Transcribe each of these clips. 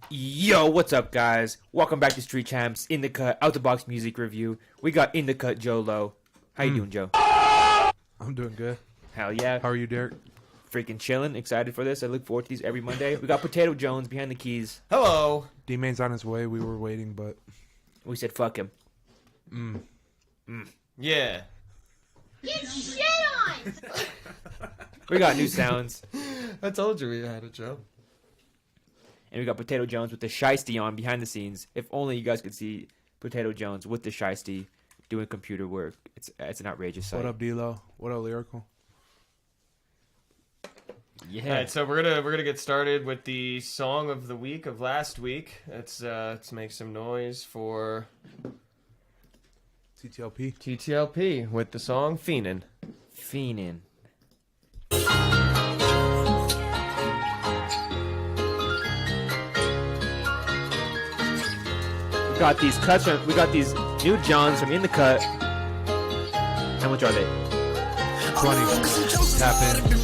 Yo, what's up, guys? Welcome back to Street Champs, In the Cut, Out the Box Music Review. We got In the Cut Joe Low. How you doing, Joe? I'm doing good. Hell yeah. How are you, Derek? Freaking chilling, excited for this. I look forward to these every Monday. We got Potato Jones behind the keys. Hello. D-Main's on his way. We were waiting, but... We said fuck him. Yeah. Get shit on! We got new sounds. I told you we had a joke. And we got Potato Jones with the shiesty on behind the scenes. If only you guys could see Potato Jones with the shiesty doing computer work. It's an outrageous sight. What up, Dilo? What up, Lyrical? Yeah. All right, so we're gonna get started with the song of the week of last week. Let's make some noise for TTLP. TTLP with the song "Fiendin'." Fiendin'. We got these cuts from, we got these new Johns from In the Cut. How much are they? 20. Tap in.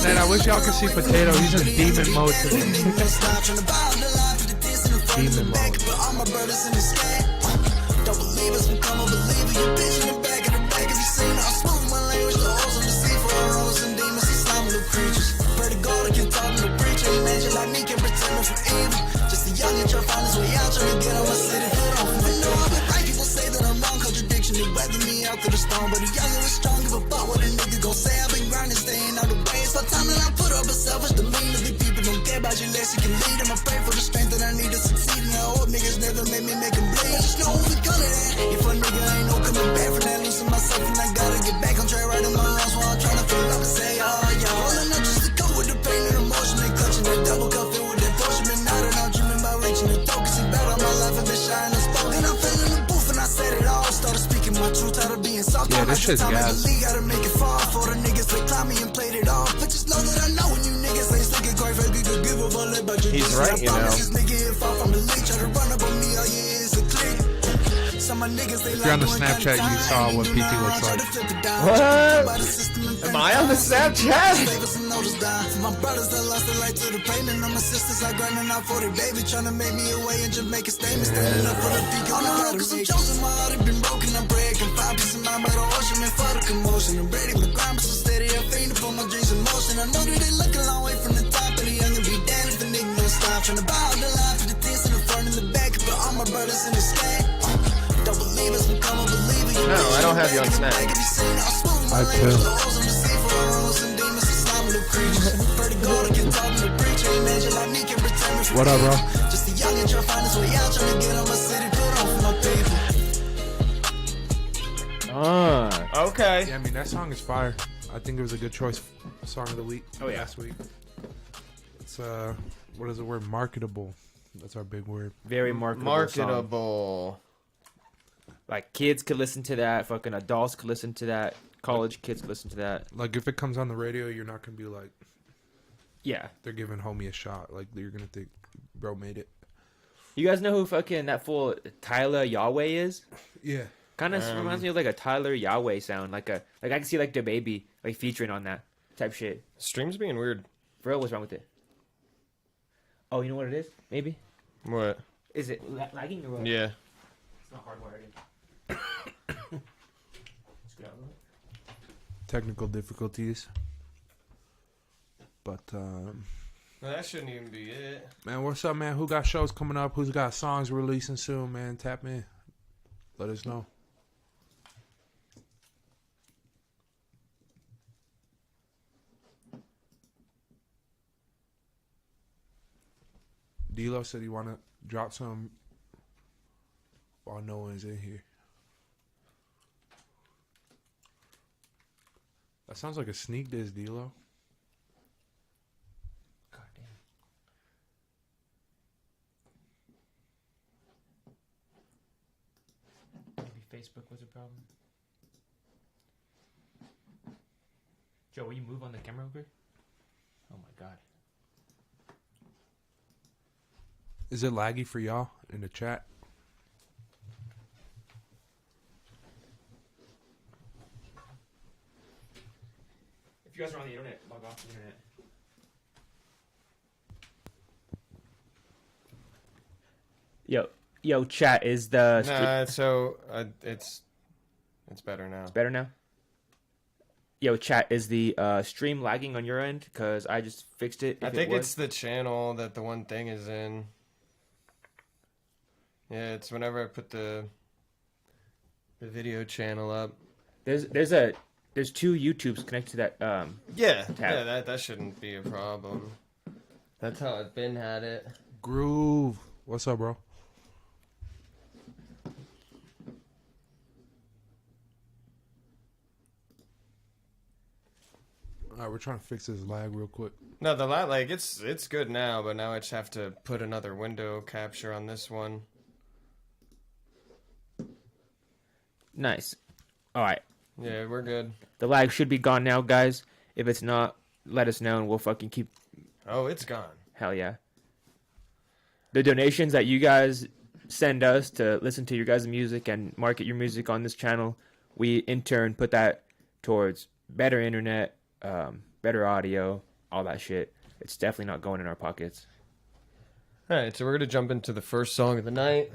Man, I wish y'all could see Potato. He's in demon mode today. Demon mode. Don't believe us, become a believer. You bitch in the back of the back. If you seen how smooth my language, the holes on the sea for our rose and demons, these slimy little creatures. Pray to God I can talk to the preacher. An angel like me can pretend for evil. Just a young and try to find his way out, trying to get on my city. I know I've been right. People say that I'm wrong. Contradiction, they weather me out to the storm. But a young and strong, give a fuck what a nigga gon' say. I've been grinding, staying out the way. It's my time that I put up a selfish demeanor. The people don't care about you unless you can lead them. I pray for the strength that I need to succeed. And the old niggas never made me make them bleed. Just know who we gonna at. If a nigga ain't no coming back from that, losing myself and I gotta get back on track, right in my wrongs while I'm trying to feel up and say, oh yeah. Rolling up just to go with the pain and emotion and clutching that double cup filled with that potion. Been out and I'm dreaming about reaching the focus and better my life and been shining and spoken. I'm feeling the booth and I said it all. Started speaking my truth out of being soft. Yeah, this shit's gas. Gotta make it far for the niggas that climb me and played it off. But just know that I know when you niggas ain't sticking quite fake, you could give a fuck about your He's right, you know. This nigga if I'm from the league, try to run up on me, oh yeah, it's a click. Some of my niggas, they If you're on the Snapchat, you saw what PT looks like. What? Am I on the Snapchat? My brothers that lost their life to the pain, and my sisters are grinding out for the baby, trying to make me away and just make a statement, standing up for the peak. On the road, cause I'm chosen, my heart has been broken, I'm breaking 5 pieces of mind by the ocean, and for the commotion. I'm ready, my grind is so steady, I'm fainting for my dreams in motion. I know that they look a long way from the top, but the young and be damned if a nigga don't stop. Trying to buy out the line for the things in the front and the back, but all my brothers in the sky. Don't believe us, become a believer. No, I don't have you on Snap. I too. What up, bro? Just a young and try to find his way out, trying to get on my city, put on for my people. Okay. Yeah, I mean, that song is fire. I think it was a good choice. Song of the week. Oh, yeah. Last week. It's, what is the word? Marketable. That's our big word. Very marketable. Song. Marketable. Like, kids could listen to that. Fucking adults could listen to that. College kids could listen to that. Like, if it comes on the radio, you're not going to be like, Yeah. they're giving homie a shot. Like, you're going to think, bro made it. You guys know who fucking that fool Tyler Yahweh is? Yeah. Kind of reminds me of like a Tyler Yahweh sound. Like I can see like the baby like featuring on that type shit. Stream's being weird. For real, what's wrong with it? Oh, you know what it is? Maybe. What? Is it lagging or what? Yeah. It's not hardwired in. Technical difficulties. But, No, that shouldn't even be it. man, what's up, man? Who got shows coming up? Who's got songs releasing soon, man? Tap in. Let us know. Dilo said he want to drop some while no one's in here. That sounds like a sneak diss, Dilo. God damn. Maybe Facebook was a problem. Joe, will you move on the camera over? Oh my god. Is it laggy for y'all in the chat? If you guys are on the internet, log off the internet. Yo, chat, is the... It's better now. It's better now? Yo, chat, is the stream lagging on your end? Because I just fixed it. I think it's the channel that the one thing is in. Yeah, it's whenever I put the video channel up. There's two YouTubes connected to that. Yeah, tab. yeah, that shouldn't be a problem. That's how I've been had it. Groove. What's up, bro? All right, we're trying to fix this lag real quick. No, the lag, like it's good now, but now I just have to put another window capture on this one. Nice. All right. Yeah, we're good. The lag should be gone now, guys. If it's not, let us know and we'll fucking keep... Oh, it's gone. Hell yeah. The donations that you guys send us to listen to your guys' music and market your music on this channel, we in turn put that towards better internet, better audio, all that shit. It's definitely not going in our pockets. All right, so we're going to jump into the first song of the night.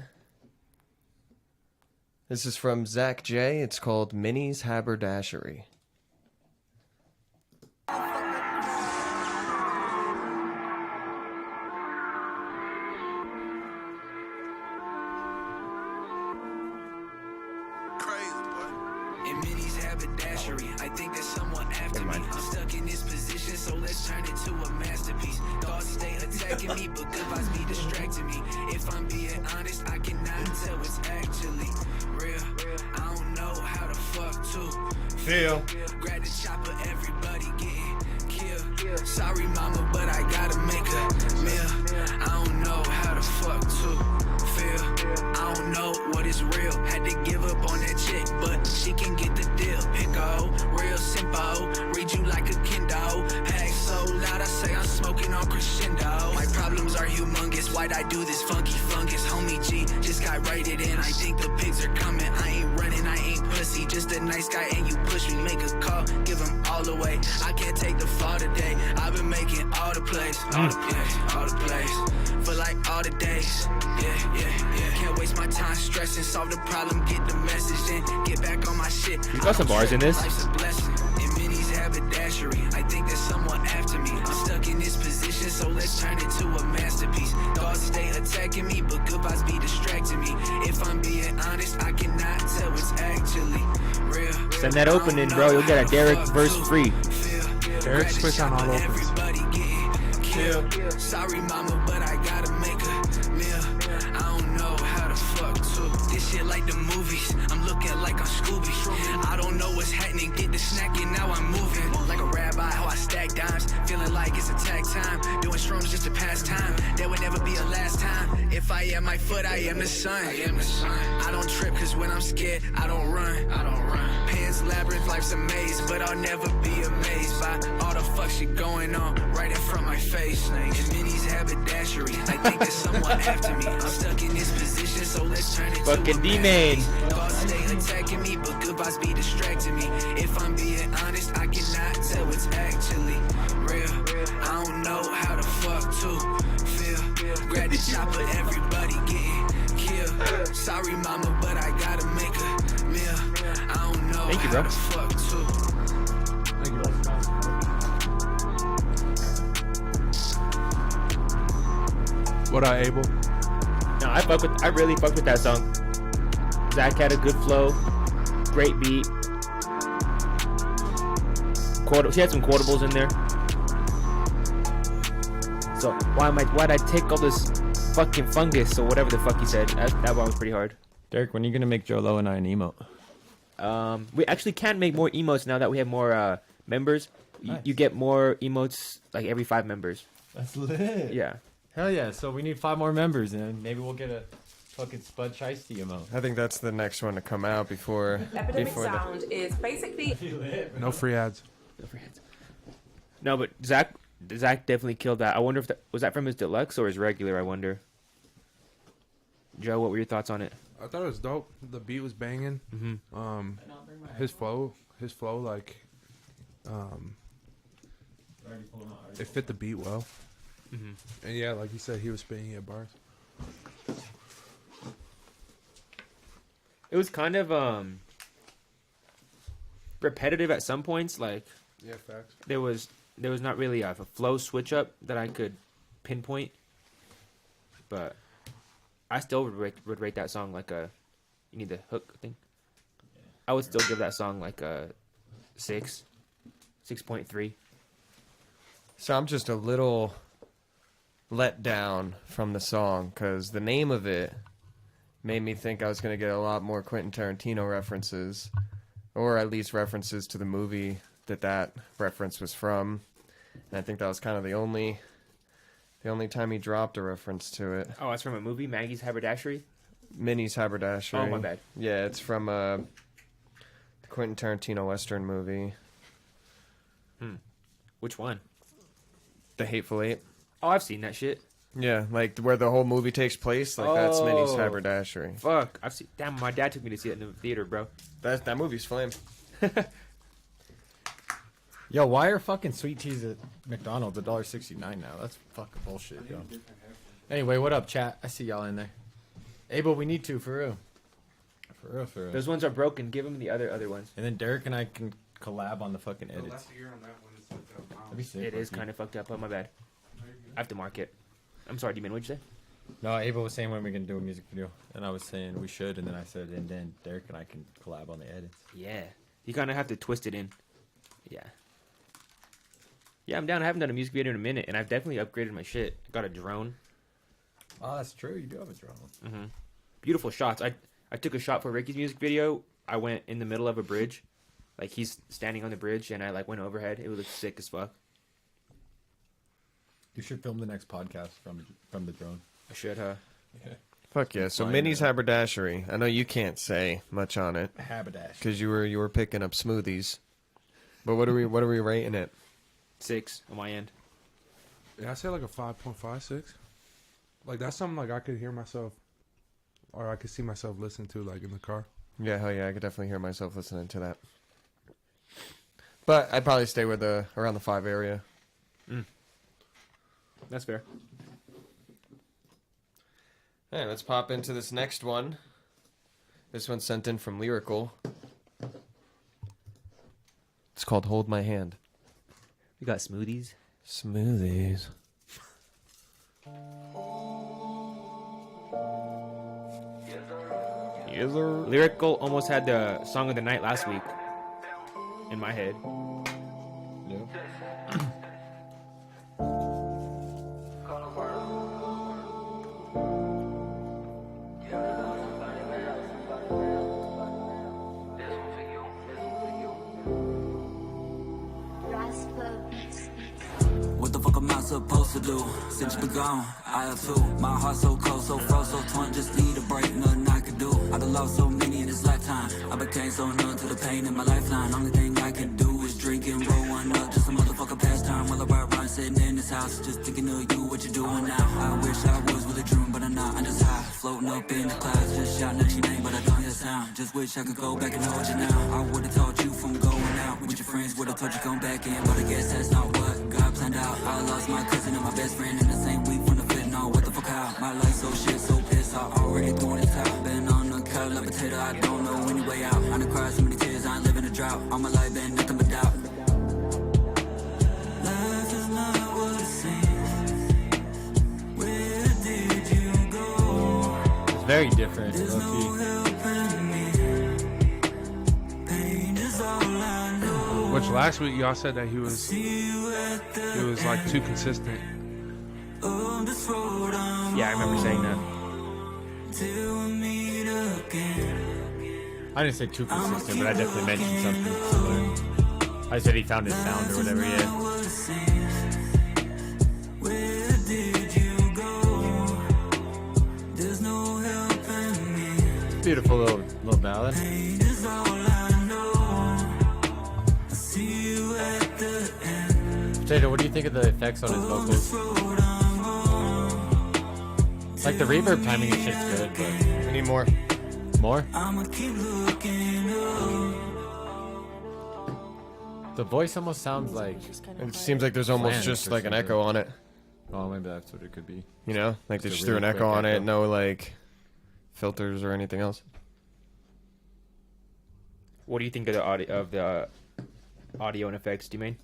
This is from Zach J. It's called Minnie's Haberdashery. In Minnie's haberdashery, I think there's someone after me. I'm stuck in this position, so let's turn it to a masterpiece. Thoughts stay attacking me, but good vibes be distracting me. If I'm being honest, I cannot tell it's actually real. I don't know how the fuck to Feel. grab the chopper, everybody getting killed. Sorry, mama, but I gotta make a meal. I don't know how the fuck to feel. I don't know what is real. Had to give up on that chick, but she can get the deal. Pick a real simple. Read you like a Kindle. Pack so loud, I say I'm smoking on crescendo. My problems are humongous. Why'd I do this funky fungus? Homie G just got rated in. I think the pigs are coming. I ain't running, I ain't pussy. Just a nice guy, and you push me. Make a call, give them all away. I can't take the fall today. I've been making all the plays. All the plays, all the plays. For like all the days. Yeah. Can't waste my time stressing. Solve the problem, get the message, then get back on my shit. You got some bars in this? Life's a blessing. In Minnie's haberdashery, I think there's someone after me. I'm stuck in this position, so let's turn it to a masterpiece. Thoughts stay attacking me, but good vibes be distracting me. If I'm being honest, I cannot tell what's actually real. Send that opening, bro. You'll get a Derek verse free. Derek's switch on all opens. Everybody getting killed. Sorry, mama, but I gotta make a meal. I don't know how the fuck to. This shit like the movies. I'm looking like I'm Scooby. I don't know what's happening. Get the snacking, now I'm moving like a rabbi. How I stack dimes, feeling like it's attack time. Doing shrooms just to pass time. There would never be a last time. If I am my foot, I am the sun. I don't trip, cause when I'm scared, I don't run. Pan's labyrinth, life's a maze, but I'll never be amazed by all the fuck shit going on right in front of my face. In Minnie's haberdashery, I think there's someone after me. I'm stuck in this position, so let's turn it Fucking to a D-Man. masterpiece. Thoughts stay attacking me, but good vibes be distracting me. If I'm being honest, I cannot tell what's actually real. I don't know how the fuck to feel. Grab the chopper, everybody getting killed. Sorry, mama, but I gotta make a meal. I don't know Thank you, bro. how the fuck to. Thank you, bro. What up, Abel? No, I really fuck with that song. Zach had a good flow, great beat. She had some quotables in there. So why'd I take all this fucking fungus or whatever the fuck he said? That one was pretty hard. Derek, when are you going to make Jolo and I an emote? We actually can make more emotes now that we have more members. Nice. You get more emotes like every 5 members. That's lit. Yeah. Hell yeah, so we need 5 more members, and maybe we'll get a fucking Spud Shiesty emote. I think that's the next one to come out before... Epidemic Sound is basically... No free ads. No, but Zach definitely killed that. I wonder if was that from his deluxe or his regular, I wonder. Joe, what were your thoughts on it? I thought it was dope. The beat was banging. Mm-hmm. His flow, like, It fit the beat well. Mm-hmm. And yeah, like you said, he was spitting at bars. It was kind of repetitive at some points. Like Yeah, facts. there was not really a flow switch up that I could pinpoint, but I still would rate that song like a. You need the hook thing. I would still give that song like a 6.3. So I'm just a little let down from the song because the name of it made me think I was going to get a lot more Quentin Tarantino references, or at least references to the movie that reference was from. And I think that was kind of the only time he dropped a reference to it. Oh, that's from a movie, Maggie's Haberdashery. Minnie's Haberdashery. Oh, my bad. Yeah, it's from the Quentin Tarantino Western movie. Which one? The Hateful Eight. Oh, I've seen that shit. Yeah, like where the whole movie takes place. Like that's Minnie's Oh. Haberdashery. Fuck, I've seen. Damn, my dad took me to see it in the theater, bro. That movie's flame. Yo, why are fucking sweet teas at McDonald's $1.69 now? That's fucking bullshit, yo. Anyway, what up, chat? I see y'all in there. Abel, we need to, for real. For real, for real. Those ones are broken. Give him the other ones. And then Derek and I can collab on the fucking edits. That'd be sick. It is low-key. kind of fucked up. Oh, my bad. I have to mark it. I'm sorry, D-Man. What'd you say? No, Abel was saying when we can do a music video, and I was saying we should, and then I said, and then Derek and I can collab on the edits. Yeah. You kind of have to twist it in. Yeah. Yeah, I'm down. I haven't done a music video in a minute, and I've definitely upgraded my shit. Got a drone. Oh, that's true. You do have a drone. Mm-hmm. Beautiful shots. I took a shot for Ricky's music video. I went in the middle of a bridge. Like, he's standing on the bridge, and I, like, went overhead. It would look sick as fuck. You should film the next podcast from the drone. I should, huh? Yeah. Fuck yeah! So Fine, Minnie's yeah. Haberdashery. I know you can't say much on it Haberdash. because you were picking up smoothies. But what are we rating it? 6 on my end. Yeah, I say like a 5.56. Like that's something like I could hear myself, or I could see myself listening to like in the car. Yeah, hell yeah! I could definitely hear myself listening to that. But I'd probably stay with around the 5 area. That's fair. All right, let's pop into this next one. This one's sent in from Lyrical. It's called Hold My Hand. We got smoothies. Smoothies. Yes, sir. Lyrical almost had the song of the night last week in my head. Yeah. What the fuck am I supposed to do? Since you been gone, I have too. My heart so cold, so froze, so torn, just need a break, nothing I can do. I done lost so many in this lifetime. I became so numb to the pain in my lifeline. Only thing I can do is drink and roll one up. Just a motherfucking pastime while I ride around sitting in this house. Just thinking of you, what you doing now. I wish I was with a dream, but I'm not. I'm just high, floating up in the clouds. Just shouting at your name, but I don't hear sound. Just wish I could go back and hold you now. I would've taught you from going out with your friends. Would've told you come back in, but I guess that's not what God planned out. I lost my cousin and my best friend in the same week from the fit. No, what the fuck how? My life so shit, so pissed. I already throwing the towel. Been on the couch like a potato. I don't know any way out. I done cried so many tears. I ain't living a drought. All my life been nothing but doubt. Life is not what it seems. Where did you go? It's very different. There's no low-key. helping me. Pain is all I know. Which last week y'all said that he was See you at the like too consistent. of this road I'm Yeah, I remember saying that. till we meet again. I didn't say too consistent, but I definitely mentioned something similar. I said he found his sound or whatever, yeah. What it seems. Where did you go? There's no helping me. Beautiful little ballad. Pain is all I know. I see you at the end. Potato, what do you think of the effects on his of this vocals? road I'm on. Like the reverb timing and shit's good, but I need more. more? I'ma keep looking up. The voice almost sounds like. It seems like there's almost Flange just or like an something. echo on it. Oh, maybe that's what it could be. You know, like they Just a just threw an really echo quick on it, echo. no like filters or anything else. What do you think of the audio and effects? Do you mean?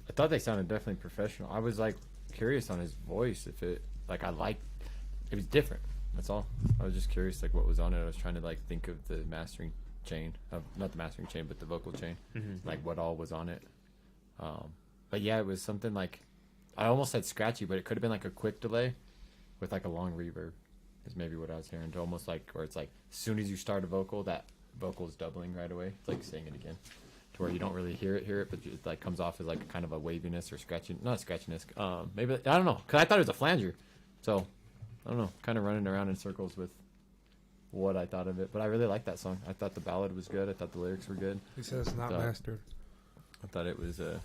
I thought they sounded definitely professional. I was like curious on his voice if it like I liked it was different. That's all. I was just curious like what was on it. I was trying to like think of the mastering chain, not the mastering chain, but the vocal chain, like what all was on it. But yeah, it was something like I almost said scratchy, but it could have been like a quick delay with like a long reverb. Is maybe what I was hearing. To almost like where it's like as soon as you start a vocal, that vocal is doubling right away. It's like saying it again. To where you don't really hear it, but it like comes off as like kind of a waviness or scratching, not scratchiness. Maybe I don't know, cause I thought it was a flanger, so I don't know, kind of running around in circles with what I thought of it. But I really liked that song. I thought the ballad was good. I thought the lyrics were good. He says it's not mastered. I thought it was a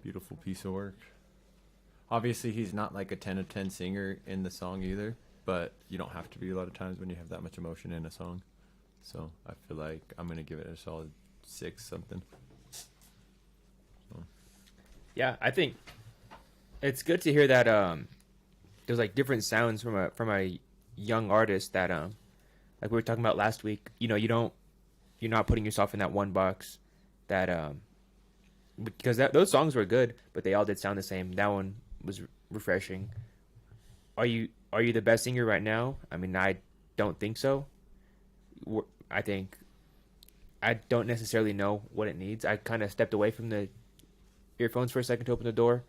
beautiful piece of work. Obviously, he's not like a 10 of 10 singer in the song either, but you don't have to be a lot of times when you have that much emotion in a song. So I feel like I'm gonna give it a solid 6 something. Yeah, I think it's good to hear that there's like different sounds from a young artist that like we were talking about last week. You know, you're not putting yourself in that one box that because those songs were good, but they all did sound the same. That one was refreshing. Are you the best singer right now? I mean, I don't think so. I think I don't necessarily know what it needs. I kind of stepped away from the earphones for a second to open the door,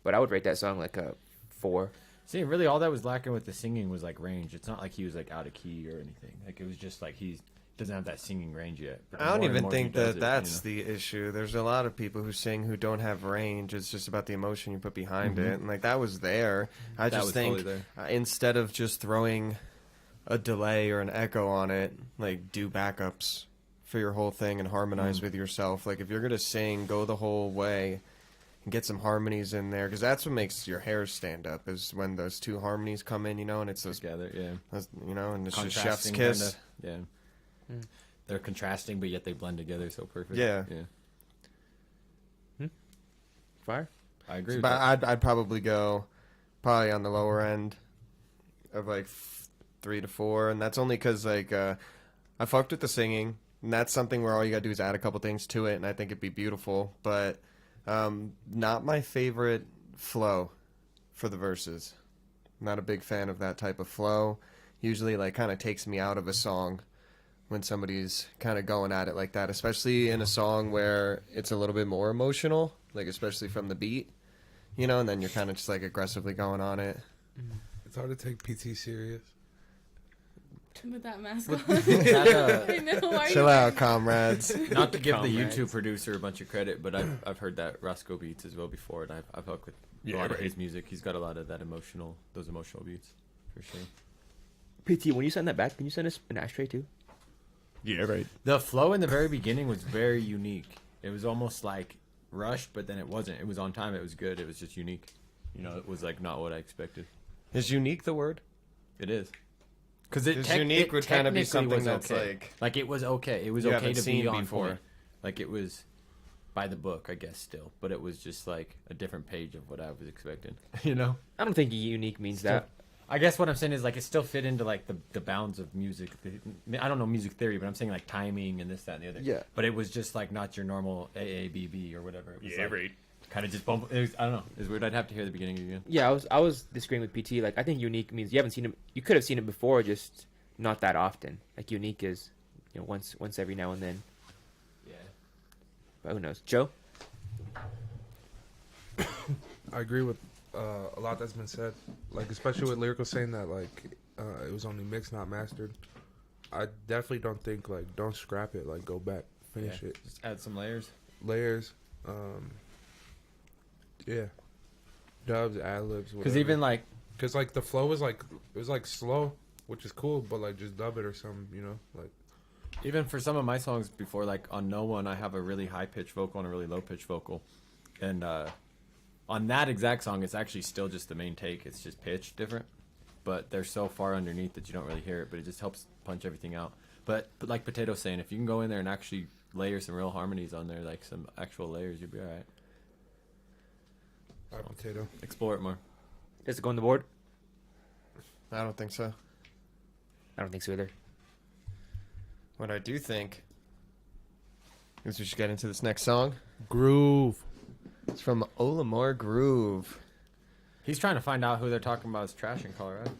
but I would rate that song like a 4. See, really, all that was lacking with the singing was like range. It's not like he was like out of key or anything. Like it was just like he doesn't have that singing range yet. But the I don't more and even more he think does that it, that's you know? the issue. There's a lot of people who sing who don't have range. It's just about the emotion you put behind it, and like that was there. I That just was think totally instead of just throwing a delay or an echo on it, like do backups for your whole thing and harmonize with yourself. Like if you're gonna sing, go the whole way and get some harmonies in there, because that's what makes your hair stand up. Is when those two harmonies come in, you know, and it's those Together, yeah. those, you know, and it's just chef's Contrasting kiss. kinda, yeah. They're contrasting, but yet they blend together so perfect. Yeah. Fire. I agree with But that. I'd probably go probably on the lower end of like 3 to 4, and that's only because like I fucked with the singing, and that's something where all you gotta do is add a couple things to it, and I think it'd be beautiful. But not my favorite flow for the verses. Not a big fan of that type of flow. Usually like kind of takes me out of a song when somebody's kind of going at it like that, especially in a song where it's a little bit more emotional, like especially from the beat, you know, and then you're kind of just like aggressively going on it. It's hard to take PT serious. With that mask on. That, I know. Why are Chill you out, comrades. not to give the Comrades. YouTube producer a bunch of credit, but I've heard that Roscoe beats as well before, and I've fucked with a lot of his music. He's got a lot of those emotional beats, for sure. PT, when you send that back, can you send us an ashtray too? Yeah, right. The flow in the very beginning was very unique. It was almost like rushed, but then it wasn't. It was on time. It was good. It was just unique. You know, it was like not what I expected. Is unique the word? It is. Because it unique would kind of be technically something was that's okay. like it was okay. It was you okay haven't to seen be on before. point. Like it was by the book, I guess, still, but it was just like a different page of what I was expecting. You know, I don't think unique means that. I guess what I'm saying is like it still fit into like the bounds of music. I don't know music theory, but I'm saying like timing and this, that, and the other. Yeah. But it was just like not your normal AABB or whatever. It was like, kind of just bump. It was, I don't know. It was weird. I'd have to hear the beginning again. Yeah, I was disagreeing with PT. Like I think unique means you haven't seen it. You could have seen it before, just not that often. Like unique is, you know, once every now and then. Yeah. But who knows? Joe? I agree with a lot that's been said. Like especially with Lyrical saying that like it was only mixed, not mastered. I definitely don't think like don't scrap it. Like go back, finish it. Just add some layers. Layers. Yeah. Dubs, ad libs. Because even like because like the flow was like it was like slow, which is cool, but like just dub it or something, you know, like. even for some of my songs before, like on No One, I have a really high pitched vocal and a really low pitched vocal, and on that exact song, it's actually still just the main take. It's just pitched different, but they're so far underneath that you don't really hear it. But it just helps punch everything out. But like Potato's saying, if you can go in there and actually layer some real harmonies on there, like some actual layers, you'd be all right. All right, potato. Explore it more. Does it go on the board? I don't think so. I don't think so either. What I do think is we should get into this next song. Groove. It's from Olimar Groove. He's trying to find out who they're talking about as trash in Colorado.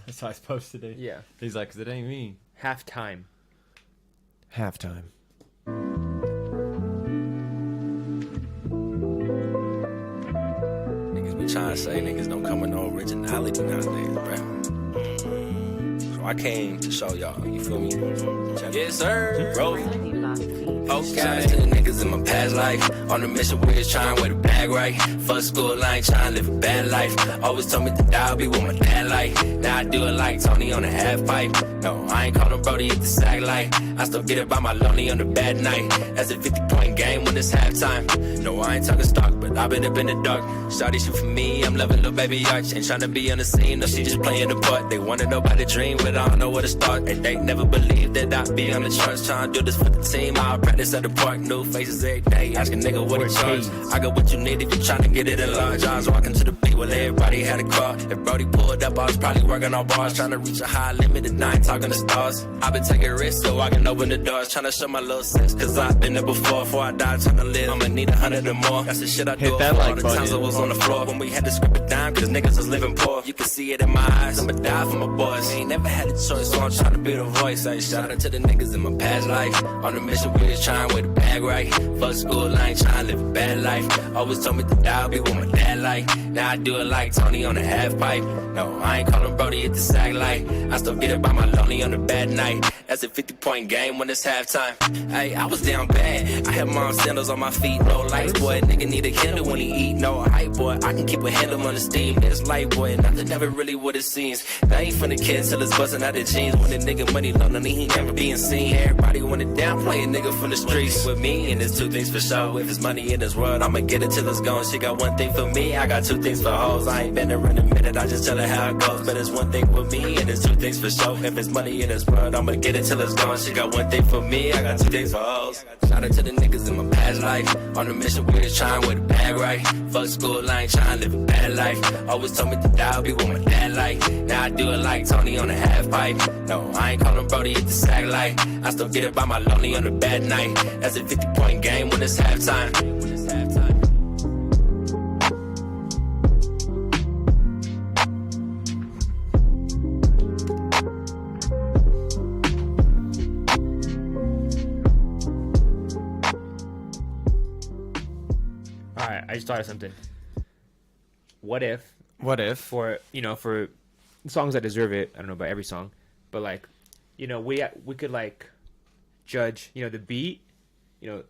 That's how I posted today. Yeah. He's like, 'cause it ain't me. Halftime. Halftime. Niggas be trying to say niggas don't come with no originality nowadays, bruh. So I came to show y'all, you feel me? Yes, sir, bro. Okay. Shout out to the niggas in my past life. On a mission, we just trying to wear the bag right. Fuck school, I ain't trying to live a bad life. Always told me that I'll be with my dad like. Now I do it like Tony on a half pipe. No, I ain't call him Brody at the sack light. I still get it by my lonely on a bad night. That's a 50-point game when it's halftime. No, I ain't talking stock, but I've been up in the dark. Shawty shoot for me, I'm loving little baby arch. Ain't trying to be on the scene, no, she just playing the part. They wanna know about the dream, but I don't know where to start. And they never believed that I'd be on the charts. Trying to do this for the team, I'll practice at the park. New faces every day, ask a nigga what he charge. I got what you need if you tryna get it in large. I was walking to the beat while everybody had a car. If Brody pulled up, I was probably working on bars. Trying to reach a high limit at night, talking to stars. I've been taking risks so I can open the doors. Trying to show my little sense, cause I've been there before. Before I die, trying to live, I'ma need 100 or more. That's the shit I do Hit it that for. like All the button. times I was on the floor when we had to script it down, cause niggas was living poor. You can see it in my eyes, I'ma die for my boys. Ain't never had a choice, so I'm trying to be the voice. Hey, shout out to the niggas in my past life. On the mission, we just trying to wear the bag right. Fuck school, I ain't trying to live a bad life. Always told me that I'll be with my dad like. Now I do it like Tony on a half pipe. No, I ain't call him Brody at the sack light. I still get it by my lonely on a bad night. That's a 50-point game when it's halftime. Hey, I was down bad. I had mom sandals on my feet, no lights, boy. Nigga need a candle when he eat, no hype, boy. I can keep a handle on the steam. This light, boy, nothing never really what it seems. I ain't from the kids till it's busting out the jeans. When the nigga money lonely, he never being seen. Everybody wanna downplay a nigga from the streets with me, and there's two things for sure. If it's money in this world, I'ma get it till it's gone. She got one thing for me, I got two things for hoes. I ain't been there in a minute, I just tell her how it goes. But it's one thing for me, and there's two things for sure. If it's money in this world, I'ma get it till it's gone. She got one thing for me, I got two things for hoes. Shout out to the niggas in my past life. On a mission, we just trying with the bag right. Fuck school, I ain't trying to live a bad life. Always told me that I'll be with my dad like. Now I do it like Tony on a half pipe. No, I ain't call him Brody at the sack light. I still get it by my lonely on a bad night. That's a 50-point game when it's halftime. When it's halftime. All right, I just thought of something. What if for songs that deserve it, I don't know about every song, but like, we could like judge, the beat, the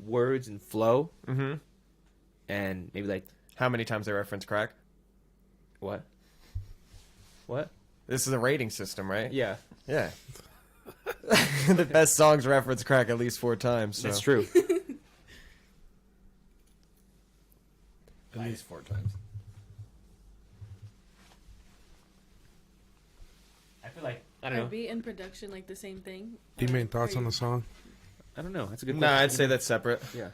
words and flow, and maybe like How many times they reference crack? what? This is a rating system, right? Yeah, Yeah. The best songs reference crack at least 4 times. So. that's true. At least 4 times. I feel like I don't Are know. beat and production like the same thing? Do you Or mean thoughts are on you- the song? I don't know. That's a good No, question. I'd say that's separate. Yeah.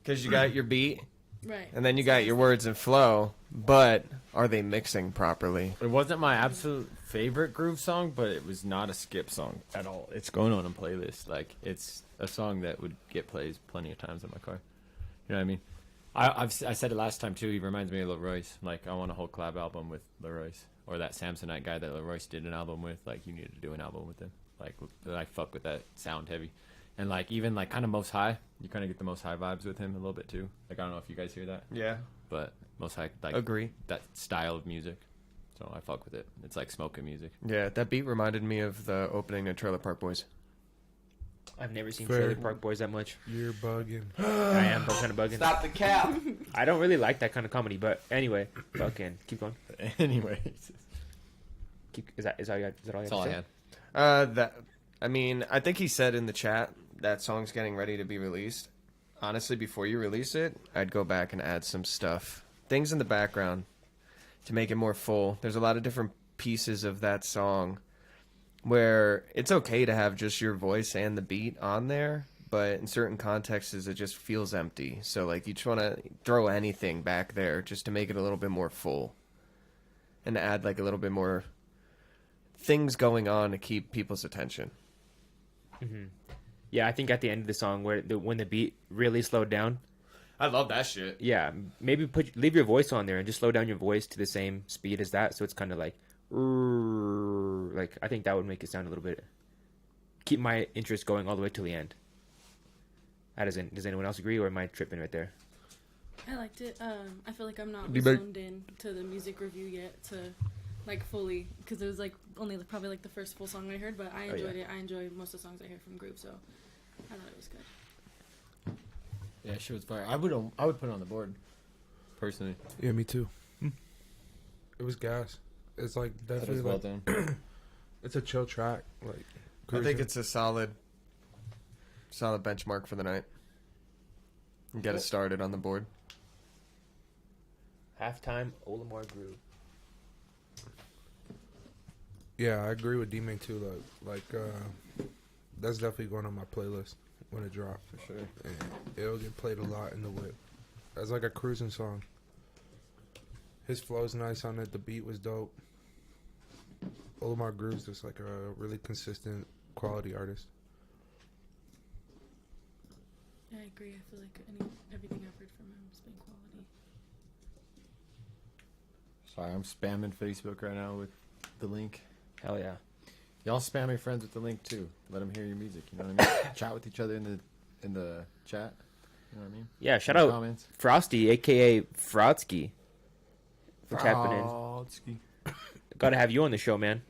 Because you got your beat, Right. and then you got your words and flow, but are they mixing properly? It wasn't my absolute favorite groove song, but it was not a skip song at all. It's going on a playlist. Like, it's a song that would get plays plenty of times in my car. You know what I mean? I said it last time, too. He reminds me of Leroyce. Like, I want a whole collab album with Leroyce. Or that Samsonite guy that Leroyce did an album with. Like, you need to do an album with him. Like, I fuck with that sound heavy. And, like, even, like, kind of Most High. You kind of get the Most High vibes with him a little bit, too. Like, I don't know if you guys hear that. Yeah. But Most High, like, Agree. that style of music. So I fuck with it. It's like smoking music. Yeah, that beat reminded me of the opening of Trailer Park Boys. I've never seen Fair. Trailer Park Boys that much. You're bugging. I am kind of bugging. Stop the cap! I don't really like that kind of comedy, but anyway, fucking keep going. Anyways. Is that all you got? Is that all you That's all I have had. I think he said in the chat that song's getting ready to be released. Honestly, before you release it, I'd go back and add some stuff. Things in the background to make it more full. There's a lot of different pieces of that song where it's okay to have just your voice and the beat on there, but in certain contexts it just feels empty. So like you just want to throw anything back there just to make it a little bit more full and to add like a little bit more things going on to keep people's attention. Mm-hmm. Yeah, I think at the end of the song when the beat really slowed down. I love that shit. Yeah, maybe leave your voice on there and just slow down your voice to the same speed as that, so it's kind of like I think that would make it sound a little bit, keep my interest going all the way till the end. Does anyone else agree, or am I tripping right there? I liked it. I feel like I'm not zoned in to the music review yet to like fully, because it was like only probably like the first full song I heard, but I enjoyed it. I enjoy most of the songs I hear from Groove, so I thought it was good. Yeah, she was fire. I would put it on the board, personally. Yeah, me too. It was gas. It's like definitely well done. It's a chill track. Like I think it's a solid benchmark for the night. And get it started on the board. Halftime Olimar Groove. Yeah, I agree with D-Main too. Like that's definitely going on my playlist when it drops. For sure. And it'll get played a lot in the whip. That's like a cruising song. His flow's nice on it. The beat was dope. Olimar Groove's just like a really consistent quality artist. Yeah, I agree. I feel like everything I've heard from him has been quality. Sorry, I'm spamming Facebook right now with the link. Hell yeah. Y'all spam your friends with the link too. Let them hear your music. You know what I mean? Chat with each other in the chat. You know what I mean? Yeah, shout out comments. Frosty, aka Frotsky, for tapping in. Gotta have you on the show, man.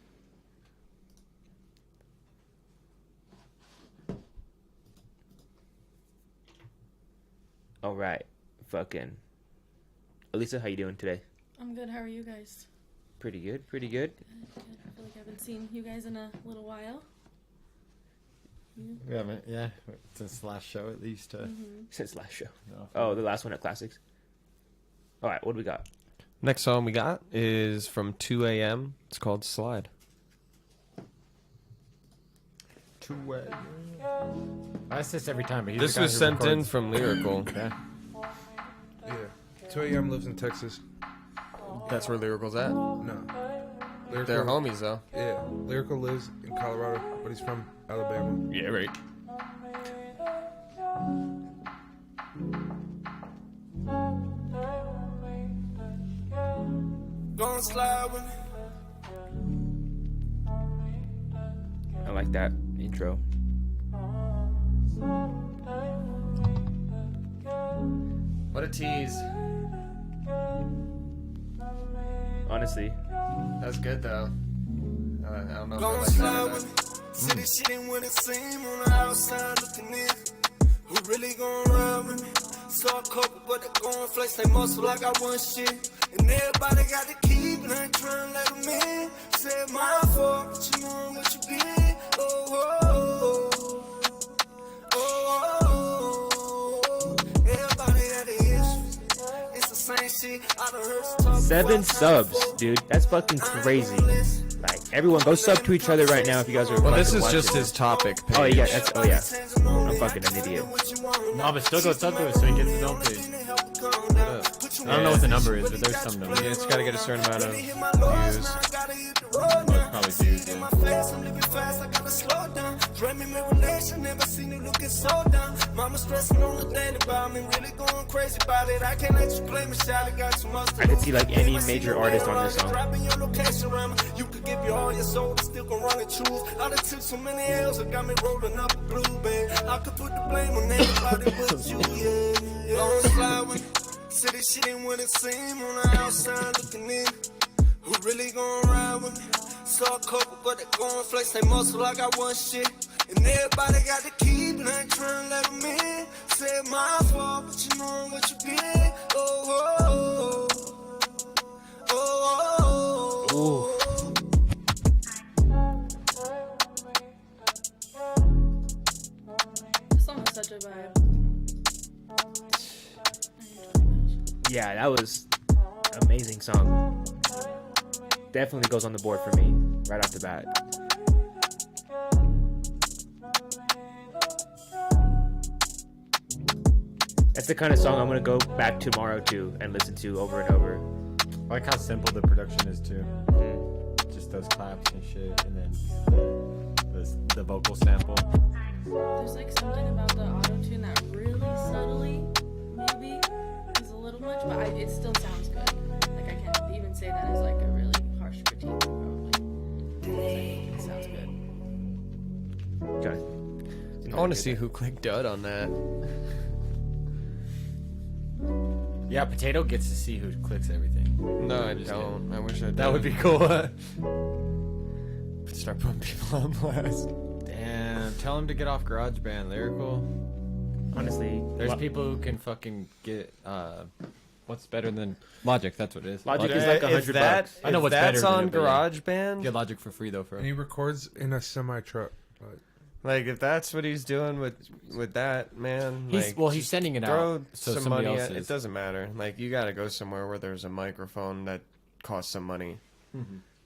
All right, fucking Alyza, how you doing today? I'm good. How are you guys? Pretty good, pretty good. Good. I feel like I haven't seen you guys in a little while. We haven't, yeah, since last show at least. Since last show. No. Oh, the last one at Classics. All right, what do we got? Next song we got is from 2 a.m. It's called Slide. 2 a.m. I say this every time, but he's This the guy was who sent in records. from Lyrical. Yeah. Yeah. 2 a.m. lives in Texas. That's where Lyrical's at. No. They're homies, though. Yeah. Lyrical lives in Colorado, but he's from Alabama. Yeah, right. Gonna slide with me. I like that intro. What a tease. Honestly, That's good, though. I don't know if I Gonna like slide that. with me. See this shit ain't what it seem on the outside looking in. Who really gonna ride with me? Saw a couple, but they gon' flex they muscle like I want shit. And everybody got the key, but I ain't tryna let them in. Said my fault, but you know what you did. Oh, oh, oh, oh, oh. Everybody had the issues. It's the same shit. I done heard some talk 7 before. subs, dude. That's fucking crazy. Like, everyone go sub to each other right now if you guys are. Well, this fucking is just watching. his topic page. Oh yeah, that's I'm fucking an idiot. No, but still go sub to it so he gets his own page. I don't know what the number is, but there's some number. Yeah, it's got to get a certain amount of views. Probably views, yeah. I could see like any major artist on this song. You could give you all your soul, but still gon' run and choose. I done took so many L's, it got me rolling up a blue bag. I could put the blame on anybody but you, yeah. Don't slide with me. Say this shit ain't what it seem on the outside looking in. Who really gon' ride with me? Saw a couple, but they gon' flex they muscle like I want shit. And everybody got the key, but I ain't tryna let them in. Said my fault, but you know what you did. Oh, oh, oh, oh, oh, oh. The song was such a vibe. Yeah, that was amazing song. Definitely goes on the board for me right off the bat. That's the kind of song I'm gonna go back tomorrow to and listen to over and over. I like how simple the production is too. Just those claps and shit, and then the vocal sample. There's like something about the auto-tune that really subtly, maybe, is a little much, but it still sounds good. Like, I can't even say that as like a really harsh critique, probably. It sounds good. Okay. I want to see who clicked dud on that. Yeah, Potato gets to see who clicks everything. No, I don't. I wish I did. That would be cool. Start putting people on blast. Damn, tell him to get off GarageBand, Lyrical. Honestly, there's people who can fucking get what's better than Logic? That's what it is. Logic is like $100. I know what's better. That's on GarageBand. Get Logic for free though. And he records in a semi truck. Like if that's what he's doing with that, man. He's sending it out. So some money at, it doesn't matter. Like you got to go somewhere where there's a microphone that costs some money.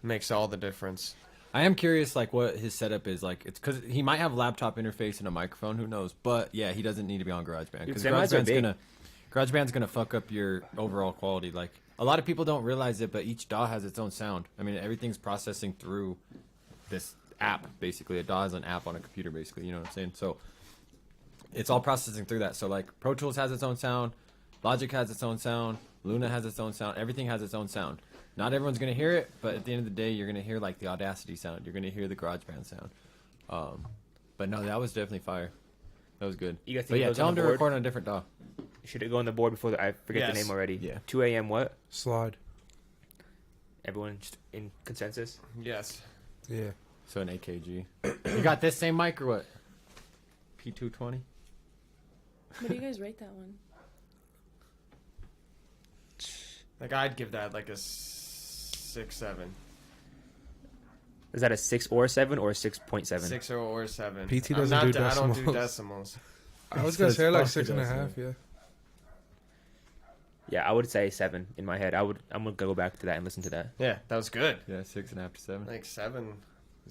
Makes all the difference. I am curious, like what his setup is. Like it's because he might have laptop interface and a microphone. Who knows? But yeah, he doesn't need to be on GarageBand because GarageBand's gonna fuck up your overall quality. Like a lot of people don't realize it, but each DAW has its own sound. I mean, everything's processing through this app basically. A DAW is an app on a computer basically, you know what I'm saying? So it's all processing through that. So like Pro Tools has its own sound, Logic has its own sound, Luna has its own sound, everything has its own sound. Not everyone's gonna hear it, but at the end of the day you're gonna hear like the Audacity sound, you're gonna hear the GarageBand sound. But no, that was definitely fire. That was good. You guys but yeah, tell him to record on a different DAW. Should it go on the board before I forget the name already? Yeah. 2 a.m. what? Slide. Everyone just in consensus? Yes. Yeah. So an AKG. You got this same mic or what? P220? What do you guys rate that one? Like I'd give that like a 6-7. Is that a 6 or 7 or 6.7? 6 or 7. PT doesn't do decimals. I don't do decimals. I was gonna say like 6.5. Yeah. Yeah, I would say 7 in my head. I'm gonna go back to that and listen to that. Yeah, that was good. Yeah, 6.5 to 7. Like 7.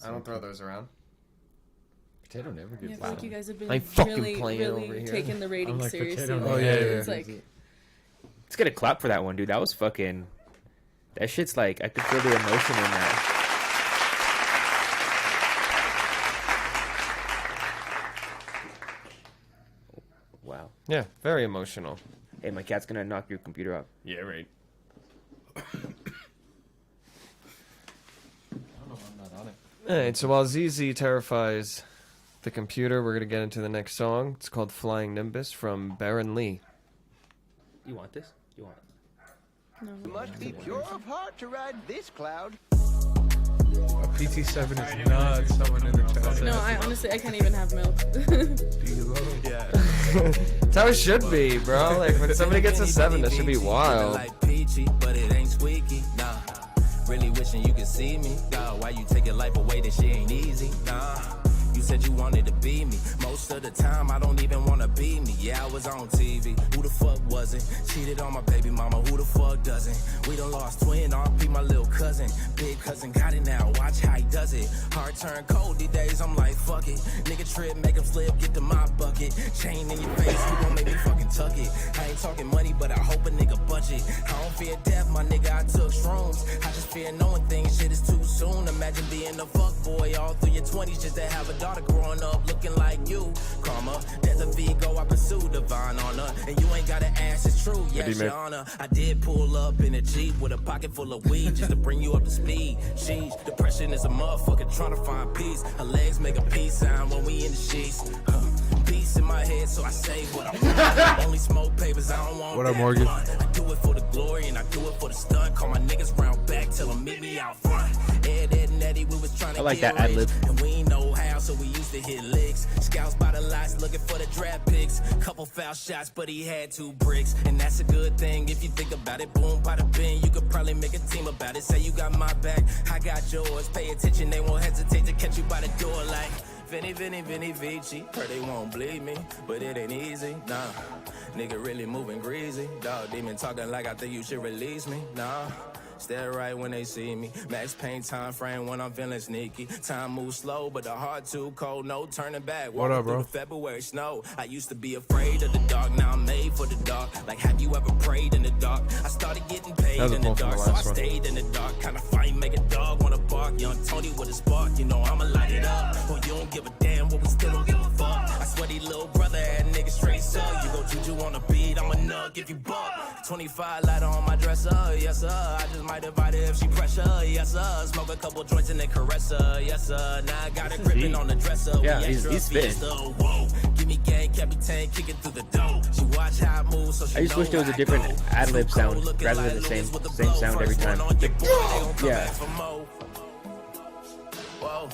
I don't throw those around. Potato never gets. Yeah, I feel like you guys have been I'm fucking really, playing over really here. taking the ratings like seriously. Potato. Oh yeah, It's like Let's get a clap for that one, dude. That was fucking. That shit's like I could feel the emotion in that. Wow. Yeah, very emotional. Hey, my cat's gonna knock your computer off. Yeah, right. Alright, so while ZZ terrifies the computer, we're going to get into the next song. It's called Flying Nimbus from Baron Lee. You want this? You want it? no. Must be pure of heart to ride this cloud. A PT7 is nuts. Someone in the chat. No, I honestly I can't even have milk. Dilo. Yeah. That's how it should be, bro. Like, when somebody gets a 7, that should be wild. Like peachy, but it ain't squeaky. Nah. Really wishing you could see me. God, why you taking life away? That shit ain't easy. Nah. You said you wanted to be me. Most of the time, I don't even wanna be me. Yeah, I was on TV. Who the fuck wasn't? Cheated on my baby mama. Who the fuck doesn't? We done lost twin. RP my little cousin. Big cousin got it now. Watch how he does it. Heart turn cold these days. I'm like, fuck it. Nigga trip, make him slip. Get to my bucket. Chain in your face. You gon' make me fucking tuck it. I ain't talking money, but I hope a nigga budget. I don't fear death, my nigga. I took shrooms. I just fear knowing things. Shit is too soon. Imagine being a fuck boy all through your 20s just to have a daughter growing up looking like you. Karma, there's a Vigo, I pursue divine honor. And you ain't gotta ask, it's true, yes, your honor. I did pull up in a Jeep with a pocket full of weed just to bring you up to speed. Sheesh, depression is a motherfucker trying to find peace. Her legs make a peace sign when we in the sheets. Peace in my head, so I say what I want. Only smoke papers, I don't want. What up, Morgan? I do it for the glory and I do it for the stunt. Call my niggas round back, tell them meet me out front. Ed and Eddie, we was trying to I like get that ad lib. rich, and we ain't know how, so we used to hit licks. Scouts by the lots looking for the draft picks. Couple foul shots, but he had 2 bricks, and that's a good thing if you think about it. Boom, bada bing, you could probably make a team about it. Say you got my back, I got yours. Pay attention, they won't hesitate to catch you by the door like Vinny, Vici. Heard they won't bleed me, but it ain't easy, nah. Nigga really moving greasy. Dog demon talking like I think you should release me, nah. Stare right when they see me. Max pain time frame when I'm feeling sneaky. Time moves slow, but the heart too cold. No turning back. What up, bro? Through the February snow. I used to be afraid of the dark. Now I'm made for the dark. Like, have you ever prayed in the dark? I started getting paid in the dark, so I stayed in the dark. Kind of fight, make a dog wanna bark. Young Tony with a spark, you know I'ma light it up. Oh, you don't give a damn, but we still don't give a fuck. I swear these little brother had niggas straight suck. You go juju on the beat, I'm a nug if you buck. 25 lighter on my dresser, yes sir. I just might invite her if she pressure, yes sir. Smoke a couple joints and then caress her, yes sir. Now I got her gripping on the dresser. Yeah, he's spitting. Whoa, give me gang, Capitan, kicking through the door. She watch how I move, so she I just wish there was a different ad-lib sound rather than the same sound every time. Yeah. Whoa.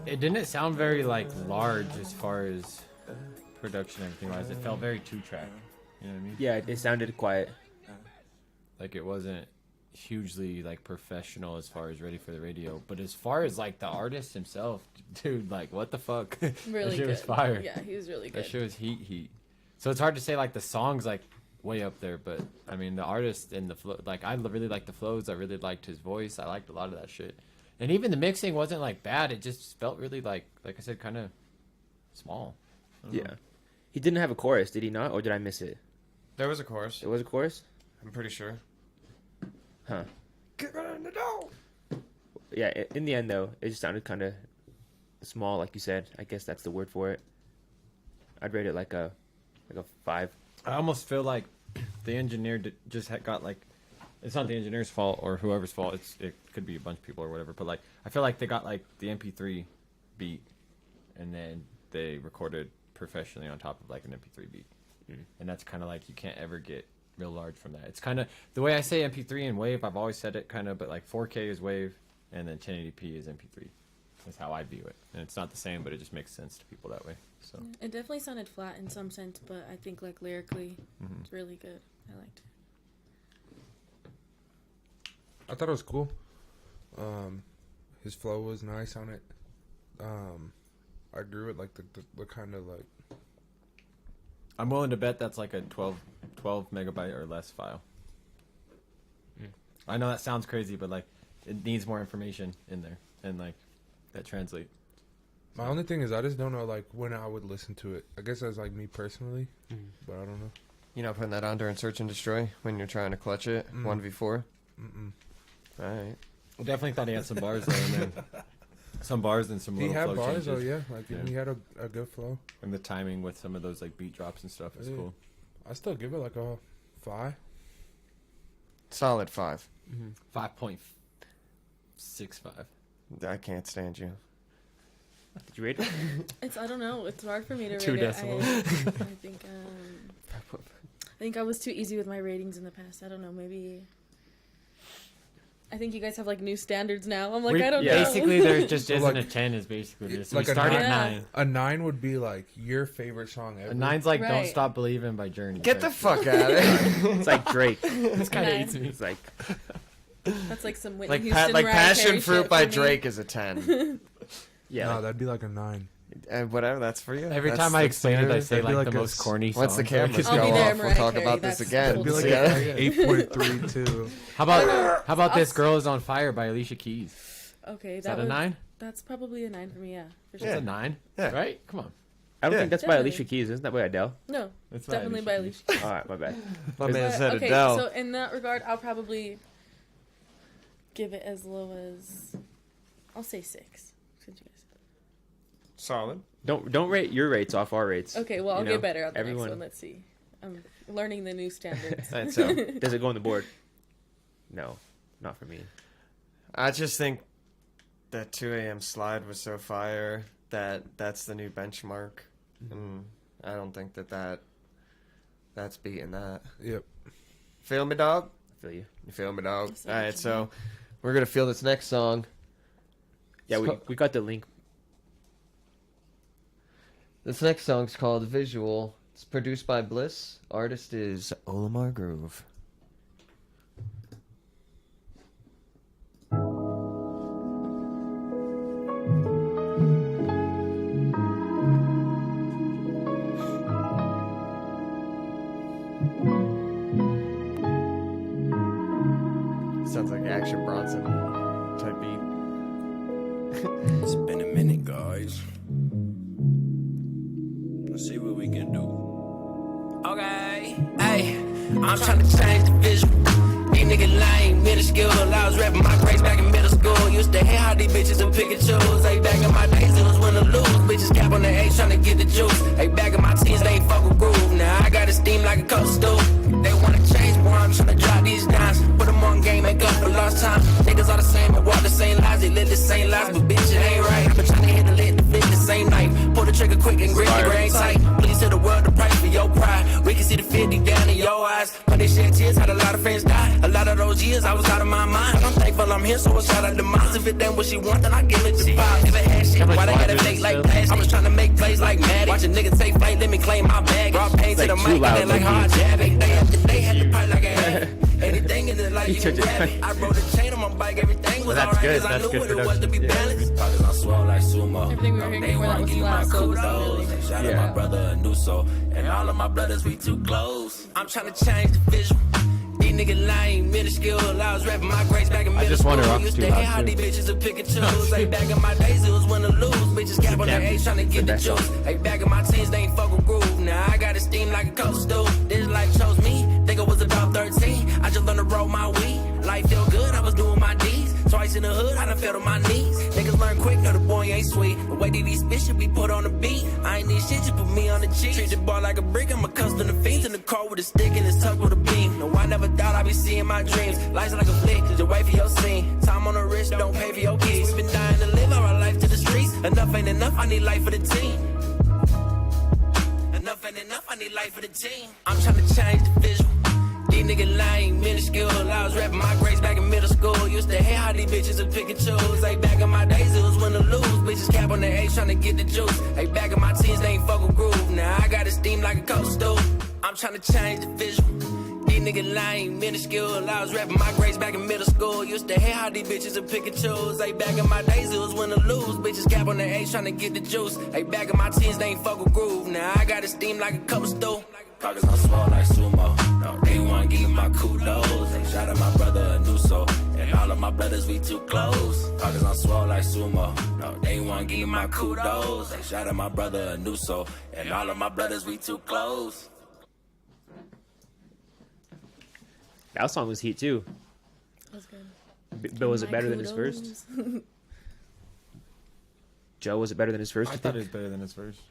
It didn't sound very like large as far as production and everything wise. It felt very 2-track. You know what I mean? Yeah, it sounded quiet. Like it wasn't hugely like professional as far as ready for the radio, but as far as like the artist himself, dude, like what the fuck? Really that shit good. was fire. Yeah, he was really good. That shit was heat. So it's hard to say like the songs like way up there, but I mean the artist and the flow. Like I really liked the flows. I really liked his voice. I liked a lot of that shit. And even the mixing wasn't like bad. It just felt really like I said, kind of small. Yeah. He didn't have a chorus, did he not? Or did I miss it? There was a chorus. There was a chorus? I'm pretty sure. Huh. Get right in the door. Yeah, in the end, though, it just sounded kind of small, like you said. I guess that's the word for it. I'd rate it like a 5. I almost feel like the engineer got like, it's not the engineer's fault or whoever's fault. It could be a bunch of people or whatever. But like, I feel like they got like the MP3 beat, and then they recorded professionally on top of like an MP3 beat, and that's kind of like you can't ever get real large from that. It's kind of the way I say MP3 and wave. I've always said it kind of, but like 4K is wave, and then 1080p is MP3. That's how I view it, and it's not the same, but it just makes sense to people that way. So it definitely sounded flat in some sense, but I think like lyrically, it's really good. I liked it. I thought it was cool. His flow was nice on it. I agree with like the kind of like. I'm willing to bet that's like a 12 megabyte or less file. I know that sounds crazy, but like it needs more information in there, and like that translates. My only thing is I just don't know like when I would listen to it. I guess that's like me personally, but I don't know. You know, putting that on during search and destroy when you're trying to clutch it 1v4. All right. I definitely thought he had some bars there, and then some bars and some He little had flow bars, changes. oh yeah, like he had a good flow. And the timing with some of those like beat drops and stuff is cool. I still give it like a 5. Solid 5. 5.65. I can't stand you. Did you rate it? I don't know. It's hard for me to 2 rate decimals. it. I think I was too easy with my ratings in the past. I don't know. Maybe. I think you guys have like new standards now. I'm like, I don't know. Basically, there just So, isn't like, a 10 is basically this. like We a start at 9. 9. A 9 would be like your favorite song ever. A 9's like Don't Right. Stop Believing by Journey. Get the fuck out of here. It's like Drake. This kind of Nine. eats me. It's like That's like some Whitney Like Houston, like Mariah Passion Carey Fruit shit by for me. Drake is a 10. yeah. No, like, that'd be like a 9. Whatever, that's for you. Every That's time I the explain it, I standard. say That'd be like like the a most corny song. Once the cameras I'll go be there, off, we'll Mariah talk Carey, about this that's again. full It'd be like Yeah. 8.32. How about This Girl Is on Fire by Alicia Keys? Okay, Is that a 9? That's probably a 9 for me. Yeah, for sure. It's a 9. Yeah. Right? Come on. I don't Yeah. think that's by Definitely. Alicia Keys. Isn't that by Adele? No, It's definitely by Alicia. All right, my bad. My man But, said okay, Adele. so in that regard, I'll probably give it as low as I'll say 6. Since you guys said Solid. Don't rate your rates off our rates. it. Okay, well I'll You know, get better on the everyone- next one. Let's see. I'm learning the new standards. That's so. Does it go on the board? No, not for me. I just think that 2 a.m. slide was so fire that that's the new benchmark. And I don't think that's beating that. Yep. Feel me, dog? I feel you. You feel me, dog? Yes, All I right, do. so we're going to feel this next song. Yeah, So- we got the link. This next song's called Visual. It's produced by Bliss. Artist is Olimar Groove. Action Bronson type beat. It's been a minute, guys. Let's see what we can do. Okay, hey, I'm trying to change the visual. These niggas lame, minuscule. I was rapping my grades back in middle school. Used to hate how these bitches and pick and choose. Hey, back in my days, it was win or lose. Bitches cap on the H trying to get the juice. Hey, back in my teens, they ain't fuck with groove. Now I got it steam like a cold stew. They wanna change, boy, I'm trying to drop these dimes. Put them on game, make up for lost time. Niggas all the same, and walk the same lives. They live the same lives, but bitch, it ain't right. I've been trying to hit the lid, the flip the same night. Pull the trigger quick and grip the grain tight. Please tell the world the price for your pride. We can see the 50 down in your eyes. When they shed tears, had a lot of friends die. A lot of those years, I was out of my mind. I'm thankful I'm here, so I shout out to mine. If it ain't what she want, then I give it to five. If it had shit, why they gotta fake like plastic? I was trying to make plays like Maddie. Watch a nigga take flight, let me claim my bag. Raw pain to the mic, and they like hard jab. Day after day, had to pipe like a hat. Anything in the life you can grab it. I rode a chain on my bike, everything was alright, cause I knew what it was to be balanced. Pockets on swell like sumo. Everything we were hearing before that was loud, so it was not really. Shout out my brother, a new soul. And all of my brothers, we too close. I'm trying to change the visual. These niggas lame, minuscule. I was rapping my grades back in middle school. Used to hate how these bitches are pick and choose. Like back in my days, it was win or lose. Bitches cap on their age trying to get the juice. Hey, back in my teens, they ain't fuck with groove. Now I got it steam like a cold stew. This life chose me. Think I was about 13. I just learned to roll my weed. Life feel good, I was doing my deeds. Twice in the hood, I done fell on my knees. Niggas learn quick, know the boy ain't sweet. The way that these bitches be put on the beat. I ain't need shit, just put me on the cheek. Treat the bar like a brick, I'm accustomed to fiends. In the car with a stick and it's tucked with a beam. No, I never thought I'd be seeing my dreams. Life's like a flick, just wait for your scene. Time on the wrist, don't pay for your keys. We been dying to live our life to the streets. Enough ain't enough, I need life for the team. Enough ain't enough, I need life for the team. I'm trying to change the visual. These niggas lame, minuscule. I was rapping my grades back in middle school. Used to hate how these bitches are pick and choose. Hey, back in my days, it was win or lose. Bitches cap on their age trying to get the juice. Hey, back in my teens, they ain't fuck with groove. Now I got it steam like a cold stew. I'm trying to change the visual. These niggas lame, minuscule. I was rapping my grades back in middle school. Used to hate how these bitches are pick and choose. Hey, back in my days, it was win or lose. Bitches cap on their age trying to get the juice. Hey, back in my teens, they ain't fuck with groove. Now I got it steam like a cold stew. Pockets on swell like sumo. No, they wanna give my kudos. Shout out my brother, a new soul. And all of my brothers, we too close. Pockets on swell like sumo. No, they wanna give my kudos. Shout out my brother, a new soul. And all of my brothers, we too close. That song was heat too. That's good. Bill, was it better than his first? Joe, was it better than his first? I thought it was better than his first.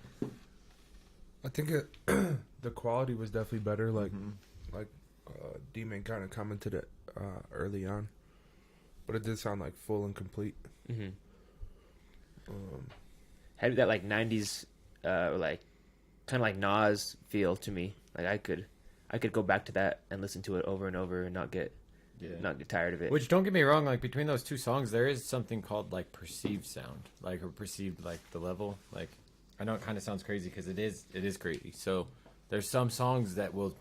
I think the quality was definitely better. Like, D-Man kind of commented it early on, but it did sound like full and complete. Mm-hmm. Had that like '90s, like kind of like Nas feel to me. Like I could go back to that and listen to it over and over and not get tired of it. Which, don't get me wrong, like between those two songs, there is something called like perceived sound, like or perceived like the level. Like I know it kind of sounds crazy because it is crazy. So there's some songs that will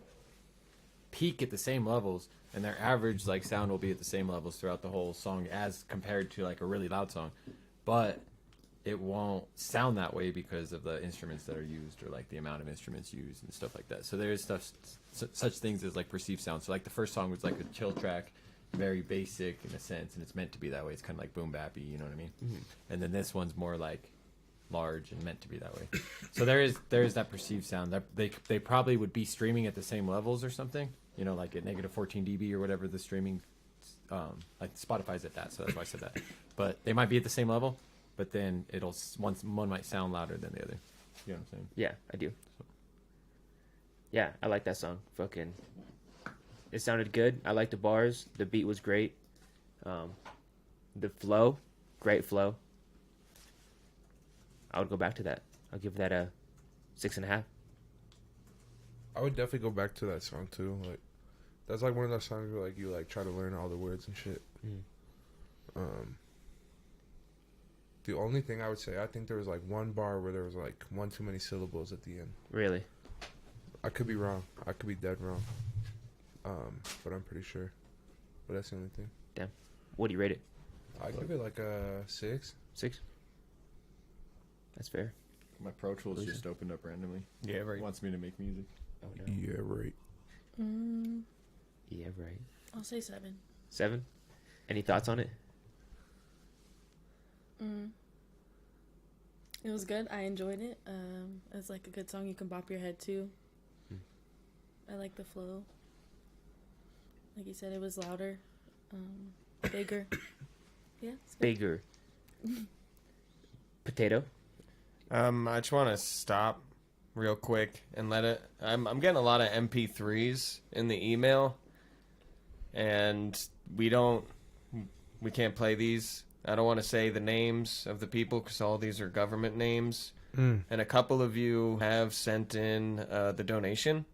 peak at the same levels, and their average like sound will be at the same levels throughout the whole song as compared to like a really loud song, but it won't sound that way because of the instruments that are used or like the amount of instruments used and stuff like that. So there is such things as like perceived sound. So like the first song was like a chill track, very basic in a sense, and it's meant to be that way. It's kind of like boom bappy, you know what I mean? Mm-hmm. And then this one's more like large and meant to be that way. So there is that perceived sound that they probably would be streaming at the same levels or something, you know, like at negative 14 dB or whatever the streaming, like Spotify's at that, so that's why I said that. But they might be at the same level, but then one might sound louder than the other. You know what I'm saying? Yeah, I do. So. Yeah, I like that song. Fucking, it sounded good. I like the bars. The beat was great. The flow, great flow. I would go back to that. I'll give that a 6.5. I would definitely go back to that song too. Like, that's like one of those songs where like you like try to learn all the words and shit. The only thing I would say, I think there was like one bar where there was like one too many syllables at the end. Really? I could be wrong. I could be dead wrong. But I'm pretty sure. But that's the only thing. Damn. What do you rate it? I give it like a 6. 6? That's fair. My Pro Tools just opened up randomly. Yeah, right. It wants me to make music. Oh no. Yeah, right. Yeah, right. I'll say 7. 7? Any thoughts on it? It was good. I enjoyed it. It's like a good song you can bop your head to. I like the flow. Like you said, it was louder, bigger. Yeah, it's good. Bigger. Potato. I just want to stop real quick and let it. I'm getting a lot of MP3s in the email, and we can't play these. I don't want to say the names of the people because all these are government names. And a couple of you have sent in the donation.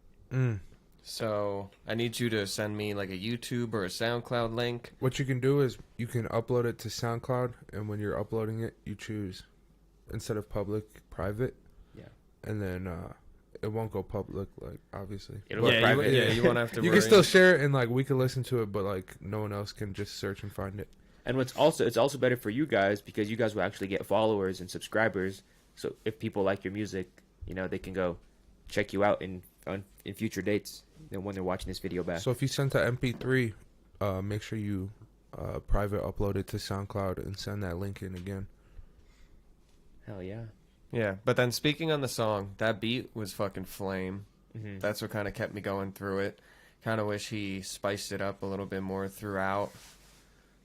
So I need you to send me like a YouTube or a SoundCloud link. What you can do is you can upload it to SoundCloud, and when you're uploading it, you choose instead of public, private. Yeah. And then it won't go public, like obviously. It'll go private. You won't have to. You can still share it, and like we can listen to it, but like no one else can just search and find it. And it's also better for you guys because you guys will actually get followers and subscribers. So if people like your music, you know, they can go check you out in future dates when they're watching this video back. So if you send the MP3, make sure you private upload it to SoundCloud and send that link in again. Hell yeah. Yeah, but then speaking on the song, that beat was fucking flame. Mm-hmm. That's what kind of kept me going through it. Kind of wish he spiced it up a little bit more throughout.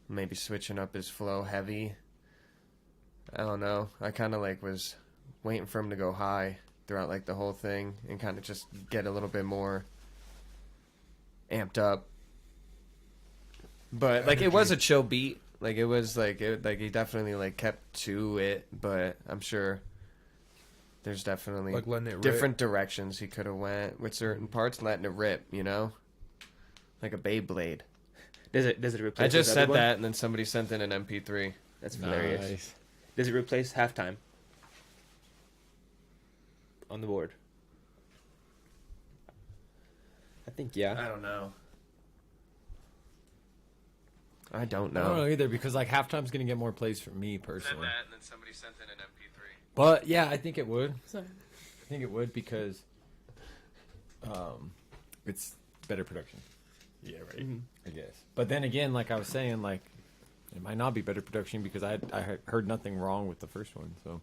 Maybe switching up his flow heavy. I don't know. I kind of like was waiting for him to go high throughout like the whole thing and kind of just get a little bit more amped up. But like it was a chill beat. Like it was like he definitely like kept to it, but I'm sure there's definitely like letting it different directions he could have went with certain parts, letting it rip, you know? Like a Beyblade. Does it replace? I just said that, and then somebody sent in an MP3. That's hilarious. Nice. Does it replace halftime on the board? I think yeah. I don't know. I don't know either because like halftime's gonna get more plays for me personally. Said that, and then somebody sent in an MP3. But yeah, I think it would. Sorry. I think it would because it's better production. Yeah, right. Mm-hmm. I guess. But then again, like I was saying, like it might not be better production because I heard nothing wrong with the first one. So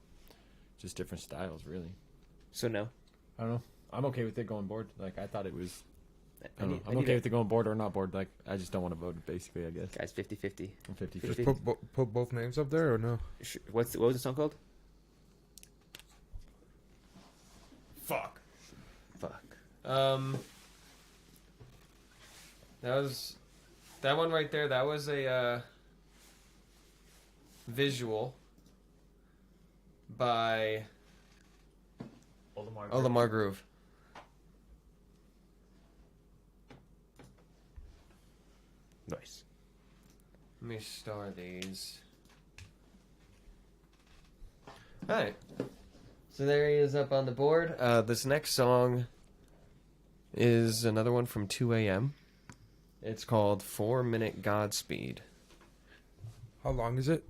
just different styles, really. So no. I don't know. I'm okay with it going board. Like I thought it was. I'm I need okay with it going board or not board. Like I just don't want to vote. Basically, I guess. Guys, 50-50. I'm 50-50. Just put both names up there or no? What was the song called? Fuck. That one right there. That was a visual by Olimar Groove. Nice. Let me star these. Alright. So there he is up on the board. This next song is another one from 2 a.m. It's called 4 Minute Godspeed. How long is it?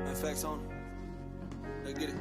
FX on. Let's get it.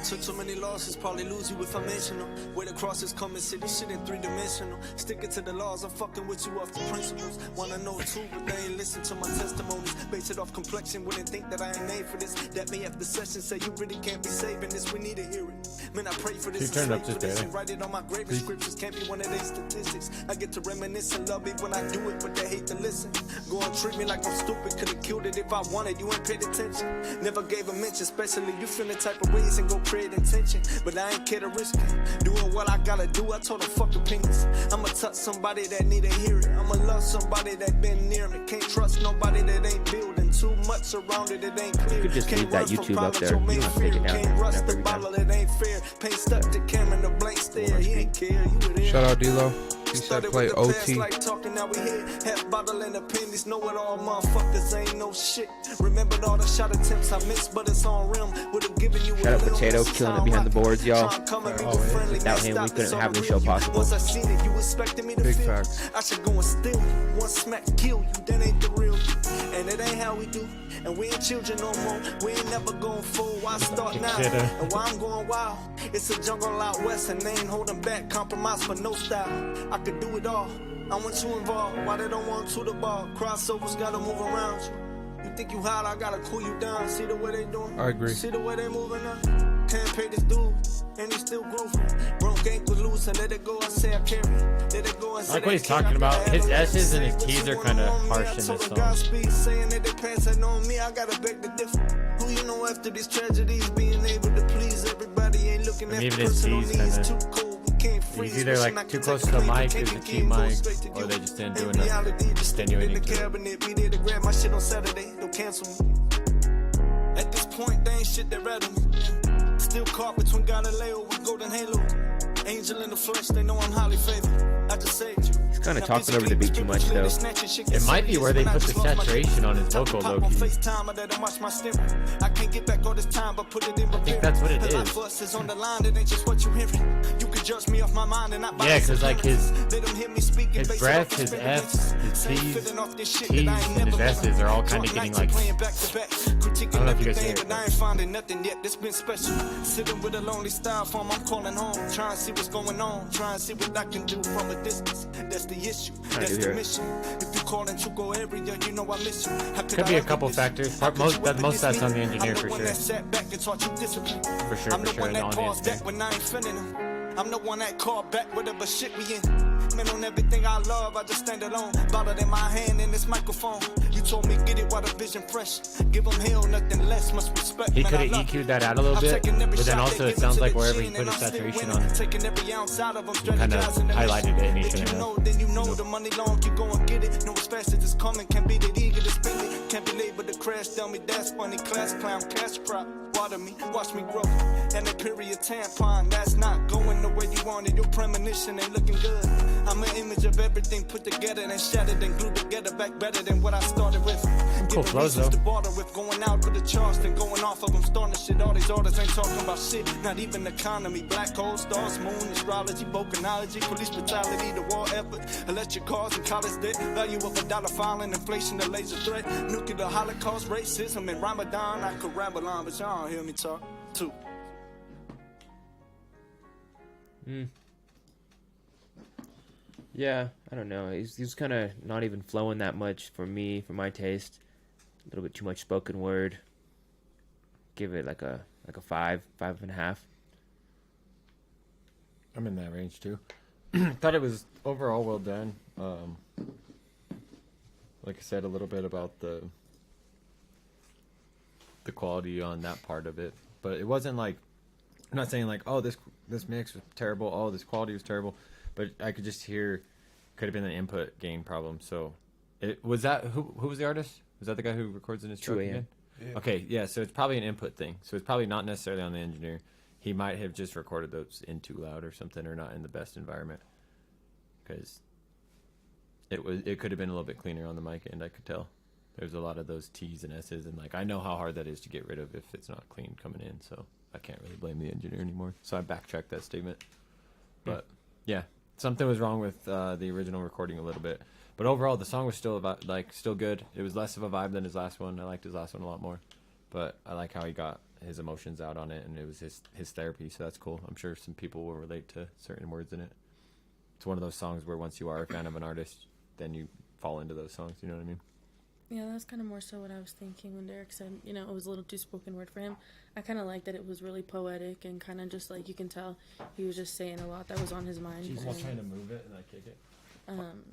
Took so many losses, probably lose you if I mention them. Way the crosses come and see this shit in 3-dimensional. Sticking to the laws, I'm fucking with you off the principles. Wanna know too, but they ain't listen to my testimonies. Base it off complexion, wouldn't think that I ain't made for this. That me after session say you really can't be saving this. We need to hear it. Man, I pray for this. Turn it up just and write it on my grave. Scriptures can't be one of their statistics. I get to reminisce and love me when I do it, but they hate to listen. Go and treat me like I'm stupid. Could've killed it if I wanted. You ain't paid attention. Never gave a mention, especially you feeling type of ways and go create intention. But I ain't care to risk it. Doing what I gotta do, I told her fuck opinions. I'ma touch somebody that need to hear it. I'ma love somebody that been near me. Can't trust nobody that ain't building. Too much around it, it ain't clear. You could just leave that YouTube up there. You don't have to take it down. Can't rust the bottle, it ain't fair. Paint stuck the camera in a blank stare. He ain't care, you were there. Shout out Dilo. He said play OT. Like talking, now we here. Half bottle and appendix. Know it all, motherfuckers ain't no shit. Remembered all the shot attempts I missed, but it's on rim. Would've given you Shout out Potato, killing it behind the boards, y'all. Without him, we couldn't have this show possible. Once I seen it, you expected me to Big feel facts. I should go and steal you. One smack, kill you. That ain't the real you. And it ain't how we do. And we ain't children no more. We ain't never going full. Why start now? And why I'm going wild? It's a jungle out west and they ain't holding back. Compromise for no style. I could do it all. I want you involved. Why they don't want to the ball? Crossovers gotta move around you. You think you hot, I gotta cool you down. See the way they doing? I agree. See the way they moving now? Can't pay this dude, and he still grooving. Broke ankle loose and let it go. I say I carry. Let it go and say I like what he's talking about. His S's and his T's are kind of harsh in this song. Godspeed saying that they passing on me. I gotta beg the difference. Who you know after these tragedies, being able to please everybody ain't looking at the personal needs. Too cold. He's either like too close to the mic, is the key mic, or they just didn't do enough extenuating to be there to grab my shit on Saturday. Don't cancel me. At this point, they ain't shit that rattle me. Still caught between Galileo and Golden Halo. Angel in the flesh, they know I'm highly favored. I just saved you. He's kind of talking over the beat too much, though. It might be where they put the saturation on his vocal, low key. I can't get back all this time, but put it in. I think that's what it is. Yeah, because like his breath, his F's, his C's, T's, and his S's are all kind of getting like. I don't know if you guys hear it. I ain't finding nothing yet. This been special. Sitting with a lonely styrofoam, I'm calling home. Trying to see what's going on. Trying to see what I can do from a distance. That's the issue. That's the mission. If you call in Chuco area, you know I miss you. Could be a couple factors. Most that's on the engineer for sure. For sure, on the engineer. I'm the one that called back whatever shit we in. Man, on everything I love, I just stand alone. Bottled in my hand in this microphone. You told me get it while the vision fresh. Give them hell, nothing less, must respect. He could have EQ'd that out a little bit, but then also it sounds like wherever he put his saturation on it, he kind of highlighted it and he shouldn't have. Then you know the money long, you go and get it. Know as fast as it's coming, can't be that eager to spend it. Can't be labeled to crash, tell me that's funny. Class clown, cash crop. Water me, watch me grow. And a period tampon, that's not going the way you wanted. Your premonition ain't looking good. I'm an image of everything put together and shattered and glued together back better than what I started with. Cool flows though. To barter with going out with the charge, then going off of them, starting shit. All these orders ain't talking about shit, not even economy. Black hole, stars, moon, astrology, volcanology, police brutality, the war effort, electric cars and college debt, value of $1 filing, inflation, a laser threat, nuclear holocaust, racism, and Ramadan. I could ramble on, but y'all don't hear me talk too. Yeah, I don't know. He's kind of not even flowing that much for me, for my taste. A little bit too much spoken word. Give it like a 5.5. I'm in that range too. Thought it was overall well done. Like I said, a little bit about the quality on that part of it, but it wasn't like, I'm not saying like, oh, this mix was terrible, oh, this quality was terrible, but I could just hear could have been an input gain problem. So it was that who was the artist? Was that the guy who records in his truck again? Yeah. Okay, yeah, so it's probably an input thing. So it's probably not necessarily on the engineer. He might have just recorded those in too loud or something, or not in the best environment, because it could have been a little bit cleaner on the mic end. I could tell there's a lot of those T's and S's, and like I know how hard that is to get rid of if it's not clean coming in. So I can't really blame the engineer anymore. So I backtracked that statement. But yeah, something was wrong with the original recording a little bit. But overall, the song was still still good. It was less of a vibe than his last one. I liked his last one a lot more. But I like how he got his emotions out on it, and it was his therapy. So that's cool. I'm sure some people will relate to certain words in it. It's one of those songs where once you are a fan of an artist, then you fall into those songs. You know what I mean? Yeah, that's kind of more so what I was thinking when Derek said, it was a little too spoken word for him. I kind of liked that it was really poetic and kind of just like you can tell he was just saying a lot that was on his mind. She's just trying to move it and I kick it.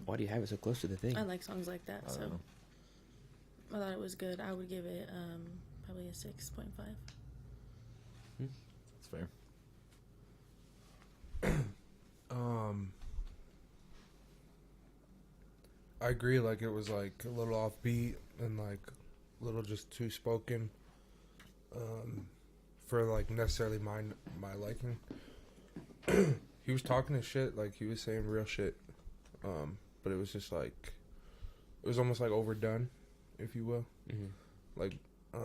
Why do you have it so close to the thing? I like songs like that, so I thought it was good. I would give it probably a 6.5. That's fair. I agree. Like it was like a little offbeat and like a little just too spoken, for like necessarily my liking. He was talking his shit, like he was saying real shit, but it was just like it was almost like overdone, if you will. Mm-hmm. Like I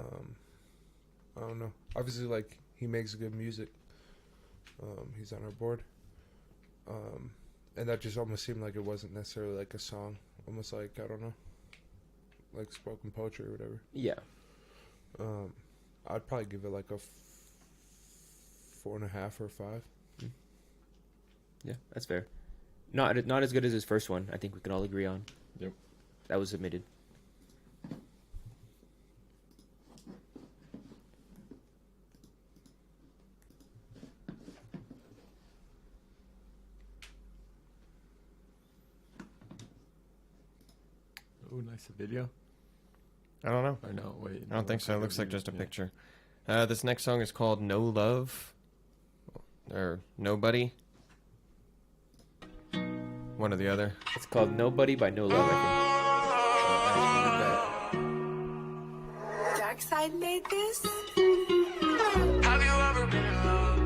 don't know. Obviously, like he makes good music. He's on our board, and that just almost seemed like it wasn't necessarily like a song. Almost like, I don't know, like spoken poetry or whatever. Yeah. I'd probably give it like a 4.5 or 5. Yeah, that's fair. Not as good as his first one. I think we can all agree on. Yep. That was submitted. Oh, nice video. I don't know. Or no, wait. I don't think so. It looks like just a picture. This next song is called No Love. Or Nobody. One or the other. It's called Nobody by No Love, I think. Dark Side made this? Have you ever been in love?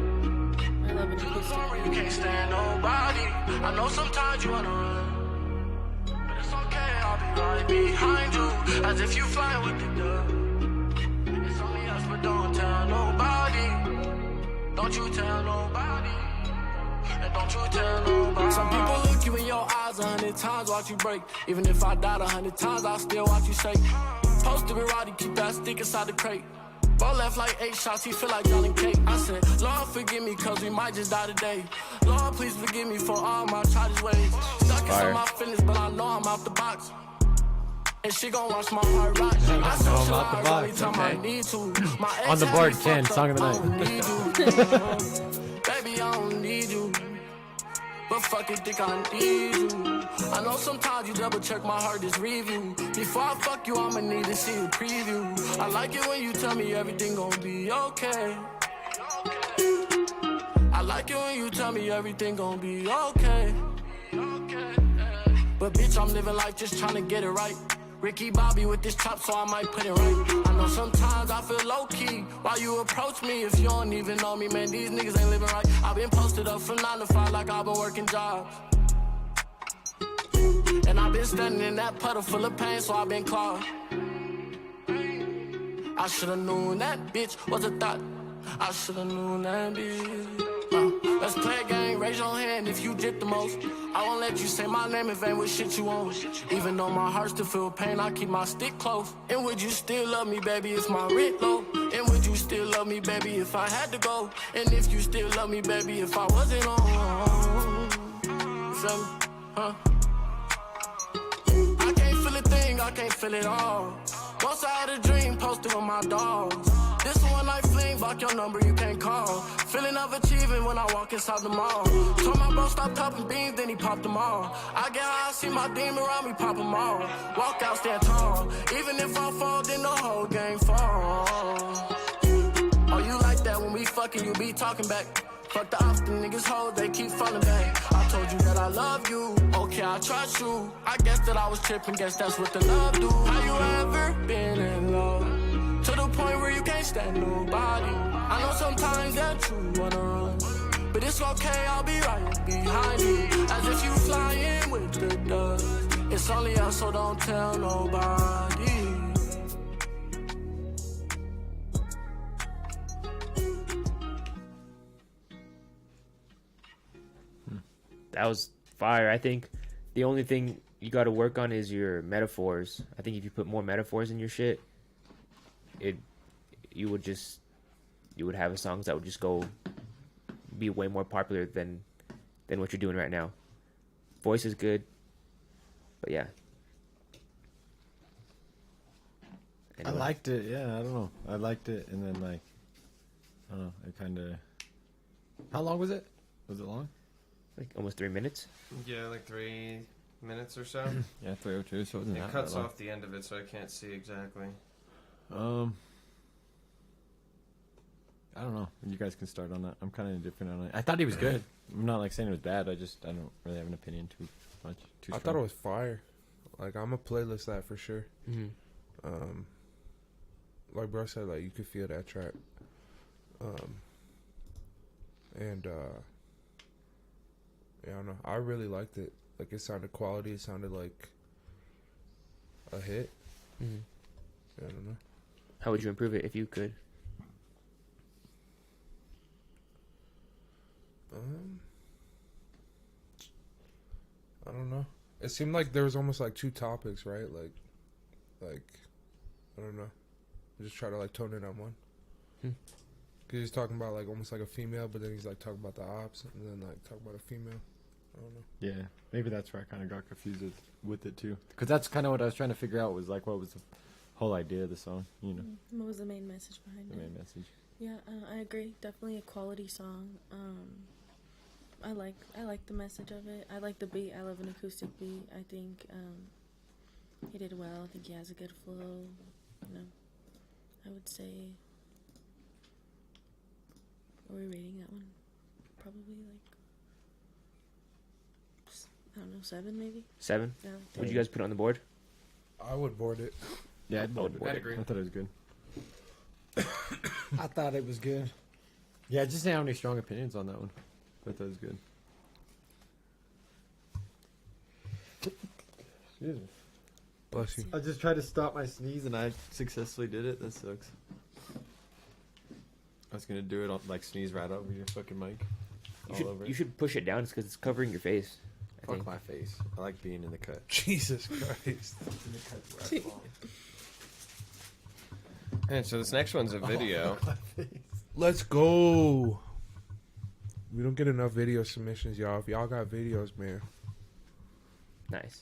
I love it. When you can't stand nobody. I know sometimes you wanna run, but it's okay. I'll be right behind you, as if you flying with the dove. It's only us, but don't tell nobody. Don't you tell nobody. And don't you tell nobody. Some people look you in your eyes 100 times, watch you break. Even if I died 100 times, I'll still watch you shake. Posted with Roddy, keep that stick inside the crate. Ball left like 8 shots, he feel like Johnny Cake. I said, Lord, forgive me, cause we might just die today. Lord, please forgive me for all my childish ways. Stuck in some my feelings, but I know I'm out the box. And she gon' watch my heart rock. I know I'm out the box, anytime okay. I need to. My ex On the had board, me 10, fucked song up, of the I night. don't need you. Baby, I don't need you. But fuck it, think I need you. I know sometimes you double check my heart, this review. Before I fuck you, I'ma need to see a preview. I like it when you tell me everything gon' be okay. I like it when you tell me everything gon' be okay. But bitch, I'm living life just trying to get it right. Ricky Bobby with this chop, so I might put it right. I know sometimes I feel low-key while you approach me. If you don't even know me, man, these niggas ain't living right. I've been posted up from 9 to 5 like I've been working jobs. And I've been standing in that puddle full of pain, so I've been clogged. I should've known that bitch was a thought. I should've known that bitch. Let's play a game, raise your hand if you did the most. I won't let you say my name if ain't with shit you want. Even though my heart still feel pain, I keep my stick close. And would you still love me, baby, if my rent low? And would you still love me, baby, if I had to go? And if you still love me, baby, if I wasn't on? You feel me? Huh? I can't feel a thing, I can't feel it all. Once I had a dream, posted on my dogs. This one night fling, block your number, you can't call. Feeling of achieving when I walk inside the mall. Told my bro stop topping beans, then he popped them all. I get high, I see my demon around me, pop them all. Walk out, stand tall. Even if I fall, then the whole game fall. Oh, you like that when we fucking, you be talking back. Fuck the ops, the niggas hold, they keep falling back. I told you that I love you, okay, I trust you. I guess that I was tripping, guess that's what the love do. Have you ever been in love? To the point where you can't stand nobody. I know sometimes that you wanna run, but it's okay, I'll be right behind you. As if you flying with the dust. It's only us, so don't tell nobody. That was fire. I think the only thing you got to work on is your metaphors. I think if you put more metaphors in your shit, you would have songs that would just be way more popular than what you're doing right now. Voice is good, but yeah. Anyway. I liked it. Yeah, I don't know. I liked it, and then I don't know. It kind of. How long was it? Was it long? Like almost 3 minutes. Yeah, like 3 minutes or so. Yeah, 3:02. So it cuts off the end of it, so I can't see exactly. I don't know. You guys can start on that. I'm kind of indifferent on it. I thought he was good. I'm not like saying it was bad. I don't really have an opinion too much. I thought it was fire. Like I'm a playlist that for sure. Mm-hmm. Like bro said, like you could feel that track. Yeah, I don't know. I really liked it. Like it sounded quality. It sounded like a hit. Mm-hmm. Yeah, I don't know. How would you improve it if you could? I don't know. It seemed like there was almost like 2 topics, right? Like like, I don't know. I just try to like tone in on one. Hmm. Cause he's talking about like almost like a female, but then he's like talking about the ops, and then like talking about a female. I don't know. Yeah, maybe that's where I kind of got confused with it too. Because that's kind of what I was trying to figure out was like what was the whole idea of the song, you know? What was the main message behind The it? main message. Yeah, I agree. Definitely a quality song. I like the message of it. I like the beat. I love an acoustic beat. I think he did well. I think he has a good flow. You know, I would say. Are we rating that one? Probably like, I don't know, 7 maybe. 7. Yeah. Would you guys put it on the board? I would board it. Yeah, I'd board it. I'd agree. I thought it was good. I thought it was good. Yeah, I just didn't have any strong opinions on that one. I thought it was good. Excuse me. Bless you. I just tried to stop my sneeze and I successfully did it. That sucks. I was gonna do it on like sneeze right over your fucking mic. You should push it down because it's covering your face. I think. My face. I like being in the cut. Jesus Christ. And so this next one's a video. Let's go. We don't get enough video submissions, y'all. If y'all got videos, man. Nice.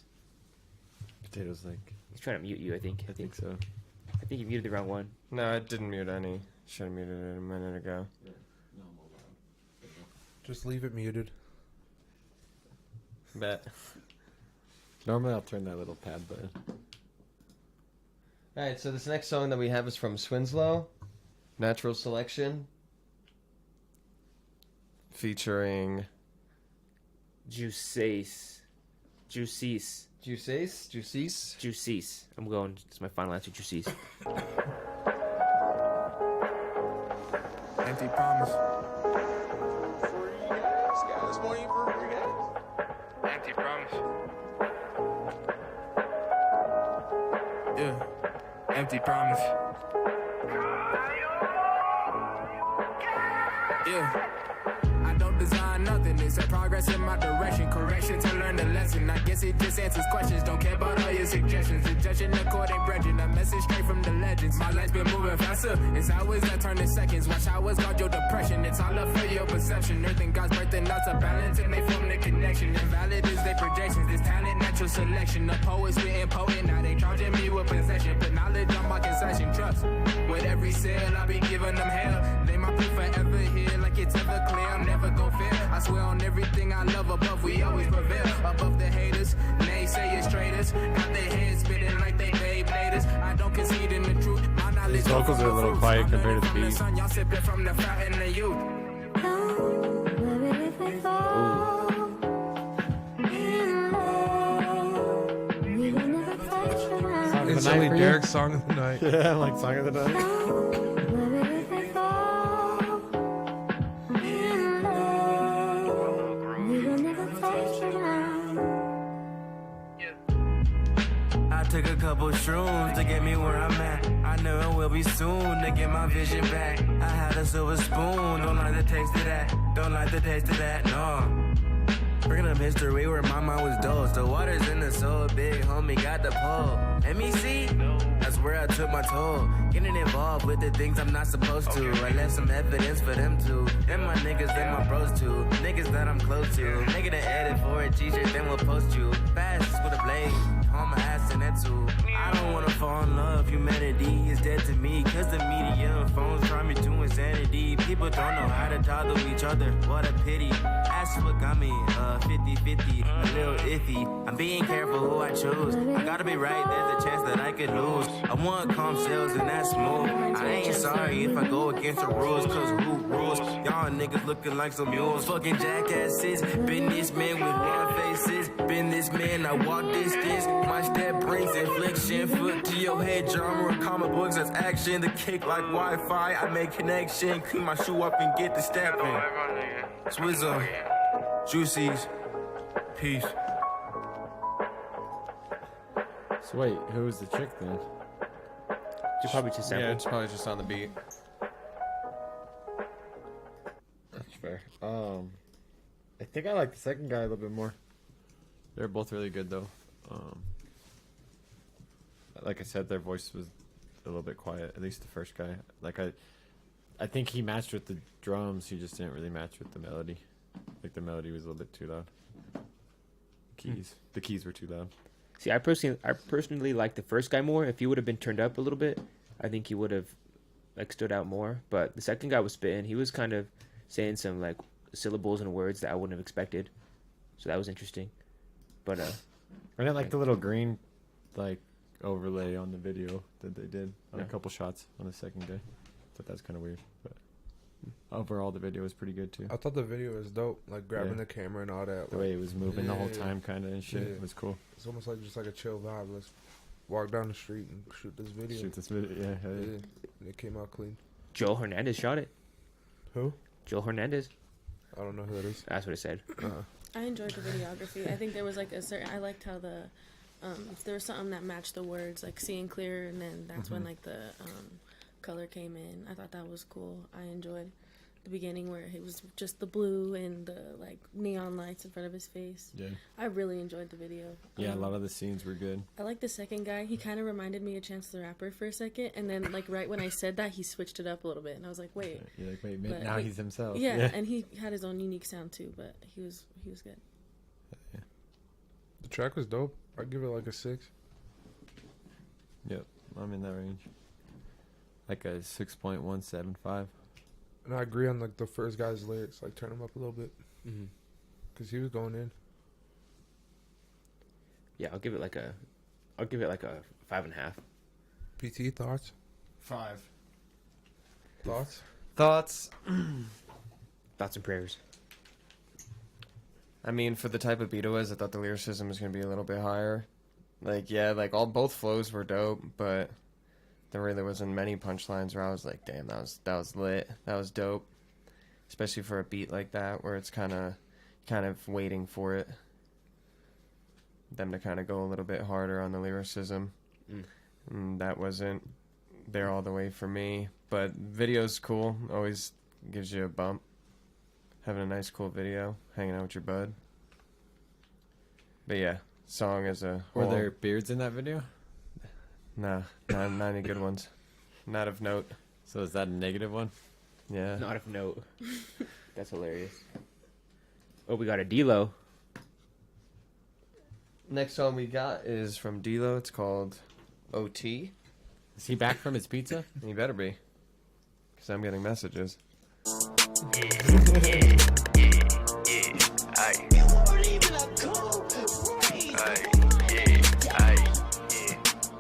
Potatoes like. He's trying to mute you, I think. I think so. I think you muted the wrong one. No, I didn't mute any. Should have muted it a minute ago. Just leave it muted. Bet. Normally I'll turn that little pad button. Alright, so this next song that we have is from Swinslow, Natural Selection, featuring Juices. I'm going. It's my final answer. Juices. Empty promise. Empty promise. Yeah. Empty promise. Yeah. I don't design nothing. It's a progress in my direction. Correction to learn the lesson. I guess it just answers questions. Don't care about all your suggestions. Suggestion according brethren. A message straight from the legends. My life's been moving faster. It's hours that turn to seconds. Watch hours guard your depression. It's all up for your perception. Earth and God's birth and not a balance. And they form the connection. Invalid is their projections. This talent, natural selection. The poets spitting potent. Now they charging me with possession. Put knowledge on my concession. Trust. With every sale, I be giving them hell. They my proof forever here. Like it's ever clear. I'm never gon' fail. I swear on everything I love above. We always prevail. Above the haters. Naysayers, traitors. Got their heads spitting like they babe natives. I don't concede in the truth. My knowledge. These vocals are a little quiet compared to the beat. Y'all sipping from the fountain of youth. Instantly Derek's song of the night. Yeah, like song of the night. I took a couple shrooms to get me where I'm at. I know it will be soon to get my vision back. I had a silver spoon, don't like the taste of that. Don't like the taste of that, no. Bringing up history where my mind was dosed. The water's in the soul, big homie got the pole. MEC? That's where I took my toll. Getting involved with the things I'm not supposed to. I left some evidence for them too. And my niggas, then my bros too. Niggas that I'm close to. Nigga that edit for a t-shirt, then we'll post you. Fast with a blade, on my ass and that too. I don't wanna fall in love, humanity is dead to me. Cause the media and phones drive me to insanity. People don't know how to talk to each other, what a pity. Ask what got me, 50-50, a little iffy. I'm being careful who I choose. I gotta be right, there's a chance that I could lose. I want calm sales and that's smooth. I ain't sorry if I go against the rules, cause who rules? Y'all niggas looking like some mules. Fucking jackasses, been this man with one faces. Been this man, I walk distance. My step brings infliction. Foot to your head, genre, comic books, that's action. The kick like Wi-Fi, I make connection. Clean my shoe up and get the step in. Swizzle, Juicies, peace. So wait, who was the chick then? It's probably just sample. Yeah, it's probably just on the beat. That's fair. I think I like the second guy a little bit more. They're both really good though. like I said, their voice was a little bit quiet. At least the first guy. Like I think he matched with the drums. He just didn't really match with the melody. Like the melody was a little bit too loud. The keys were too loud. See, I personally like the first guy more. If he would have been turned up a little bit, I think he would have like stood out more. But the second guy was spitting. He was kind of saying some like syllables and words that I wouldn't have expected. So that was interesting. But I didn't like the little green like overlay on the video that they did on a couple shots on the second day. Thought that was kind of weird, but overall the video was pretty good too. I thought the video was dope, like grabbing the camera and all that. The way it was moving the whole time, kind of and shit, it was cool. It's almost like just like a chill vibe. Let's walk down the street and shoot this video. Yeah. It came out clean. Joel Hernandez shot it. Who? Joel Hernandez. I don't know who that is. That's what it said. I enjoyed the videography. I think there was like a certain. I liked how the there was something that matched the words, like seeing clear, and then that's when like the color came in. I thought that was cool. I enjoyed the beginning where it was just the blue and the like neon lights in front of his face. Yeah, I really enjoyed the video. Yeah, a lot of the scenes were good. I like the second guy. He kind of reminded me of Chance the Rapper for a second, and then like right when I said that, he switched it up a little bit, and I was like, wait. You're like, wait, now he's himself. Yeah, and he had his own unique sound too, but he was good. Yeah. The track was dope. I'd give it like a 6. Yep, I'm in that range. Like a 6.175. And I agree on like the first guy's lyrics. Like turn them up a little bit, because he was going in. Yeah, I'll give it like a 5.5. PT thoughts? 5. Thoughts? Thoughts and prayers. I mean, for the type of beat it was, I thought the lyricism was going to be a little bit higher. Like, yeah, like both flows were dope, but there really wasn't many punchlines where I was like, damn, that was lit. That was dope. Especially for a beat like that, where it's kind of waiting for it. Them to kind of go a little bit harder on the lyricism. And that wasn't there all the way for me. But video's cool. Always gives you a bump. Having a nice, cool video. Hanging out with your bud. But yeah, song as a whole. Were there beards in that video? Nah, not any good ones. Not of note. So is that a negative one? Yeah. Not of note. That's hilarious. Oh, we got a Dilo. Next song we got is from Dilo. It's called OT. Is he back from his pizza? He better be. Because I'm getting messages.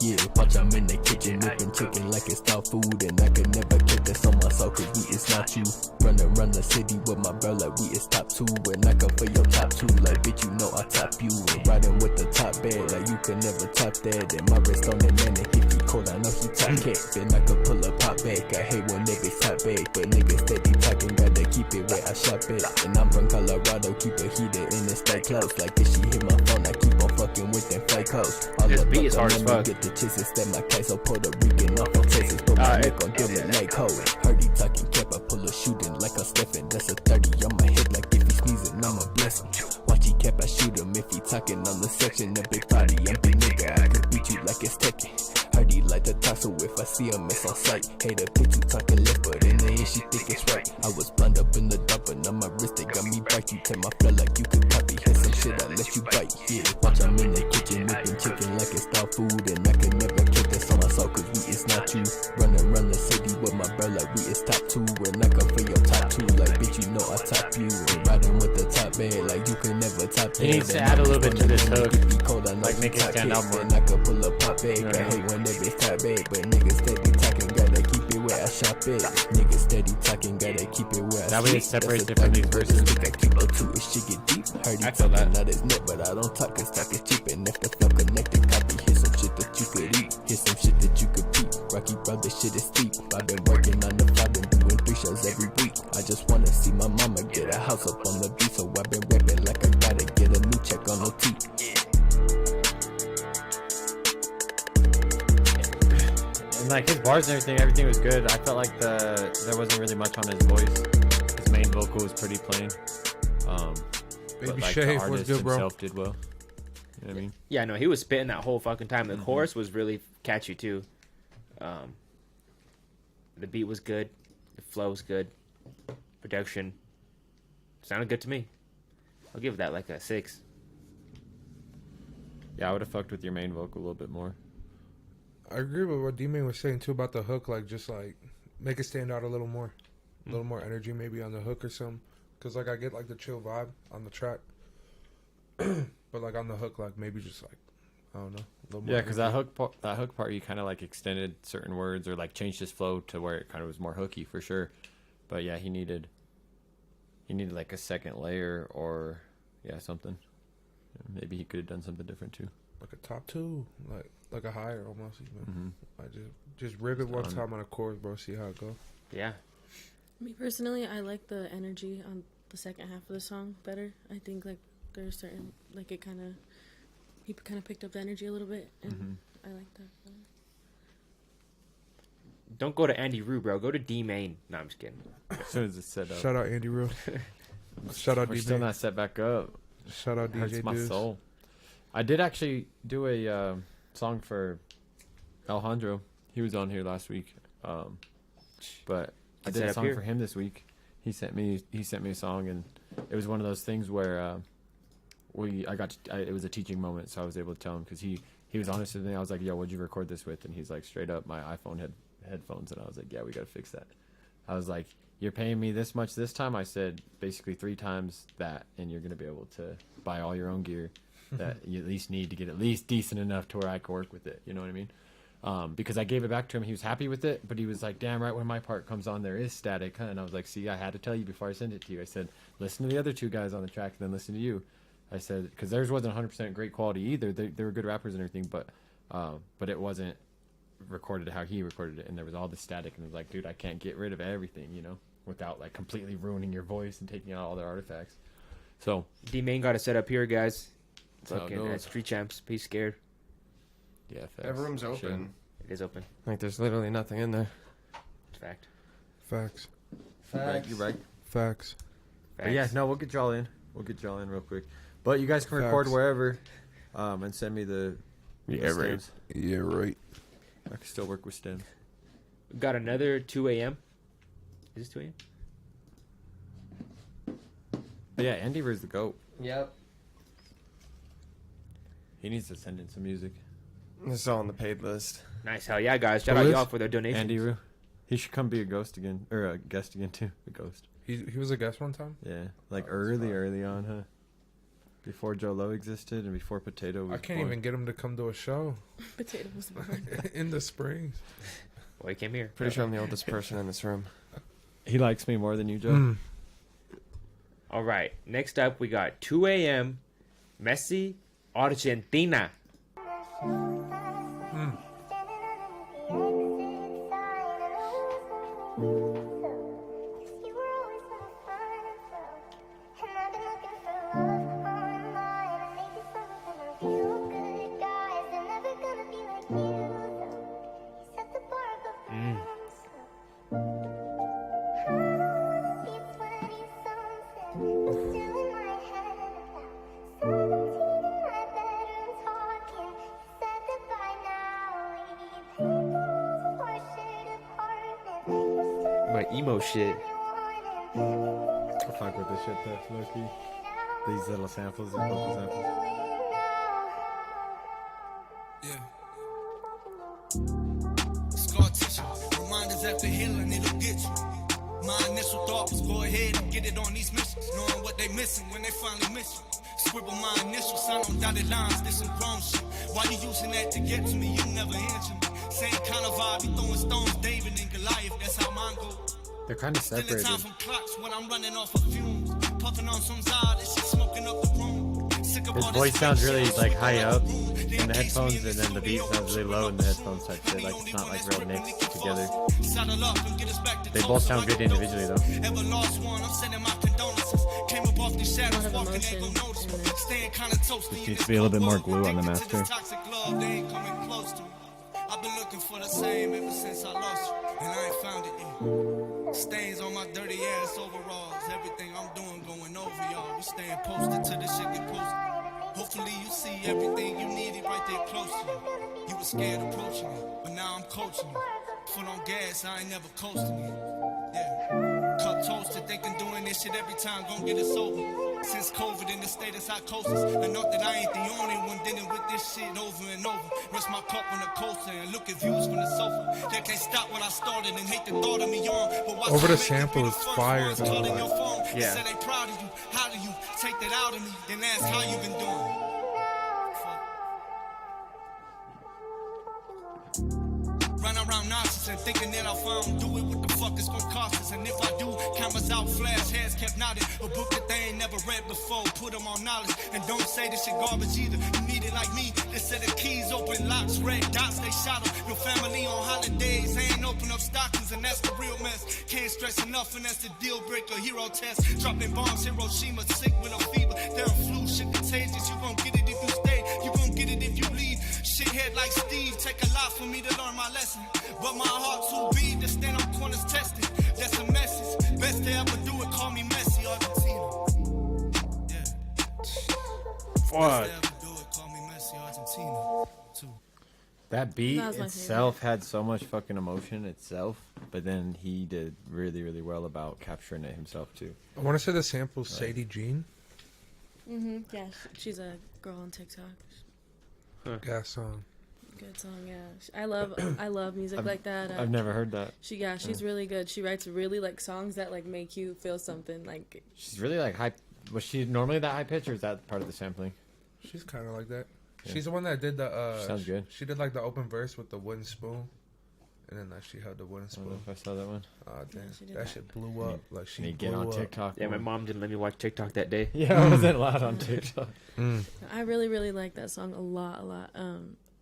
Yeah, watch, I'm in the kitchen whipping chicken like it's dog food, and I could never get this on my soul, cause we is not you. Run the city with my bro like we is top 2, and I come for your top 2 like bitch, you know I top you. And riding with the top bed like you can never top that. And my wrist on the man, and if he cold, I know he top cat. Then I could pull a pop back. I hate when niggas top back, but niggas steady talking, gotta keep it where I shop at. And I'm from Colorado, keep it heated and it stay close. Like if she hit my phone, I keep on fucking with them fake hoes. This beat is hard as fuck. Get the chisses, that my case, so Puerto Rican off on Texas, put my neck on them and like hoe. Heard he talking cap, I pull a shooting like a Stephen. That's a 30 on my head, like if he sneezing, I'ma bless him. Watch he cap, I shoot him if he talking on the section. A big body, I'm big nigga, I could beat you like it's Tekken. Heard he like to talk, so if I see him, it's on sight. Hate a bitch who talking left, but in the end she think it's right. I was blind up in the dark, but now my wrist, it got me bright. You take my flow like you could copy, hit some shit, I let you bite. Yeah, watch, I'm in the kitchen whipping chicken like it's dog food, and I could never kill this on my soul, cause we is not you. Run the city with my bro like we is top 2, and I come for your top 2 like bitch, you know I top you. And riding with the top bed like you can never top that. He needs to add a little bit to this hook, like make it stand out more. And I could pull a pop bag, I hate when that bitch top bag, but niggas steady talking, gotta keep it where I shop at. Niggas steady talking, gotta keep it where I that way it sleep. separates it from these verses. I keep up to it, shit get deep. Heard he talking out his neck, but I don't talk, cause talk is cheap. And if the flow connected, copy, hear some shit that you could eat, hear some shit that you could peep. Rocky brother, shit is steep. I've been working on the fly, been doing 3 shows every week. I just wanna see my mama get a house up on the beat, so I've been rapping like I gotta get a new check on OT. And like his bars and everything was good. I felt like there wasn't really much on his voice. His main vocal was pretty plain. Baby but like Shafe the was artist good, bro. himself did well. You know what I mean? Yeah, no, he was spitting that whole fucking time. The chorus was really catchy too. The beat was good. The flow was good. Production sounded good to me. I'll give that like a 6. Yeah, I would have fucked with your main vocal a little bit more. I agree with what D-Man was saying too about the hook. Like, just like make it stand out a little more, a little more energy maybe on the hook or something. Cause like I get like the chill vibe on the track, but like on the hook, like maybe just like I don't know. A little more Yeah, because that hook part, you kind of like extended certain words or like changed his flow to where it kind of was more hooky for sure. But yeah, he needed like a second layer or something. Maybe he could have done something different too. Like a top 2, like a higher almost even. Like just rip it one time on a chorus, bro. See how it goes. Yeah. Me personally, I like the energy on the second half of the song better. I think like there's certain like it kind of he kind of picked up the energy a little bit, and I like that. Don't go to Andy Rue, bro. Go to D Main. No, I'm just kidding. As soon as it's set up. Shout out Andy Rue. Shout out We're DJ. still not set back up. Shout out DJ Hurts my dudes. soul. I did actually do a song for Alejandro. He was on here last week, but I did a song for him this week. He sent me a song, and it was one of those things where it was a teaching moment, so I was able to tell him because he was honest with me. I was like, "Yo, what'd you record this with?" And he's like, "Straight up, my iPhone had headphones." And I was like, "Yeah, we gotta fix that." I was like, "You're paying me this much this time." I said basically 3 times that, and you're gonna be able to buy all your own gear that you at least need to get at least decent enough to where I can work with it. You know what I mean? Because I gave it back to him. He was happy with it, but he was like, damn, right when my part comes on, there is static. Huh? And I was like, see, I had to tell you before I sent it to you. I said, listen to the other 2 guys on the track and then listen to you. I said, because theirs wasn't 100% great quality either. They were good rappers and everything, but it wasn't recorded how he recorded it. And there was all the static. And I was like, dude, I can't get rid of everything, you know, without like completely ruining your voice and taking out all their artifacts. So D-Main got it set up here, guys. Fucking Street Champs. Be scared. Yeah, facts. Everyone's open. It is open. Like, there's literally nothing in there. Fact. Facts. You're right. Facts. But yeah, no, we'll get y'all in. We'll get y'all in real quick. But you guys can record wherever and send me the stems. Yeah, right. I can still work with stems. We got another 2 a.m. Is this 2 a.m.? But yeah, Andy Rue's the GOAT. Yep. He needs to send in some music. This is all on the paid list. Nice. Hell yeah, guys. Shout out y'all for their donations. Andy Rue. He should come be a ghost again. Or a guest again, too. A ghost. He was a guest one time? Yeah. Like early on, huh? Before Joe Low existed and before Potato was I can't even get him to come to a show. Potato was born. In the Springs. Well, he came here. Pretty sure I'm the oldest person in this room. He likes me more than you, Joe. All right. Next up, we got 2 a.m. Messi, Argentina. Emo shit. I fuck with this shit, that's low-key. These little samples, these vocal samples. Yeah. Scar tissue. Reminders after healing, it'll get you. My initial thought was go ahead and get it on these missions. Knowing what they missing when they finally miss you. Scribble my initials, sign on dotted lines, this some grown shit. Why you using that to get to me? You never answer me. Same kind of vibe, you throwing stones, David and Goliath, that's how mine go. They're kind of separated. Time from clocks when I'm running off of fumes. Puffing on some Zod, this shit smoking up the room. His voice sounds really like high up in the headphones, and then the beat sounds really low in the headphones type shit. Like it's not like real mixed together. They both sound good individually though. Ever lost one, I'm sending my condolences. Came up off these shadows, walking, they gon' notice me. Staying kinda toasty. Just needs to be a little bit more glue on the master. I've been looking for the same ever since I lost you, and I ain't found it yet. Stains on my dirty ass overalls. Everything I'm doing going over y'all. We staying posted till this shit get posted. Hopefully you see everything you needed right there close to you. You were scared approaching it, but now I'm coaching you. Foot on gas, I ain't never coasting you. Yeah. Cup toasted, thinking doing this shit every time gon' get us over. Since COVID in the state of psychosis, I know that I ain't the only one dealing with this shit over and over. Rest my cup on the coaster and look at views from the sofa. They can't stop what I started and hate the thought of me on. But watch Over the me make it sample be is the first fire, ones though. calling your phone. Yeah. They say they proud of you. How do you take that out of me? Then ask how you been doing. Run around nauseous and thinking that if I don't do it, what the fuck is gonna cost us? And if I do, cameras out, flash, heads kept nodded. A book that they ain't never read before, put them on knowledge. And don't say this shit garbage either. You need it like me. They said the keys open locks, red dots, they shot them. No family on holidays, they ain't open up stockings, and that's the real mess. Can't stress enough, and that's the deal breaker, hero test. Dropping bombs, Hiroshima, sick with a fever. There are flu, shit contagious. You gon' get it if you stay. You gon' get it if you leave. Shithead like Steve, take a lot for me to learn my lesson. But my heart too big to stand on corners tested. That's a message. Best to ever do it, call me Messi, Argentina. Yeah. Fuck. Best to ever do it, call me Messi, Argentina. Too. That beat That was my itself had so much fucking emotion itself, but then he did really, really well about capturing it himself too. I want to say the sample's Sadie Jean. Yeah, she's a girl on TikTok. Gas song. Good song, yeah. I love music like that. I've never heard that. She's really good. She writes really like songs that like make you feel something. Like She's really like high. Was she normally that high pitch, or is that part of the sampling? She's kind of like that. Yeah. She's the one that did the. Sounds good. She did like the open verse with the wooden spoon, and then like she held the wooden I don't know spoon. if I saw that one. Oh damn, she did that that. shit blew up. Like she Need to blew get on up. TikTok. Yeah, my mom didn't let me watch TikTok that day. Yeah, I wasn't allowed on TikTok. I really like that song a lot.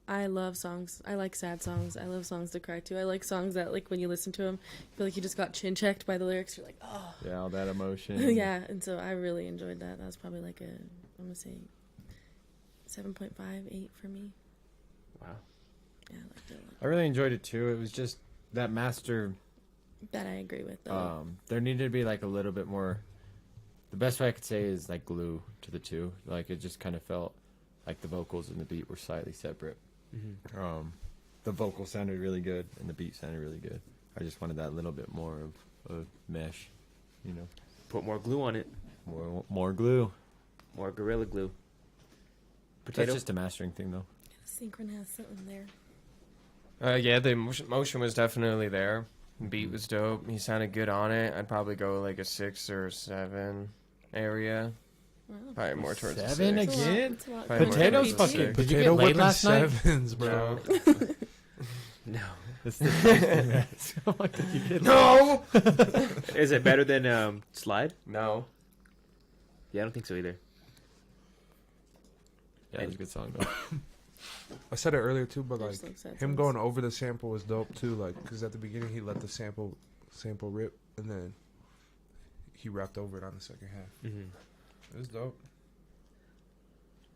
I love songs. I like sad songs. I love songs to cry to. I like songs that like when you listen to them, you feel like you just got chin checked by the lyrics. You're like, oh. Yeah, all that emotion. Yeah, and so I really enjoyed that. That was probably like I'm gonna say 7.5, 8 for me. Wow. Yeah, I liked it a lot. I really enjoyed it too. It was just that master. That I agree with though. There needed to be like a little bit more. The best way I could say is like glue to the two. Like it just kind of felt like the vocals and the beat were slightly separate. The vocal sounded really good and the beat sounded really good. I just wanted that little bit more of a mesh, you know. Put more glue on it. More glue. More Gorilla Glue. Potato. That's just a mastering thing though. Synchronize something there. Yeah, the motion was definitely there. Beat was dope. He sounded good on it. I'd probably go like a 6 or 7 area. Wow. Probably more towards a 7 6. again? That's a lot. Probably more Potato's towards a fucking. 6. Did you get laid whipping last night? sevens, bro. No. That's the thing, man. So, like, did you get No! Is it better than Slide? No. Yeah, I don't think so either. Yeah, it was a good song though. I said it earlier too, but I like just like sad him songs. going over the sample was dope too. Like because at the beginning he let the sample rip, and then he rapped over it on the second half. It was dope.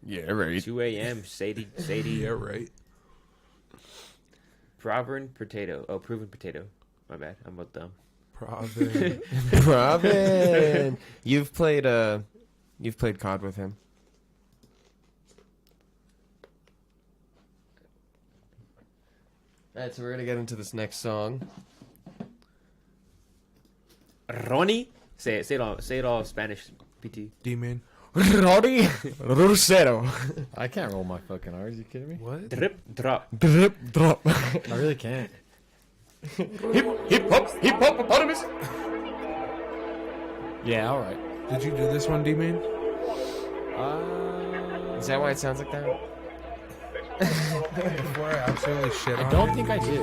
Yeah, right. 2 a.m. Sadie. Yeah, right. Proven Potato. Oh, Proven Potato. My bad. I'm both dumb. Provin. Robin, you've played COD with him. Alright, so we're gonna get into this next song. Ronnie. Say it all Spanish. PT. D-Man. Ronnie Rusero. I can't roll my fucking R's. You kidding me? What? Drip drop. Drip drop. I really can't. Hip hoppopotamus. Yeah, all right. Did you do this one, D-Man? Is that why it sounds like that? Before I absolutely shit on I don't it. think I did.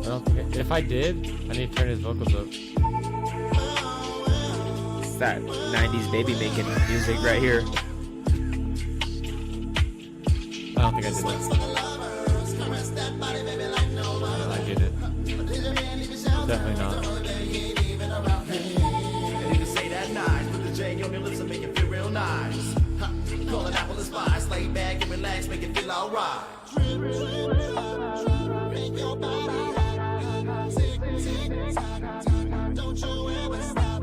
I don't think if I did, I need to turn his vocals up. It's that 90s baby making music right here. I don't think I did that. I did it. Definitely not. You can say that nice, put the J on your lips and make it feel real nice. Call an apple a spice, lay back and relax, make it feel alright. Don't you ever stop.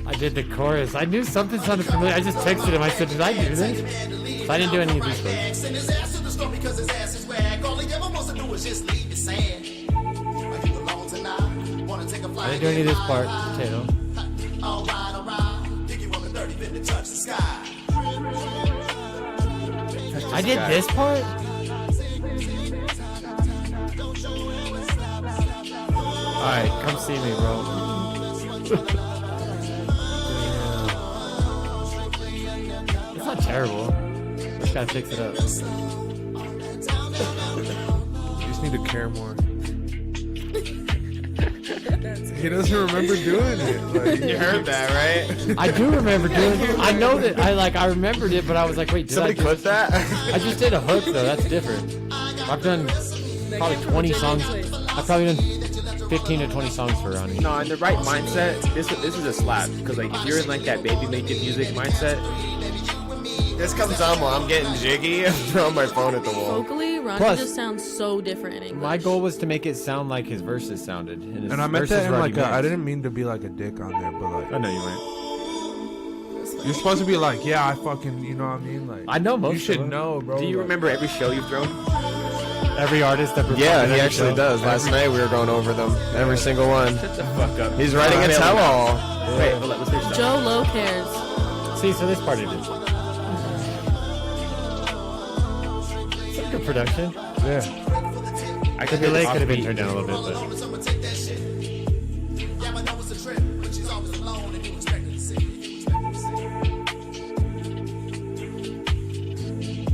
I did the chorus. I knew something sounded familiar. I just texted him. I said, did I do this? So I didn't do any of these chords. I didn't do any of this part. Potato. I did this part? Alright, come see me, bro. It's not terrible. Just gotta fix it up. You just need to care more. He doesn't remember doing it. Like, You heard that, right? I do remember doing it. I know that I remembered it, but I was like, wait, did Somebody clip that? I just did a hook though. That's different. I've done probably 20 songs. I've probably done 15 to 20 songs for Ronnie. No, in the right mindset, this is a slap. Because like if you're in like that baby making music mindset, This comes on while I'm getting jiggy and throwing my phone at the wall. Vocally, Ronnie Plus, just sounds so different in English. My goal was to make it sound like his verses sounded. And and I meant that in like I didn't mean to be like a dick on there, but like I know you might. you're supposed to be like, yeah, I fucking, you know what I mean? Like I know most you should of them. know, bro. do you remember every show you've thrown? Every artist that performed Yeah, at he every actually show. does. Last night we were going over them. Every single one. Shut the fuck up. He's writing a tell-all. Wait, hold on, let's finish that. Joe Low cares. See, so this part it is. It's a good production. Yeah. I The could hear delay the could have been offbeat. turned down a little bit, but.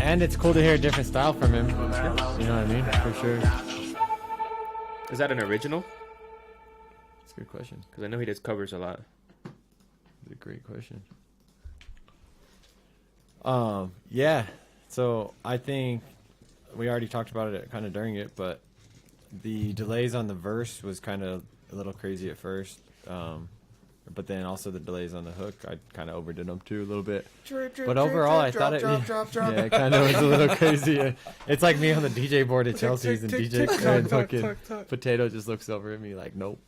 And it's cool to hear a different style from him. You know what I mean? For sure. Is that an original? That's a good question. Because I know he does covers a lot. That's a great question. Yeah. So I think we already talked about it kind of during it, but the delays on the verse was kind of a little crazy at first. But then also the delays on the hook, I kind of overdid them too a little bit. But overall, I thought it, yeah, it kind of was a little crazy. It's like me on the DJ board at Chelsea's and DJ and fucking Potato just looks over at me like, nope.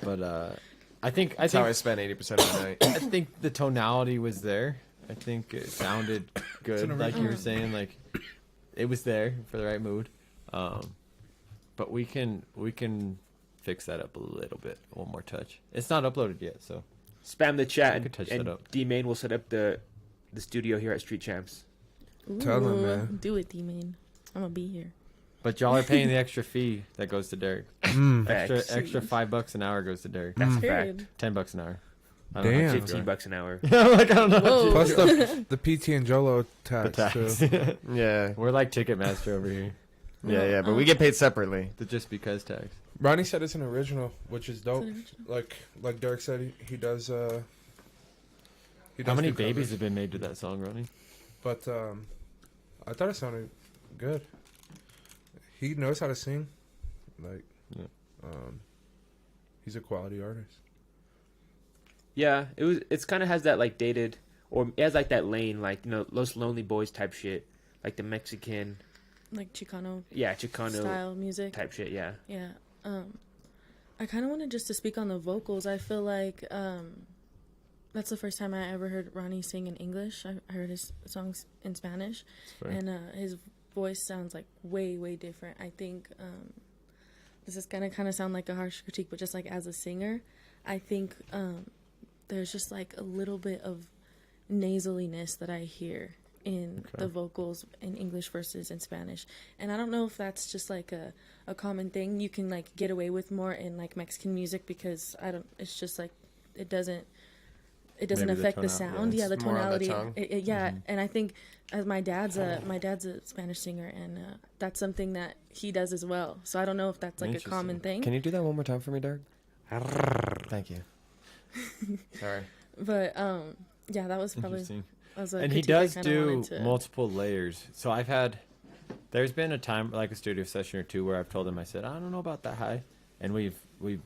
But I think That's how I spent 80% of the night. I think the tonality was there. I think it sounded good, like you were saying. Like it was there for the right mood. But we can fix that up a little bit, one more touch. It's not uploaded yet, so Spam the chat could touch and that up. D-Main will set up the studio here at Street Champs. Tell them, Ooh, man. Do it, D-Main. I'm gonna be here. But y'all are paying the extra fee that goes to Derek. Facts. Extra $5 an hour goes to Derek. That's a Period. fact. $10 an hour. Damn. 15 bucks an hour. Like, I don't know. Whoa. Plus the PT and Jolo The tax, tax. too. Yeah. We're like Ticketmaster over here. Yeah, but we get paid separately. The just because tax. Ronnie said it's an original, which is dope. It's an original. Like Derek said, he does. How many do babies covers. have been made to that song, Ronnie? But I thought it sounded good. He knows how to sing. Like, Yeah. he's a quality artist. Yeah, it's kind of has that like dated, or it has like that lane, like, you know, Los Lonely Boys type shit, like the Mexican, Like Chicano Chicano style music. type shit. Yeah. Yeah. I kind of wanted just to speak on the vocals. I feel like that's the first time I ever heard Ronnie sing in English. I heard his songs in Spanish, and his voice sounds like way, way different. I think this is gonna kind of sound like a harsh critique, but just like as a singer, I think there's just like a little bit of nasaliness that I hear in the vocals in English versus in Spanish. And I don't know if that's just like a common thing you can like get away with more in like Mexican music, because it's just like it doesn't Maybe affect the tonality, sound. yeah. Yeah, the It's more on the tonality. tongue. Yeah, and I think as my dad's a Spanish singer, and that's something that he does as well. So I don't know if that's like a common thing. Can you do that one more time for me, Derek? Thank you. Sorry. But yeah, that was probably. Interesting. That was a And he critique I does kinda do wanted to- multiple layers. So there's been a time, like a studio session or two, where I've told him, I said, I don't know about that high. And we've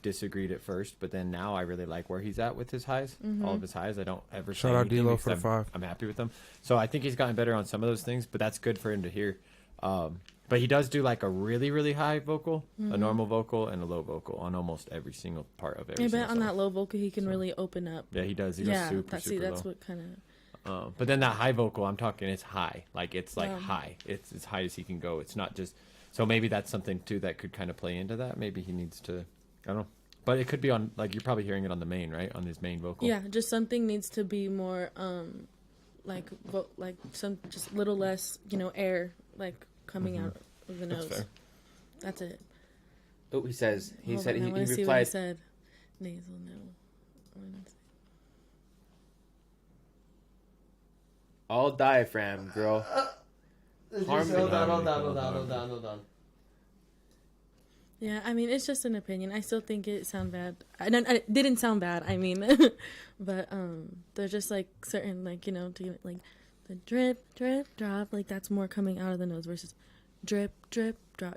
disagreed at first, but then now I really like where he's at with his highs. All of his highs. I don't ever say Shout out anything Dilo because for the 5. I'm happy with them. So I think he's gotten better on some of those things, but that's good for him to hear. But he does do like a really, really high vocal, a normal vocal, and a low vocal on almost every single part of every single bet on that low vocal he can really open up. Yeah, he does. He goes super that's low. what kind of... But then that high vocal, I'm talking, it's high. Like, it's like high. It's as high as he can go. It's not just... So maybe that's something, too, that could kind of play into that. Maybe he needs to... I don't know. But it could be on... Like, you're probably hearing it on the main, right? On his main vocal. Yeah, just something needs to be more, some just little less, air, like, coming out of the nose. That's fair. That's it. Oh, he says... He Hold said... on, I He wanna see what replied... he said. Nasal, no. All diaphragm, girl. Hold on. Yeah, I mean, it's just an opinion. I still think it sound bad. It didn't sound bad, I mean. But there's just, like, certain, like, like, the drip, drip, drop. Like, that's more coming out of the nose versus drip, drip, drop.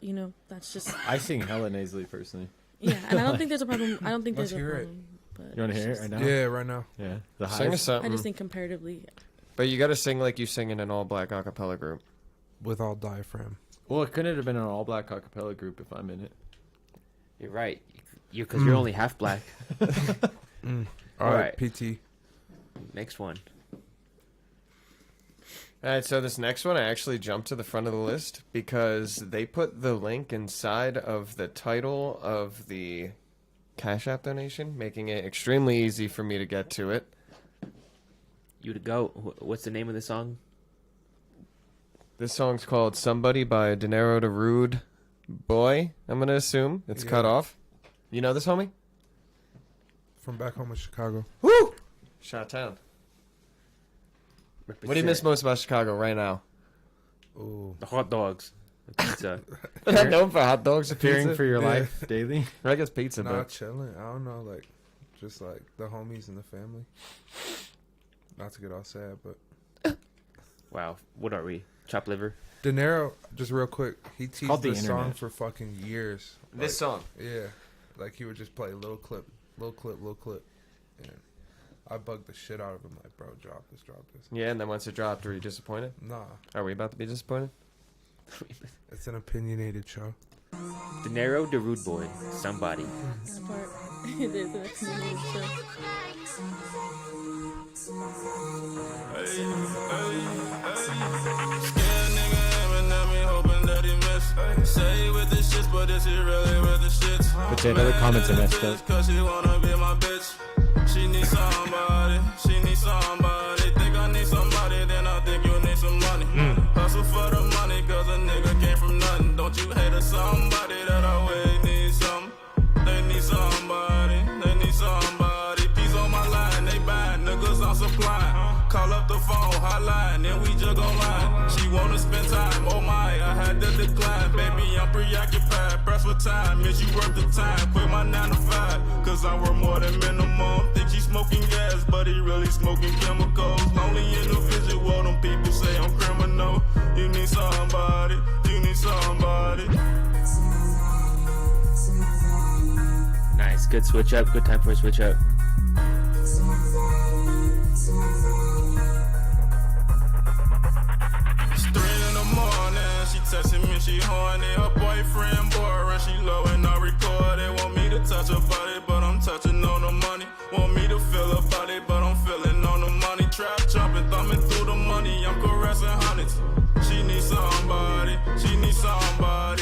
That's just... I sing hella nasally, personally. Yeah, and I don't think there's a problem. I don't think there's a hear it. problem. But You want to hear it right now? Yeah, right now. Yeah. The Sing us highs. something. I just think comparatively... But you got to sing like you sing in an all-black acapella group. With all diaphragm. Well, it couldn't have been an all-black acapella group if I'm in it. You're right. Because you're only half black. All right, PT. Next one. All right, so this next one, I actually jumped to the front of the list because they put the link inside of the title of the Cashapp donation, making it extremely easy for me to get to it. You to go. What's the name of the song? This song's called Somebody by Dinero the Rude Boy, I'm going to assume. It's cut off. You know this, homie? From back home in Chicago. Woo! Shot-town. What do you miss most about Chicago right now? Ooh. The hot dogs. The pizza. I'm known for hot dogs. Fearing for your life daily. I guess pizza, Nah, but chilling. I don't know, like, just like the homies and the family. Not to get all sad, but... Wow. What are we? Chopped liver? Dinero, just real quick, he teased the this song internet. for fucking years. this song. Yeah. Like, he would just play little clip. And I bugged the shit out of him, like, bro, drop this. Yeah, and then once it dropped, were you disappointed? Nah. Are we about to be disappointed? It's an opinionated show. Dinero the Rude Boy. Somebody. That part. It is an opinionated show. But Jay, other comments are messed up. She needs somebody. Think I need somebody, then I think you need some money. Hustle for the money, cause a nigga came from nothing. Don't you hate a somebody that always needs something? They need somebody. Peace on my line, they buying niggas I'm supplying. Call up the phone, hotline, then we just gon' line. She wanna spend time, oh my, I had to decline. Baby, I'm preoccupied, press for time, is you worth the time? Quit my 9 to 5, cause I work more than minimum. Think he smoking gas, but he really smoking chemicals. Lonely individual, them people say I'm criminal. You need somebody. Nice. Good switch up. Good time for a switch up. It's 3 in the morning, she texting me, she horny. Her boyfriend boring, she low and I record it. Want me to touch her body, but I'm touching on the money. Want me to feel her body, but I'm feeling on the money. Trap jumping, thumbing through the money, I'm caressing hundreds. She needs somebody.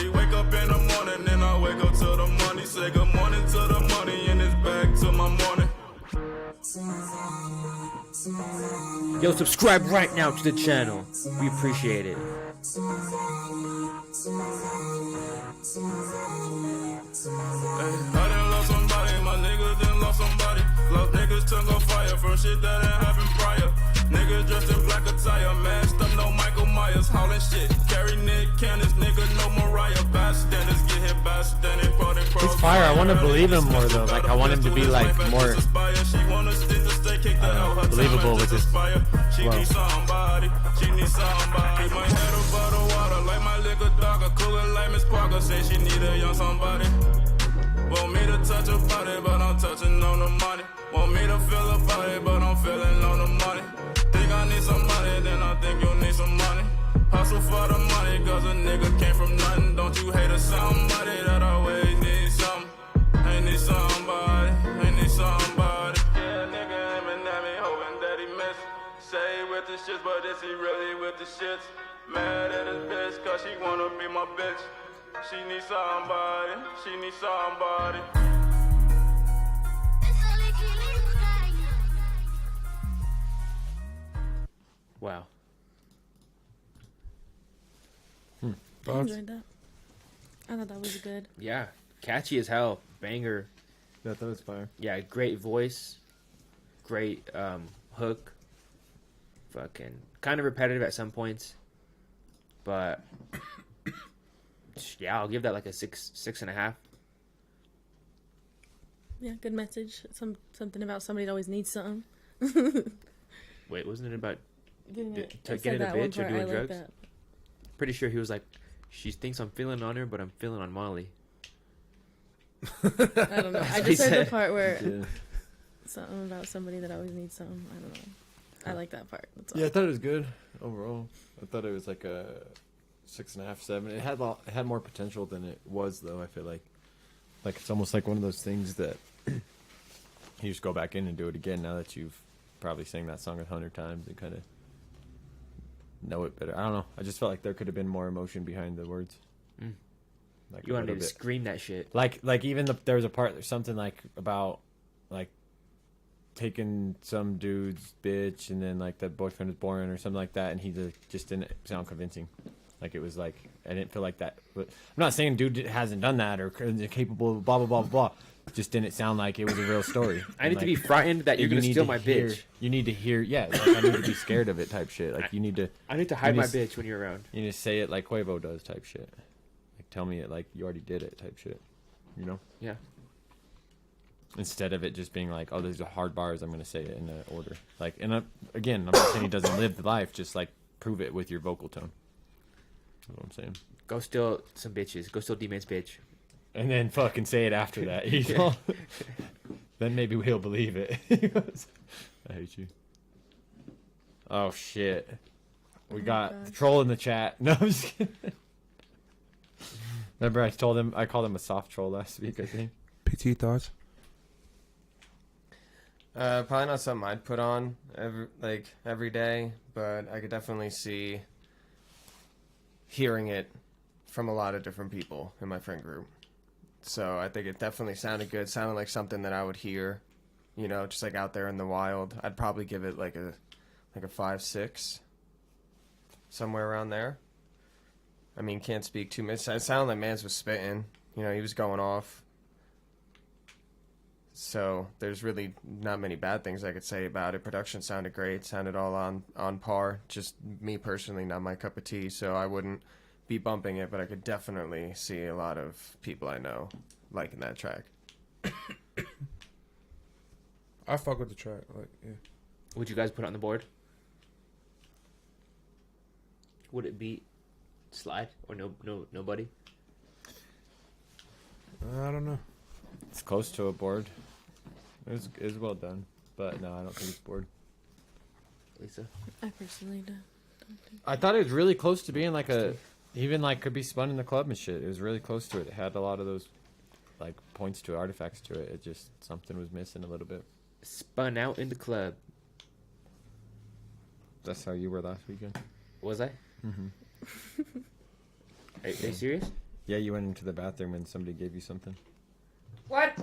Wake up in the morning, then I wake up to the money. Say good morning to the money, and it's back to my morning. Yo, subscribe right now to the channel. We appreciate it. I done lost somebody, my niggas done lost somebody. Love niggas turn go fire from shit that ain't happened prior. Niggas dressed in black attire, masked up, no Michael Myers, hauling shit. Carry Nick Cannons, nigga, no Mariah. Bystanders get hit by standing, quoting pros. He's fire. I want to believe him more though. Like I want him to be like more believable with his flow. She needs somebody. My head above the water, like my liquor dogger, cooler like Miss Parker. Say she need a young somebody. Want me to touch her body, but I'm touching on the money. Want me to feel her body, but I'm feeling on the money. Think I need somebody, then I think you need some money. Hustle for the money, cause a nigga came from nothing. Don't you hate a somebody that always need something? Ain't need somebody, ain't need somebody. Yeah, nigga aiming at me, hoping that he miss. Say with the shits, but is he really with the shits? Mad at his bitch, cause she wanna be my bitch. She needs somebody, she needs somebody. Wow. I enjoyed that. I thought that was good. Yeah, catchy as hell. Banger. Yeah, that was fire. Yeah, great voice. Great hook. Fucking kind of repetitive at some points, but yeah, I'll give that like a 6.5. Yeah, good message. Something about somebody that always needs something. Wait, wasn't it about getting getting a that bitch or part, doing I drugs? Like that. Pretty sure he was like, she thinks I'm feeling on her, but I'm feeling on Molly. I don't know. I just heard the part where Yeah. something about somebody that always needs something. I don't know. I like that part. That's all. Yeah, I thought it was good overall. I thought it was like a 6.5, 7. It had more potential than it was, though. I feel like it's almost like one of those things that you just go back in and do it again now that you've probably sang that song 100 times and kind of know it better. I don't know. I just felt like there could have been more emotion behind the words. Mm. Like You wanted to scream that shit. Like even there was a part, there's something like about like taking some dude's bitch and then like the boyfriend was boring or something like that, and he just didn't sound convincing. Like it was like I didn't feel like that. But I'm not saying dude hasn't done that or capable of blah blah blah blah. Just didn't sound like it was a real story. I need to be frightened that you're gonna steal my bitch. You need to hear, yeah. Like, I need to be scared of it, type shit. Like you need to. I need to hide my bitch when you're around. You need to say it like Quavo does, type shit. Like tell me it like you already did it, type shit. You know? Yeah. Instead of it just being like, oh, these are hard bars, I'm gonna say it in the order. Like, and again, I'm not saying he doesn't live the life. Just like prove it with your vocal tone. That's what I'm saying. Go steal some bitches. Go steal D-Man's bitch. And then fucking say it after that. You know? Then maybe we'll believe it. I hate you. Oh shit. We got the troll in the chat. No, I'm just kidding. Remember I called him a soft troll last week, I think. PT thoughts? Probably not something I'd put on every day, but I could definitely see hearing it from a lot of different people in my friend group. So I think it definitely sounded good. Sounded like something that I would hear, you know, just like out there in the wild. I'd probably give it like a 5-6, somewhere around there. I mean, can't speak too much. It sounded like Mans was spitting. You know, he was going off. So there's really not many bad things I could say about it. Production sounded great. Sounded all on par. Just me personally, not my cup of tea. So I wouldn't be bumping it, but I could definitely see a lot of people I know liking that track. I fuck with the track. Like, yeah. Would you guys put it on the board? Would it beat Slide or nobody? I don't know. It's close to a board. It was well done, but no, I don't think it's board. Lisa? I personally don't think. I thought it was really close to being like even like could be spun in the club and shit. It was really close to it. It had a lot of those like points to it, artifacts to it. It just something was missing a little bit. Spun out in the club. That's how you were last weekend. Was I? Mm-hmm. Are you serious? Yeah, you went into the bathroom and somebody gave you something. What?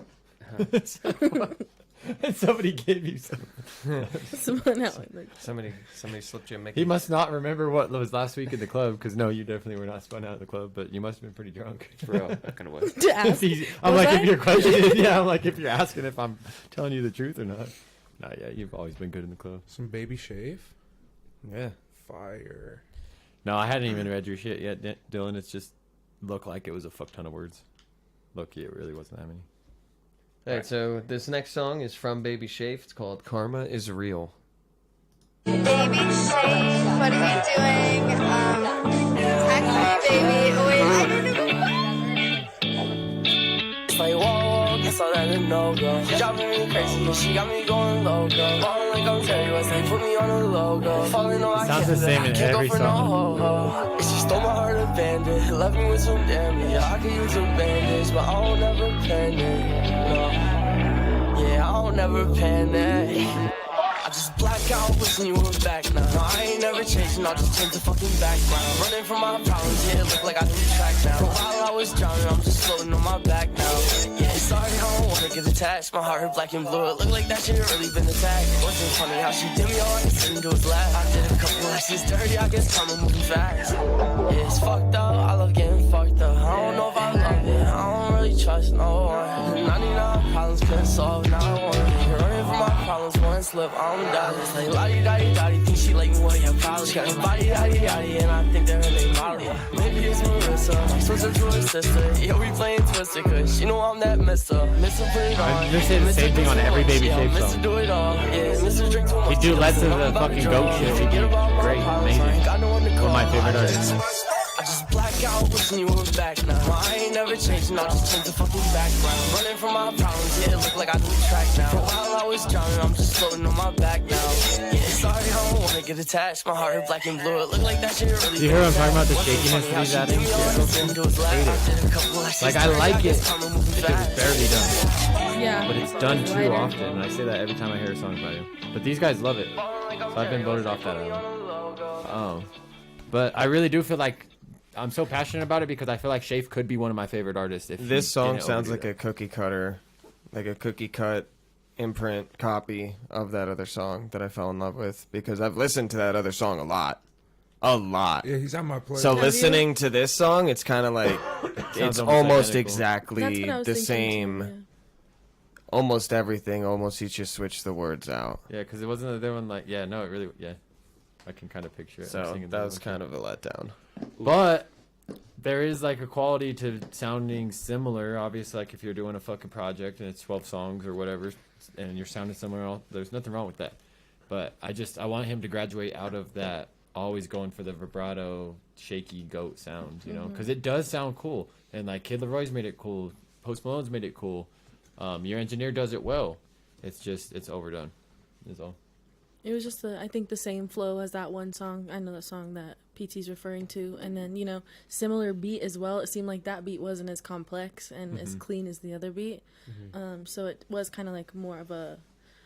Somebody gave you something. Someone out. Like, somebody slipped you a Mickey. He must not remember what was last week in the club, because no, you definitely were not spun out of the club, but you must have been pretty drunk. For real, that kind of was. To ask. I'm like, if your question is, yeah, I'm like, if you're asking if I'm telling you the truth or not. Not yet. You've always been good in the club. Some baby shave? Yeah. Fire. No, I hadn't even read your shit yet, Dylan. It's just looked like it was a fuck ton of words. Look, it really wasn't that many. Alright, so this next song is from Baby Shafe. It's called Karma is Real. Baby Shafe, what are you doing? Text me, baby. Oh, wait, I don't know. It's like, whoa, guess all that a no-go. She driving me crazy, she got me going loco. Falling like I'm Jerry West, they put me on a logo. Falling on my Sounds the same in every song. No, she stole my heart, abandoned. Left me with some damage. Yeah, I could use a bandage, but I don't ever panic. No, yeah, I don't ever panic. I just black out, wishing you were back now. No, I ain't never chasing, I'll just change the fucking background. Running from my problems, yeah, it look like I need track now. For a while I was drowning, I'm just floating on my back now. Yeah, sorry, I don't wanna get attached. My heart black and blue, it look like that shit really been attacked. It wasn't funny how she did me all right, didn't do his laugh. I did a couple actions dirty, I guess karma moving fast. Yeah, it's fucked up, I love getting fucked up. I don't know if I love it, I don't really trust no one. 99 problems couldn't solve, now I want it. Running from my problems, one slip, I'm done. It's like la-di-da-di-da-di, think she like me, well, yeah, probably. She got a body-da-di-da-di, and I think that her name Molly. Maybe it's Marissa, I'm supposed to her sister. Yeah, we playing Twister, cause she know I'm that mister. Mister put it on. I just say the same thing on every Baby Shafe Mister song. do it all, yeah, Mister drink too much. We do less of the fucking goat shit. We do great, amazing. One of my favorite artists. I just black out, wishing you were back now. I ain't never changing, I'll just change the fucking background. Running from my problems, yeah, it look like I do track now. For a while I was drowning, I'm just floating on my back now. Yeah, sorry, I don't wanna get attached. My heart black and blue, it look like that shit really. Do you hear what I'm talking about? The shakiness that he's adding? Like, I like it because it's barely done. Yeah. But it's done too often, and I say that every time I hear a song by him. But these guys love it. So I've been voted off that album. But I really do feel like I'm so passionate about it because I feel like Shafe could be one of my favorite artists. If This song sounds like a a cookie cutter, like a cookie cut imprint copy of that other song that I fell in love with, because I've listened to that other song a lot. Yeah, he's on my playlist. So listening to this song, it's kind of like it's almost identical. exactly the same. Too, yeah. Almost everything. Almost you just switch the words out. Yeah, because it wasn't the one like it really I can kind of picture it. So that was kind of a letdown. But there is like a quality to sounding similar. Obviously, like if you're doing a fucking project and it's 12 songs or whatever, and you're sounding similar, there's nothing wrong with that. But I want him to graduate out of that always going for the vibrato, shaky goat sound, you know, because it does sound cool. And like Kid Leroy's made it cool, Post Malone's made it cool. Your engineer does it well. It's overdone. Is all. It was just I think the same flow as that one song. I know the song that PT's referring to, and then similar beat as well. It seemed like that beat wasn't as complex and as clean as the other beat. So it was kind of like more of a,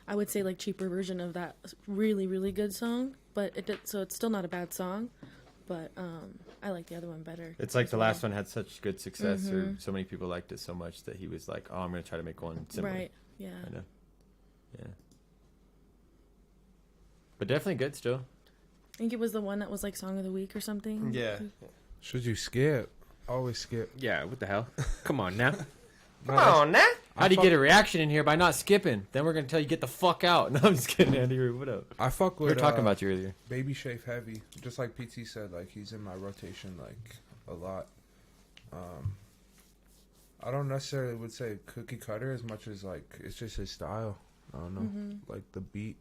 I would say like cheaper version of that really really good song. But so it's still not a bad song, but I like the other one better. It's like the last one had such good success, or so many people liked it so much that he was like, "Oh, I'm gonna try to make one similar." Right. Yeah. I know. Yeah. But definitely good still. I think it was the one that was like Song of the Week or something. Yeah. Should you skip? Always skip. Yeah, what the hell? Come on now. Come on now. How do you get a reaction in here by not skipping? Then we're gonna tell you get the fuck out. No, I'm just kidding, Andy. What up? I fuck with. We were talking about you earlier. Baby Shafe heavy, just like PT said. Like he's in my rotation like a lot. I don't necessarily would say cookie cutter as much as like it's just his style. I don't know. Like the beat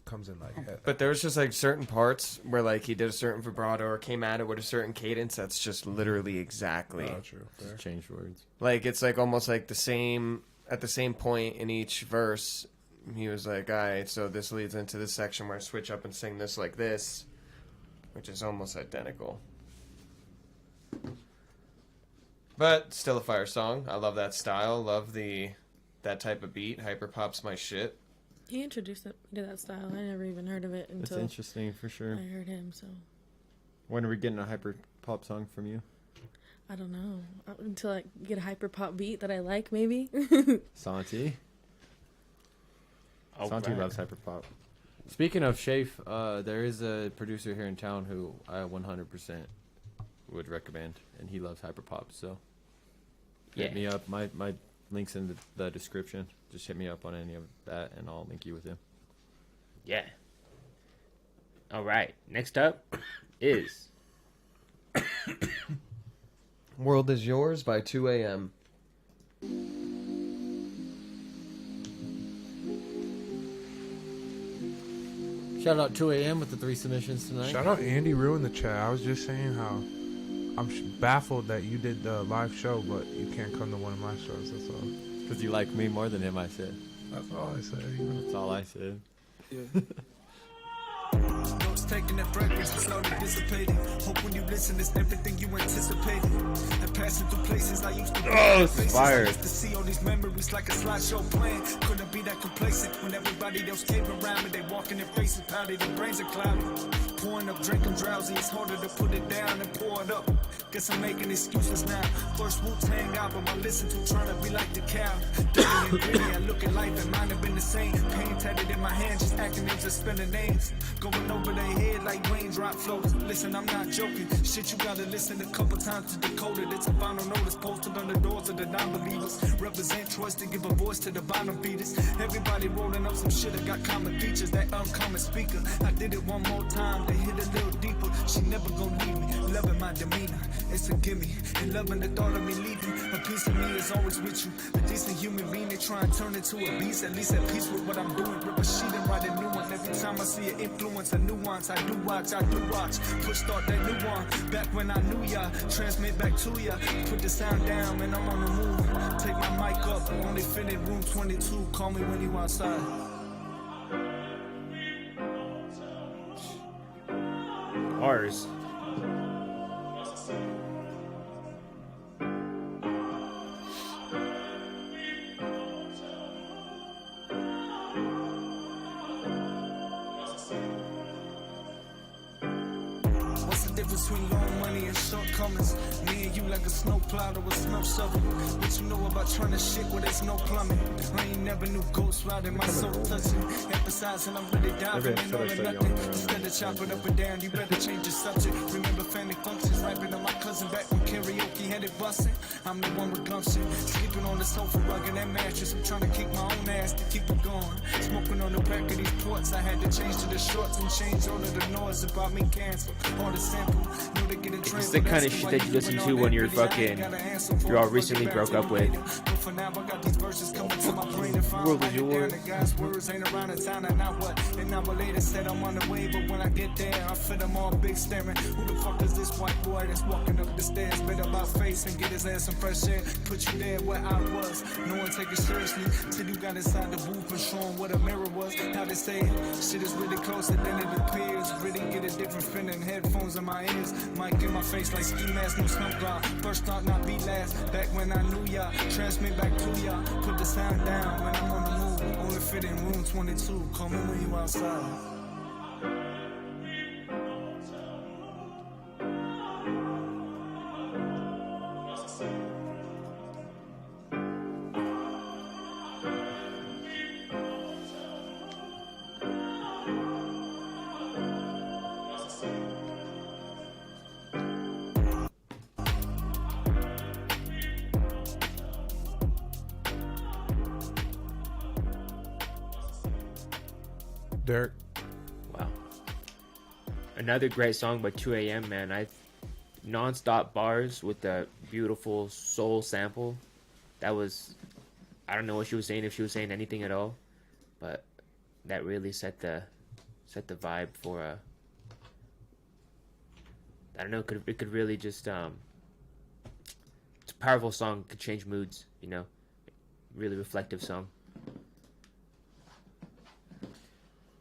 comes in like. But there was just like certain parts where like he did a certain vibrato or came at it with a certain cadence that's just literally exactly. Oh, true. Fair. Change words. Like it's like almost like the same at the same point in each verse. He was like, all right, so this leads into this section where I switch up and sing this like this, which is almost identical. But still a fire song. I love that style. Love that type of beat. Hyperpop's my shit. He introduced it to that style. I never even heard of it until It's interesting for sure. I heard him. So when are we getting a hyper pop song from you? I don't know until I get a hyper pop beat that I like, maybe. Santi. Oh, Santi loves hyper pop. Speaking of Shafe, there is a producer here in town who I 100% would recommend, and he loves hyper pop. So hit me up. My link's in the description. Just hit me up on any of that, and I'll link you with him. Yeah. All right. Next up is World Is Yours by 2 a.m. Shout out 2 a.m. with the 3 submissions tonight. Shout out Andy Rue in the chat. I was just saying how I'm baffled that you did the live show, but you can't come to one of my shows. That's all. Because you like me more than him, I said. That's all I said. That's all I said. Notes taking that fragrance and slowly dissipating. Hope when you listen, it's everything you anticipated. And passing through places I used to be. Oh, it's fire. I used to see all these memories like a slideshow playing. Couldn't be that complacent when everybody else came around me. They walk in their faces, powdered, their brains are cloudy. Pouring up, drinking drowsy. It's harder to put it down and pour it up. Guess I'm making excuses now. First Wu-Tang album I listen to, trying to be like the cow. Dirty and gritty, I look at life and mine have been the same. Pain tatted in my hand, just acronyms and spelling names. Going over their head like raindrop floats. Listen, I'm not joking. Shit, you gotta listen a couple times to decode it. It's a final notice posted on the doors of the non-believers. Represent choice to give a voice to the bottom beaters. Everybody rolling up some shit that got common features. That uncommon speaker. I did it one more time. They hit a little deeper. She never gon' leave me. Loving my demeanor, it's a gimme. And loving the thought of me leaving. A piece of me is always with you. A decent human being, they try and turn into a beast. At least at peace with what I'm doing. Rip a sheet and write a new one. Every time I see an influence, a nuance. I do watch. Push start that new one. Back when I knew ya. Transmit back to ya. Put the sound down, man, I'm on the move. Take my mic up. Only fit in room 22. Call me when you outside. Ours. What's the difference between long money and shortcomings? Me and you like a snowplow or a snow shovel. What you know about trying to shit where there's no plumbing? I ain't never knew ghosts riding my soul touching. Emphasizing I'm really diving in all or nothing. Instead of chopping up and down, you better change the subject. Remember family functions, rapping on my cousin back when karaoke had it busting. I'm the one with gumption, sleeping on the sofa rug and that mattress. I'm trying to kick my own ass to keep it going. Smoking on the back of these ports, I had to change to the shorts and change all of the noise about me cancel. All the sample, know they get a It's the kind of shit that you listen to when you're all recently broke up with. World is yours. God's words ain't around the town and now what? An hour later said I'm on the way, but when I get there, I feel them all big staring. Who the fuck is this white boy that's walking up the stairs? Better about face and get his ass some fresh air. Put you there where I was. No one take it seriously till you got inside the booth and show 'em what a mirror was. Now they say shit is really closer than it appears. Really get a different feeling. Headphones in my ears, mic in my face like ski mask, no snow cloud. First thought, not be last. Back when I knew ya, transmit back to ya. Put the sound down when I'm on the move. Only fit in room 22. Call me when you outside. Derek. Wow. Another great song by 2 a.m., man. Non-stop bars with the beautiful soul sample. That was, I don't know what she was saying, if she was saying anything at all, but that really set the vibe for I don't know, it could really just it's a powerful song, could change moods, you know. Really reflective song.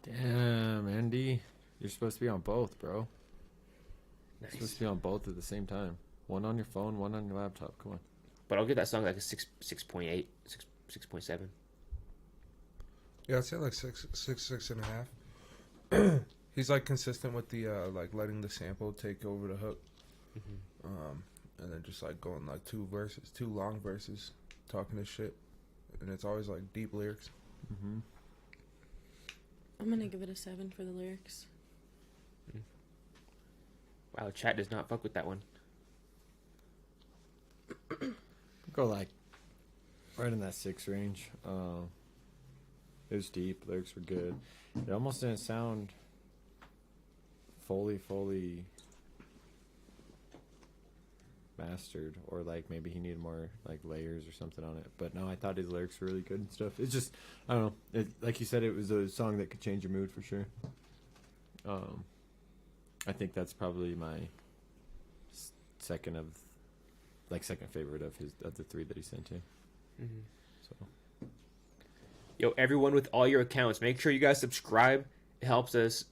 Damn, Andy. You're supposed to be on both, bro. Nice. You're supposed to be on both at the same time. One on your phone, one on your laptop. Come on. But I'll give that song like a 6.8, 6.7. Yeah, I'd say like 6.5. He's like consistent with the like letting the sample take over the hook, and then just like going like two long verses, talking this shit, and it's always like deep lyrics. Mm-hmm. I'm gonna give it a 7 for the lyrics. Wow, chat does not fuck with that one. Go like right in that 6 range. It was deep. Lyrics were good. It almost didn't sound fully mastered, or like maybe he needed more like layers or something on it. But no, I thought his lyrics were really good and stuff. It's just, I don't know. Like you said, it was a song that could change your mood for sure. I think that's probably my second favorite of the 3 that he sent to. Mm-hmm. So Yo, everyone with all your accounts, make sure you guys subscribe. It helps us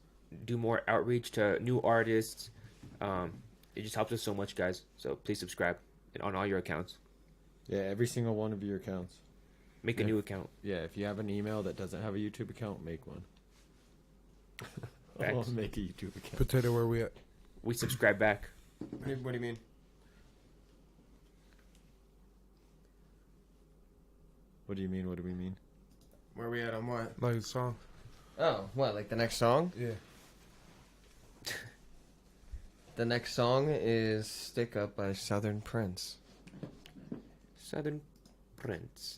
do more outreach to new artists. It just helps us so much, guys. So please subscribe on all your accounts. Yeah, every single one of your accounts. Make a new account. Yeah, if you have an email that doesn't have a YouTube account, make one. Facts. Make a YouTube account. Potato, where we at? We subscribe back. What do you mean? What do you mean? What do we mean? Where we at on what? Like a song. Oh, what? Like the next song? Yeah. The next song is "Stick Up" by Southern Prince. Southern Prince.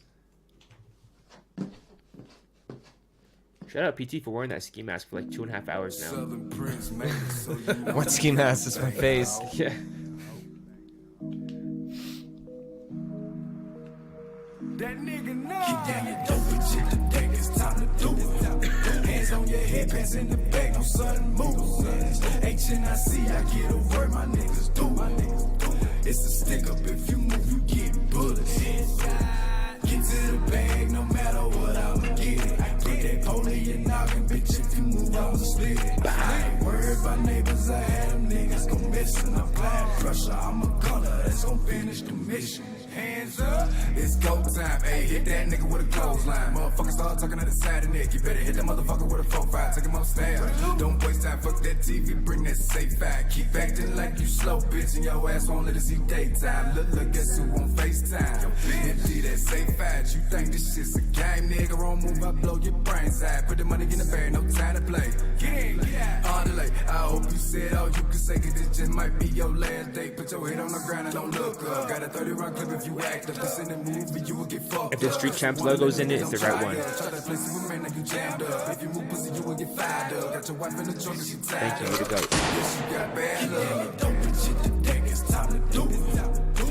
Shout out PT for wearing that ski mask for like 2.5 hours now. What ski mask is my face? Yeah. That nigga know. Keep down your dope and shit today, it's time to do it. Hands on your head, pants in the back, no sudden moves. HNIC, I get a word, my niggas do. It's a stick up, if you move, you get bullets. Get to the bag, no matter what, I'ma get it. Put that pole in your noggin, bitch, if you move, I'ma split it. I ain't worried about neighbors, I had them niggas gon' miss and apply pressure, I'm a gunner, that's gon' finish the mission. Hands up, it's go time. Hey, hit that nigga with a clothesline. Motherfucker start talking to the side of neck. You better hit that motherfucker with a 4-5. Take him upstairs. Don't waste time, fuck that TV, bring that safe back. Keep acting like you slow, bitch, and your ass won't let us see daytime. Look, guess who on FaceTime? Empty that safe fight. You think this shit's a game, nigga? Wrong move, I blow your brains out. Put the money in the bag, no time to play. Get in, get out. On delay. I hope you said all you can say, cause this just might be your last day. Put your head on the ground and don't look up. Got a 30-round clip if you act up. This in the movie, you will get fucked. If the Street Champs logo's in it, it's the right one. Thank you, way to go.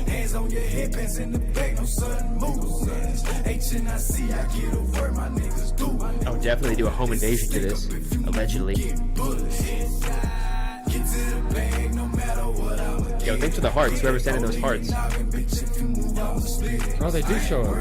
Hands on your head, pants in the back, no sudden moves. HNIC, I get a word, my niggas do. I'll definitely do a home invasion to this, allegedly. Yo, thanks for the hearts, whoever's sending those hearts. Oh, they do show up.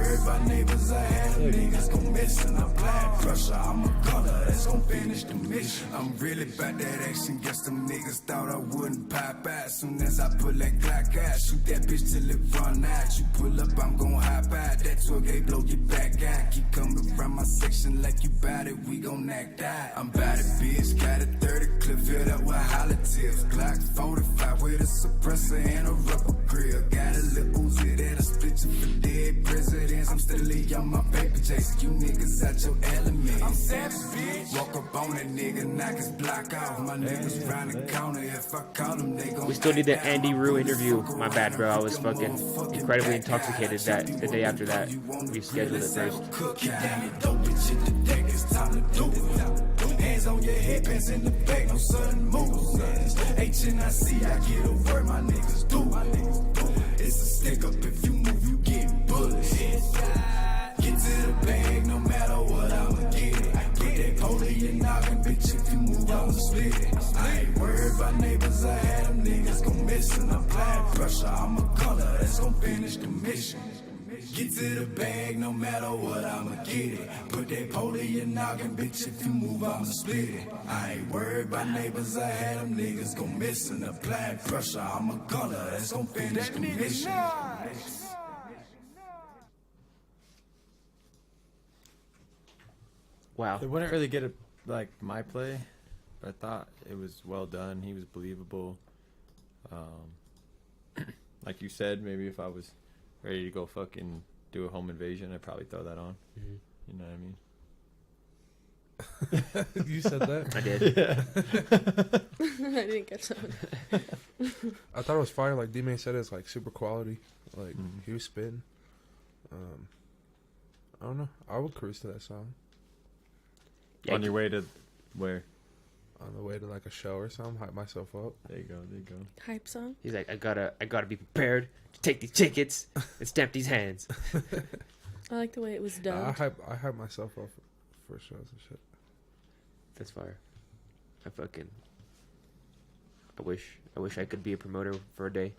I'm really about that action. Guess them niggas thought I wouldn't pop out. Soon as I pull that Glock out, shoot that bitch till it run out. You pull up, I'm gon' hop out. That 12 blow your back out. Keep coming from my section like you bout it. We gon' act out. I'm bout it, bitch. Got a 30 clip filled up with hollow tips. Glock 45 with a suppressor and a rubber grill. Got a little Uzi that'll split you for dead presidents. I'm steadily on my paper chasing you niggas out your element. I'm savage, bitch. Walk up on that nigga, knock his block off. My niggas round the corner. If I call them, they gon' We still need the Andy Rue interview. My bad, bro. I was fucking incredibly intoxicated the day after that. We scheduled it first. Hands on your head, pants in the back, no sudden moves. HNIC, I get a word, my niggas do. It's a stick up, if you move, you get bullets. Get to the bag, no matter what, I'ma get it. Put that pole in your noggin, bitch, if you move, I'ma split it. I ain't worried about neighbors, I had them niggas gon' miss and apply pressure, I'm a gunner, that's gon' finish the mission. Get to the bag, no matter what, I'ma get it. Put that pole in your noggin, bitch, if you move, I'ma split it. I ain't worried about neighbors, I had them niggas gon' miss and apply pressure, I'm a gunner, that's gon' finish the mission. Wow. They wouldn't really get like my play, but I thought it was well done. He was believable. Like you said, maybe if I was ready to go fucking do a home invasion, I'd probably throw that on. Mm-hmm. You know what I mean? You said that? I did. Yeah. I didn't catch that one. I thought it was fire. Like D-Man said, it's like super quality. Like he was spitting. I don't know. I would cruise to that song. Yeah, on your way to where? On the way to like a show or something, hype myself up. There you go. There you go. Hype song. He's like, I gotta be prepared to take these tickets and stamp these hands. I like the way it was done. I hype myself up for shows and shit. That's fire. I wish I could be a promoter for a day.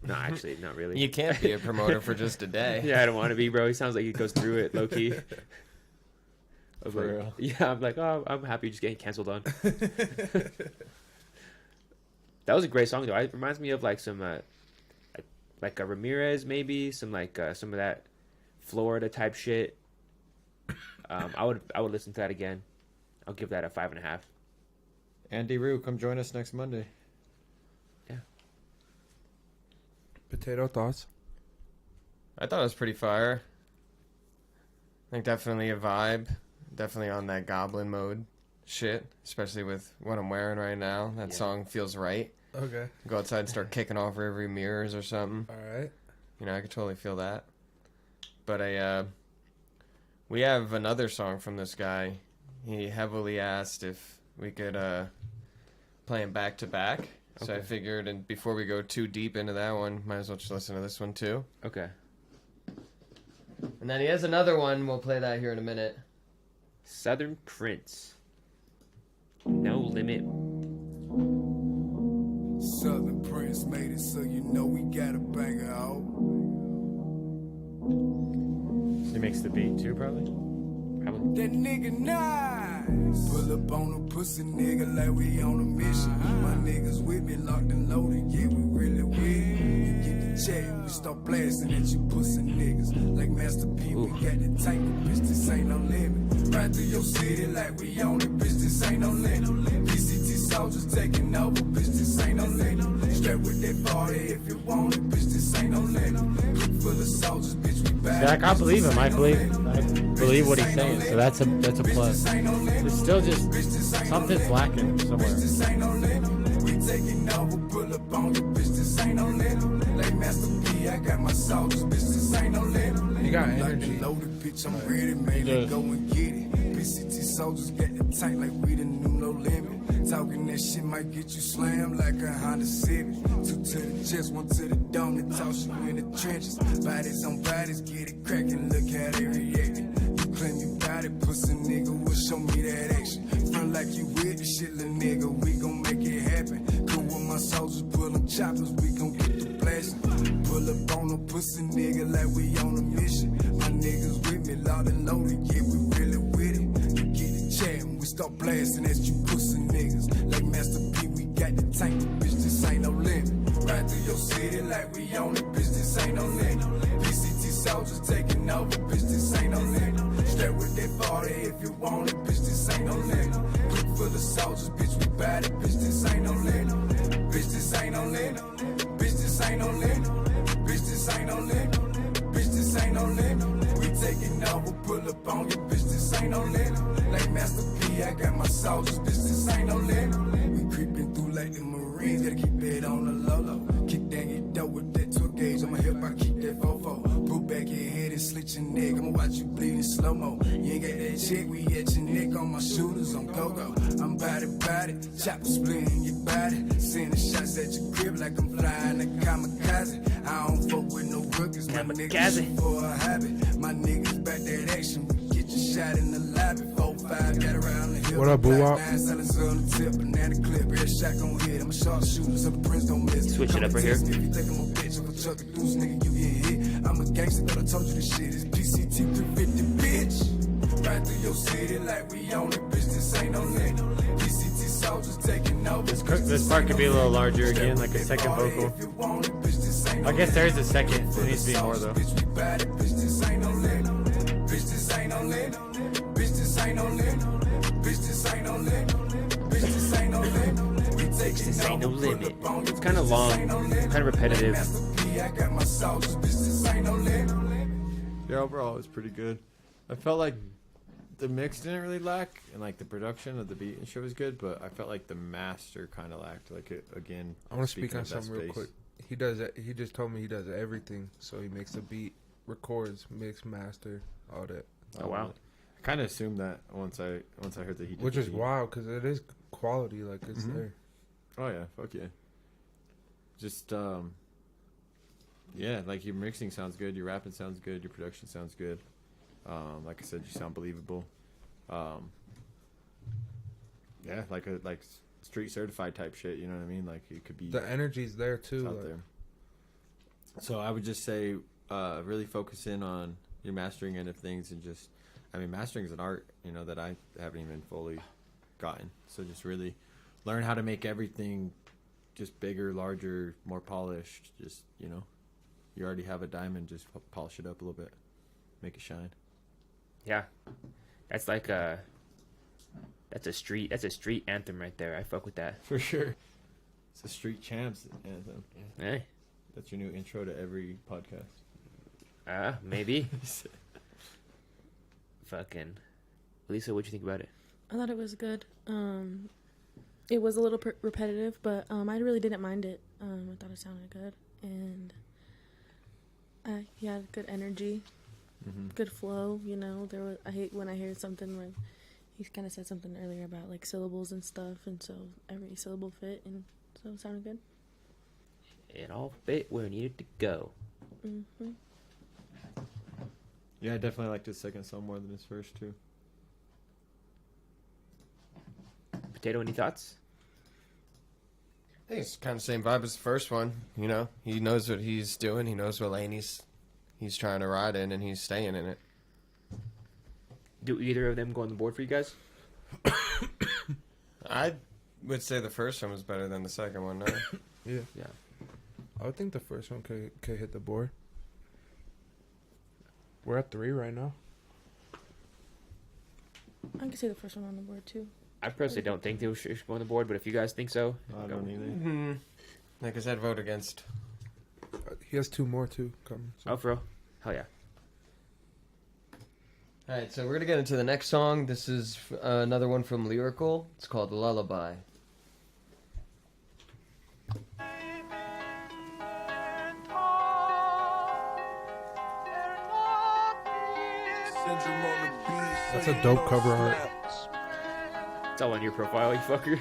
No, actually, not really. You can't be a promoter for just a day. Yeah, I don't want to be, bro. He sounds like he goes through it, low key. Of For like, real. yeah, I'm like, oh, I'm happy just getting canceled on. That was a great song though. It reminds me of like some like a Ramirez maybe, some of that Florida type shit. I would listen to that again. I'll give that a 5.5. Andy Rue, come join us next Monday. Yeah. Potato thoughts? I thought it was pretty fire. I think definitely a vibe. Definitely on that goblin mode shit, especially with what I'm wearing right now. That song feels right. Okay. Go outside and start kicking off every mirrors or something. All right. You know, I could totally feel that. But we have another song from this guy. He heavily asked if we could play them back to back. So I figured, and before we go too deep into that one, might as well just listen to this one too. Okay. And then he has another one. We'll play that here in a minute. Southern Prince. No Limit. Southern Prince made it, so you know we got a banger out. He makes the beat too, probably. That nigga nice. Pull up on a pussy nigga like we on a mission. My niggas with me locked and loaded, yeah, we really with it. You get the check, we start blasting at you pussy niggas. Like Master P, we got the tank, but bitch, this ain't no limit. Ride through your city like we on it, bitch, this ain't no limit. PCT soldiers taking over, bitch, this ain't no limit. Straight with that 40 if you want it, bitch, this ain't no limit. Clip full of soldiers, bitch, we back. I can't believe him. I believe what he's saying. So that's a plus. It's still just something's lacking somewhere. We taking over, pull up on you, bitch, this ain't no limit. Like Master P, I got my soldiers, bitch, this ain't no limit. You got energy. Loaded, bitch, I'm ready, man, let's go and get it. PCT soldiers got the tank like we the new no limit. Talking that shit might get you slammed like a Honda Civic. 2 to the chest, 1 to the dome, that toss you in the trenches. Bodies on bodies, get it cracking, look how they reacting. You claim you got it, pussy nigga, will show me that action. Front like you with the shit, little nigga, we gon' make it happen. Cool with my soldiers, pull them choppers, we gon' get the blasting. Pull up on a pussy nigga like we on a mission. My niggas with me, loud and loaded, yeah, we really with it. You get the chat and we start blasting at you pussy niggas. Like Master P, we got the tank, but bitch, this ain't no limit. Ride through your city like we on it, bitch, this ain't no limit. PCT soldiers taking over, bitch, this ain't no limit. Straight with that 40 if you want it, bitch, this ain't no limit. Clip full of soldiers, bitch, we bad it, bitch, this ain't no limit. Bitch, this ain't no limit. Bitch, this ain't no limit. Bitch, this ain't no limit. Bitch, this ain't no limit. We taking over, pull up on you, bitch, this ain't no limit. Like Master P, I got my soldiers, bitch, this ain't no limit. We creeping through like the Marines, gotta keep it on the low-low. Kick down your dough with that 2 gauge, I'ma help I keep that fofo. Pull back your head and slit your neck, I'ma watch you bleed in slow-mo. You ain't got that check, we at your neck on my shooters on go-go. I'm body, chopper splitting your body. Sending shots at your crib like I'm flying a kamikaze. I don't fuck with no rookies, my niggas shoot for a hobby. My niggas back that action, we get your shot in the lobby. 4-5, got around the hill. What up, Boo-Wop? Switch it up right here. If you think I'm a bitch, I'm a truck a goose, nigga, you get hit. I'm a gangster, but I told you this shit is PCT 350, bitch. Ride through your city like we on it, bitch, this ain't no limit. PCT soldiers taking over. This part could be a little larger again, like a second vocal. I guess there is a second. There needs to be more though. Bitch, we bad it, bitch, this ain't no limit. Bitch, this ain't no limit. Bitch, this ain't no limit. Bitch, this ain't no limit. Bitch, this ain't no limit. We taking This ain't no over, limit. pull up on you, It's kind of bitch, long, this ain't no limit. kind of repetitive. Master P, I got my soldiers, bitch, this ain't no limit. Yeah, overall, it's pretty good. I felt like the mix didn't really lack, and like the production of the beat and shit was good, but I felt like the master kind of lacked. Like it again. I want to speak speaking on of that something real space. quick. He does it. He just told me he does everything. So he makes the beat, records, mix, master, all that. Oh wow. I kind of assumed that once I heard that he did. Which the is beat. wild because it is quality. Like it's there. Oh yeah, fuck yeah. Just yeah, like your mixing sounds good, your rapping sounds good, your production sounds good. Like I said, you sound believable. Yeah, like street certified type shit. You know what I mean? Like it could be. The energy's there too. out Like, there. So I would just say, really focus in on your mastering end of things, and just I mean, mastering is an art, you know, that I haven't even fully gotten. So just really learn how to make everything just bigger, larger, more polished. Just, you know, you already have a diamond, just polish it up a little bit, make it shine. Yeah, that's like that's a street anthem right there. I fuck with that for sure. It's a street champs anthem. Hey, that's your new intro to every podcast. Maybe. Fucking Alyza, what'd you think about it? I thought it was good. It was a little repetitive, but I really didn't mind it. I thought it sounded good, and he had good energy, good flow. You know, I hate when I hear something like he kind of said something earlier about like syllables and stuff, and so every syllable fit, and so it sounded good. It all fit where it needed to go. Yeah, I definitely liked his second song more than his first too. Potato, any thoughts? I think it's kind of the same vibe as the first one. You know, he knows what he's doing. He knows what lane he's trying to ride in, and he's staying in it. Do either of them go on the board for you guys? I would say the first one was better than the second one. No? Yeah. Yeah. I would think the first one could hit the board. We're at 3 right now. I can see the first one on the board too. I personally don't think they should go on the board, but if you guys think so, I don't either. Like I said, vote against. He has 2 more too coming. So. Oh, for real? Hell yeah. All right, so we're gonna get into the next song. This is another one from Lyrical. It's called Lullaby. That's a dope cover art. It's all on your profile, you fucker.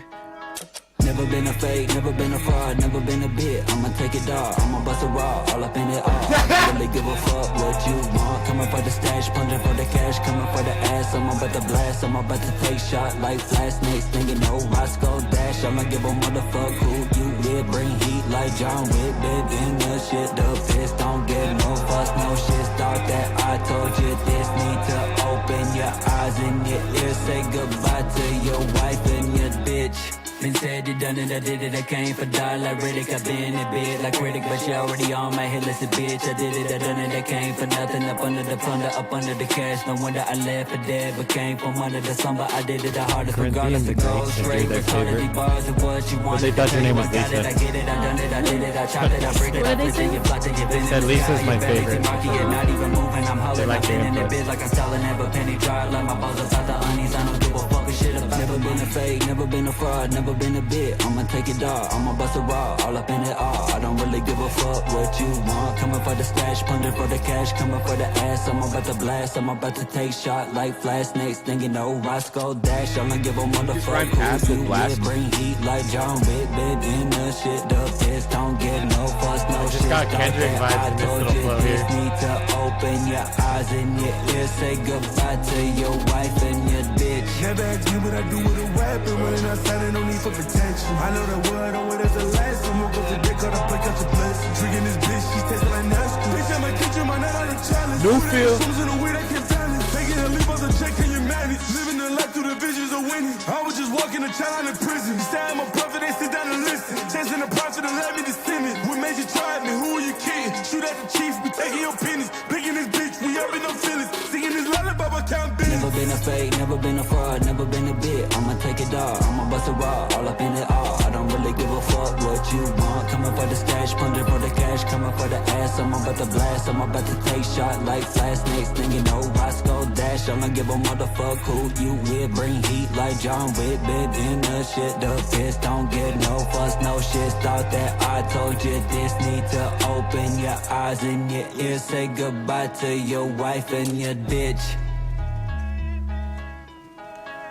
Never been a fake, never been a fraud, never been a bit. I'ma take it all, I'ma bust a raw, all up in it all. I don't really give a fuck what you want. Coming for the stash, punching for the cash, coming for the ass. I'm about to blast, I'm about to take shot like flash next thing you know, Roscoe Dash. I'ma give a motherfuck who you with. Bring heat like John Wick, baby, in the shit. The piss don't get no fuss, no shit. Thought that I told you this. Need to open your eyes and your ears. Say goodbye to your wife and your bitch. Been said, you done it, I did it, I came for die like Riddick. I been a bit like Riddick, but you already on my head, listen, bitch. I did it, I done it, I came for nothing. Up under the plunder, up under the cash. No wonder I left for dead, but came from under the slumber. I did it the hardest, regardless of gold. Straight, retarded, bars of what you want. They thought your name was Lisa. I get it, I done it, I did it, I chopped it, I break it, I present you, plot to your business. Said Lisa's my favorite. Not even moving, I'm holding, like I've been in the biz like I'm selling, never penny dry. Like my balls about the honeys, I don't give a fucking shit about. Never been a fake, never been a fraud, never been a bit. I'ma take it all, I'ma bust a raw, all up in it all. I don't really give a fuck what you want. Coming for the stash, punching for the cash, coming for the ass. I'm about to blast, I'm about to take shot like flash. Next thing you know, Roscoe Dash. I'ma give a motherfucker who you with. Bring heat like John Wick, baby, in the shit. The piss don't get no fuss, no shit. Just got Kendrick vibes in this little flow here. Need to open your eyes and your ears. Say goodbye to your wife and your bitch. Never asked me what I do with a weapon. When I said no need for protection. I know that word on what is the last. Someone goes to dick on a break out your blessing. Drinking this bitch, she's tasting like nasty. Bitch, I'm a kitchen, my night on a challenge. No feel. In a way that can balance. Taking a leap of the check, can you manage? Living the life through the visions of winning. I was just walking a child in prison. You say I'm a prophet, they sit down and listen. Chasing the prophet and let me descend it. What made you try me? Who are you kidding? Shoot at the chief, we taking your pennies. Picking this bitch, we up in no feelings. Singing this lullaby, I count billions. Never been a fake, never been a fraud, never been a bit. I'ma take it all, I'ma bust a raw, all up in it all. I don't really give a fuck what you want. Coming for the stash, punching for the cash, coming for the ass. I'm about to blast, I'm about to take shot like flash. Next thing you know, Roscoe Dash. I'ma give a motherfuck who you with. Bring heat like John Wick, baby, in the shit. The piss don't get no fuss, no shit. Thought that I told you this. Need to open your eyes and your ears. Say goodbye to your wife and your bitch.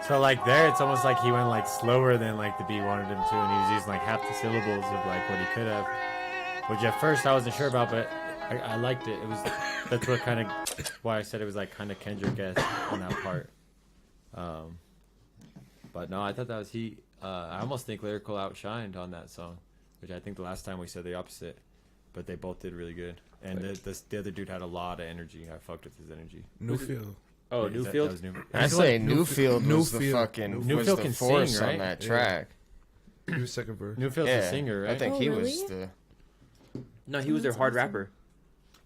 So like there, it's almost like he went like slower than like the beat wanted him to, and he was using like half the syllables of like what he could have. Which at first I wasn't sure about, but I liked it. It was that's what kind of why I said it was like kind of Kendrick-esque on that part. But no, I thought that was I almost think Lyrical outshined on that song, which I think the last time we said the opposite. But they both did really good, and the other dude had a lot of energy. I fucked with his energy. New feel. Oh, That Newfield. was new. I say Newfield was the fucking Newfield was can the force sing, right? on that track. He was second verse. Newfield's Yeah, a singer, right? I think Oh, he really? was the. No, he was their hard rapper.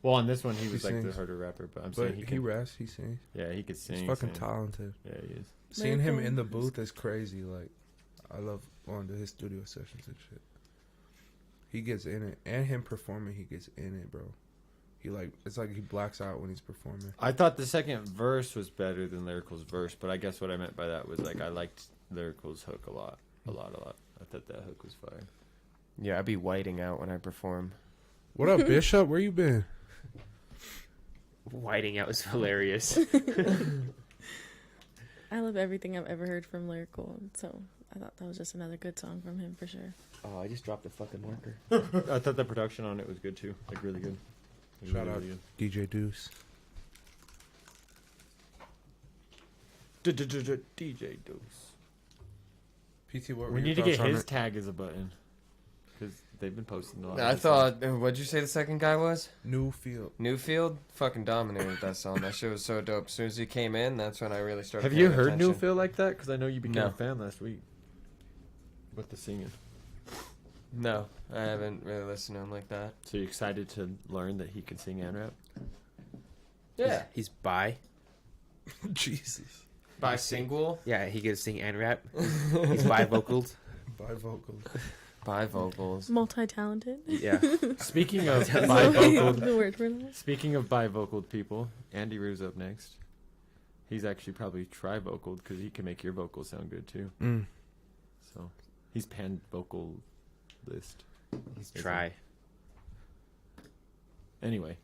Well, on this one, he was He like the sings. harder rapper, but I'm But saying he can. raps, he sings. Yeah, he could sing. He's fucking sing. talented. Yeah, he is. Seeing him Lyrical. in the booth is crazy. Like, I love going to his studio sessions and shit. He gets in it, and him performing, he gets in it, bro. He it's like he blacks out when he's performing. I thought the second verse was better than Lyrical's verse, but I guess what I meant by that was like I liked Lyrical's hook a lot. I thought that hook was fire. Yeah, I'd be whiting out when I perform. What up, Bishop? Where you been? Whiting out was hilarious. I love everything I've ever heard from Lyrical, so I thought that was just another good song from him for sure. Oh, I just dropped the fucking marker. I thought the production on it was good too, like really good. Shout out DJ Deuce. DJ Deuce. PT, what were We your need to get thoughts on his it? tag as a button because they've been posting a lot. I thought. What'd you say the second guy was? Newfield. Newfield fucking dominated that song. That shit was so dope. As soon as he came in, that's when I really started. Have you paying heard attention. Newfield like that? Because I know you became No. a fan last week with the singing. No, I haven't really listened to him like that. So you excited to learn that he can sing and rap? Yeah. He's bi. Jesus. Bilingual? Yeah, he can sing and rap. He's bi-vocaled. Bi-vocals. Bi-vocals. Multi-talented. Yeah. Speaking of The bi-vocaled, word for that. speaking of bi-vocaled people, Andy Rue's up next. He's actually probably tri-vocaled because he can make your vocals sound good too. Mm. So he's pan-vocal list. He's try. Anyway,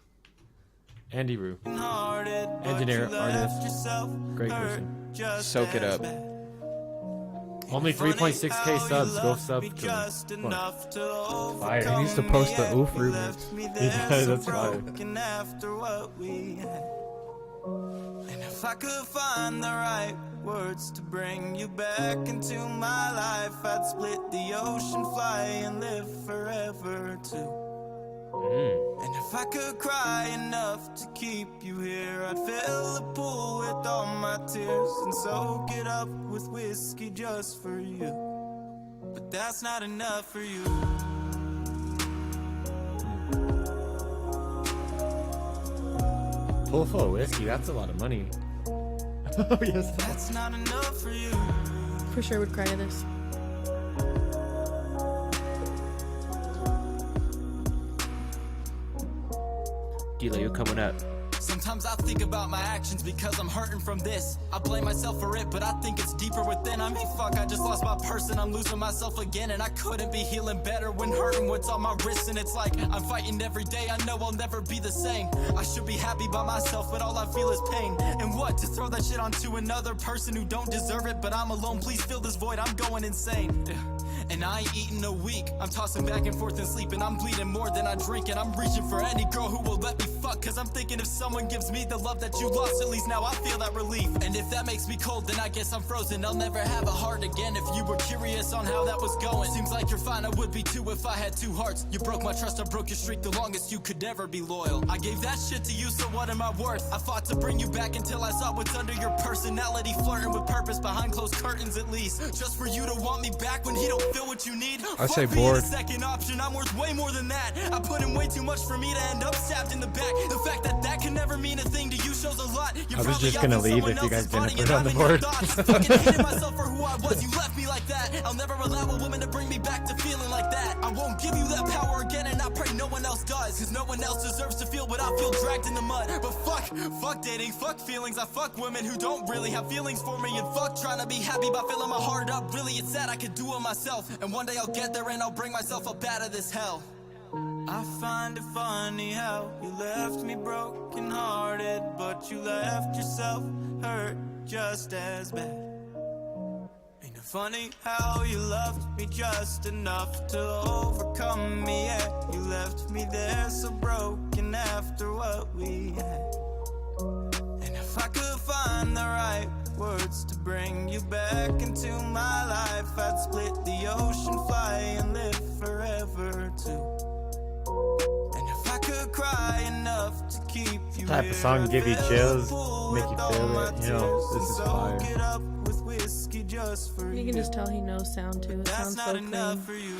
Andy Rue, engineer, artist, great person. Soak it up. Only 3.6k subs. Go sub to him. Fire. He needs to post the oof remix. Yeah, that's fire. And if I could find the right words to bring you back into my life, I'd split the ocean, fly and live forever too. And if I could cry enough to keep you here, I'd fill the pool with all my tears and soak it up with whiskey just for you. But that's not enough for you. Full full of whiskey. That's a lot of money. Oh yes. That's not enough for you. For sure would cry to this. Dilo, you're coming up. Sometimes I think about my actions because I'm hurting from this. I blame myself for it, but I think it's deeper within. I mean, fuck, I just lost my purse and I'm losing myself again. And I couldn't be healing better when hurting what's on my wrist. And it's like I'm fighting every day. I know I'll never be the same. I should be happy by myself, but all I feel is pain. And what? To throw that shit onto another person who don't deserve it. But I'm alone, please fill this void, I'm going insane. And I ain't eating a week. I'm tossing back and forth and sleeping. I'm bleeding more than I drink. And I'm reaching for any girl who will let me fuck. Cause I'm thinking if someone gives me the love that you lost, at least now I feel that relief. And if that makes me cold, then I guess I'm frozen. I'll never have a heart again. If you were curious on how that was going, seems like you're fine, I would be too if I had two hearts. You broke my trust, I broke your streak, the longest you could ever be loyal. I gave that shit to you, so what am I worth? I fought to bring you back until I saw what's under your personality. Flirting with purpose behind closed curtains at least. Just for you to want me back when he don't feel what you need. I say Fuck being bored. a second option, I'm worth way more than that. I put in way too much for me to end up stabbed in the back. The fact that that can never mean a thing to you shows a lot. You're I was probably just gonna out in leave someone if you guys else's didn't body put and it on the I'm in your board. thoughts. Fucking hated myself for who I was. You left me like that. I'll never allow a woman to bring me back to feeling like that. I won't give you that power again, and I pray no one else does. Cause no one else deserves to feel what I feel, dragged in the mud. But fuck dating, fuck feelings. I fuck women who don't really have feelings for me. And fuck trying to be happy by filling my heart up. Really, it's sad I could do it myself. And one day I'll get there and I'll bring myself up out of this hell. I find it funny how you left me broken hearted, but you left yourself hurt just as bad. Ain't it funny how you loved me just enough to overcome me, yeah. You left me there so broken after what we had. And if I could find the right words to bring you back into my life, I'd split the ocean, fly and live forever too. And if I could cry enough to keep you Type of song give you chills, make you feel it. You know, this is fire. You can just tell he knows sound too. It sounds so clean.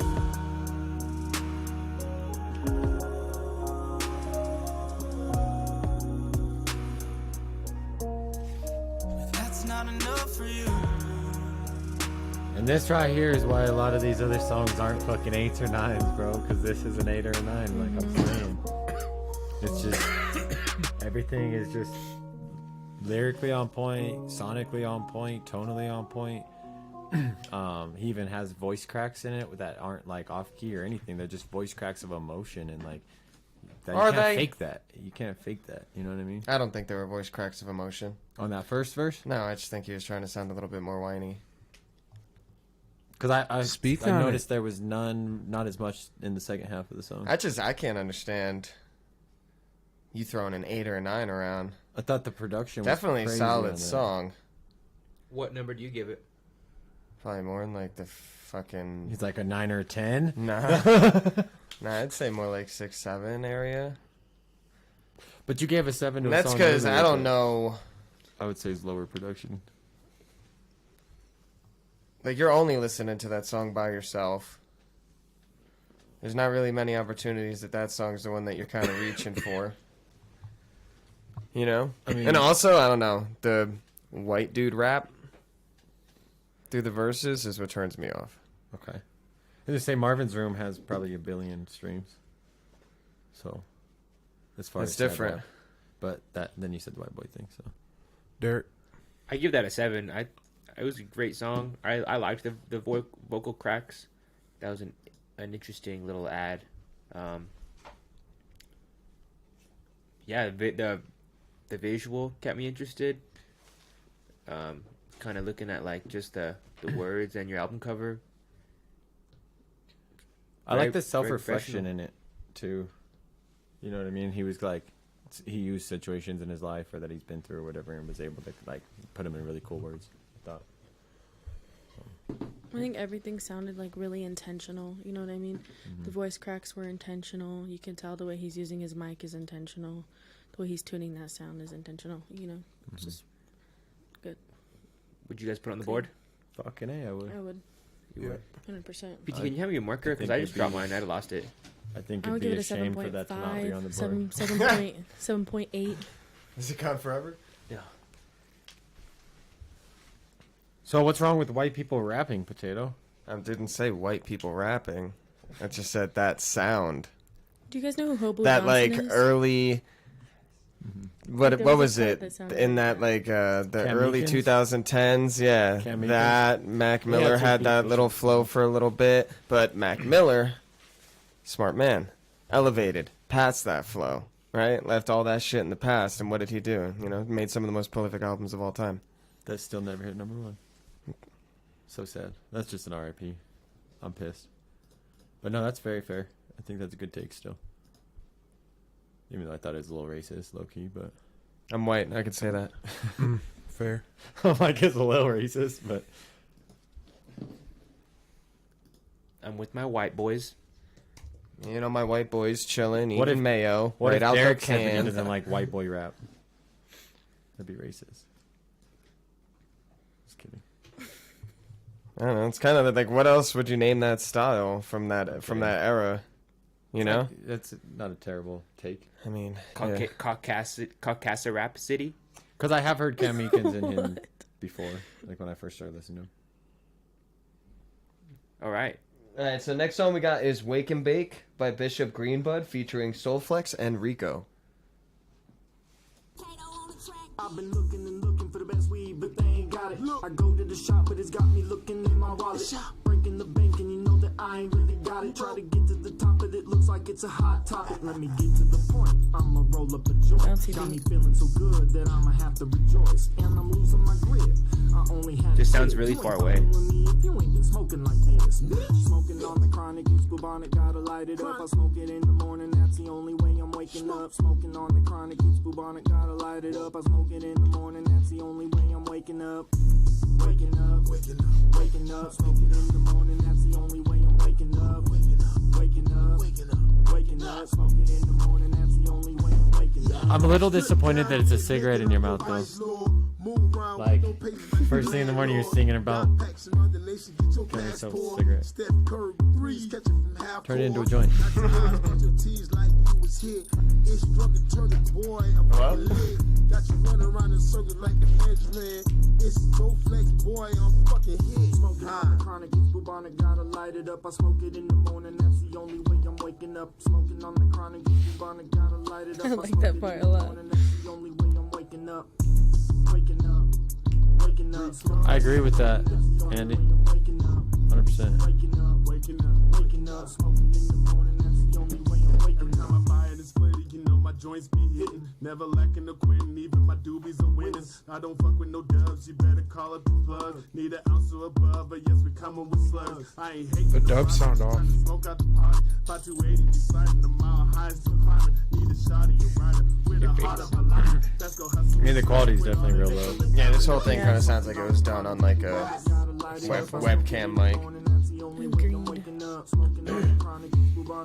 And this right here is why a lot of these other songs aren't fucking 8s or 9s, bro. Because this is an 8 or a 9, like I'm saying. It's just everything is just lyrically on point, sonically on point, tonally on point. He even has voice cracks in it that aren't like off key or anything. They're just voice cracks of emotion and like. That, you can't fake that. You can't fake that. You know what I mean? I don't think there were voice cracks of emotion on that first verse. No, I just think he was trying to sound a little bit more whiny. Because I noticed there was not as much in the second half of the song. I can't understand you throwing an 8 or a 9 around. I thought the production was definitely crazy solid on song. What number do you give it? Probably more than like the fucking. He's like a 9 or a 10. Nah, nah, I'd say more like 6, 7 area. But you gave a 7 to a That's song. because I don't know. I would say it's lower production. Like, you're only listening to that song by yourself. There's not really many opportunities that song's the one that you're kind of reaching for. You know? I mean, and also, I don't know, the white dude rap through the verses is what turns me off. Okay. I just say Marvin's Room has probably 1 billion streams. So, as far That's as different. But then you said the white boy thing, so. Dirt. I give that a 7. It was a great song. I liked the vocal cracks. That was an interesting little ad. Yeah, the visual kept me interested. Kind of looking at like just the words and your album cover. I like the self-reflection in it too. You know what I mean? He was like, he used situations in his life or that he's been through or whatever and was able to like put them in really cool words. I thought. I think everything sounded like really intentional. You know what I mean? Mm-hmm. The voice cracks were intentional. You can tell the way he's using his mic is intentional. The way he's tuning that sound is intentional. You know, it's just good. Would you guys put it on the board? Fucking A, I would. I would. You would? 100%. PT, can you have me a marker? Because I just dropped mine. I'd have lost it. I think I would it'd give be it a a shame for that to not be on the board. 7.8. Is it gone forever? Yeah. So what's wrong with white people rapping, Potato? I didn't say white people rapping. I just said that sound. Do you guys know who Hobo that Johnson like is? early what was it in that like the Cam early Meekins? 2010s? Yeah, Cam that Mac Miller had that little flow for a little bit, but Mac Miller, smart man, elevated past that flow, right? Left all that shit in the past, and what did he do? You know, made some of the most prolific albums of all time. That still never hit #1. So sad. That's just an RIP. I'm pissed. But no, that's very fair. I think that's a good take still. Even though I thought it was a little racist, low key, but I'm white. I could say that. Fair. Like it's a little racist, but I'm with my white boys. You know, my white boys chilling, What eating if- mayo, what right if out Derek the said that he can. doesn't like white boy rap? That'd be racist. Just kidding. I don't know. It's kind of like, what else would you name that style from that era? You know, That's not a terrible take. I mean, Caucasian Rap City. Because I have heard Cam Meekins in him before, like when I first started listening to him. All right. All right, so next song we got is Wake and Bake by Bishop Greenbud featuring Soulflex and Rico. I've been looking and looking for the best weed, but they ain't got it. I go to the shop, but it's got me looking in my wallet. Breaking the bank, and you know that I ain't really got it. Try to get to the top, but it looks like it's a hot topic. Let me get to the point. I'ma roll up a joint. Got me feeling so good that I'ma have to rejoice. And I'm losing my grip. I only had Just sounds really far away. If you ain't been smoking like this, bitch. Smoking on the chronic, use bubonic, gotta light it up. I smoke it in the morning, that's the only way I'm waking up. Smoking on the chronic, use bubonic, gotta light it up. I smoke it in the morning, that's the only way I'm waking up. Waking up, waking up, waking up. Smoking in the morning, that's the only way I'm waking up. Waking up, waking up, waking up, waking up. Smoking in the morning, that's the only way I'm waking I'm a little disappointed that it's a cigarette in your mouth, though. Like, first thing in the morning, you're singing about killing yourself with a cigarette. Turn it into a joint. Hello? Got you running around in circles like the magic man. It's so flex, boy, I'm fucking hit. Smoking on the chronic, it's bubonic, gotta light it up. I smoke it in the morning, that's the only way I'm waking up. Smoking on the chronic, it's bubonic, gotta light it up. I like that part a lot. That's the only way I'm waking up. Waking up. Waking up. I agree with that, Andy. 100%. Waking up, waking up, waking up. Smoking in the morning, that's the only way I'm waking up. My body is splitting, you know my joints be hitting. Never lacking no quitting, even my doobies are winning. I don't fuck with no dubs, you better call up the plug. Need an ounce or above, but yes, we coming with slugs. I ain't hating. The dubs sound off. Smoke out the party. 5280, deciding the mile high, still climbing. Need a shot of your rider with a heart of a life. Let's go hustle. I mean, the quality's definitely real low. Yeah, this whole thing kind of sounds like it was done on like a webcam mic.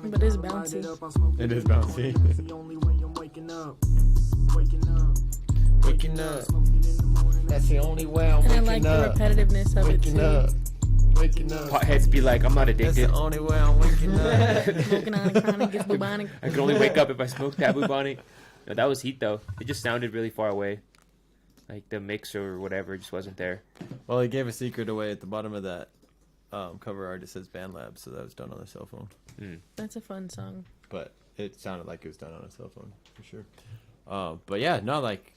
But it's bouncy. It is bouncy. Waking up. That's the only way I'm And I waking like up. the repetitiveness of it Waking too. up. Waking up. Potheads be like, I'm not That's addicted. the only way I'm waking up. Smoking on the chronic is bubonic. I can only wake up if I smoke that bubonic. No, that was heat though. It just sounded really far away. Like the mix or whatever just wasn't there. Well, he gave a secret away at the bottom of that cover art. It says BandLab, so that was done on a cell phone. That's a fun song. But it sounded like it was done on a cell phone for sure. But yeah, no, like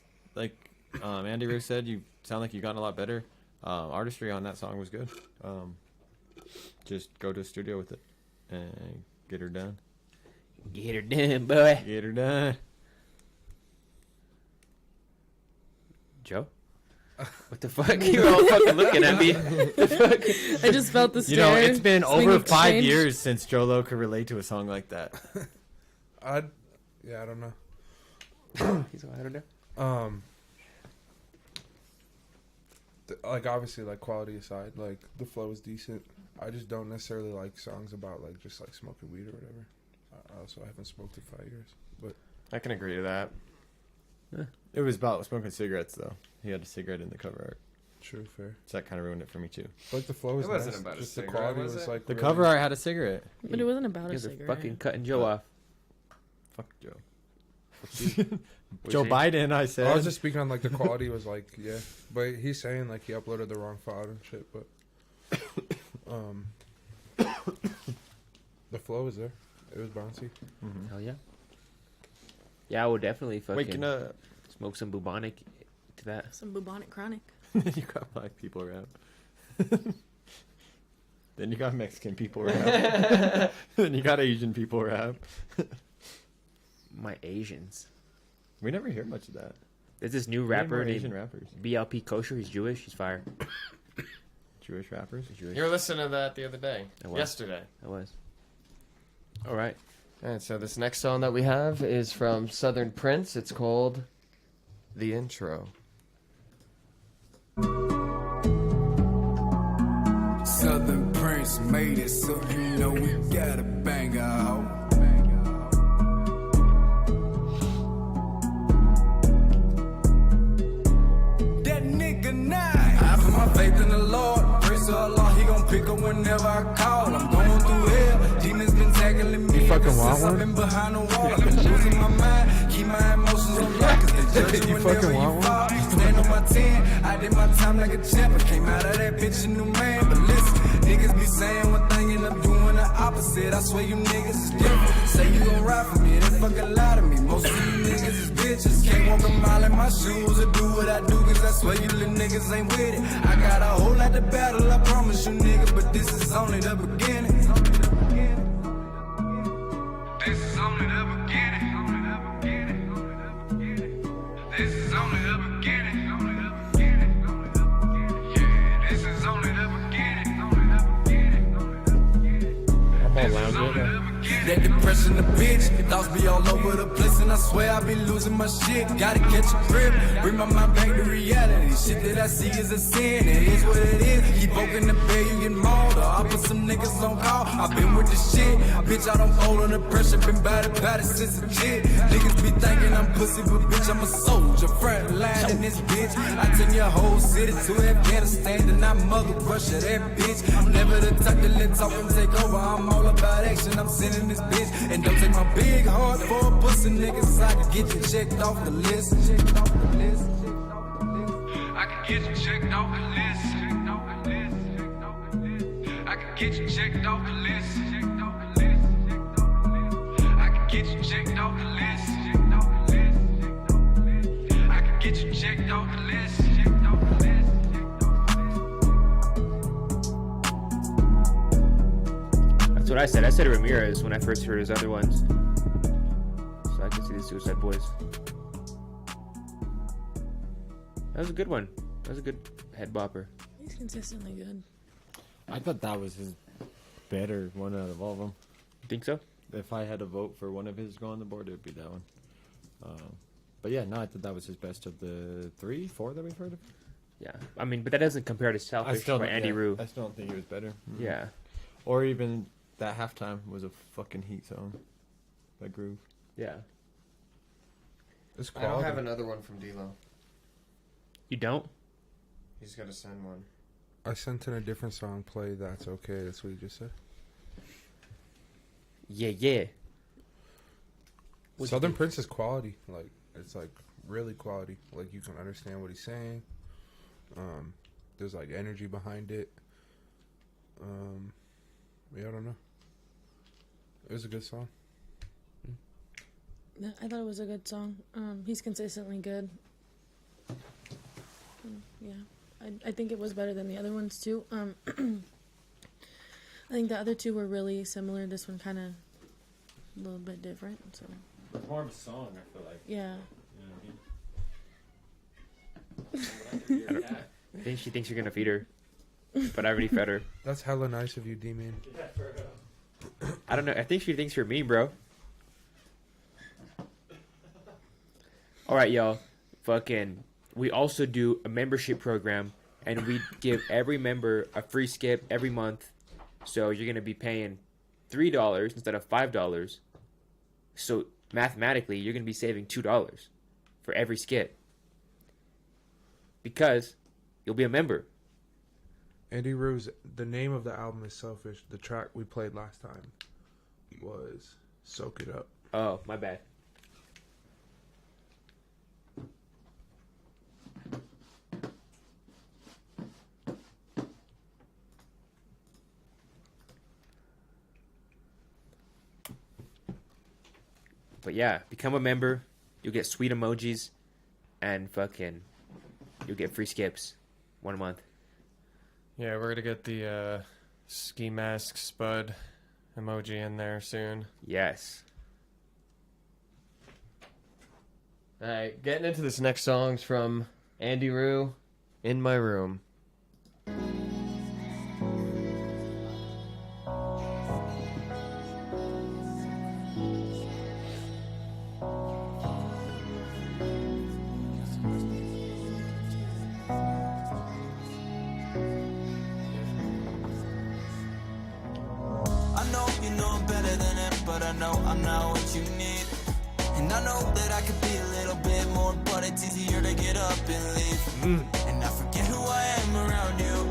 Andy Ruth said, you sound like you gotten a lot better. Artistry on that song was good. Just go to the studio with it and get her done. Get her done, boy. Get her done. Joe? What the fuck? You're all fucking looking at me. The fuck? I just felt the stare. You know, it's been swing over of 5 change. years since Joe Lo could relate to a song like that. I don't know. He's like, I don't know. Like obviously, like quality aside, like the flow is decent. I just don't necessarily like songs about like just like smoking weed or whatever. I also haven't smoked in 5 years, but I can agree to that. It was about smoking cigarettes, though. He had a cigarette in the cover art. True, fair. So that kind of ruined it for me, too. Like the flow was It wasn't nice. about a Just the cigarette, quality was was it? like The really- cover art had a cigarette. But it wasn't about You a guys are cigarette. fucking cutting Joe off. Fuck Joe. Joe Biden, I said. I was just speaking on like the quality was like but he's saying like he uploaded the wrong file and shit, but the flow was there. It was bouncy. Hell yeah. Yeah, I would definitely fucking Waking up. smoke some bubonic to that. Some bubonic chronic. You got black people rap. Then you got Mexican people rap. Then you got Asian people rap. My Asians. We never hear much of that. There's this new We need rapper more named Asian rappers. BLP Kosher. He's Jewish. He's fire. Jewish rappers? Jewish. You were listening to that the other day. I was. Yesterday. I was. All right. And so this next song that we have is from Southern Prince. It's called The Intro. Southern Prince made it, so you know we gotta bang out. That nigga nice. I put my faith in the Lord. Praise to Allah, he gon' pick up whenever I call. I'm going through hell. Demons been tackling me. You fucking ever want since I've one? been behind the wall. I've been losing my mind. Keep my emotions on lock. Cause they judge you You whenever fucking you want fall. Stand on my 10. I did my time like a champ. I came out of that bitch a new man. But listen, niggas be saying one thing and I'm doing the opposite. I swear you niggas is different. Say you gon' ride for me, they fucking lie to me. Most of you niggas is bitches. Can't walk a mile in my shoes or do what I do, cause I swear you little niggas ain't with it. I got a whole lot to battle, I promise you nigga, but this is only the beginning. This is only the beginning. This is only the beginning. Yeah, this is only the beginning. I'm all lounge. That depression pushing the bitch. Thoughts be all over the place, and I swear I be losing my shit. Gotta catch a grip, bring my mind back to reality. Shit that I see is a sin, it is what it is. Keep open the bed, you get mauled, or I put some niggas on call. I've been with the shit, bitch, I don't fold under pressure. Been battered since a kid. Niggas be thinking I'm pussy, but bitch, I'm a soldier. Front line in this bitch. I turn your whole city to Afghanistan, and I mother Russia that bitch. I'm never the type to let talk and take over. I'm all about action. I'm sending this bitch, and don't take my big heart for a pussy nigga, so I can get you checked off the list. I can get you checked off the list. I can get you checked off the list. I can get you checked off the list. I can get you checked off the list. That's what I said. I said Ramirez when I first heard his other ones. So I can see the Suicide Boys. That was a good one. That was a good head bopper. He's consistently good. I thought that was his better one out of all of them. Think so? If I had to vote for one of his to go on the board, it would be that one. But yeah, no, I thought that was his best of the 3, 4 that we've heard of. Yeah, I mean, but that doesn't compare to Selfish by Andy Rue. I still don't think he was better. Yeah. Or even that Halftime was a fucking heat song. That Groove. Yeah. I don't have another one from Dilo. You don't? He's got to send one. I sent in a different song, Play That's Okay. That's what you just said. Yeah. Southern Prince is quality. Like, it's like really quality. Like, you can understand what he's saying. There's like energy behind it. Yeah, I don't know. It was a good song. Yeah, I thought it was a good song. He's consistently good. Yeah, I think it was better than the other ones too. I think the other two were really similar. This one kind of a little bit different. So it's more of a song, I feel like. Yeah. I think she thinks you're gonna feed her, but I already fed her. That's hella nice of you, D-Man. I don't know. I think she thinks you're mean, bro. All right, y'all. Fucking. We also do a membership program, and we give every member a free skip every month. So you're gonna be paying $3 instead of $5. So mathematically, you're gonna be saving $2 for every skip because you'll be a member. Andy Rue's, the name of the album is Selfish. The track we played last time was Soak It Up. Oh, my bad. But yeah, become a member. You'll get sweet emojis and fucking you'll get free skips 1 month. Yeah, we're gonna get the ski mask Spud emoji in there soon. Yes. Alright, getting into this next song's from Andy Rue, In My Room. But I know I'm not what you need. And I know that I could be a little bit more, but it's easier to get up and leave. And I forget who I am around you.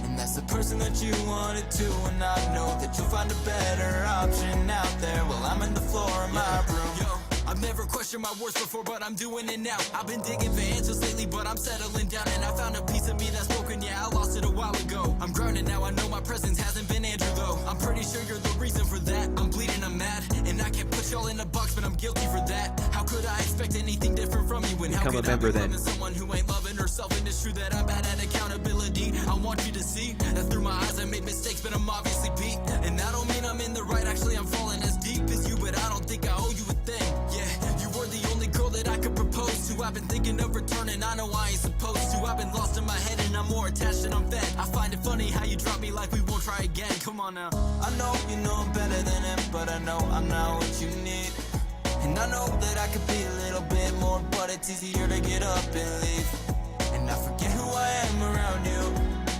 And that's the person that you wanted to. And I know that you'll find a better option out there. Well, I'm in the floor of my room. Yo, I've never questioned my words before, but I'm doing it now. I've been digging for answers lately, but I'm settling down. And I found a piece of me that's broken, yeah, I lost it a while ago. I'm grounded now, I know my presence hasn't been Andrew, though. I'm pretty sure you're the reason for that. I'm bleeding, I'm mad, and I can't put y'all in a box, but I'm guilty for that. How could I expect anything different from you? And how could I be loving someone who ain't loving herself? And it's true that I'm bad at accountability. I want you to see that through my eyes I made mistakes, but I'm obviously beat. And I don't mean I'm in the right, actually I'm falling as deep as you, but I don't think I owe you a thing. Yeah, you were the only girl that I could propose to. I've been thinking of returning, I know I ain't supposed to. I've been lost in my head and I'm more attached than I'm fed. I find it funny how you drop me like we won't try again. Come on now. I know you know I'm better than him, but but I know I'm not what you need. And I know that I could be a little bit more, but it's easier to get up and leave. And I forget who I am around you.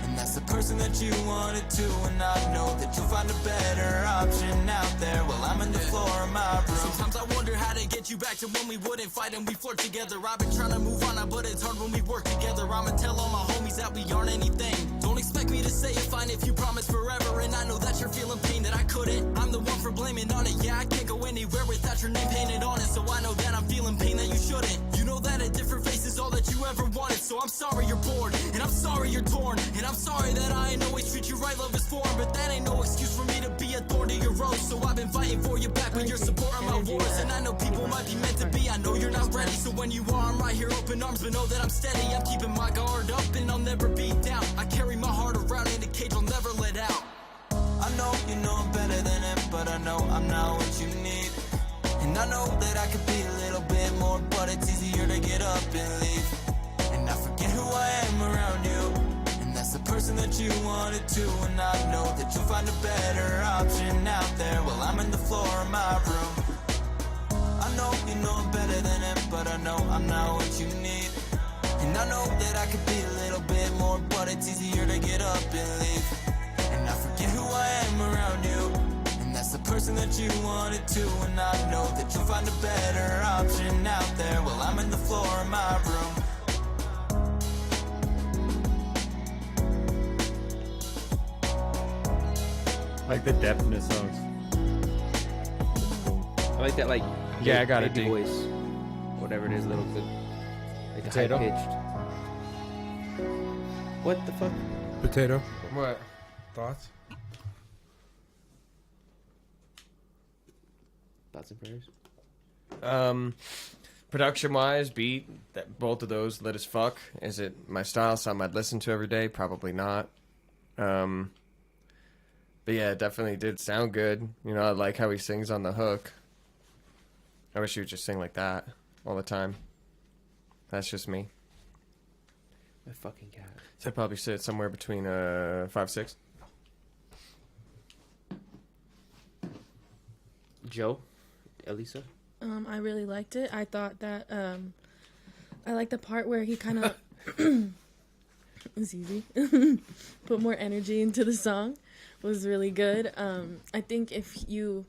And that's the person that you wanted to. And I know that you'll find a better option out there while I'm in the floor of my room. Sometimes I wonder how to get you back to when we wouldn't fight and we flirt together. I've been trying to move on, but it's hard when we work together. I'ma tell all my homies that we aren't anything. Don't expect me to say it fine if you promise forever. And I know that you're feeling pain that I couldn't. I'm the one for blaming on it. Yeah, I can't go anywhere without your name painted on it. So I know that I'm feeling pain that you shouldn't. You know that a different face is all that you ever wanted. So I'm sorry you're bored, and I'm sorry you're torn, and I'm sorry that I ain't always treat you right. Love is foreign, but that ain't no excuse for me to be a thorn to your rose. So I've been fighting for you back, but you're supporting my wars. And I know people might be meant to be, I know you're not ready. So when you are, I'm right here, open arms, but know that I'm steady. I'm keeping my guard up, and I'll never be down. I carry my heart around in a cage I'll never let out. I know you know I'm better than it, but I know I'm not what you need. And I know that I could be a little bit more, but it's easier to get up and leave. And I forget who I am around you. And that's the person that you wanted to. And I know that you'll find a better option out there while I'm in the floor of my room. I know you know I'm better than it, but I know I'm not what you need. And I know that I could be a little bit more, but it's easier to get up and leave. And I forget who I am around you. And that's the person that you wanted to. And I know that you'll find a better option out there while I'm in the floor of my room. Like the depth in the songs. I like that, like, yeah, I got a baby voice, whatever it is, little bit, like high Potato? pitched. What the fuck? Potato. What? Thoughts? Thoughts and prayers. Production wise, beat, that both of those lit as fuck. Is it my style, something I'd listen to every day? Probably not. But yeah, it definitely did sound good. You know, I like how he sings on the hook. I wish he would just sing like that all the time. That's just me. The fucking cat. So I'd probably sit somewhere between 5-6. Joe, Alyza. I really liked it. I thought that I liked the part where he kind of it's easy put more energy into the song. Was really good. I think if you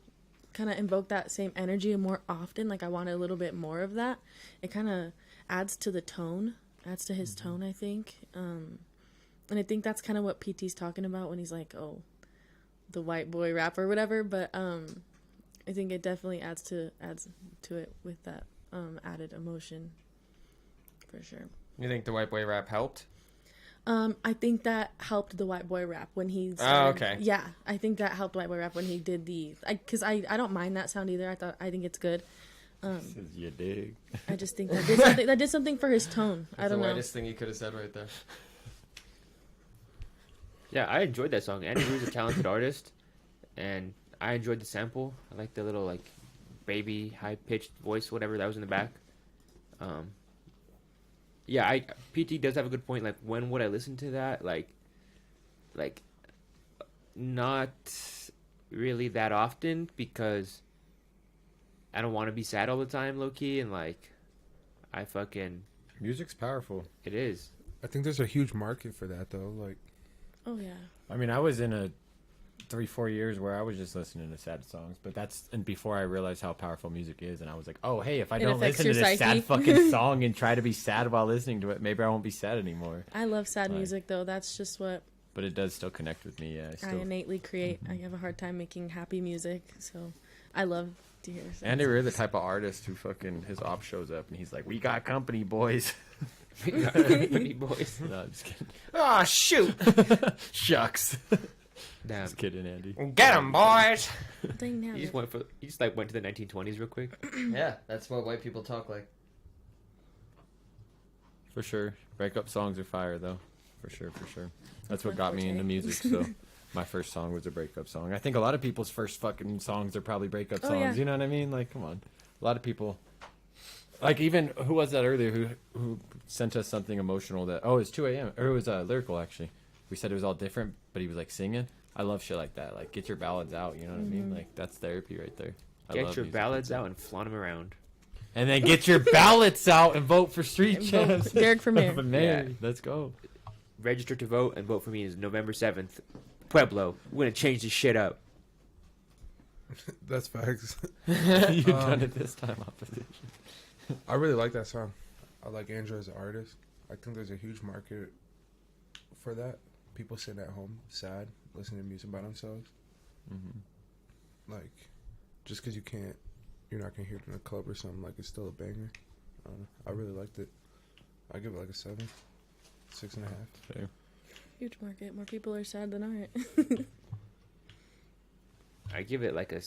kind of invoke that same energy more often, like I wanted a little bit more of that, it kind of adds to the tone, adds to his tone, I think. And I think that's kind of what PT's talking about when he's like, oh, the white boy rap or whatever. But I think it definitely adds to it with that added emotion, for sure. You think the white boy rap helped? I think that helped the white boy rap when he started, oh, okay. Yeah, I think that helped white boy rap when he did because I don't mind that sound either. I think it's good. You dig. I just think that did something for his tone. That's I don't know. the whitest thing you could have said right there. Yeah, I enjoyed that song. Andy Ruiz is a talented artist, and I enjoyed the sample. I like the little like baby high pitched voice, whatever that was in the back. Yeah, PT does have a good point. Like, when would I listen to that? Like, not really that often, because I don't want to be sad all the time, low key, and like, I fucking music's powerful. It is. I think there's a huge market for that though. Like, oh yeah. I mean, I was in a 3-4 years where I was just listening to sad songs, but that's and before I realized how powerful music is, and I was like, oh hey, if I don't listen to this sad fucking song and try to be sad while listening to it, maybe I won't be sad anymore. I love sad music though. That's just what. But it does still connect with me. Yeah, I innately create. I have a hard time making happy music, so I love to hear. Andy Ruiz, the type of artist who fucking his op shows up and he's like, "We got company, boys." We got company, boys. No, I'm just kidding. Oh shoot! Shucks. Damn. Just kidding, Andy. Get 'em, boys. He just went to the 1920s real quick. Yeah, that's what white people talk like. For sure, breakup songs are fire though. For sure. That's what got me into music. So, my first song was a breakup song. I think a lot of people's first fucking songs are probably breakup songs. Yeah. You know what I mean? Like, come on, a lot of people. Like, even who was that earlier who sent us something emotional that it's 2 a.m. or it was Lyrical actually. We said it was all different, but he was like singing. I love shit like that. Like, get your ballads out. You know what I mean? Like, that's therapy right there. I Get love your music ballads like that. out and flaunt them around. And then get your ballots out and vote for Street Champs. Derek for mayor. Yeah. Let's go. Register to vote and vote for me is November 7th. Pueblo. We're going to change this shit up. That's facts. You've done it this time, opposition. I really like that song. I like Andrew as an artist. I think there's a huge market for that. People sitting at home sad, listening to music by themselves. Mm-hmm. Like, just because you're not gonna hear it in a club or something. Like, it's still a banger. I really liked it. I give it like a 7, 6.5. Fair. Huge market. More people are sad than aren't. I give it like a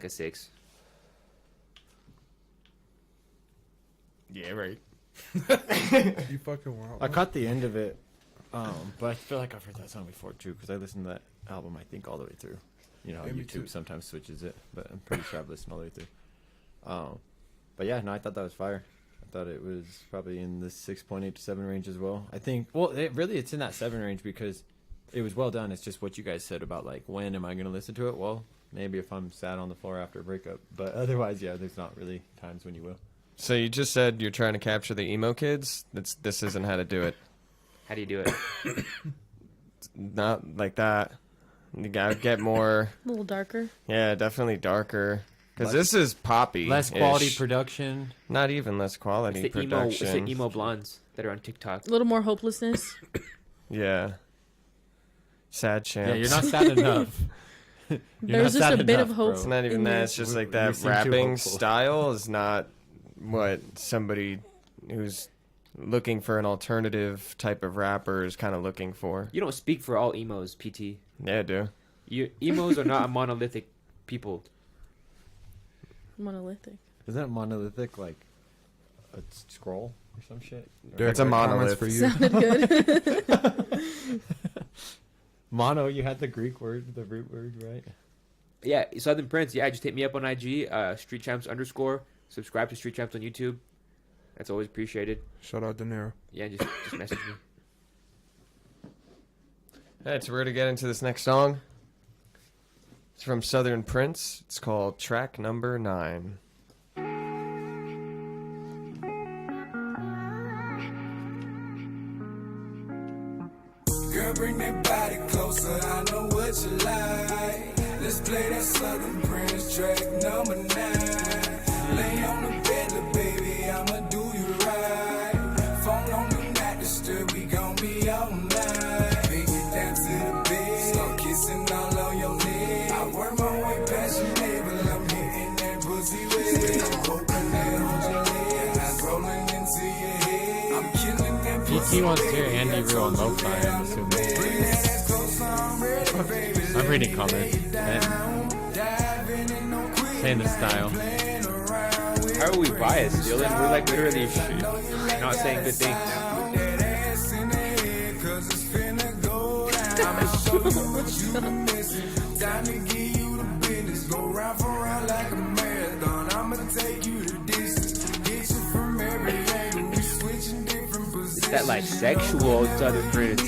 6. Yeah, right. You fucking wild. I caught the end of it, but I feel like I've heard that song before too, because I listened to that album I think all the way through. You know, Yeah, me YouTube too. sometimes switches it, but I'm pretty sure I've listened all the way through. But yeah, no, I thought that was fire. I thought it was probably in the 6.8 to 7 range as well. I think, well, it's in that 7 range because it was well done. It's just what you guys said about like, when am I going to listen to it? Well, maybe if I'm sad on the floor after a breakup, but otherwise, yeah, there's not really times when you will. So you just said you're trying to capture the emo kids? This isn't how to do it. How do you do it? Not like that. You gotta get more... A little darker. Yeah, definitely darker. Because this is poppy. Less quality production. Not even less quality It's the production. emo blondes that are on TikTok. A little more hopelessness. Yeah. Sad champs. Yeah, you're not sad enough. There's just a bit of hope. It's not even in that. there. It's just like You that seem too rapping hopeful. style is not what somebody who's looking for an alternative type of rapper is kind of looking for. You don't speak for all emos, PT. Yeah, I do. Emos are not a monolithic people. Monolithic. Isn't that monolithic like a scroll or some shit? It's a monolith for you. Sounded good. Mono, you had the Greek word, the root word, right? Yeah, Southern Prince. Yeah, just hit me up on IG, streetchamps_. Subscribe to Street Champs on YouTube. That's always appreciated. Shout out Dinero. Yeah, just message me. Alright, so we're going to get into this next song. It's from Southern Prince. It's called track number 9. Girl, bring that body closer, I know what you like. Let's play that Southern Prince track number 9. Lay on the bed, little baby, I'ma do you right. Phone on the night disturb, we gon' be all night. Bring it down to the bed, start kissing all on your neck. I work my way past your neighbor, I'm hitting that pussy wet. Hoping that hold your leg, eyes rolling into your head. I'm killing that pussy. PT wants to hear Andy Real on lo-fi, I'm assuming. I'm reading comments. Saying the style. How are we biased, Dylan? We're like literally not saying good things. It's that like sexual Southern Prince.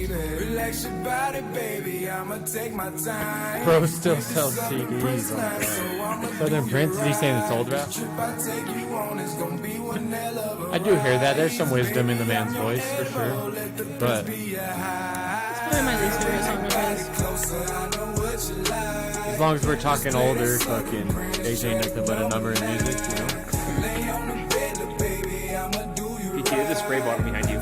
Relax your body, baby. I'ma take my time. Bro still sells CDs. Southern Prince, is he saying it's old rap? I do hear that. There's some wisdom in the man's voice, for sure. But It's probably my least favorite song of his. as long as we're talking older, fucking age ain't nothing but a number in music, you know? PT, there's a spray bottle behind you.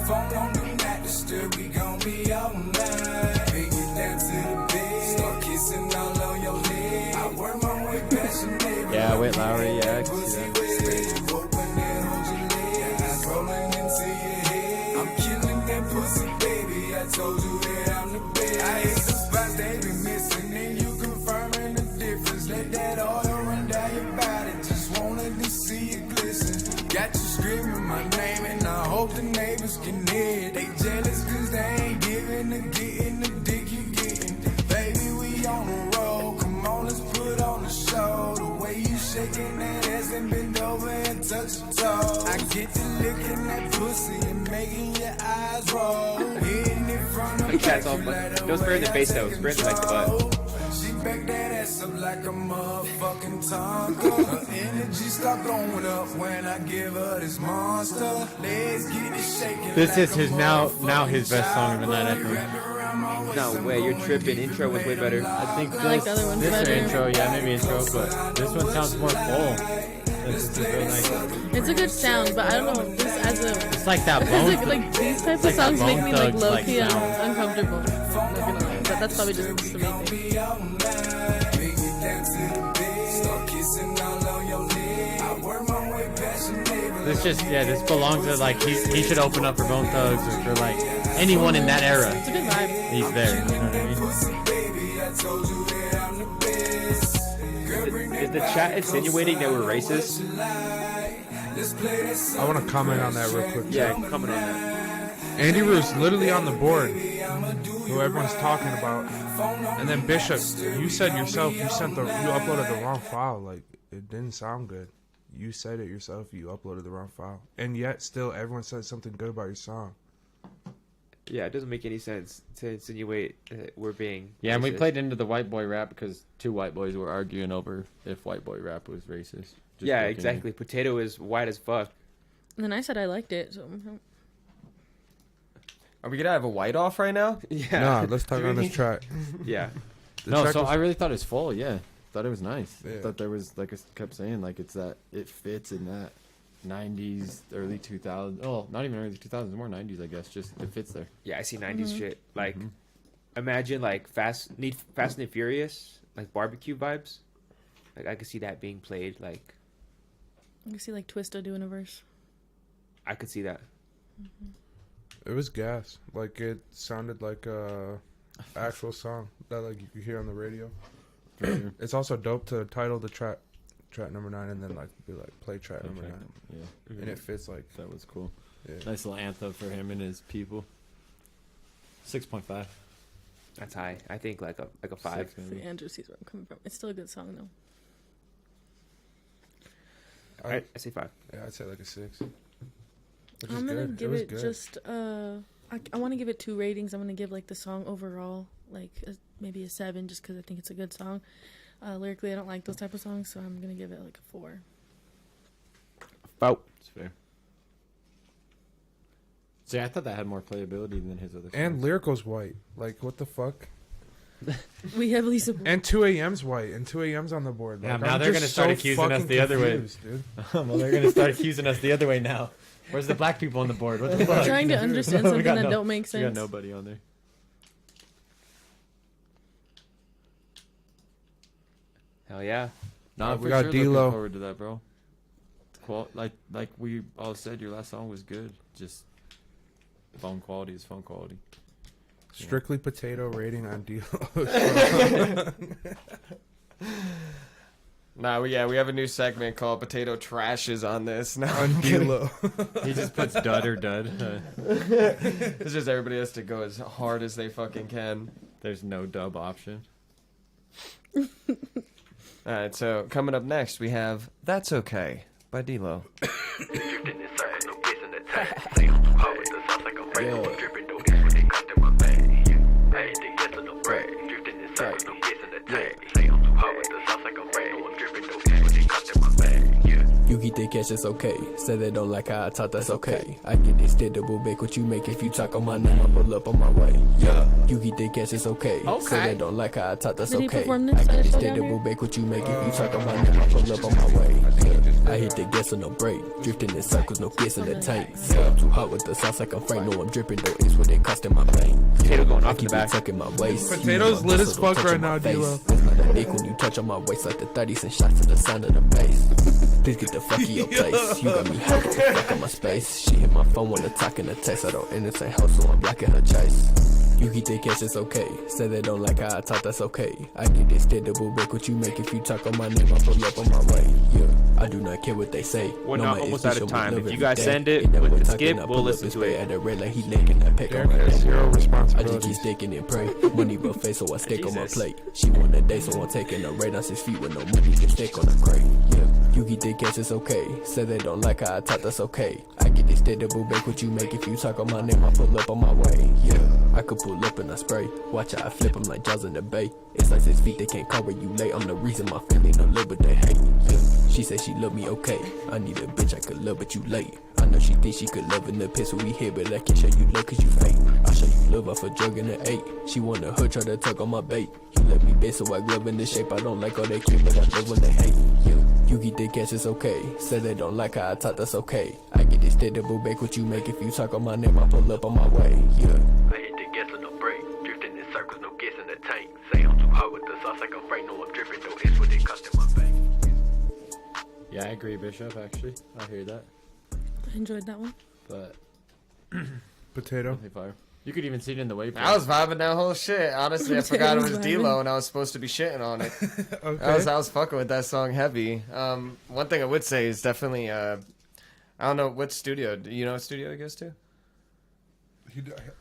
Yeah, Whit Lowry, yeah, I can see that. I'm killing that pussy, baby. I told you that I'm the best. I hate the spots they be missing, and you confirming the difference. Let that oil run down your body. Just wanted to see it glisten. Got you screaming my name, and I hope the neighbors can hear it. They jealous cause they ain't getting the dick you getting. Baby, we on the road. Come on, let's put on the show. The way you shaking that ass and bend over and touch your toes. I get to licking that pussy and making your eyes roll. Hitting it from the That's all fun. Don't spray in the face though. Spray in like the butt. She back that ass up like a motherfucking taco. Her energy start going up when I give her this monster. Let's get it shaking. This is his now his best song of the night, I think. No way, you're tripping. Intro was way better. I think I like the other ones this better. intro, yeah, maybe intro, but this one sounds more full. This is really nice. It's a good sound, but I don't know. This as a It's like that as bone. a, like these types like of songs that make Bone me like Thugs, low like, key sound. uncomfortable. Not gonna lie, but that's probably just the main thing. This this belongs to like he should open up for Bone Thugs or for like anyone in that era. It's a good vibe. He's there. You know what I mean? Is the chat insinuating that we're racist? I want to comment on that real quick. Yeah, comment on that. Andy Roos literally on the board, who everyone's talking about, and then Bishop, you said yourself you uploaded the wrong file. Like it didn't sound good. You said it yourself. You uploaded the wrong file, and yet still everyone said something good about your song. Yeah, it doesn't make any sense to insinuate that we're being. Yeah, and we racist. played into the white boy rap because two white boys were arguing over if white boy rap was racist. Just Yeah, looking. exactly. Potato is white as fuck. And then I said I liked it. So. Are we gonna have a white off right now? Yeah. Nah, let's talk on this track. Yeah. No, so I really thought it was full. Yeah, thought it was nice. Yeah. Thought there was, like I kept saying, like it's that it fits in that 90s, early 2000s. Oh, not even early 2000s, more 90s, I guess. Just it fits there. Yeah, I see 90s shit. Like, imagine like Fast and Furious, like barbecue vibes. Like I could see that being played. Like I can see like Twista doing a verse. I could see that. It was gas. Like it sounded like a actual song that like you could hear on the radio. It's also dope to title the track number 9 and then like be like play track number 9. Yeah, And it fits like that was cool. Yeah. Nice little anthem for him and his people. 6.5. That's high. I think like a 5. See, Andrew sees where I'm coming from. It's still a good song though. I say 5. Yeah, I'd say like a 6. I'm gonna give it just I want to give it 2 ratings. I'm gonna give like the song overall like maybe a 7 just because I think it's a good song. Lyrically, I don't like those type of songs, so I'm gonna give it like a 4. About. It's fair. See, I thought that had more playability than his other songs. And Lyrical's white. Like what the fuck? We heavily support. And 2AM's white, and 2AM's on the board. Yeah, Like, now I'm they're just gonna start so accusing us fucking the other way. confused, dude. Well, they're gonna start accusing us the other way now. Where's the black people on the board? What the We're fuck? trying to understand We something got that don't make We sense. got nobody on there. Hell yeah. Nah, we for got sure looking Dilo. forward to that, bro. Like we all said, your last song was good. Just phone quality is phone quality. Strictly Potato rating on Dilo. Nah, we have a new segment called Potato Trashes on this. No, On Dilo. He just puts dud or dud. It's just everybody has to go as hard as they fucking can. There's no dub option. Alright, so coming up next we have That's Okay by Dilo. You keep the cash, it's okay. Say they don't like how I talk, that's okay. I get extendable back what you make. If you talk on my name, I pull up on my way. Yeah, you keep the cash, it's okay. Say they don't like how I talk, that's Did he okay. perform I this get at a show down extendable here? back what you make. If you talk on my name, I pull up on my way. Yeah, I hit the gas on no break. Drifting in circles, no gas in the tank. Yeah, I'm too hot with the sauce like I'm Frank. No, I'm dripping though. It's what it cost in my vein. Potato going I off in keep the it back. tucking my waist. Potato's lit as fuck right now, Dilo. Dilo. It's not a dick when you touch on my waist like the 30s and shots to the sound of the bass. Please get the fuck in your place. You got me hot to fuck on my space. She hit my phone when I talk in the text. I don't entertain her, so I'm blocking her chase. You get the cash, it's okay. Say they don't like how I talk, that's okay. I get this double back what you make. If you talk on my name, I pull up on my way. Yeah, I do not care what they say. We're No, not my almost ex out of bitch time. love If you every guys day. send it Ain't never with the talking, skip, I we'll pull up listen his to way it. At the red like he licking that peck on my There's neck. zero I just responsibility. keep sticking and pray. Money but face, so I stick on my plate. She want a day, so I'm taking a raid on 6 feet with no money can stick on a crate. Yeah, you get the cash, it's okay. Say they don't like how I talk, that's okay. I get this double back what you make. If you talk on my name, I pull up on my way. Yeah, I could pull up and I spray. Watch how I flip them like Jaws in the bay. It's like 6 feet, they can't cover you late. I'm the reason my family no live, but they hate. Yeah, she said she love me, okay. I need a bitch I could love, but you late. I know she thinks she could love in the piss when we hit, but I can't show you love cause you fake. I show you love off a drug in the 8. She want a hood, try to tug on my bait. You let me bitch, so I glove in the shape. I don't like all they care, but I love when they hate. Yeah, you get the cash, it's okay. Say they don't like how I talk, that's okay. I get this double back what you make. If you talk on my name, I pull up on my way. Yeah, I hit the gas with no break. Drifting in circles, no gas in the tank. Say I'm too hot with the sauce, like I'm afraid. No, I'm dripping, no it's what it cost in my bank. Yeah, I agree, Bishop. Actually, I hear that. I enjoyed that one. But Potato. definitely fire. You could even see it in the waveform. I was vibing that whole shit. Honestly, I forgot it was Potato Dilo vibing. and I was supposed to be shitting on it. Okay. I was fucking with that song heavy. One thing I would say is definitely, I don't know what studio. Do you know what studio he goes to?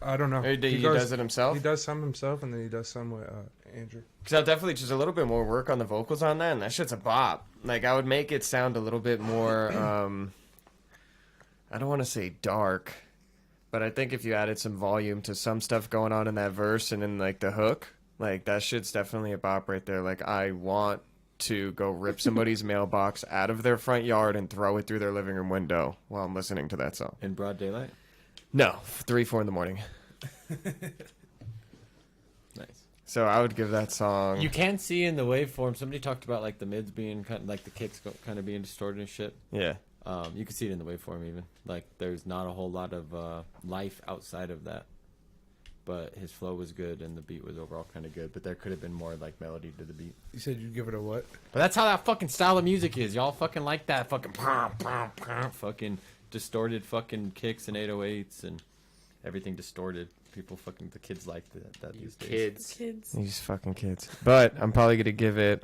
I don't know. Or he does it himself? He does some himself, and then he does some with Andrew. Because I'll definitely just a little bit more work on the vocals on that, and that shit's a bop. Like, I would make it sound a little bit more, I don't want to say dark, but I think if you added some volume to some stuff going on in that verse and in, like, the hook, like, that shit's definitely a bop right there. Like, I want to go rip somebody's mailbox out of their front yard and throw it through their living room window while I'm listening to that song. In broad daylight? No, 3, 4 in the morning. Nice. So I would give that song... You can see in the waveform, somebody talked about like the mids being kind of like the kicks kind of being distorted and shit. Yeah. You can see it in the waveform even. Like there's not a whole lot of life outside of that. But his flow was good and the beat was overall kind of good. But there could have been more like melody to the beat. You said you'd give it a what? But that's how that fucking style of music is. Y'all fucking like that fucking fucking distorted fucking kicks and 808s and everything distorted. People fucking, the kids like that these days. Kids. These fucking kids. But I'm probably going to give it...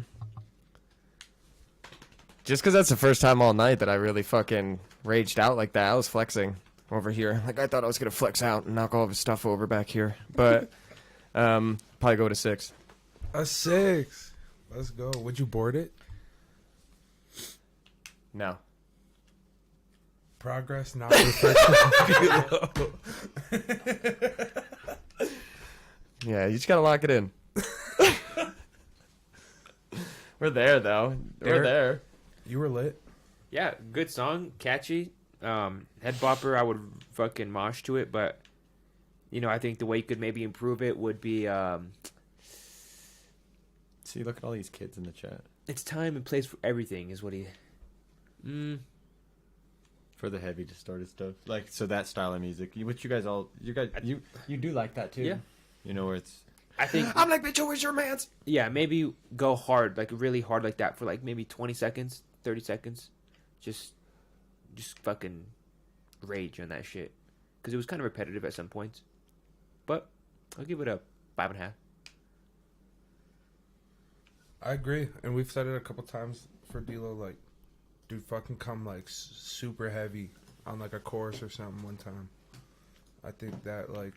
Just because that's the first time all night that I really fucking raged out like that. I was flexing over here. Like, I thought I was going to flex out and knock all of his stuff over back here. But probably go to 6. A 6. Let's go. Would you board it? No. Progress not perfection. Yeah, you just got to lock it in. We're there, though. We're there. You were lit. Yeah, good song, catchy. Head bopper, I would fucking mosh to it, but you know, I think the way you could maybe improve it would be See, look at all these kids in the chat. it's time and place for everything is what he For the heavy distorted stuff. Like so that style of music. You do like that too. Yeah. You know where it's I think I'm like, bitch, where's your mans? yeah, maybe go hard, like really hard like that for like maybe 20 seconds, 30 seconds. Just fucking rage on that shit. Because it was kind of repetitive at some points. But I'll give it a 5.5. I agree, and we've said it a couple times for Dilo. Like, dude, fucking come like super heavy on like a chorus or something one time. I think that like,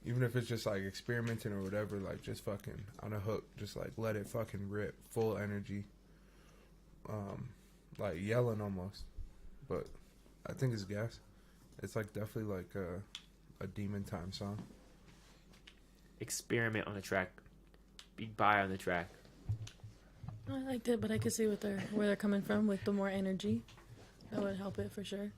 even if it's just like experimenting or whatever, like just fucking on a hook, just like let it fucking rip, full energy. Like yelling almost, but I think it's gas. It's like definitely like a demon time song. Experiment on the track. Be by on the track. I liked it, but I could see where they're coming from with the more energy. That would help it for sure.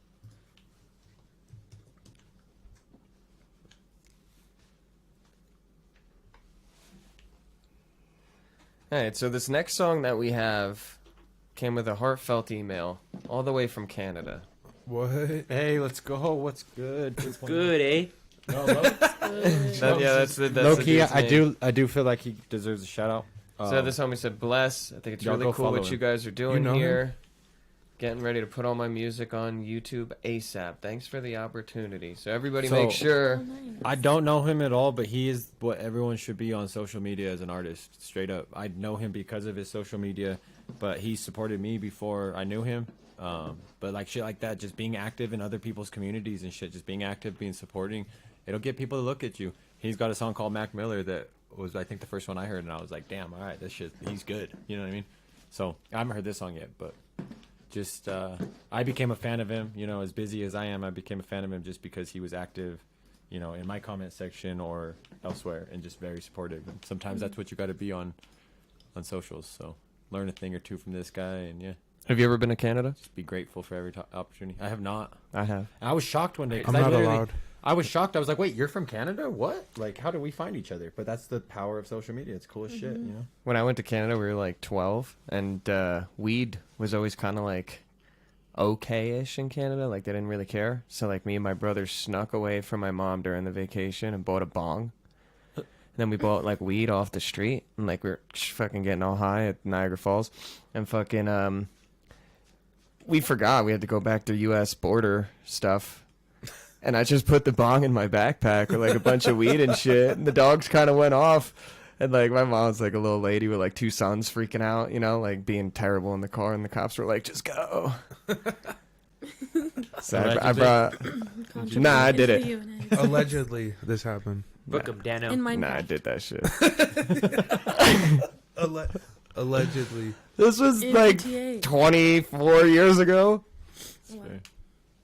Alright, so this next song that we have came with a heartfelt email all the way from Canada. What? Hey, let's go. What's good? It's good, eh? No, that's Low key. I do feel like he deserves a shout out. So this homie said, bless. I think it's Y'all really go cool follow what him. you guys are doing You know here. Getting ready to put all my music on YouTube ASAP. Thanks for the opportunity. So everybody make sure. I don't know him at all, but he is what everyone should be on social media as an artist. Straight up. I know him because of his social media, but he supported me before I knew him. But like shit like that, just being active in other people's communities and shit, just being active, being supporting, it'll get people to look at you. He's got a song called Mac Miller that was, I think, the first one I heard, and I was like, damn, all right, this shit, he's good. You know what I mean? So I haven't heard this song yet, but just I became a fan of him. You know, as busy as I am, I became a fan of him just because he was active, you know, in my comment section or elsewhere, and just very supportive. And sometimes that's what you got to be on socials. So learn a thing or two from this guy, and yeah. Have you ever been to Canada? Just be grateful for every opportunity. I have not. I have. I was shocked one day. I'm not allowed. I was shocked. I was like, wait, you're from Canada? What? Like, how do we find each other? But that's the power of social media. It's cool as shit, you know? When I went to Canada, we were like 12, and weed was always kind of like okay-ish in Canada. Like, they didn't really care. So, like, me and my brother snuck away from my mom during the vacation and bought a bong. And then we bought, like, weed off the street. And, like, we were fucking getting all high at Niagara Falls. And fucking, we forgot we had to go back to U.S. border stuff. And I just put the bong in my backpack with, like, a bunch of weed and shit. And the dogs kind of went off. And, like, my mom's, like, a little lady with, like, 2 sons freaking out, you know, like, being terrible in the car. And the cops were like, just go. So I brought... Nah, I did it. Allegedly, this happened. Book him, Dano. Nah, I did that shit. Allegedly. This was, like, 24 years ago.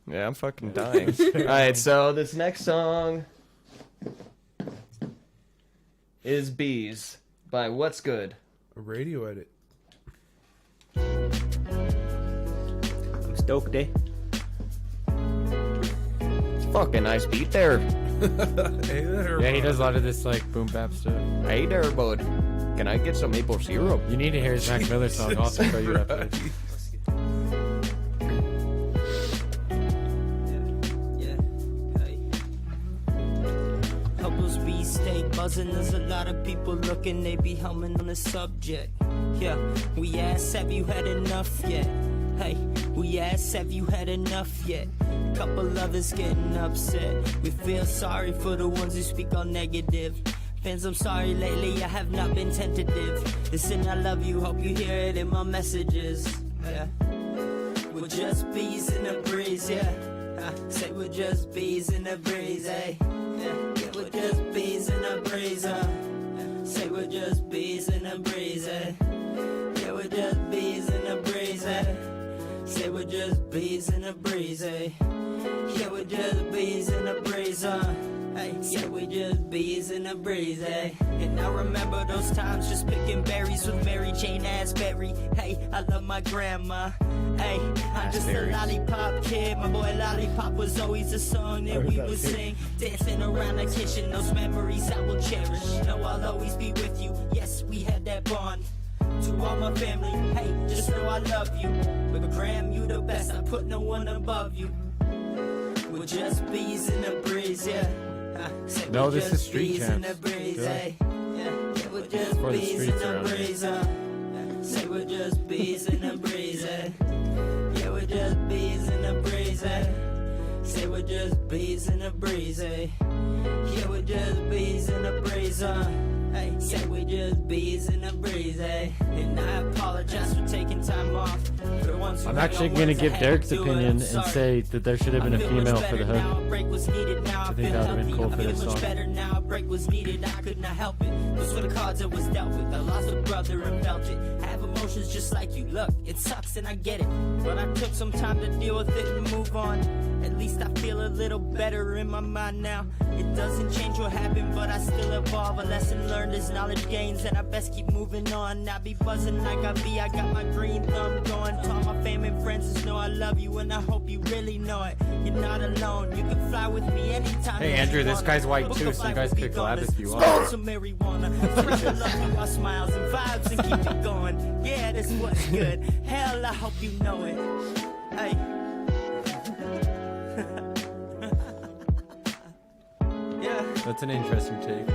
Yeah, I'm fucking dying. Alright, so this next song is Bees by What's Good. A radio edit. I'm stoked, eh? Fucking nice beat there. Hey there, Yeah, he does a lot of this, like, boom bap stuff. Hey there, bud. Can I get some maple syrup? You need to hear his Mac Miller song. I'll also show you after this. Stay buzzing, there's a lot of people looking, they be humming on the subject. Yeah, we ask, have you had enough yet? Hey, we ask, have you had enough yet? Couple others getting upset. We feel sorry for the ones who speak all negative. Fans, I'm sorry lately, I have not been tentative. Listen, I love you, hope you hear it in my messages. Yeah, we're just bees in the breeze, yeah. Say we're just bees in the breeze, eh? Yeah, we're just bees in the breeze, say we're just bees in the breeze, eh? Yeah, we're just bees in the breeze, eh? Say we're just bees in the breeze, eh? Yeah, we're just bees in the breeze, hey, yeah, we just bees in the breeze, eh? And I remember those times just picking berries with Mary Jane Asbury. Hey, I love my grandma. Hey, I'm just a lollipop kid. My boy Lollipop was always a song that we would sing. Dancing around the kitchen, those memories I will cherish. Know I'll always be with you. Yes, we had that bond. To all my family, hey, just know I love you. With a gram, you the best. I put no one above you. We're just bees in the breeze, yeah. No, this is Street Champs. Say we're just bees in the breeze, say we're just bees in the breeze, yeah, we're just bees in the breeze, say we're just bees in the breeze, yeah, we're just bees in the breeze, hey, say we just bees in the breeze, and I apologize for taking time off. I'm actually going to give Derek's opinion and say that there should have been a female for the hook. I think that would have been cool for this song. Now a break was needed, I could not help it. Those were the cards I was dealt with. I lost a brother and felt it. I have emotions just like you. Look, it sucks and I get it, but I took some time to deal with it and move on. At least I feel a little better in my mind now. It doesn't change what happened, but I still evolve. A lesson learned is knowledge gains, and I best keep moving on. I be buzzing like I be. I got my green thumb going. To all my family and friends just know I love you, and I hope you really know it. You're not alone. You can fly with me anytime. Hey Andrew, this guy's white too, so you guys could collab if you want. Smoke some marijuana, spread the love through our smiles and vibes and keep it going. Yeah, this what's good. Hell, I hope you know it. Hey. Yeah. That's an interesting take.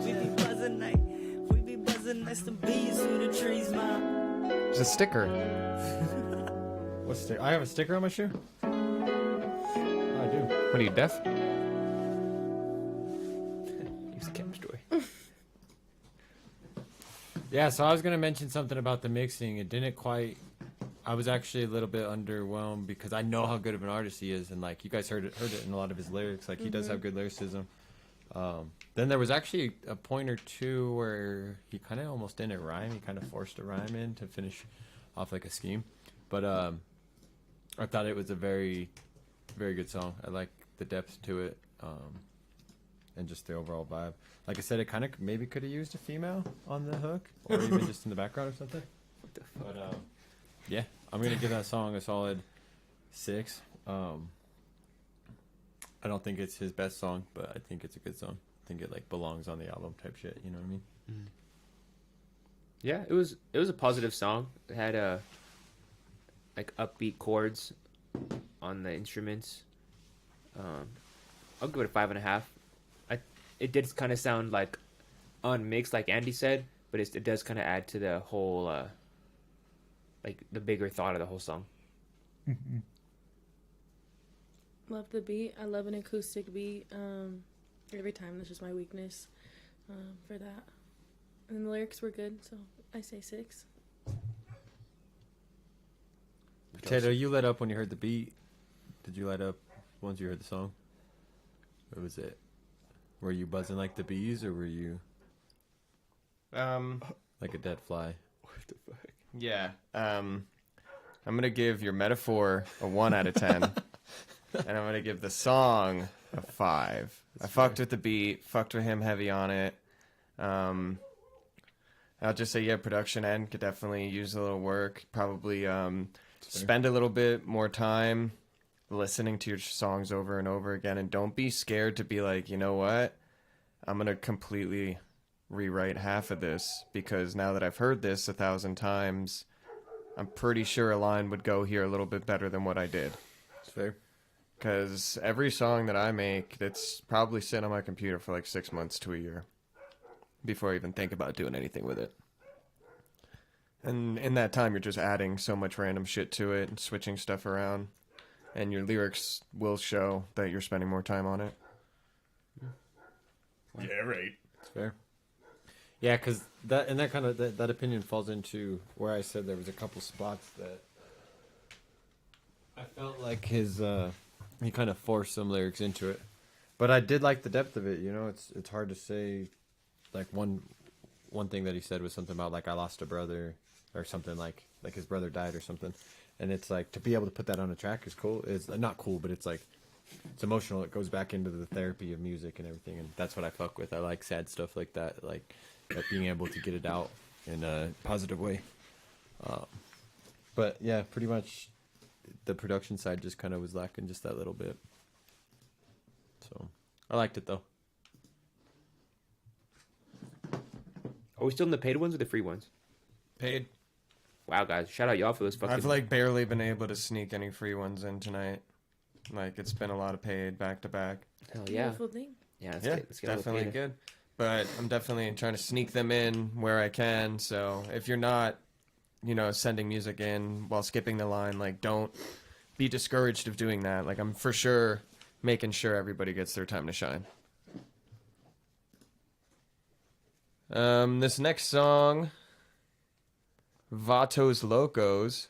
We be buzzing like some bees through the trees, man. It's a sticker. a sticker. I have a sticker on my shoe. I do. What are you, deaf? Use Cam's story. Yeah, so I was gonna mention something about the mixing. It didn't quite. I was actually a little bit underwhelmed because I know how good of an artist he is, and like you guys heard it in a lot of his lyrics. Like he does have good lyricism. Then there was actually a point or two where he kind of almost didn't rhyme. He kind of forced a rhyme in to finish off like a scheme. But I thought it was a very, very good song. I like the depth to it, and just the overall vibe. Like I said, it kind of maybe could have used a female on the hook, or even just in the background or something. But yeah, I'm gonna give that song a solid 6. I don't think it's his best song, but I think it's a good song. I think it like belongs on the album type shit. You know what I mean? Mm. Yeah, it was a positive song. It had like upbeat chords on the instruments. I'll give it a 5.5. It did kind of sound like unmixed, like Andy said, but it does kind of add to the whole like the bigger thought of the whole song. Love the beat. I love an acoustic beat. Every time, that's just my weakness for that. And the lyrics were good, so I say 6. Potato, you let up when you heard the beat. Did you let up once you heard the song? What was it? Were you buzzing like the bees, or were you like a dead fly? What the fuck? Yeah. I'm gonna give your metaphor a 1 out of 10, and I'm gonna give the song a 5. I fucked with the beat, fucked with him heavy on it. I'll just say, yeah, production end could definitely use a little work. Probably spend a little bit more time listening to your songs over and over again, and don't be scared to be like, you know what, I'm gonna completely rewrite half of this, because now that I've heard this 1,000 times, I'm pretty sure a line would go here a little bit better than what I did. That's fair. Because every song that I make, that's probably sitting on my computer for like 6 months to a year before I even think about doing anything with it. And in that time, you're just adding so much random shit to it and switching stuff around. And your lyrics will show that you're spending more time on it. Yeah, right. That's fair. Yeah, because that kind of that opinion falls into where I said there was a couple spots that I felt like his he kind of forced some lyrics into it, but I did like the depth of it. You know, it's hard to say. Like one thing that he said was something about like I lost a brother or something, like his brother died or something, and it's like to be able to put that on a track is cool. It's not cool, but it's like it's emotional. It goes back into the therapy of music and everything, and that's what I fuck with. I like sad stuff like that, like being able to get it out in a positive way. But yeah, pretty much the production side just kind of was lacking just that little bit. So I liked it though. Are we still in the paid ones or the free ones? Paid. Wow, guys, shout out y'all for those fucking. I've like barely been able to sneak any free ones in tonight. Like it's been a lot of paid back to back. Hell yeah. Beautiful thing. Yeah, let's get definitely good. But I'm definitely trying to sneak them in where I can. So if you're not, sending music in while skipping the line, like don't be discouraged of doing that. Like I'm for sure making sure everybody gets their time to shine. This next song, Vatos Locos,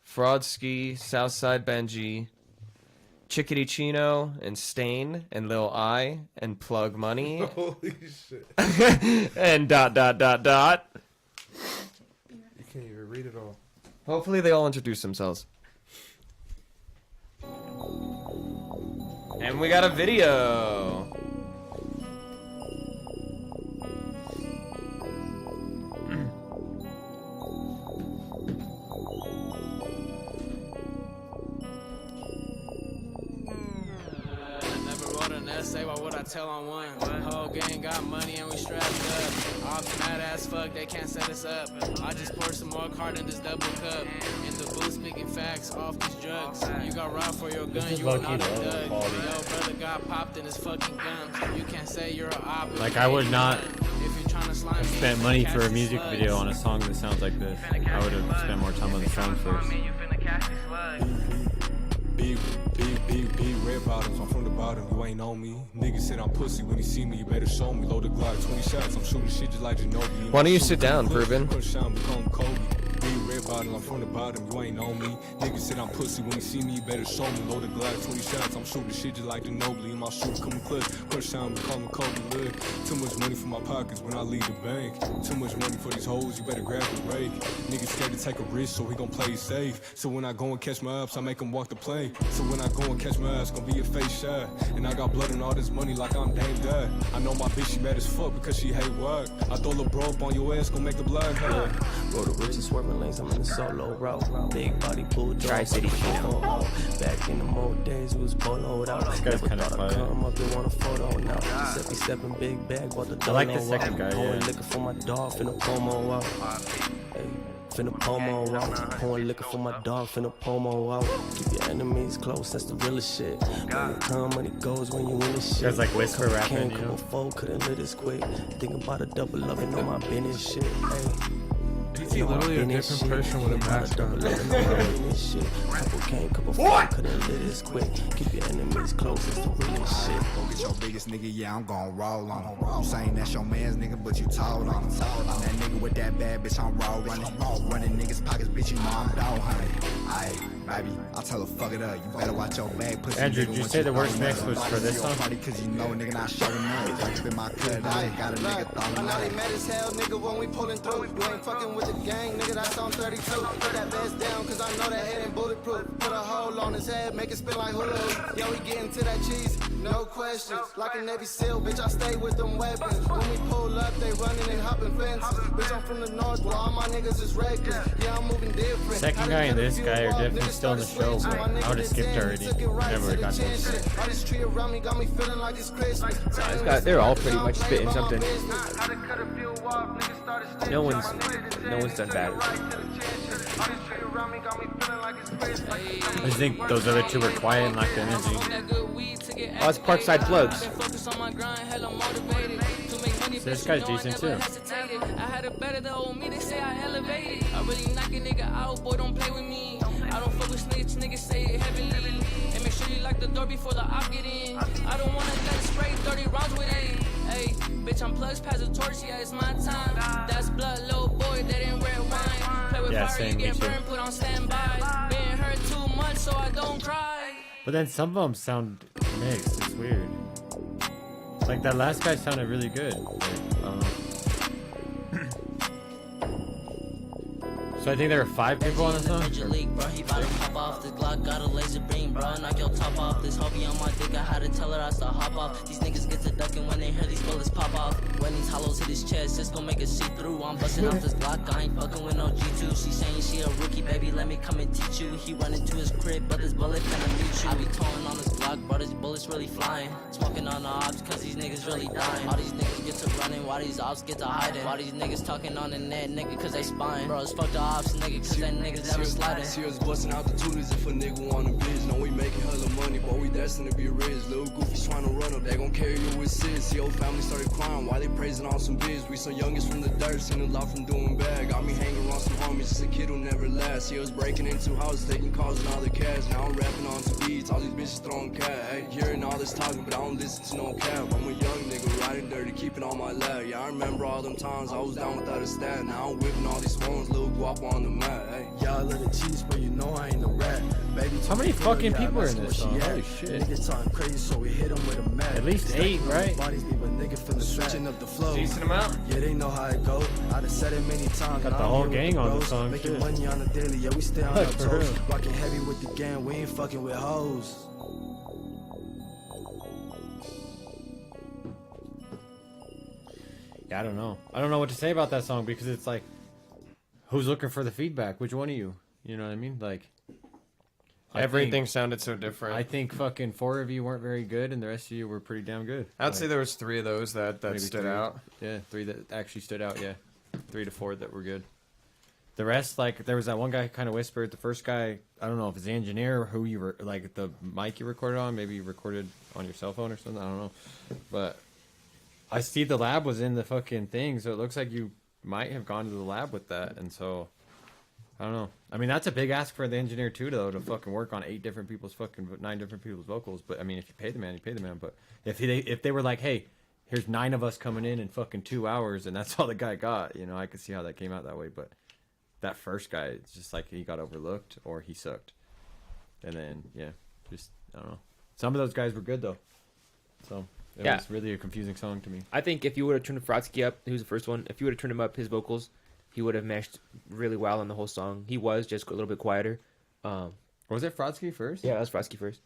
Fraudski, Southside Benji, Chickadee Chino, and Stain, and Lil I, and Plug Money. Holy shit. And ... You can't even read it all. Hopefully they all introduce themselves. And we got a video. Say why would I tell on one? Whole gang got money and we strapped up. All mad as fuck, they can't set us up. I just poured some more card in this double cup. In the booth speaking facts off these drugs. You got robbed for your gun, you are not a thug. Yo, brother got popped in his fucking gums. You can't say you're a op. Like I would not have spent money for a music video on a song that sounds like this. I would have spent more time on the song first. Big red bottoms, I'm from the bottom, you ain't on me. Niggas said I'm pussy, when you see me, you better show me. Load the Glock, 20 shots, I'm shooting shit just like Ginobili. Why don't you sit down, Proven? Big red bottom, I'm from the bottom, you ain't on me. Niggas said I'm pussy, when you see me, you better show me. Load the Glock, 20 shots, I'm shooting shit just like Ginobili. My shooter coming clutch, crunch time, we call me Kobe. Look, too much money for my pockets when I leave the bank. Too much money for these hoes, you better grab the rake. Niggas scared to take a risk, so he gon' play safe. So when I go and catch my ups, I make him walk the plane. So when I go and catch my ups, gonna be a face shot. And I got blood and all this money like I'm Dame Dad. I know my bitch, she mad as fuck because she hate work. I throw a bro up on your ass, gon' make the blood hurt. Roll the rich and swerving lanes, I'm in the solo route. Big body bulldog, Tri-City back in the old days, we was poloed out. Never thought I'd come up and want a photo now. Just be stepping big bag, bought the I like the second guy, pouring yeah. liquor for my dog, finna promo out. Hey, finna promo out. Pouring liquor for my dog, finna promo out. Keep your enemies close, that's the realest shit. Money come, money goes when you in this shit. Guys like whisper rapping, Can't come fold, couldn't let this quick. Thinking about a double loving on my business shit. Hey. Is he literally a different person with a mask on? What? Couldn't let this quick. Keep your enemies close, it's the realest shit. Go get your biggest nigga, yeah, I'm gon' roll on him. You saying that's your man's nigga, but you told on him. I'm that nigga with that bad bitch, I'm raw running. Running niggas' pockets, bitch, you know I'm dog hunting. Aight, baby, I'll tell her fuck it up. You better watch your bag, pussy. Andrew, did you say the worst mix was for this song? Cause you know nigga not showing up. I spit my cut, I ain't got a nigga thought I know they mad as hell, nigga, when we pulling through. You ain't fucking with the gang, nigga, that's on 32. Put that vest down, cause I know that head ain't bulletproof. Put a hole on his head, make it spin like hula. Yo, we getting to that cheese, no questions. Like a Navy SEAL, bitch, I stay with them weapons. When we pull up, they running and hopping fences. Bitch, I'm from the north, where all my niggas is reckless. Yeah, I'm moving different. Second guy and this guy are definitely still in the show, but I would have skipped already. Never got to this. All this tree around me got me feeling like it's Christmas. They're all pretty much spitting something. No one's done bad. I think those other two were quiet and lacked energy. Oh, it's Parkside Plugs. So this guy's decent too. I had it better than old me, they say I elevated. I really knock a nigga out, boy, don't play with me. I don't fuck with snitch, niggas say it heavily. And make sure you lock the door before the op get in. I don't wanna let it spray 30 rounds with it. Hey, bitch, I'm plugs, pass the torch, yeah, it's my time. That's blood, little boy, that ain't red wine. Play with fire, you get burned, put on standby. Been hurt 2 months, so I don't cry. But then some of them sound mixed. It's weird. Like that last guy sounded really good. So I think there are 5 people on the song. Bro, he bout to pop off. This Glock got a laser beam, bro. Knock your top off. This hobby on my dick, I had to tell her I start hop off. These niggas get to ducking when they hear these bullets pop off. When these hollows hit his chest, just gon' make it see through. I'm busting off this Glock, I ain't fucking with no G2. She saying she a rookie, baby, let me come and teach you. He run into his crib, but this bullet finna meet you. I be towing on this Glock, bro, this bullets really flying. Smoking on the ops, cause these niggas really dying. All these niggas get to running, why these ops get to hiding. Why these niggas talking on the net, nigga, cause they spying. Bro, it's fuck the ops, nigga, cause that niggas never sliding. See us busting out the tutors if a nigga want a bitch. Know we making hella money, but we destined to be rich. Little goofies trying to run up, they gon' carry you with sis. See, old family started crying while they praising on some bitch. We some youngest from the dirt, seen a lot from doing bad. Got me hanging around some homies, just a kid who never lasts. See us breaking into houses, taking calls and all the cash. Now I'm rapping on to beats, all these bitches throwing cat. Ay, hearing all this talking, but I don't listen to no cap. I'm a young nigga riding dirty, keeping on my lap. Yeah, I remember all them times I was down without a stat. Now I'm whipping all these phones, little guap on the mat. Ay. Y'all let it cheese, but you know I ain't a rat. Baby, how many fucking people are in this song? Holy shit. Niggas talking crazy, so we hit them with a mat. At least 8, right? Bodies leave a nigga feeling switching up the flow. Decent amount. Yeah, they know how it go. I done said it many times. Got the whole gang on the song. Making money on the daily, yeah, we stay on our toes. Rocking heavy with the gang, we ain't fucking with hoes. Yeah, I don't know. I don't know what to say about that song because it's like, who's looking for the feedback? Which one of you? You know what I mean? Like, everything sounded so different. I think fucking 4 of you weren't very good, and the rest of you were pretty damn good. I'd say there was 3 of those that stood 3. out. Yeah, 3 that actually stood out. Yeah, 3 to 4 that were good. The rest, like, there was that one guy who kind of whispered. The first guy, I don't know if it's the engineer or who you were, like, the mic you recorded on. Maybe you recorded on your cell phone or something. I don't know. But I see the lab was in the fucking thing, so it looks like you might have gone to the lab with that. And so I don't know. I mean, that's a big ask for the engineer too, though, to fucking work on 9 different people's vocals. But I mean, if you pay the man, you pay the man. But if they were like, hey, here's 9 of us coming in fucking 2 hours, and that's all the guy got, you know, I could see how that came out that way. But that first guy, it's just like he got overlooked or he sucked. And then just I don't know. Some of those guys were good though, so it was really a confusing song to me. I think if you would have turned Frotsky up, he was the first one. If you would have turned him up, his vocals, he would have meshed really well on the whole song. He was just a little bit quieter. Was it Frotsky first? Yeah, it was Frotsky first.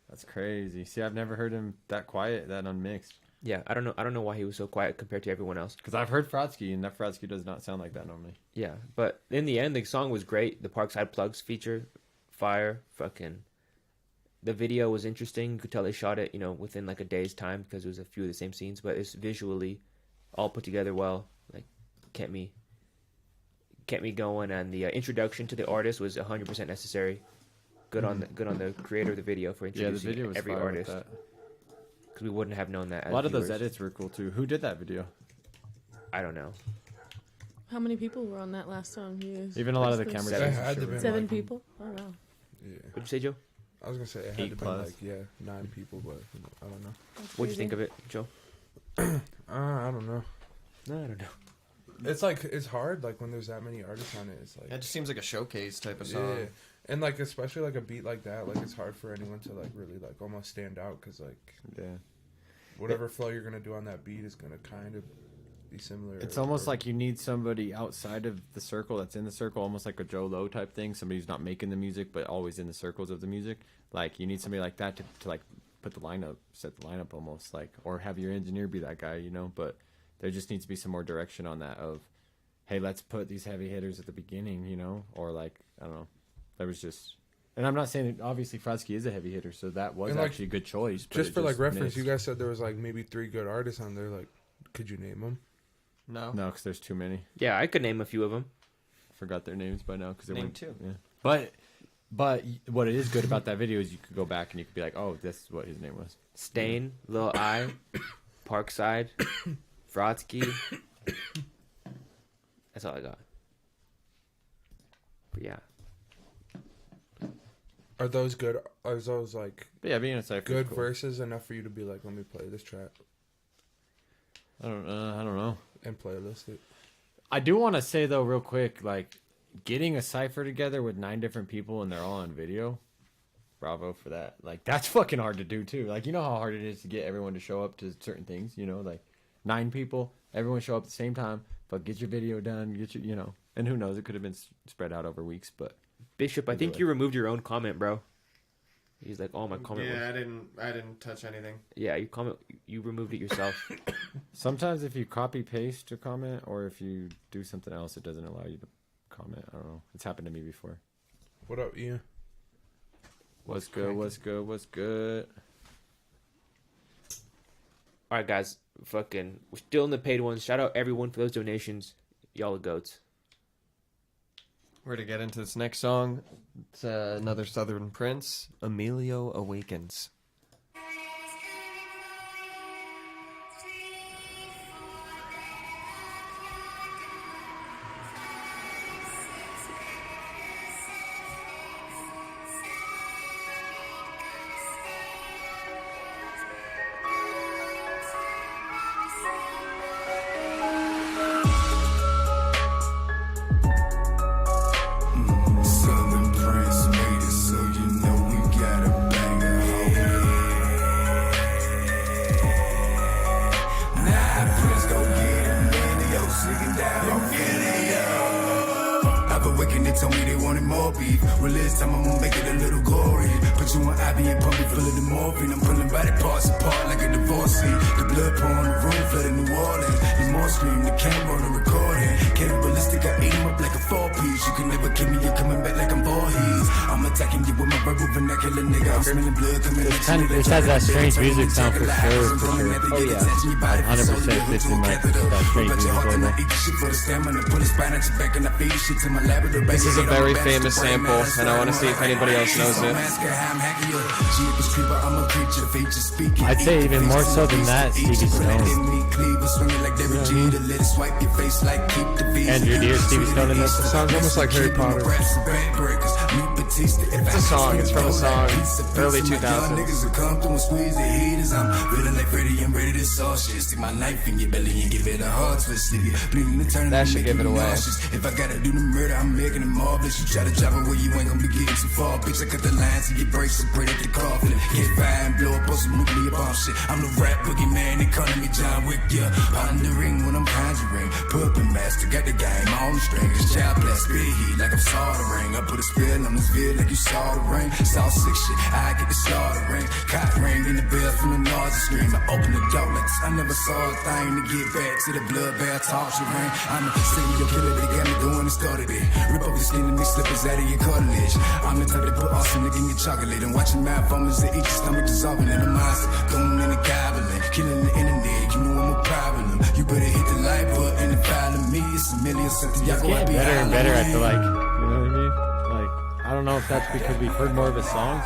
That's crazy. See, I've never heard him that quiet, that unmixed. Yeah, I don't know why he was so quiet compared to everyone else. Because I've heard Frotsky, and that Frotsky does not sound like that normally. Yeah, but in the end, the song was great. The Parkside Plugs feature, fire, fucking. The video was interesting. You could tell they shot it, within like a day's time because it was a few of the same scenes, but it's visually all put together well. Like, kept me going, and the introduction to the artist was 100% necessary. Good on the creator of the video for introducing the video was every fire artist. with that. Because we wouldn't have known that. A lot of those edits were cool too. Who did that video? I don't know. How many people were on that last song? Even a lot of the cameras. 7 people. Oh wow. Yeah. What'd you say, Joe? I was gonna say it had to be like 9 people, but I don't know. What'd you think of it, Joe? I don't know. No, I don't know. It's like it's hard like when there's that many artists on it. It's like it just seems like a showcase type of song. Yeah, and like especially like a beat like that, like it's hard for anyone to like really like almost stand out because like whatever flow you're gonna do on that beat is gonna kind of be similar. It's almost like you need somebody outside of the circle that's in the circle, almost like a Joe Low type thing. Somebody who's not making the music but always in the circles of the music. Like you need somebody like that to like put the lineup, set the lineup almost like, or have your engineer be that guy, But there just needs to be some more direction on that of, hey, let's put these heavy hitters at the beginning, or like I don't know. There was just, and I'm not saying obviously Frotsky is a heavy hitter, so that was actually a good choice. But just for like reference, you guys said there was like maybe 3 good artists on there. Like, could you name them? No, because there's too many. Yeah, I could name a few of them. Forgot their names by now because Name 2. Yeah, but what it is good about that video is you could go back and you could be like, oh, this is what his name was. Stain, Lil I, Parkside, Frotsky. That's all I got. But yeah. Are those good? Are those like being a cipher good verses enough for you to be like, let me play this track? I don't know. And playlist it. I do want to say though, real quick, like getting a cipher together with 9 different people and they're all on video. Bravo for that. Like that's fucking hard to do too. Like how hard it is to get everyone to show up to certain things. Like 9 people, everyone show up at the same time, but get your video done. Get your, and who knows? It could have been spread out over weeks, but. Bishop, I think you removed your own comment, bro. He's like, "Oh, my comment." Yeah, I didn't touch anything. Yeah, you removed it yourself. Sometimes if you copy paste a comment, or if you do something else, it doesn't allow you to comment. I don't know. It's happened to me before. What up, Ian? What's good? What's good? All right, guys. We're still in the paid ones. Shout out everyone for those donations. Y'all are goats. We're to get into this next song. It's another Southern Prince, Emilio Awakens. that kill a nigga. I'm smelling blood coming at you. This has that strange music sound for sure. Oh yeah, 100% fits in like that strange music label. This is a very famous sample, and I want to see if anybody else knows it. I'd say even more so than that, Stevie Stone. Andrew, do you hear Stevie Stone in this? It sounds almost like Harry Potter. It's a song. It's from a song, early 2000s. That should give it away. If I gotta do the murder, I'm making them all. Bless you, try to drop it where you ain't gonna be getting too far. Bitch, I cut the lines and get breaks and break at the coffin. Get fire and blow up on some nuclear bomb shit. I'm the rap boogeyman, they calling me John Wick, yeah. Pondering when I'm conjuring. Puppet master, got the game on the string. This child blast, spit heat like I'm soldering. I put a spell on this vid like you saw the rain. Saw sick shit, I get the slaughter ring. Cock ring in the bell from the nausea scream. I open the door like this, I never saw a thing to get back to the bloodbath torture ring. I'm a serial killer, they got me going and started it. Rip up your skin and make slippers out of your cartilage. I'm the type that put awesome nigga in your chocolate. And watching malformers that eat your stomach dissolving in a monster. Going in the gobbling, killing the internet. You know I'm a problem. You better hit the like button and follow me. It's a million Santiago. He's getting better and better, I feel like. You know what I mean? Like, I don't know if that's because we've heard more of his songs,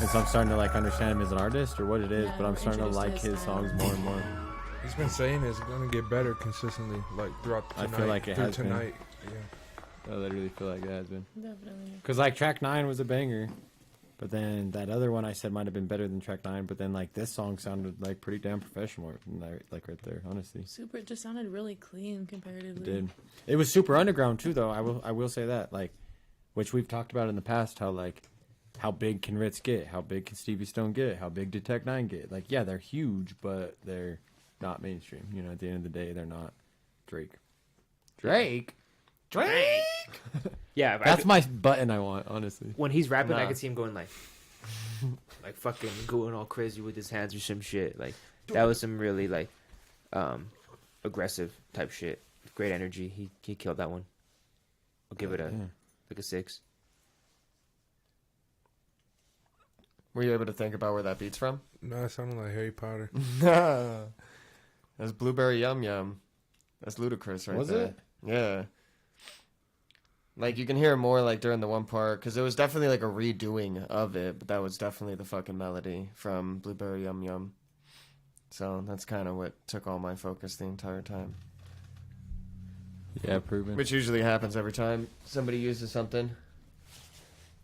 and so I'm starting to like understand him as an artist or what it is, but I'm starting to like his songs more and more. He's been saying it's gonna get better consistently, like throughout the night. I feel like it has tonight. been. Yeah. I literally feel like it has been. Definitely. Because like track 9 was a banger, but then that other one I said might have been better than track 9, but then like this song sounded like pretty damn professional, like right there, honestly. Super, it just sounded really clean comparatively. It did. It was super underground too, though. I will say that, like, which we've talked about in the past, how big can Ritz get? How big can Stevie Stone get? How big did Tech 9 get? Like, yeah, they're huge, but they're not mainstream. You know, at the end of the day, they're not Drake. Drake. Yeah, that's my button I want, honestly. When he's rapping, I could see him going like fucking going all crazy with his hands or some shit. Like that was some really like aggressive type shit. Great energy. He killed that one. I'll give it a 6. Were you able to think about where that beat's from? No, it sounded like Harry Potter. That's Blueberry Yum Yum. That's ludicrous right there. Was it? Yeah. Like, you can hear more, like, during the one part, because it was definitely, like, a redoing of it, but that was definitely the fucking melody from Blueberry Yum Yum. So, that's kind of what took all my focus the entire time. Yeah, proven. Which usually happens every time somebody uses something.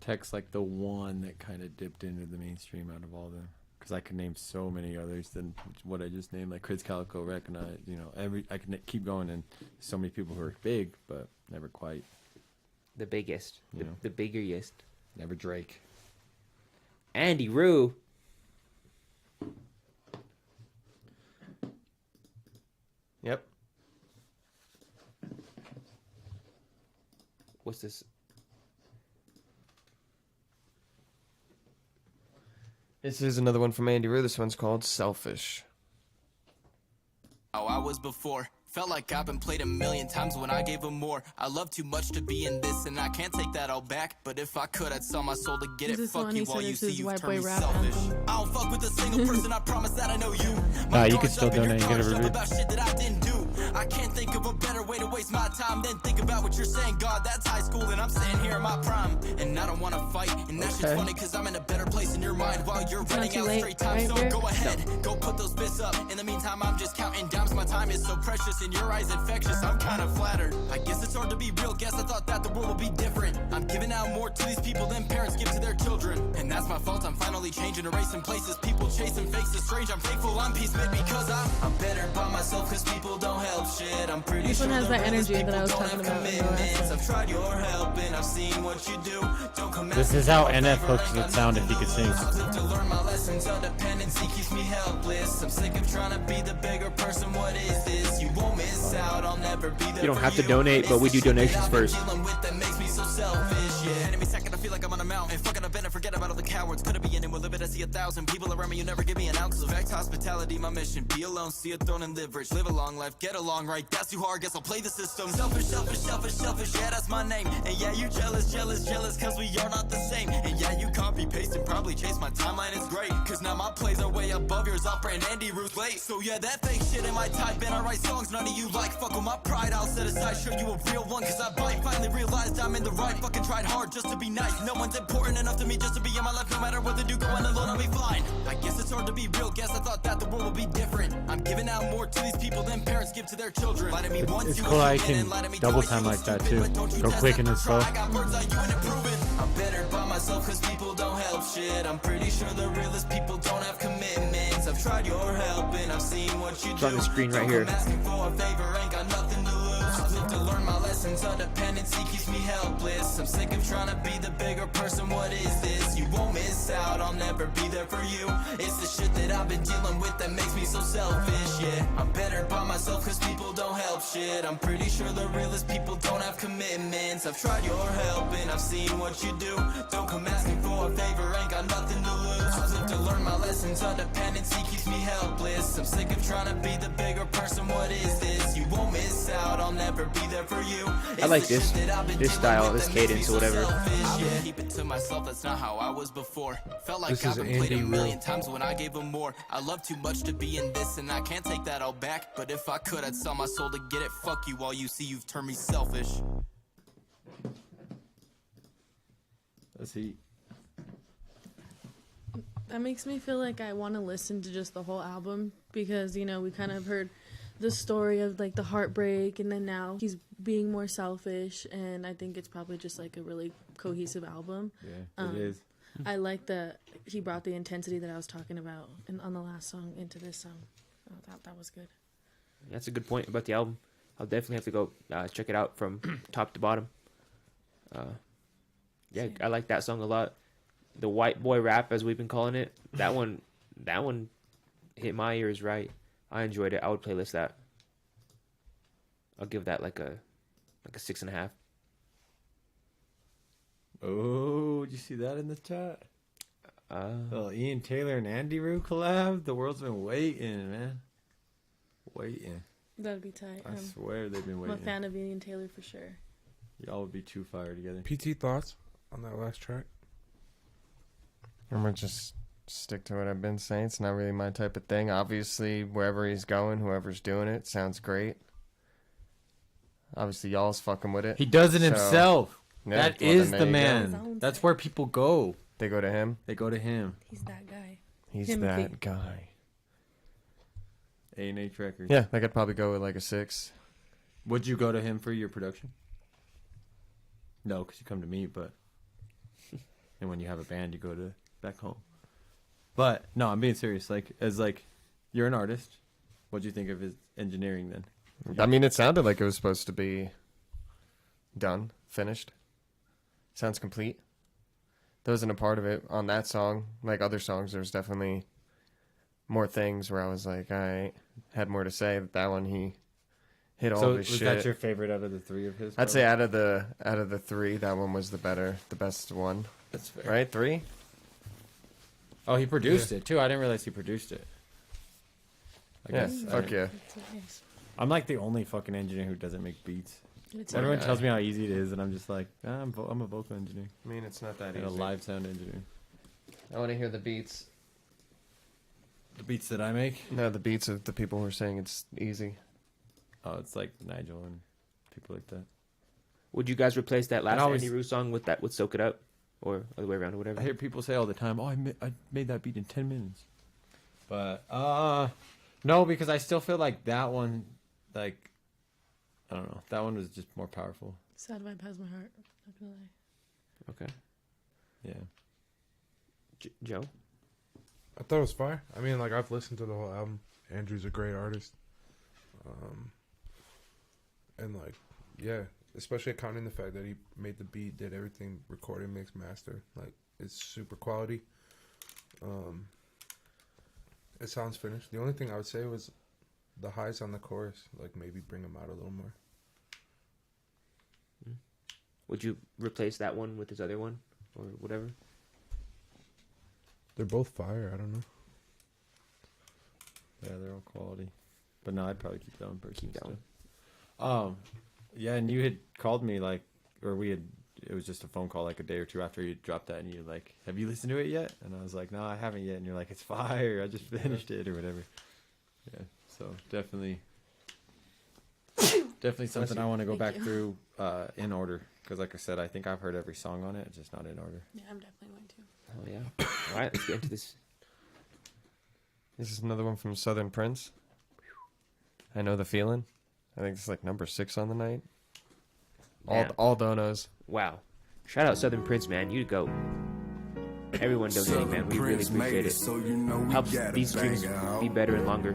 Tech's, like, the one that kind of dipped into the mainstream out of all them. Because I could name so many others than what I just named, like Chris Calico, Recognize, you know, I can keep going, and so many people who are big, but never quite. The biggest. The biggest. Never Drake. Andy Rue. Yep. What's this? This is another one from Andy Rue. This one's called Selfish. How I was before. Felt like I've been played a million times when I gave him more. I love too much to be in this, and I can't take that all back. But if I could, I'd sell my soul to get it. Fuck you while you see you turn me selfish. I don't fuck with a single person, I promise that I know you. You can still donate and get a review. About shit that I didn't do. I can't think of a better way to waste my time than think about what you're saying. God, that's high school, and I'm sitting here in my prime. And I don't want to fight, and that shit's funny, cause I'm in a better place in your mind while you're running out straight time. So go ahead, go put those bits up. In the meantime, I'm just counting dimes. My time is so precious, in your eyes infectious. I'm kind of flattered. I guess it's hard to be real. Guess I thought that the world would be different. I'm giving out more to these people than parents give to their children. And that's my fault. I'm finally changing, erasing places. People chasing faces strange. I'm thankful I'm peace-made because I'm better by myself because people don't help shit. I'm pretty This sure one has that energy people that I was don't talking have about. commitments. I've tried your help and I've seen what you do. Don't come This is how NF hooks would sound if he could sing. to learn my lessons. Our dependency keeps me helpless. I'm sick of trying to be the bigger person. What is this? You won't miss out. I'll never be there. You don't have to donate, but we do donations first. That makes me so selfish, yeah. Enemy second, I feel like I'm on a mountain. Fucking up and forget about all the cowards. Could have been in with a bit, I see 1,000 people around me. You never give me an ounce of act hospitality. My mission, be alone, see a throne and live rich. Live a long life, get along right. That's too hard, guess I'll play the system. Selfish, selfish, selfish, selfish, yeah, that's my name. And yeah, you jealous, jealous, jealous, cause we are not the same. And yeah, you copy, paste, and probably chase my timeline, it's great. Cause now my plays are way above yours, off brand Andy Ruth late. So yeah, that fake shit in my type, and I write songs none of you like. Fuck with my pride, I'll set aside, show you a real one. Cause I bite, finally realized I'm in the right. Fucking tried hard just to be nice. No one's important enough to me just to be in my life. No matter what they do, go on and load on me fine. I guess it's hard to be real, guess I thought that the world would be different. I'm giving out more to these people than parents give to their children. Lie to me once, It's you cool how you was human, can and lie to me double twice, time you like was that stupid. too. But don't you Go test quick and that, then try. slow. I got bird's eye, you ain't improving. I'm better by myself cause people don't help shit. I'm pretty sure the realest people don't have commitments. I've tried your help and I've seen what you It's do. on the screen right here. I'm asking for a favor, ain't got nothing to lose. I've lived to learn my lessons, dependency keeps me helpless. I'm sick of trying to be the bigger person, what is this? You won't miss out, I'll never be there for you. It's the shit that I've been dealing with that makes me so selfish, yeah. I'm better by myself cause people don't help shit. I'm pretty sure the realest people don't have commitments. I've tried your help and I've seen what you do. Don't come asking for a favor, ain't got nothing to lose. I've lived to learn my lessons, dependency keeps me helpless. I'm sick of trying to be the bigger person, what is this? You won't miss out, I'll never be there for you. I like this style, this cadence or whatever. Yeah. Keep it to myself, that's not how I was before. Felt like This I've is been played a Andy million Rude. times when I gave them more. I love too much to be in this and I can't take that all back. But if I could, I'd sell my soul to get it. Fuck you, all you see, you've turned me selfish. Let's see. That makes me feel like I want to listen to just the whole album because, you know, we kind of heard the story of like the heartbreak and then now he's being more selfish, and I think it's probably just like a really cohesive album. Yeah, it is. I like that he brought the intensity that I was talking about on the last song into this song. That was good. That's a good point about the album. I'll definitely have to go check it out from top to bottom. Yeah, I like that song a lot. The white boy rap, as we've been calling it, that one hit my ears right. I enjoyed it. I would playlist that. I'll give that like a 6.5. Oh, did you see that in the chat? Oh, Ian Taylor and Andy Rude collab. The world's been waiting, man. Waiting. That'd be tight. I swear they've been I'm waiting. a fan of Ian Taylor for sure. Y'all would be too fire together. PT thoughts on that last track? I'm gonna just stick to what I've been saying. It's not really my type of thing. Obviously, wherever he's going, whoever's doing it, sounds great. Obviously, y'all's fucking with it. He does it So, himself. yeah, That well, is then the there you go. man. That's where people go. They go to him. They go to him. He's that guy. He's Timothy. that guy. A&H Records. Yeah, I could probably go with like a 6. Would you go to him for your production? No, because you come to me, but... and when you have a band, you go to back home. But, no, I'm being serious. Like, as like, you're an artist. What'd you think of his engineering then? I mean, it sounded like it was supposed to be done, finished. Sounds complete. There wasn't a part of it on that song. Like other songs, there's definitely more things where I was like, I had more to say. That one, he hit all of his shit. So, was that your favorite out of the 3 of his? I'd say out of the 3, that one was the best one. That's fair. Right? 3? Oh, he produced it too. I didn't realize he produced it. I guess. Fuck yeah. I'm like the only fucking engineer who doesn't make beats. It's Everyone okay. tells me how easy it is, and I'm just like, I'm a vocal engineer. I mean, it's not that And a easy. live sound engineer. I want to hear the beats. The beats that I make? No, the beats of the people who are saying it's easy. Oh, it's like Nigel and people like that. Would you guys replace that last always- Andy Rude song with that with Soak It Up, or other way around, or whatever? I hear people say all the time, "Oh, I made that beat in 10 minutes." But no, because I still feel like that one, like, I don't know, that one was just more powerful. Sad Vibe Has My Heart. Not gonna lie. Okay. Yeah. Joe? I thought it was fire. I mean, like, I've listened to the whole album. Andrew's a great artist. And, like, yeah, especially accounting the fact that he made the beat, did everything, recorded, mixed, master. Like, it's super quality. It sounds finished. The only thing I would say was the highs on the chorus. Like, maybe bring them out a little more. Would you replace that one with his other one, or whatever? They're both fire. I don't know. Yeah, they're all quality. But no, I'd probably keep that one. Keep that one. Yeah, and you had called me, like, or we had it was just a phone call like a day or two after you dropped that, and you're like, "Have you listened to it yet?" And I was like, "No, I haven't yet." And you're like, "It's fire! I just finished it or whatever." Yeah, so definitely something I want to go back through in order, because like I said, I think I've heard every song on it, just not in order. Yeah, I'm definitely going to. Oh yeah. All right, let's get into this. This is another one from Southern Prince. I Know the Feeling. I think it's like number 6 on the night. All donos. Wow. Shout out Southern Prince, man. You go. Everyone donating, man. We really appreciate it. So you know we Helps gotta these streams bang out. be better and longer.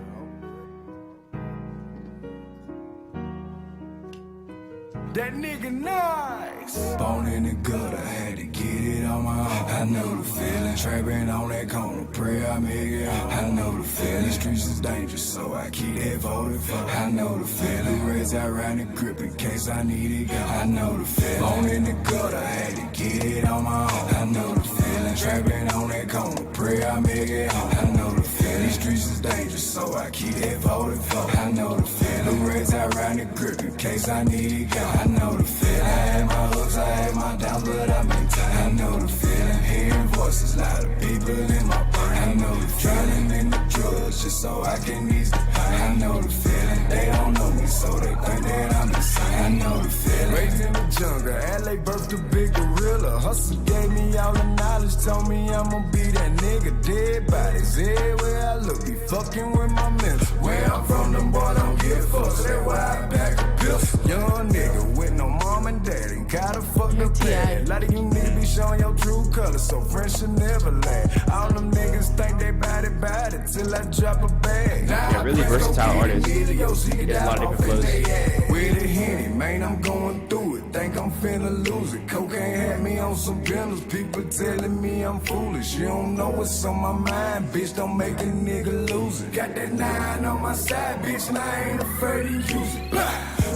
That nigga nice. Born in the gutter, had to get it on my own. I know the feeling. Trapping on that corner, pray I make it home. I know the feeling. Streets is dangerous, so I keep that voted for. I know the feeling. Reds out around the grip in case I need it. I know the feeling. Born in the gutter, had to get it on my own. I know the feeling. Trapping on that corner, pray I make it home. I know the feeling. Streets is dangerous, so I keep that voted for. I know the feeling. Reds out around the grip in case I need it. I know the feeling. I had my ups, I had my downs, but I maintain. I know the feeling. Hearing voices, lot of people in my brain. I know the feeling. In the drugs, just so I can ease the pain. I know the feeling. They don't know me, so they think that I'm insane. I know the feeling. Raised in the jungle, LA birthed a big gorilla. Hustle gave me all the knowledge, told me I'ma be that nigga. Dead bodies everywhere I look, be fucking with my mental. Where I'm from, them boy don't get fucked, so that's why I back a pistol. Young nigga with no mom and dad, ain't gotta fuck the pad. A lot of you niggas be showing your true colors, so friends should never last. All them niggas think they bad it till I drop a bag. Yeah, really versatile artist. He has a lot of different flows. With a Henny, man, I'm going through it. Think I'm finna lose it. Cocaine had me on some pills. People telling me I'm foolish. You don't know what's on my mind, bitch. Don't make a nigga lose it. Got that 9 on my side, bitch, and I ain't afraid to use it.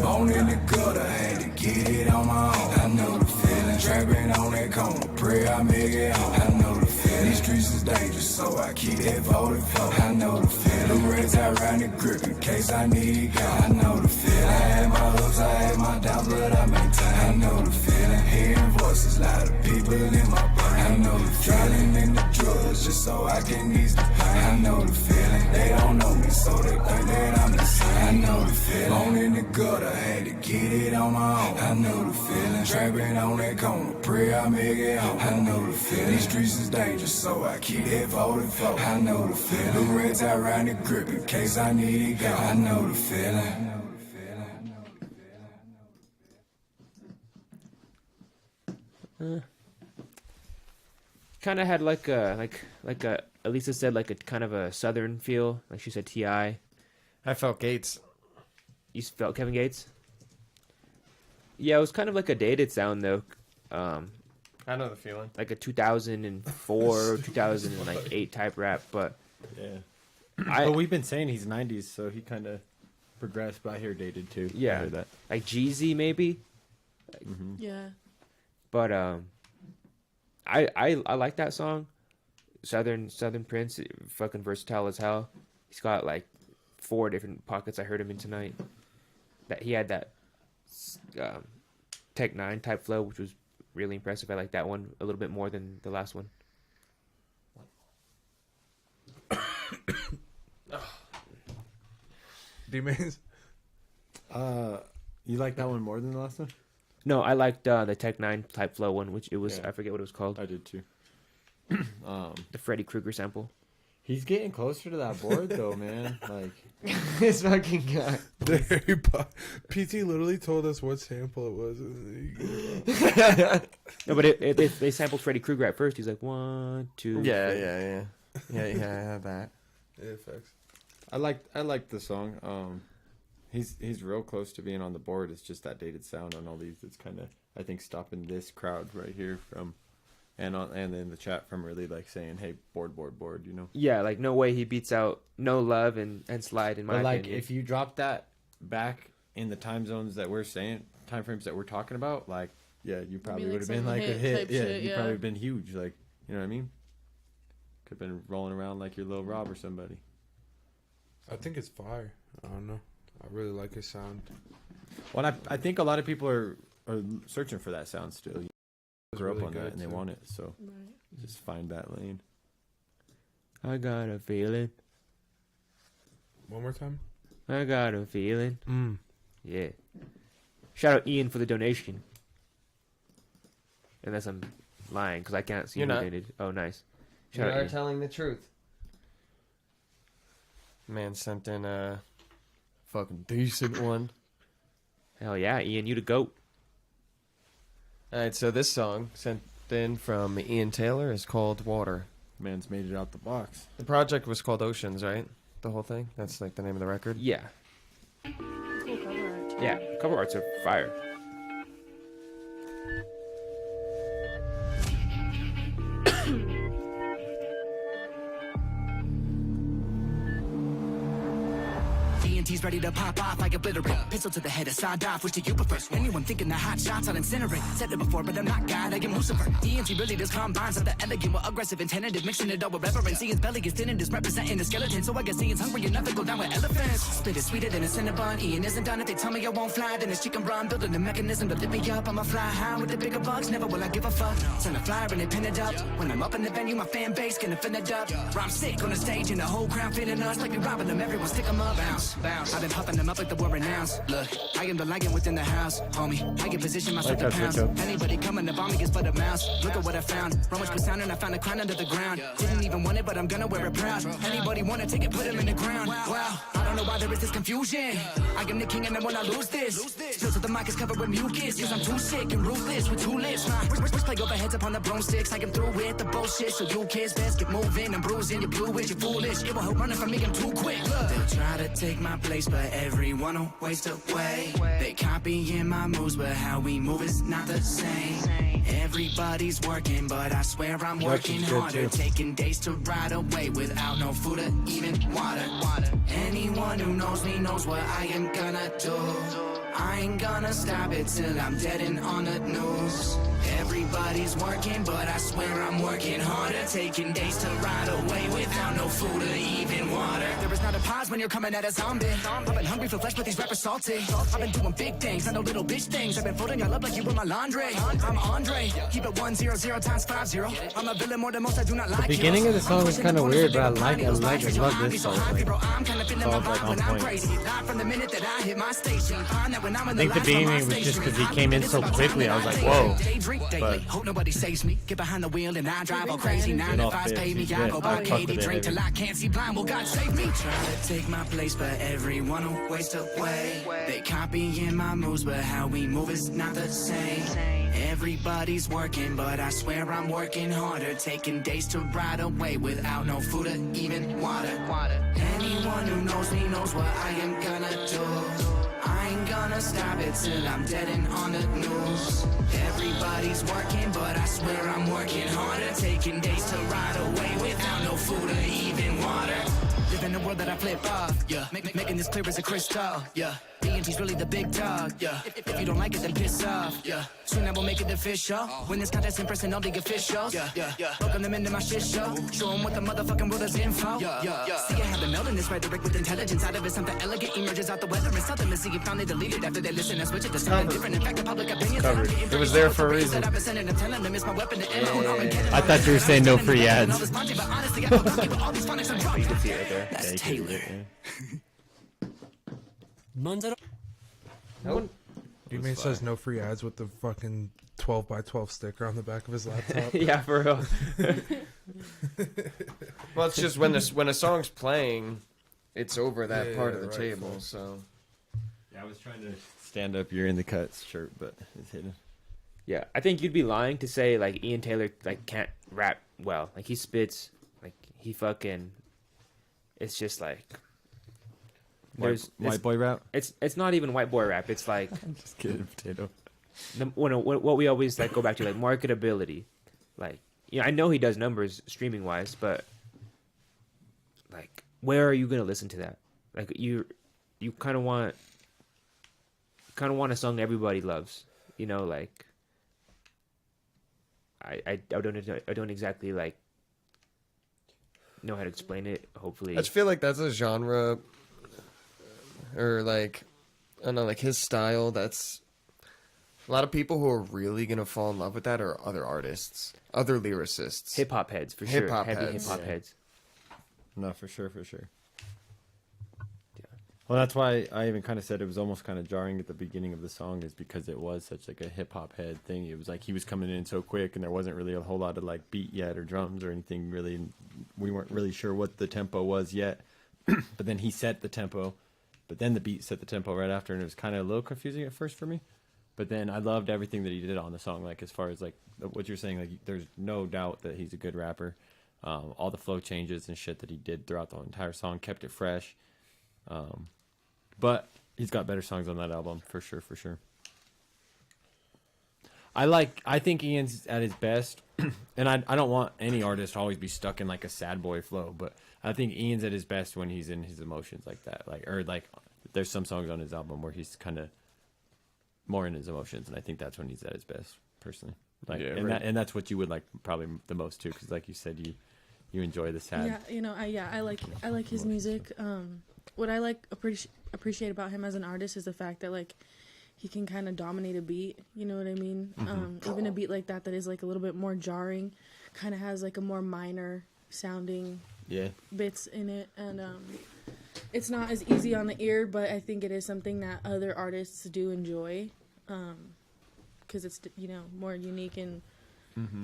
Born in the gutter, had to get it on my own. I know the feeling. Trapping on that corner, pray I make it home. I know the feeling. These streets is dangerous, so I keep that voted for. I know the feeling. Reds out around the grip in case I need it. I know the feeling. I had my ups, I had my downs, but I maintain. I know the feeling. Hearing voices, lot of people in my brain. I know the feeling. In the drugs, just so I can ease the pain. I know the feeling. They don't know me, so they think that I'm insane. I know the feeling. Born in the gutter, had to get it on my own. I know the feeling. Trapping on that corner, pray I make it home. I know the feeling. These streets is dangerous, so I keep that voted for. I know the feeling. Reds out around the grip in case I need it. I know the feeling. Kind of had like a Alyza said, like a kind of a southern feel. Like she said, T.I. I felt Gates. You felt Kevin Gates? Yeah, it was kind of like a dated sound though. I know the feeling. Like a 2004, 2008 type rap, but yeah. But we've been saying he's 90s, so he kind of progressed. But I hear dated too. I yeah, heard that. like Jeezy maybe. Yeah. But I like that song. Southern Prince, fucking versatile as hell. He's got like 4 different pockets I heard him in tonight. That he had that Tech 9 type flow, which was really impressive. I like that one a little bit more than the last one. D-Mains? You like that one more than the last one? No, I liked the Tech 9 type flow one, which it was, I forget what it was called. I did too. The Freddy Krueger sample. He's getting closer to that board though, man. Like this fucking guy. PT literally told us what sample it was. No, but they sampled Freddy Krueger at first. He's like 1, 2. Yeah. I have that. Yeah, facts. I like the song. He's real close to being on the board. It's just that dated sound on all these. It's kind of, I think, stopping this crowd right here from, and in the chat from really like saying, hey, board, you know? Yeah, like no way he beats out No Love and Slide in my opinion. opinion. If you drop that back in the time zones that we're saying, time frames that we're talking about, like, yeah, you probably would have been like a hit. Yeah, you probably have been huge. Like, you know what I mean? Could have been rolling around like your Lil Rob or somebody. I think it's fire. I don't know. I really like his sound. Well, I think a lot of people are searching for that sound still. grew up really on that good, and they too. want it, so just find that lane. I got a feeling. One more time. I got a feeling. Yeah. Shout out Ian for the donation. Unless I'm lying, because I can't see You're who not. donated. Oh, nice. You Shout out are Ian. telling the truth. Man sent in a fucking decent one. Hell yeah, Ian, you the GOAT. Alright, so this song sent in from Ian Taylor is called Water. Man's made it out the box. The project was called Oceans, right? The whole thing? That's like the name of the record? Yeah. Cool cover art. Yeah, cover arts are fire. DNT's ready to pop off, I obliterate. Pistol to the head, a side off, which do you prefer? Anyone thinking the hot shots, I'll incinerate. Said it before, but I'm not God, I am Lucifer. DNT really does combines of the elegant with aggressive and tentative, mixing it all with reverence. Ian's belly is thin and is representing the skeleton, so I guess Ian's hungry enough to go down with elephants. Split is sweeter than a Cinnabon. Ian isn't done if they tell me I won't fly, then it's chicken run, building a mechanism to lift me up. I'ma fly high with the bigger bucks, never will I give a fuck. Send a flyer and they pin it up. When I'm up in the venue, my fan base gonna fin it up. I'm sick on the stage and the whole crowd feeling us like we robbing them. Everyone stick 'em up, bounce, bounce. I've been puffing them up like the war renounce. Look, I am the lion within the house, homie. I can position myself to pounce. Anybody coming to bomb me is but a mouse. Look at what I found. Romans put sound and I found a crown under the ground. Didn't even want it, but I'm gonna wear it proud. Anybody wanna take it, put him in the ground. Wow, I don't know why there is this confusion. I am the king and I wanna lose this. Still to the mic is covered with mucus. Cause I'm too sick and ruthless with two lips. Which play overheads upon the broomsticks. I am through with the bullshit. So you kids best get moving. I'm bruising, you're bluish, you're foolish. It will help running from me, I'm too quick. Look. They'll try to take my place, but everyone will waste away. They copying my moves, but how we move is not the same. Everybody's working, but I swear I'm working harder. Taking days to ride away without no food or even water. Anyone who knows me knows what I am gonna do. I ain't gonna stop it till I'm dead and on the news. Everybody's working, but I swear I'm working harder. Taking days to ride away without no food or even water. There is not a pause when you're coming at a zombie. I've been hungry for flesh, but these rappers salty. I've been doing big things, not no little bitch things. I've been folding y'all up like you were my laundry. I'm Andre, keep it 100 times 50. I'm a villain more than most, I do not like The beginning of the song is kind of weird, but I love this song. Like, it's all like on point. I think the beginning was just because he came in so quickly. I was like, whoa. But hope nobody saves me. Get behind the wheel and I drive all crazy. 9 to 5 pay me. I go by Katie, drink till I can't see blind. Well, God save me. Try to take my place, but everyone will waste away. They copying my moves, but how we move is not the same. Everybody's working, but I swear I'm working harder. Taking days to ride away without no food or even water. Anyone who knows me knows what I am gonna do. I ain't gonna stop it till I'm dead and on the news. Everybody's working, but I swear I'm working harder. Taking days to ride away without no food or even water. Live in a world that I flip off, yeah. Making this clear as a crystal, yeah. DNT's really the big dog, yeah. If you don't like it, then piss off, yeah. Soon I will make it official. When this contest in person, all the officials, yeah. Welcome them into my shit show. Show them what the motherfucking world is info, yeah. See, I have the meld in this rhetoric with intelligence. Out of it, something elegant emerges out the weather. And something missing, you finally deleted after they listen and switch it to something different. In fact, the public opinion It was there for a reason. I thought you were saying no free ads. You can see it right there. That's Taylor. D-Mate says no free ads with the fucking 12x12 sticker on the back of his laptop. Yeah, for real. Well, it's just when a song's playing, it's over that part of the right, table. fine. So Yeah, I was trying to stand up. You're in the cuts shirt, but it's hidden. Yeah, I think you'd be lying to say like Ian Taylor like can't rap well. Like he spits, like he fucking. It's just like. White boy rap. It's not even white boy rap. It's like. I'm just kidding, potato. What we always like go back to like marketability, like I know he does numbers streaming wise, but like where are you gonna listen to that? Like you kind of want a song everybody loves, like. I don't exactly like know how to explain it. Hopefully, I just feel like that's a genre, or like I don't know, like his style. That's A lot of people who are really gonna fall in love with that are other artists, other lyricists, hip hop heads for sure. Hip-hop Heavy heads. hip hop heads. No, for sure. Well, that's why I even kind of said it was almost kind of jarring at the beginning of the song, is because it was such like a hip hop head thing. It was like he was coming in so quick, and there wasn't really a whole lot of like beat yet or drums or anything really. We weren't really sure what the tempo was yet, but then he set the tempo, but then the beat set the tempo right after, and it was kind of a little confusing at first for me. But then I loved everything that he did on the song, like as far as like what you're saying, like there's no doubt that he's a good rapper. All the flow changes and shit that he did throughout the entire song kept it fresh. But he's got better songs on that album for sure. I think Ian's at his best, and I don't want any artist to always be stuck in like a sad boy flow, but I think Ian's at his best when he's in his emotions like that. Like there's some songs on his album where he's kind of more in his emotions, and I think that's when he's at his best, personally. Like, Yeah, and right. and that's what you would like probably the most too, because like you said, you enjoy the sad. Yeah, I like his music. What I like appreciate about him as an artist is the fact that like he can kind of dominate a beat. You know what I mean? Even a beat like that is like a little bit more jarring, kind of has like a more minor sounding bits in it, and it's not as easy on the ear, but I think it is something that other artists do enjoy, because it's more unique and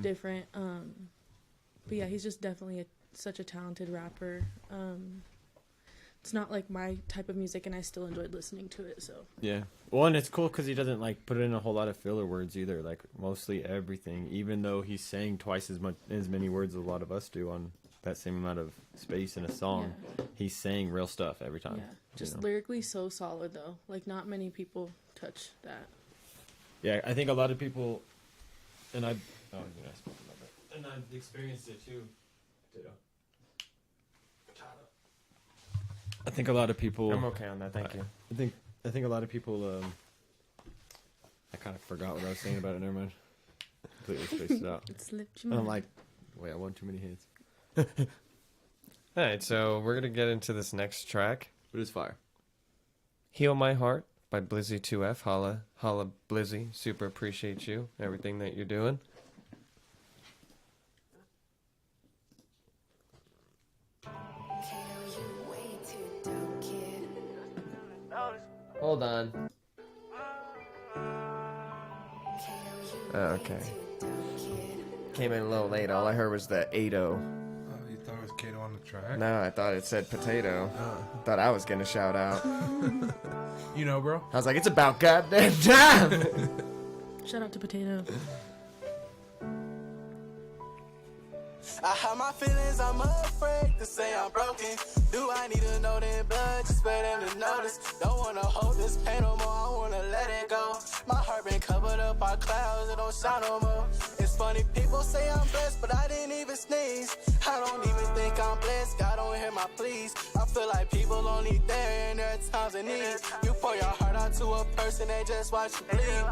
different. But yeah, he's just definitely such a talented rapper. It's not like my type of music, and I still enjoyed listening to it. So Yeah. Well, and it's cool because he doesn't like put in a whole lot of filler words either. Like mostly everything, even though he's saying twice as many words as a lot of us do on that same amount of space in a song. He's saying real stuff every time. yeah, just lyrically so solid though. Like not many people touch that. Yeah, I think a lot of people, and I've experienced it too. I think a lot of people. I'm okay on that, thank you. I think a lot of people. I kind of forgot what I was saying about it. Never mind. Completely spaced it out. It slipped And your I'm mind. like, wait, I won too many hits. All right, so we're gonna get into this next track. It is fire. "Heal My Heart" by Blizzy2F. Holla Blizzy. Super appreciate you, everything that you're doing. Hold on. Okay. Came in a little late. All I heard was the 8-0. You thought it was Kato on the track? No, I thought it said potato. Thought I was getting a shout out. You know, bro. I was like, it's about goddamn time. Shout out to Potato. I have my feelings, I'm afraid to say I'm broken. Do I need to know their blood just for them to notice? Don't wanna hold this pain no more, I wanna let it go. My heart been covered up by clouds, it don't shine no more. It's funny, people say I'm blessed, but I didn't even sneeze. I don't even think I'm blessed, God don't hear my pleas. I feel like people only there in their times of need. You pour your heart out to a person, they just watch you bleed.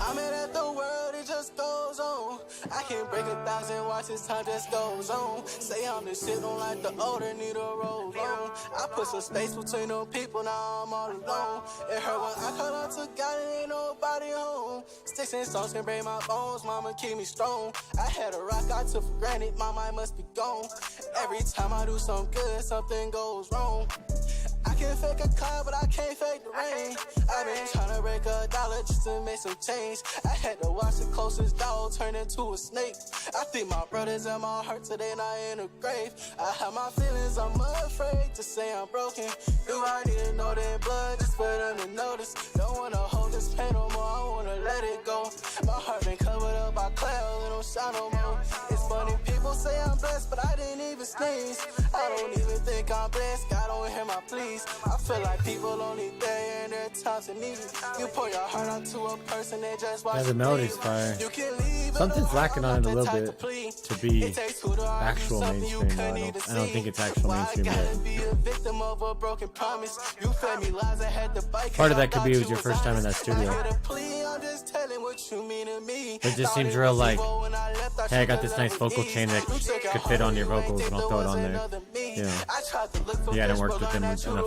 I'm mad at the world, it just goes on. I can break 1,000 watches, time just goes on. Say I'm the shit, don't like the older, need a roll on. I put some space between them people, now I'm all alone. It hurt when I call out to God and ain't nobody home. Sticks and stones can break my bones, mama keep me strong. I had a rock I took for granted, my mind must be gone. Every time I do something good, something goes wrong. I can fake a cloud, but I can't fake the rain. I've been trying to break $1 just to make some change. I had to watch the closest dog turn into a snake. I think my brothers in my heart today, not in a grave. I have my feelings, I'm afraid to say I'm broken. Do I need to know their blood just for them to notice? Don't wanna hold this pain no more, I wanna let it go. My heart been covered up by clouds, it don't shine no more. It's funny, people say I'm blessed, but I didn't even sneeze. I don't even think I'm blessed, God don't hear my pleas. I feel like people only there in their times of need. You pour your heart out to a person, they just watch The melody's fire. Something's lacking on it a little bit to be actual mainstream. Though. I don't think it's actual mainstream yet. Part of that could be it was your first time in that studio. what you mean to me. It just seems real like, hey, I got this nice vocal chain that could fit on your vocals and I'll throw it on there. You know, he hadn't worked with him enough time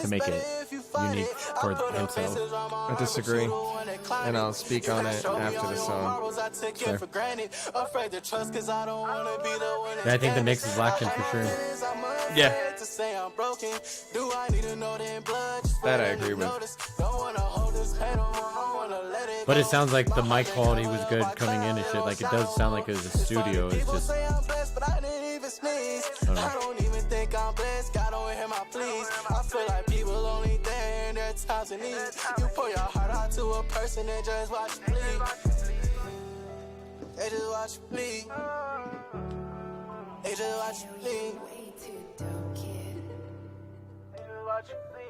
to make it unique for himself. I disagree, and I'll speak on it after the song. Sure. Yeah, I think the mix is lacking for sure. Yeah. That I agree with. But it sounds like the mic quality was good coming in and shit. Like, it does sound like it was a studio. It's just, I don't know. I feel like people only there in their times of need. You pour your heart out to a person and just watch you bleed. They just watch you bleed. They just watch you bleed. They just watch you bleed.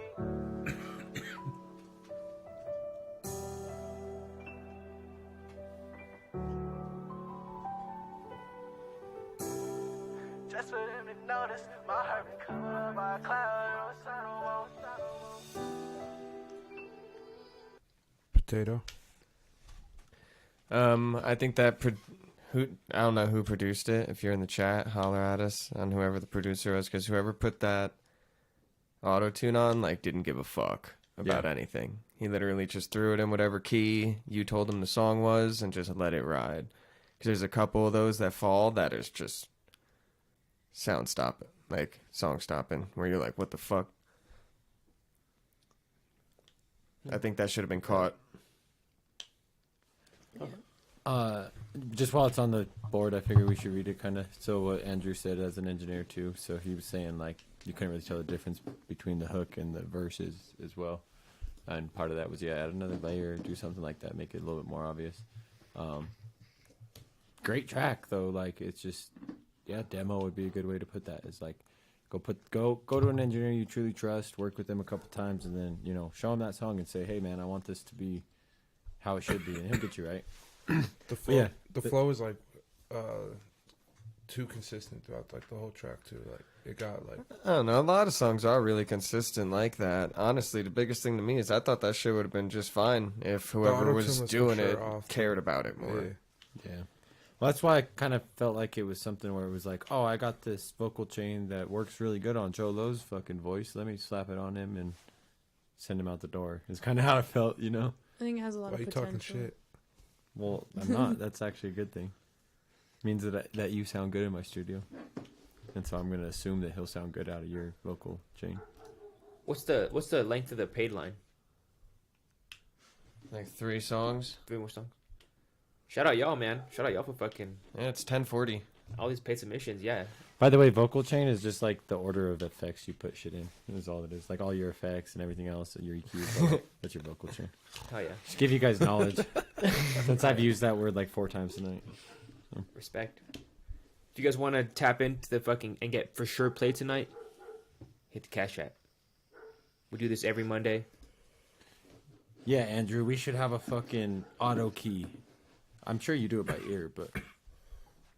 Just for them to notice, my heart been covered by a cloud. Potato. I think that I don't know who produced it. If you're in the chat, holler at us on whoever the producer was, because whoever put that auto tune on like didn't give a fuck about anything. He literally just threw it in whatever key you told him the song was and just let it ride. Because there's a couple of those that fall that is just sound stopping, like song stopping, where you're like, what the fuck? I think that should have been caught. Just while it's on the board, I figure we should read it kind of. So what Andrew said as an engineer too. So he was saying like you couldn't really tell the difference between the hook and the verses as well. And part of that was add another layer, do something like that, make it a little bit more obvious. Great track though. Like it's just demo would be a good way to put that. It's like go to an engineer you truly trust, work with them a couple times, and then show them that song and say, hey man, I want this to be how it should be, and he'll get you right. The flow, the flow is like too consistent throughout like the whole track too. Like it got like I don't know. A lot of songs are really consistent like that. Honestly, the biggest thing to me is I thought that shit would have been just fine if whoever was doing it cared about it more. Yeah. Well, that's why I kind of felt like it was something where it was like, oh, I got this vocal chain that works really good on Joe Lowe's fucking voice. Let me slap it on him and send him out the door. It's kind of how I felt, I think it has a lot of potential. Why you talking shit? Well, I'm not. That's actually a good thing. It means that you sound good in my studio. And so I'm going to assume that he'll sound good out of your vocal chain. What's the length of the paid line? Like 3 songs. 3 more songs. Shout out y'all, man. Shout out y'all for fucking... Yeah, it's 10:40. All these paid submissions, yeah. By the way, vocal chain is just like the order of effects you put shit in. That's all it is. Like all your effects and everything else, your EQ, that's your vocal chain. Oh yeah. Just give you guys knowledge. Since I've used that word like 4 times tonight. So. Respect. If you guys want to tap into the fucking and get for sure played tonight, hit the Cashapp. We do this every Monday. Yeah, Andrew, we should have a fucking auto key. I'm sure you do it by ear, but...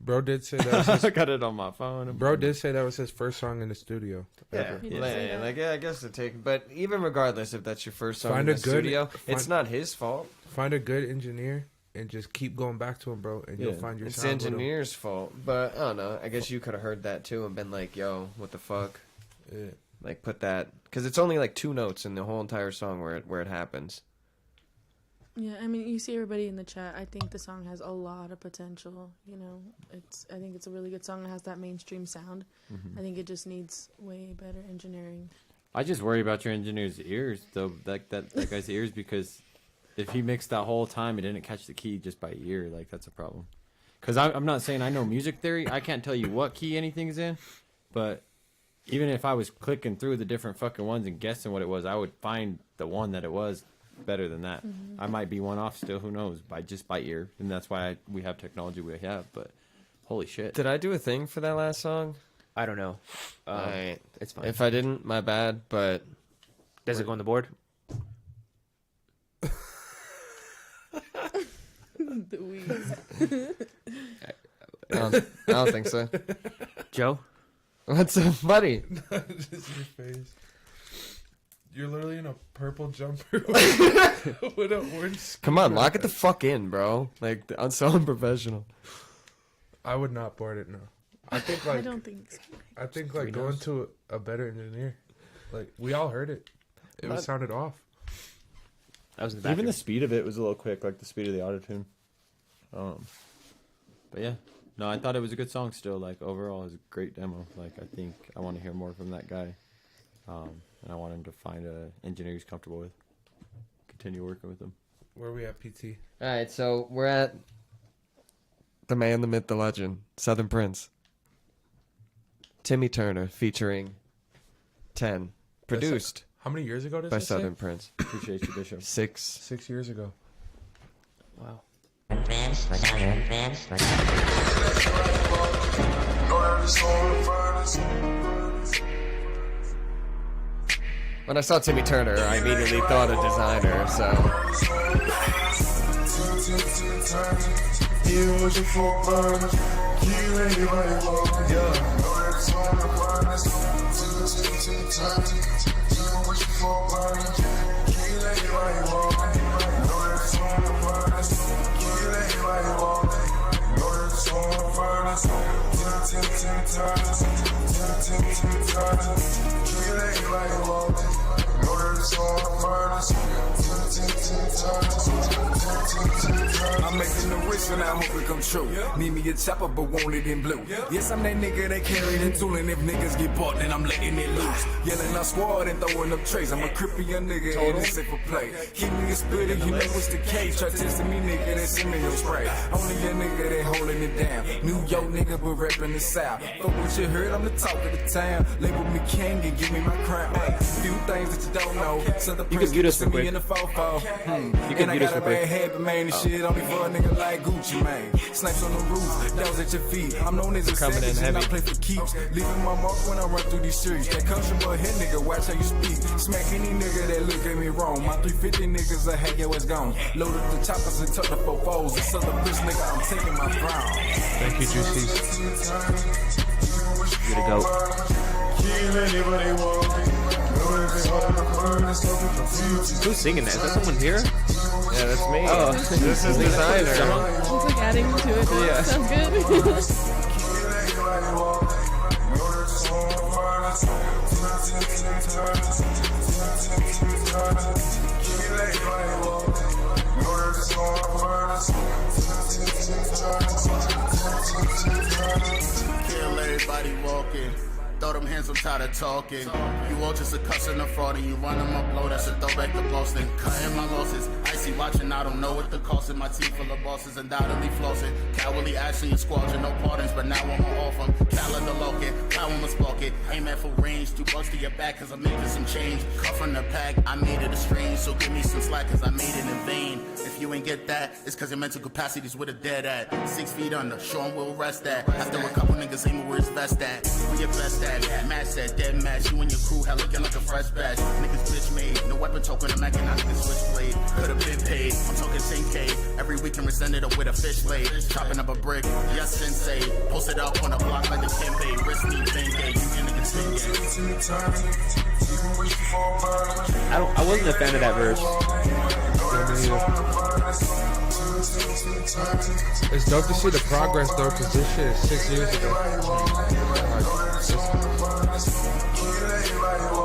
Bro did say that was I got it on my phone. Bro did say that was his first song in the studio. Yeah, I guess to take. But even regardless if that's your first song in a the studio, it's not his fault. Find a good engineer and just keep going back to him, bro, and you'll find your sound. It's engineer's fault. But I don't know. I guess you could have heard that too and been like, "Yo, what the fuck?" Yeah. Like put that because it's only like 2 notes in the whole entire song where it happens. Yeah, I mean, you see everybody in the chat. I think the song has a lot of potential. I think it's a really good song. It has that mainstream sound. Mm-hmm. I think it just needs way better engineering. I just worry about your engineer's ears, though. That guy's ears, because if he mixed that whole time and didn't catch the key just by ear, like that's a problem. Because I'm not saying I know music theory. I can't tell you what key anything's in, but even if I was clicking through the different fucking ones and guessing what it was, I would find the one that it was better than that. Mm-hmm. I might be one off still, who knows, by ear, and that's why we have technology we have. But holy shit, did I do a thing for that last song? I don't know. It's fine. If I didn't, my bad. But does it go on the board? The wheeze. I don't think so. Joe, what's up, buddy? Just your face. You're literally in a purple jumper with an orange. Come on, lock it the fuck in, bro. Like, I'm so unprofessional. I would not board it, no. I think like I don't think so. I think like going to a better engineer. Like we all heard it. It was sounded off. I was in the Even the speed of it was a little quick, like the speed of the autotune. But yeah, no, I thought it was a good song. Still, like overall, it was a great demo. Like I think I want to hear more from that guy, and I want him to find an engineer he's comfortable with. Continue working with him. Where are we at, PT? All right, so we're at the man, the myth, the legend, Southern Prince, Timmy Turner featuring 10, produced. How many years ago did by this Southern say? Prince? Appreciate you, Bishop. 6 years ago. Wow. When I saw Timmy Turner, I immediately thought of Designer, so. I'm making a wish and I hope it come true. Need me a chopper, but want it in blue. Yes, I'm that nigga that carry the tool, and if niggas get bought, then I'm letting it loose. Yelling out squad and throwing up trays. I'm a creepy young nigga and it's safe for play. Keep me a spirit, you know what's the case. Try testing me, nigga, that send me your spray. Only a nigga that holding it down. New York nigga, but repping the South. Fuck what you heard, I'm the talk of the town. Label me king and give me my crown. Few things that you don't know. So the prince mute us send real me in the fofo. You can And I mute us got a real quick. bad habit, man. This shit only for a nigga like Gucci, man. Snipes on the roof, that was at your feet. I'm known as a Coming in savage and I heavy. play for keeps. Leaving my mark when I run through these streets. That country boy hit nigga, watch how you speak. Smack any nigga that look at me wrong. My 350 niggas I had your ass gone. Loaded the choppers and tucked the fofos. The southern bitch nigga, I'm taking my crown. Thank you, Juicy. You're the goat. Who's singing that? Is that someone here? Yeah, that's me. Oh. This is Designer. It's like adding to it. Yeah. Sounds good. Kill everybody walking. Throw them hands, I'm tired of talking. You all just a cuss and a fraud, and you running my blow, that's a throwback to Boston. Cutting my losses, icy watching, I don't know what the cost is. My teeth full of bosses, undoubtedly flossing. Cowardly action, squadron, no pardons, but now I'm off them. Calendar locking, how I'ma spark it. Aim at full range, $2 to your back, cause I'm making some change. Cut from the pack, I made it a strange, so give me some slack, cause I made it in vain. If you ain't get that, it's cause your mental capacity's where the dead at. 6 feet under, show 'em we'll rest at. After a couple niggas aiming where his vest at. Where your best at? Match that, dead match. You and your crew, hell looking like a fresh batch. Niggas bitch made, no weapon token, I'm acting, I niggas switchblade. Could've been paid, I'm talking 10K. Every weekend we send it up with a fish blade. Chopping up a brick, yes, sensei. Post it up on a block like the Kempe. Wrist knee, bang, you niggas sing I wasn't a fan of that verse. It's dope to see the progress though, cause this shit is 6 years ago.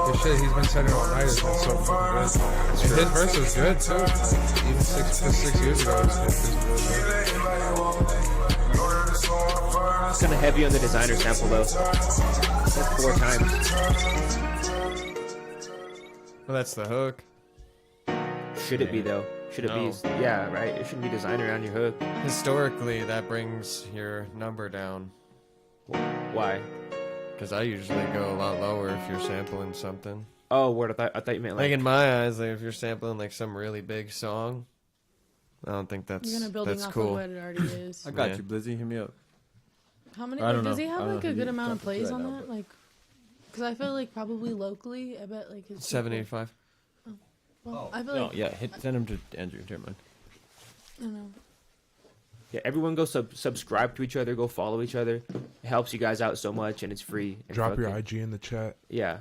This shit he's been sending all night has been so fucking good. And his verse was good too. Like, even 6 years ago, it was really good. It's kind of heavy on the Designer sample though. That's 4 times. Well, that's the hook. Should it be though? Should it be? Yeah, right. It shouldn't be Designer on your hook. Historically, that brings your number down. Why? Because I usually go a lot lower if you're sampling something. Oh, what I thought you meant like in my eyes, like if you're sampling like some really big song, I don't think that's You're gonna building that's off cool. of what it already is. I got you, Blizzy. Hit me up. How many? I don't Does know. he have I don't like know a if good he amount of can plays right on now, that? Like, because I feel like probably locally, I bet like his 785. Well, I feel No, like yeah, send him to Andrew. Never mind. I don't know. Yeah, everyone go subscribe to each other, go follow each other. It helps you guys out so much, and it's free. And Drop your fucking- IG in the chat. Yeah.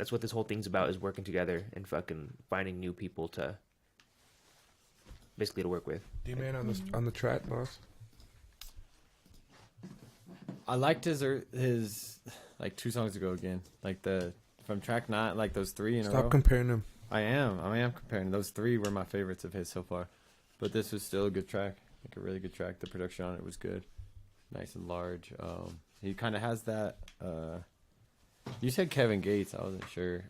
That's what this whole thing's about, is working together and fucking finding new people to basically to work with. D-Man on the track, boss. I liked his like 2 songs ago again, like from track 9, like those 3 in a row. Stop comparing them. I am comparing. Those 3 were my favorites of his so far, but this was still a good track, like a really good track. The production on it was good, nice and large. He kind of has that. You said Kevin Gates. I wasn't sure.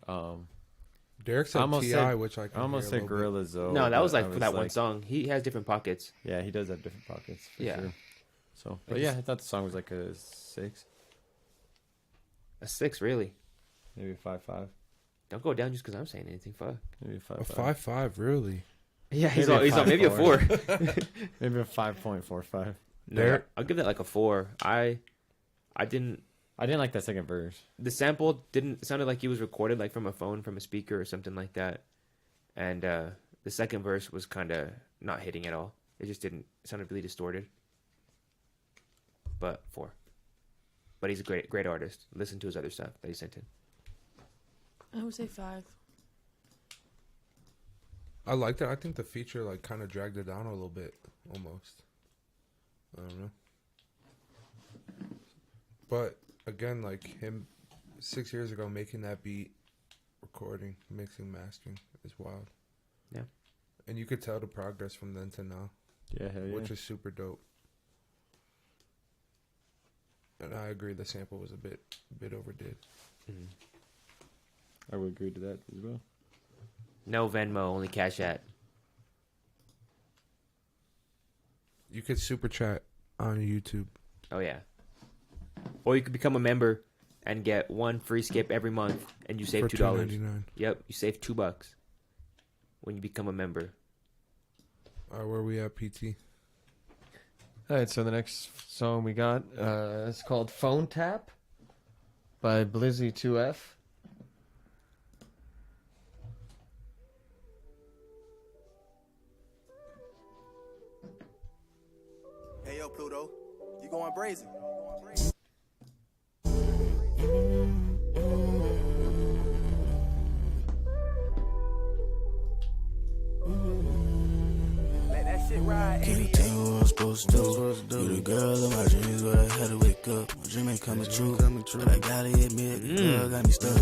Derek said T.I., which I almost said Gorillaz though. No, that was like for that one song. He has different pockets. Yeah, he does have different pockets. For Yeah. Sure. So, but yeah, I thought the song was like a 6. A 6, really? Maybe a 5.5. Don't go down just because I'm saying anything. Fuck. Maybe a 5.5. A 5.5, really? Yeah, he's on maybe a 4. Maybe a 5.45. No, I'll give that like a 4. I didn't like that second verse. The sample sounded like he was recorded like from a phone, from a speaker or something like that. And the second verse was kind of not hitting at all. It just it sounded really distorted. But 4. But he's a great artist. Listen to his other stuff that he sent in. I would say 5. I liked it. I think the feature like kind of dragged it down a little bit, almost. I don't know. But again, like him 6 years ago making that beat, recording, mixing, mastering is wild. Yeah. And you could tell the progress from then to now. Yeah, hell yeah. Which is super dope. And I agree the sample was a bit overdid. Mm-hmm. I would agree to that as well. No Venmo, only Cashapp. You could super chat on YouTube. Oh yeah. Or you could become a member and get 1 free skip every month, and you save For $2. $2.99. Yep, you save $2 when you become a member. Where are we at, PT? All right, so the next song we got is called Phone Tap by Blizzy 2F. Hey, yo, Pluto, you going brazen? Let that shit ride. Can you tell me what I'm supposed to do? You the girl of my dreams, but I had to wake up. My dream ain't coming true. But I gotta admit, the girl got me stuck.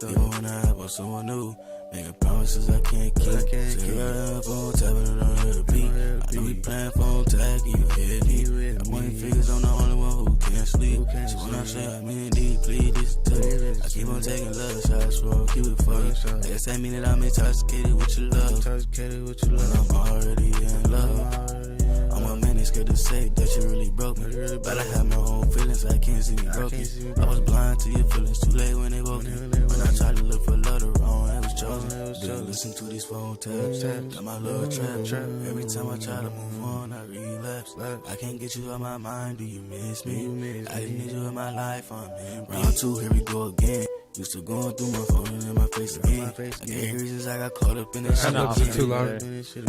Even when I want someone new, making promises I can't keep. Say right up on tap, but I don't hear the beat. I know we playing phone tag, can you hear me? I'm pointing fingers, I'm the only one who can't sleep. So when I say I'm in deep, please listen to me. I keep on taking love shots, so I'll keep it for you. I guess that mean that I'm intoxicated with your love. When I'm already in love. I'm a man that's scared to say that you really broke me. But I have my own feelings, I can't see me broken. I was blind to your feelings, too late when they woke me. When I tried to look for love, the wrong hand was chosen. Didn't listen to these phone taps. Got my love trap. Every time I try to move on, I relapse. I can't get you out my mind, do you miss me? I just need you in my life, I'm in. Round 2, here we go again. Used to going through my phone and in my face again. I can't hear reasons I got caught up in that shit again. Too loud. I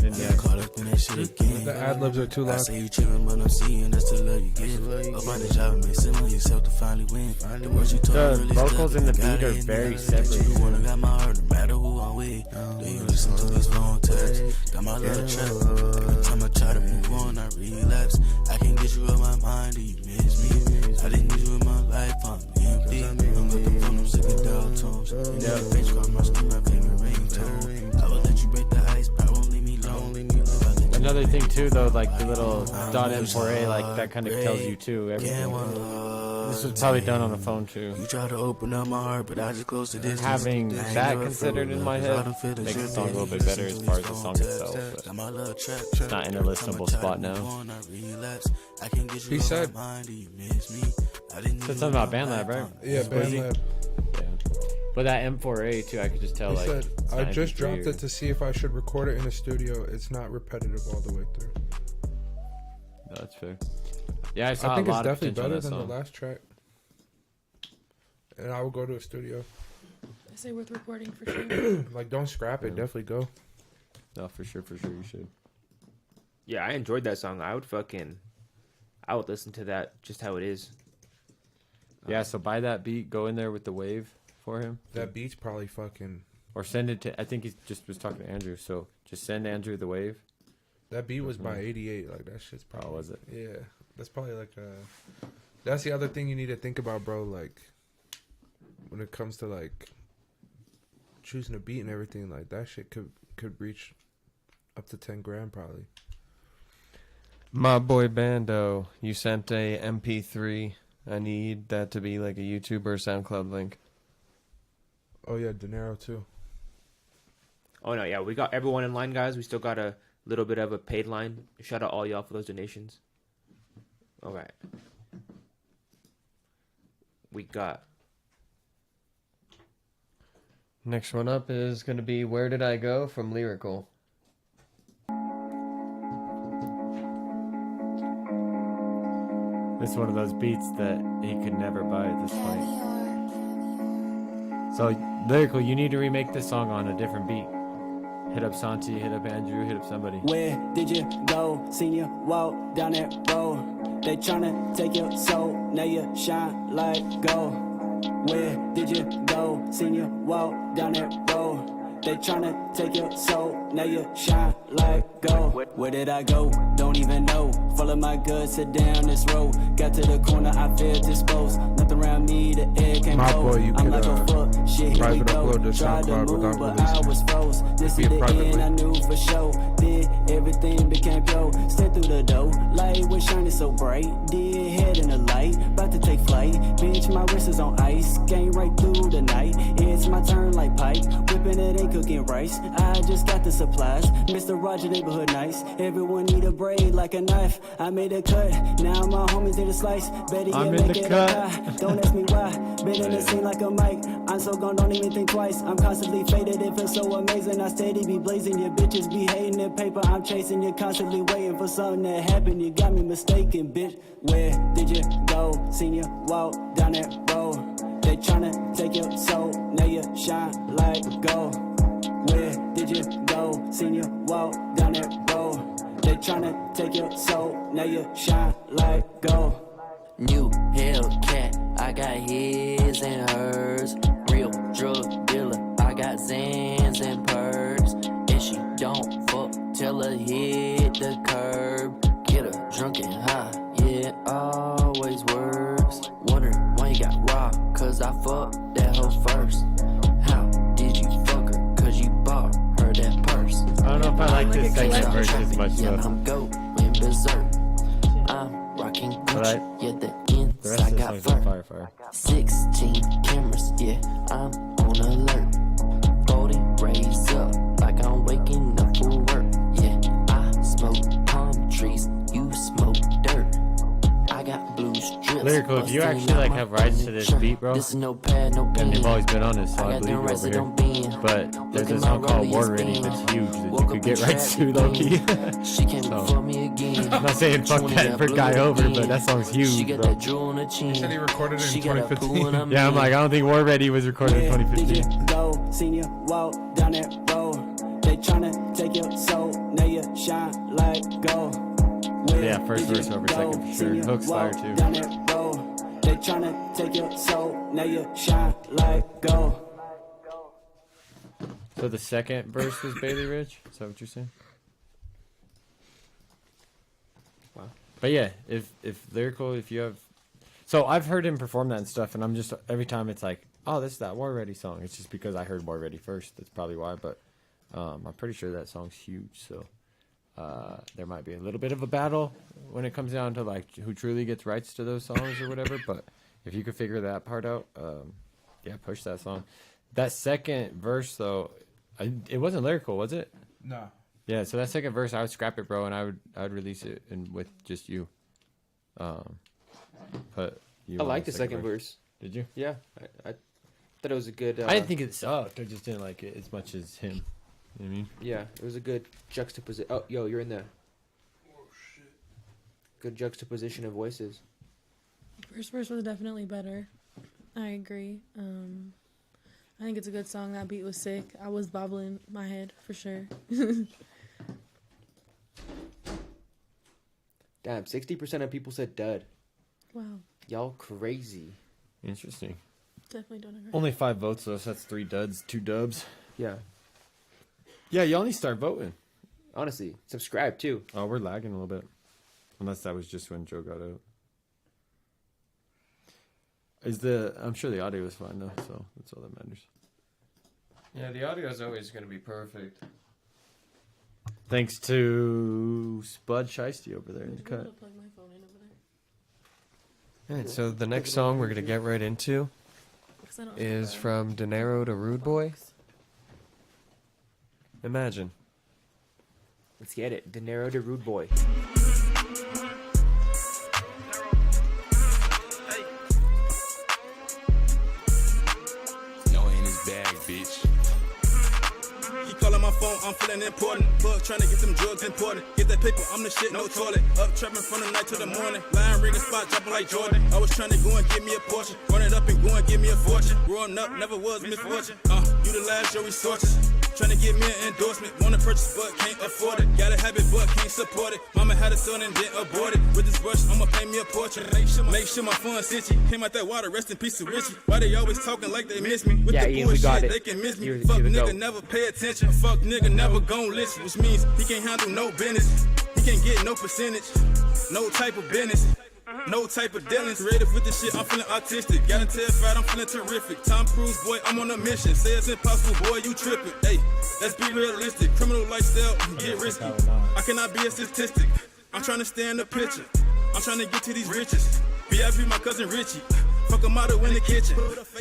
got caught up in that shit again. The ad-libs are too loud. I say you tripping, but I'm seeing that's the love you give. Up on the job and make some of yourself to finally win. The words you told The really vocals stuck. and the Got beat are it, very you separate. You wanna got my heart no matter who I'm with. Do you listen to these phone texts? Got my love trap. Every time I try to move on, I relapse. I can't get you out my mind, do you miss me? I didn't need you in my life, I'm empty. I'm looking for them sick of dog tones. You never bitch call my skin my favorite ringtone. I will let you break the ice, but won't leave me alone. Another thing too, though, like the little .m4a, like that kind of tells you too everything. This was probably done on the phone too. You try to open up my heart, but I just close the distance. Having that considered in my head makes the song a little bit better as far as the song itself. But it's not in a listenable spot now. He said something about BandLab, right? Yeah, BandLab. Yeah. But that M4A too, I could just tell. He like said, it's I not just MP3 dropped or- it to see if I should record it in a studio. It's not repetitive all the way through. No, that's fair. Yeah, I saw I think a it's lot of definitely potential in better that than the song. last track. And I will go to a studio. I say worth recording for sure. Like, don't scrap it. Definitely go. No, for sure, you should. Yeah, I enjoyed that song. I would listen to that just how it is. Yeah, so buy that beat, go in there with the wave for him. That beat's probably fucking. Or send it to. I think he just was talking to Andrew. So just send Andrew the wave. That beat was by 88. Like that shit's probably. Oh, was it? Yeah, that's probably like a. That's the other thing you need to think about, bro. Like when it comes to like choosing a beat and everything, like that shit could reach up to 10 grand probably. My boy Bando, you sent a MP3. I need that to be like a YouTube or SoundCloud link. Oh yeah, Dinero too. Oh no, yeah, we got everyone in line, guys. We still got a little bit of a paid line. Shout out all y'all for those donations. All right. We got. Next one up is going to be Where Did I Go from Lyrical. This is one of those beats that he could never buy at this point. So, Lyrical, you need to remake this song on a different beat. Hit up Santi, hit up Andrew, hit up somebody. Where did you go? Seen you walk down that road. They tryna take your soul, now you shine like gold. Where did you go? Seen you walk down that road. They tryna take your soul, now you shine like gold. Where did I go? Don't even know. Follow my guts, sit down this road. Got to the corner, I felt exposed. Nothing around me, the air came My cold. boy, you I'm could like a fuck, shit, here we private go. upload to Tried to SoundCloud move, without but I releasing was froze. This Be is it the privately. end, I knew for sure. Then everything became pure. Stepped through the door, light was shining so bright. Did head in the light, about to take flight. Bitch, my wrist is on ice, game right through the night. It's my turn like pipe, whipping it ain't cooking rice. I just got the supplies, Mr. Roger neighborhood nice. Everyone need a braid like a knife. I made a cut, now my homies need a slice. Better I'm yet, in make the it cut. a pie. Don't ask me why, been in the scene like a mic. I'm so gone, don't even think twice. I'm constantly faded, it feels so amazing. I steady be blazing, your bitches be hating the paper. I'm chasing, you're constantly waiting for something to happen. You got me mistaken, bitch. Where did you go? Seen you walk down that road. They tryna take your soul, now you shine like gold. Where did you go? Seen you walk down that road. They tryna take your soul, now you shine like gold. New Hellcat, I got his and hers. Real drug dealer, I got Zans and perks. If she don't fuck, tell her hit the curb. Get her drunk and high, yeah, it always works. Wonder why you got robbed, cause I fucked that hoe first. How did you fuck her, cause you bought her that purse? I don't know if I like this second verse as much Yeah, though. I'm going berserk. I'm rocking Gucci, yeah, the The inside rest of the got songs are fur. fire. 16 cameras, yeah, I'm on alert. Folding rays up like I'm waking up for work. Yeah, I smoke palm trees, you smoke dirt. I got blue strips. Lyrical, if you busting actually out like my have rights to this furniture. beat, bro, This is no pad, no and pen. you've always been on this, so I I got believe them you rest over that here. don't bend. But there's Look a at song my called rollie, War it's Ready been. that's huge that you Woke could up get with rights to, traffic low key. She came So, before me again. I'm not saying fuck 20 that got for blue Guy Over, again. but that song's She huge, got bro. that jewel on her chin. He said he recorded it in She got that 2015. poo in her Yeah, I'm man. like, I don't think War Ready was recorded in Where did 2015. you go? Seen you walk down that road. They tryna take your soul, now you shine like gold. Where Yeah, first did verse you over go? second for Seen sure. you Hook's fire walk too. Down that road. They tryna take your soul, now you shine like gold. So the second verse was Bailey Rich? Is that what you're saying? Wow. But yeah, if Lyrical, if you have... So I've heard him perform that and stuff, and I'm just... Every time it's like, oh, this is that War Ready song. It's just because I heard War Ready first. That's probably why, but I'm pretty sure that song's huge, so... there might be a little bit of a battle when it comes down to like who truly gets rights to those songs or whatever, but if you could figure that part out, yeah, push that song. That second verse though, it wasn't Lyrical, was it? No. Yeah, so that second verse I would scrap it, bro, and I would release it and with just you. Put you I on like the second verse. Did you? Yeah, I thought it was a good. I didn't think it sucked. I just didn't like it as much as him. You know what I mean? Yeah, it was a good juxtaposition. Oh, yo, you're in the. Good juxtaposition of voices. First verse was definitely better. I agree. I think it's a good song. That beat was sick. I was bobbling my head for sure. Damn, 60% of people said dud. Wow. Y'all crazy. Interesting. Definitely don't agree. Only 5 votes though, so that's 3 duds, 2 dubs. Yeah. Yeah, y'all need to start voting. Honestly, subscribe too. Oh, we're lagging a little bit. Unless that was just when Joe got out. I'm sure the audio is fine though, so that's all that matters. Yeah, the audio is always going to be perfect. Thanks to Spud Shiesty over there in the cut. Plug my phone in over there. Alright, so the next song we're going to get right into 'Cause I don't is from Dinero the Rude Boy. Imagine. Let's get it. Dinero the Rude Boy. No in his bag, bitch. He calling my phone, I'm feeling important. Bug trying to get them drugs important. Get that paper, I'm the shit, no toilet. Up trapping from the night to the morning. Line ring the spot, dropping like Jordan. I was trying to go and get me a portion. Run it up and go and get me a fortune. Growing up, never was misfortune. Utilize your resources. Trying to get me an endorsement. Want to purchase but can't afford it. Got a habit but can't support it. Mama had a son and didn't abort it. With this brush, I'ma paint me a portrait. Make sure my fun's itchy. Came out that water, rest in peace to Richie. Why they always talking like they miss me? With Yeah, the Ian, we got bullshit, it. they can miss me. You're Fuck the nigga, goat. never pay attention. Fuck nigga, never gon' listen. Which means he can't handle no business. He can't get no percentage. No type of business. No type of dealings. Creative with this shit, I'm feeling artistic. Got into a fight, I'm feeling terrific. Tom Cruise, boy, I'm on a mission. Say it's impossible, boy, you tripping. Hey, let's be realistic. Criminal lifestyle, get risky. I cannot be a statistic. I'm trying to stay in the picture. I'm trying to get to these riches. VIP, my cousin Richie. Fuck a model in the kitchen.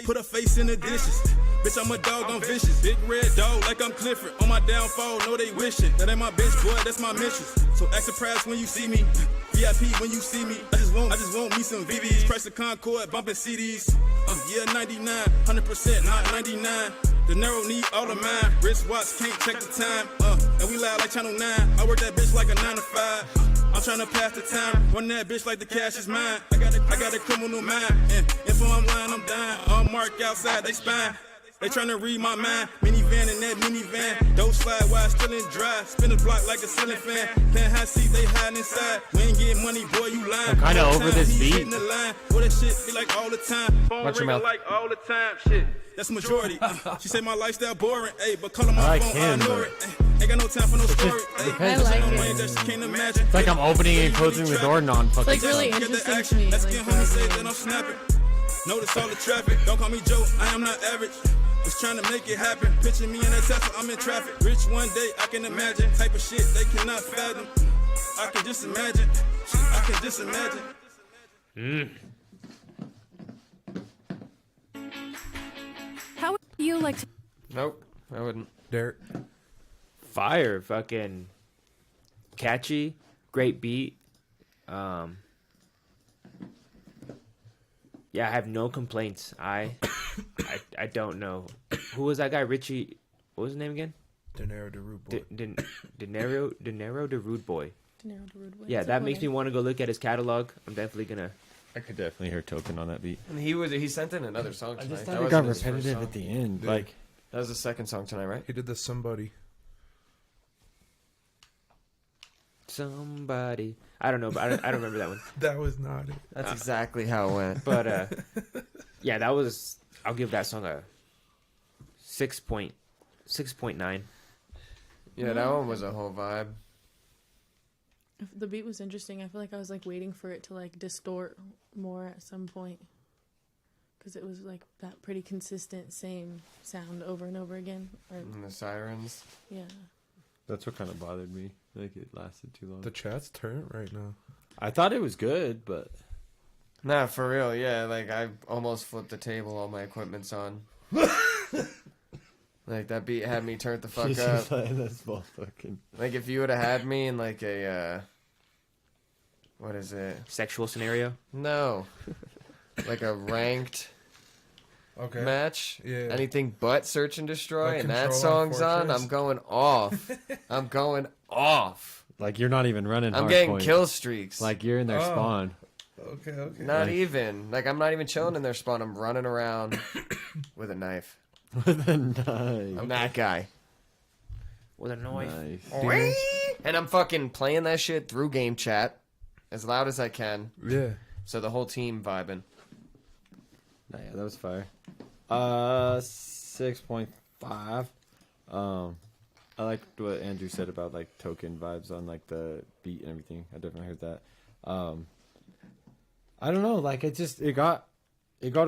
Put a face in the dishes. Bitch, I'm a dog, I'm vicious. Big red dog like I'm Clifford. On my downfall, know they wishing. That ain't my bitch, boy, that's my mistress. So act surprised when you see me. VIP when you see me. I just want me some VVs. Price of Concord, bumping CDs. Yeah, 99, 100%, not 99. Dinero need all of mine. Wristwatch, can't check the time. And we loud like Channel 9. I work that bitch like a 9 to 5. I'm trying to pass the time. Run that bitch like the cash is mine. I got a criminal mind. And if I'm lying, I'm dying. I'm marked outside, they spine. They tryna read my mind. Minivan in that minivan. Don't slide while it's still in dry. Spin the block like a ceiling fan. Can't hide seat, they hiding inside. We ain't getting money, boy, you lying. I'm kinda over this He beat. hitting the line. Boy, that shit be like all the time. Phone Watch your ringing mouth. like all the time. Shit, that's majority. She say my lifestyle boring. Ayy, but call on my I like phone, I him, ignore but- it. Ain't got no time for no story. depends. I like no it. way that she can't imagine. It's like I'm opening and closing the door non-fucking It's like really stop. interesting to me. Let's like, get homie say that I'm snapping. Notice all the traffic. Don't call me Joe, I am not average. Was trying to make it happen. Picture me in that Tesla, I'm in traffic. Rich one day, I can imagine. Type of shit they cannot fathom. I can just imagine. Shit, I can just imagine. How would you like to? Nope, I wouldn't. Derek. Fire, fucking catchy, great beat. Yeah, I have no complaints. I don't know. Who was that guy? Richie. What was his name again? Dinero the Rude Boy. Dinero the Rude Boy. Dinero the Rude Boy. Yeah, It's that a makes me funny- want to go look at his catalog. I'm definitely gonna. I could definitely hear Token on that beat. And he sent in another song I tonight. just That thought it wasn't got his first repetitive song. at the end. Yeah. Like, That was the second song tonight, right? He did the Somebody. Somebody. I don't know, but I don't remember that one. That was not it. That's exactly how it went. But yeah, that was. I'll give that song a 6.9. Yeah, that one was a whole vibe. If the beat was interesting. I feel like I was like waiting for it to like distort more at some point, because it was like that pretty consistent same sound over and over again. Or, And the sirens. yeah. that's what kind of bothered me. Like, it lasted too long. The chat's turned right now. I thought it was good, but Nah, for real, yeah. Like, I almost flipped the table, all my equipment's on. Like, that beat had me turned the fuck she's up. just like, that's bull fucking. Like, if you would have had me in, like, a, what is it? Sexual scenario? No. Like a ranked Okay. match. Yeah. Anything but Search and Destroy, Like and that Control on song's on, Fortress. I'm going off. I'm going off. Like, you're not even running. I'm hard getting point. kill streaks. Like, you're in their Oh. spawn. Okay. Not Like- even. Like, I'm not even chilling in their spawn. I'm running around with a knife. With a knife. I'm that guy. With a knife. Nice. And I'm fucking playing that shit through game chat as loud as I can. Yeah. So the whole team vibing. Nah, yeah, that was fire. 6.5. I like what Andrew said about like token vibes on like the beat and everything. I definitely heard that. I don't know, like it got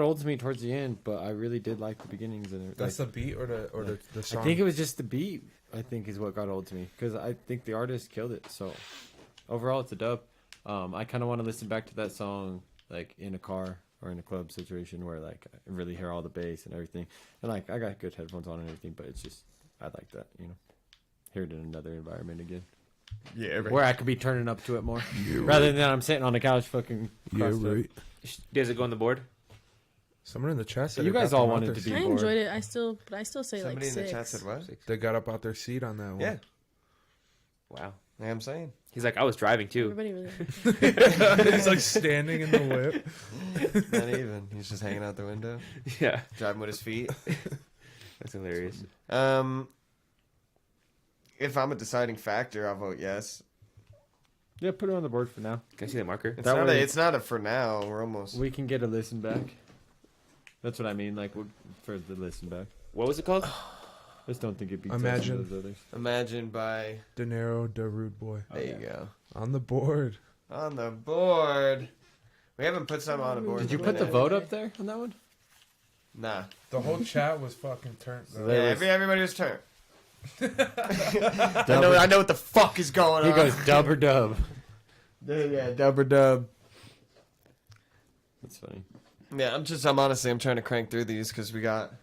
old to me towards the end, but I really did like the beginnings and That's like, the beat or the song? I think it was just the beat. I think is what got old to me because I think the artist killed it. So overall, it's a dub. I kind of want to listen back to that song like in a car or in a club situation where like I really hear all the bass and everything, and like I got good headphones on and everything, but it's just I like that, you know, hear it in another environment again. Yeah, right. Where I could be turning up to it more, rather than I'm sitting on the couch fucking. Yeah, right. Does it go on the board? Someone in the chat said You it got guys all them out wanted their to be I seat. enjoyed it. I still say Somebody like in the 6. chat said what? They got up out their seat on that one. Yeah. Wow. Yeah, I'm saying. He's like, I was driving too. Everybody really. He's like standing in the whip. Not even. He's just hanging out the window. Yeah. Driving with his feet. That's hilarious. If I'm a deciding factor, I'll vote yes. Yeah, put it on the board for now. Can I see the marker? It's not a for now. We're almost. We can get a listen back. That's what I mean, like for the listen back. What was it called? I just don't think it beats Imagine. those others. Imagine by Dinero the Rude Boy. There you go. On the board. On the board. We haven't put some on the board. Did you put the vote up there on that one? Nah. The whole chat was fucking turned. Yeah, everybody was turned. I know what the fuck is going on. He goes dub or dub. Yeah, dub or dub. That's funny. Yeah, I'm trying to crank through these because we got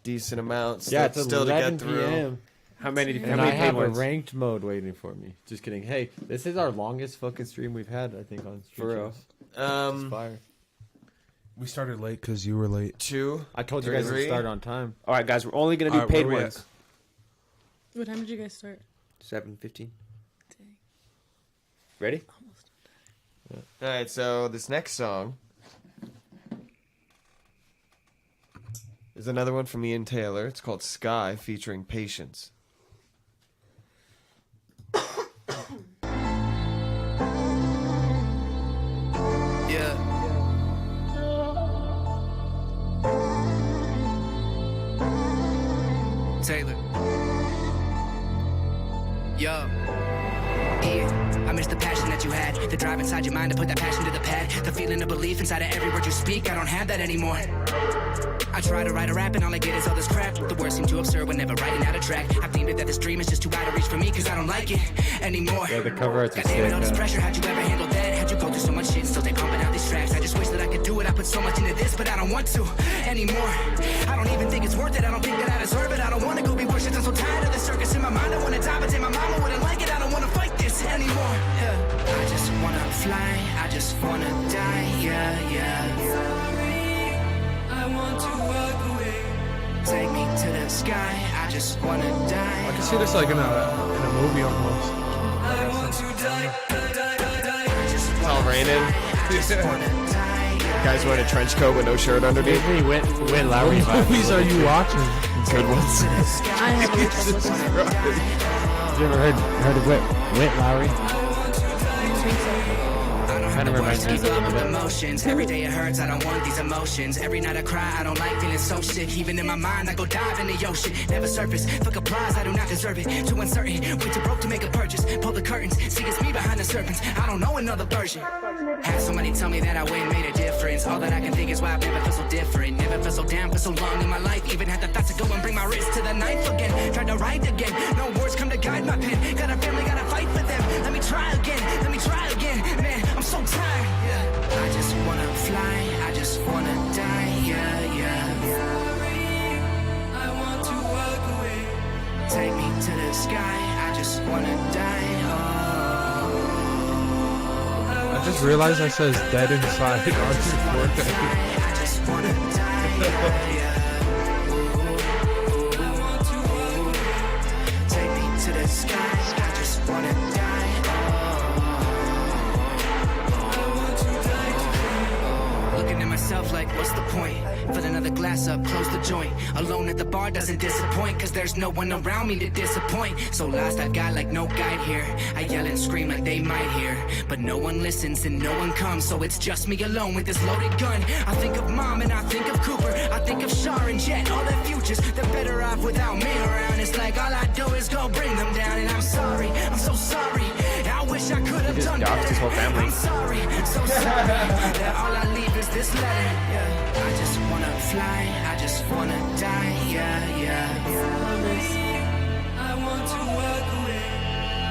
decent amounts. Yeah, it's still to 11 get through. PM. How many? And I have a ranked mode waiting for me. Just kidding. Hey, this is our longest fucking stream we've had, I think, on stream. For real. It's fire. We started late because you were late. 2. I told you guys to start on time. All right, guys, we're only gonna do All right, paid where we ones. What time did you guys start? 7:15. Ready? All right, so this next song is another one from Ian Taylor. It's called Skye featuring Patience. Yeah. Taylor. Yo. Yeah, I miss the passion that you had. The drive inside your mind to put that passion to the pad. The feeling of belief inside of every word you speak. I don't have that anymore. I try to write a rap and all I get is all this crap. The words seem too absurd whenever writing out a track. I've deemed it that this dream is just too wide to reach for me cause I don't like it anymore. Yeah, the cover art's God damn it, all this sick, pressure, how'd you ever handle that? How'd you go through so much shit and still stay pumping out these tracks? I just wish that I could do it. I put so much into this, but I don't want to anymore. I don't even think it's worth it. I don't think that I deserve it. I don't want to go be worshipped. I'm so tired of the circus in my mind. I want to die, but then my mama wouldn't like it. I don't want to fight this anymore. Yeah. I just want to fly. I just want to die. Yeah, yeah. Sorry, I want to walk away. Take me to the sky. I just want to die. I can see this like in a movie almost. I want to die. It's all raining. Guys wearing a trench coat with no shirt underneath. Went Lowry. What movies are you watching? Good ones. I have You ever heard of Went Lowry? Kind of reminds me of emotions. Every day it hurts, I don't want these emotions. Every night I cry, I don't like feeling so sick. Even in my mind, I go dive in the ocean. Never surface, fuck applause, I do not deserve it. Too uncertain, way too broke to make a purchase. Pull the curtains, see it's me behind the serpents. I don't know another version. Had somebody tell me that I wouldn't made a difference. All that I can think is why I've never felt so different. Never felt so down for so long in my life. Even had the thoughts to go and bring my wrist to the knife again. Tried to write again, no words come to guide my pen. Got a family, gotta fight for them. Let me try again, man, I'm so tired. Yeah. I just wanna fly, I just wanna die, yeah, yeah. Sorry, I want to walk away. Take me to the sky, I just wanna die, I just realized I says dead inside on your forehead. I just wanna die, yeah, yeah. I want to walk away. Take me to the sky, I just wanna die. Looking at myself like, what's the point? Fill another glass up, close the joint. Alone at the bar doesn't disappoint, cause there's no one around me to disappoint. So lost I've got like no guide here. I yell and scream like they might hear, but no one listens and no one comes. So it's just me alone with this loaded gun. I think of mom and I think of Cooper. I think of Shar and Jet, all their futures. They're better off without me around. It's like all I do is go bring them down. And I'm sorry, I'm so sorry. I wish I could have done better. His whole family. I'm sorry, so sorry that all I leave is this letter. Yeah. I just wanna fly, I just wanna die. Yeah, yeah. I want to walk away.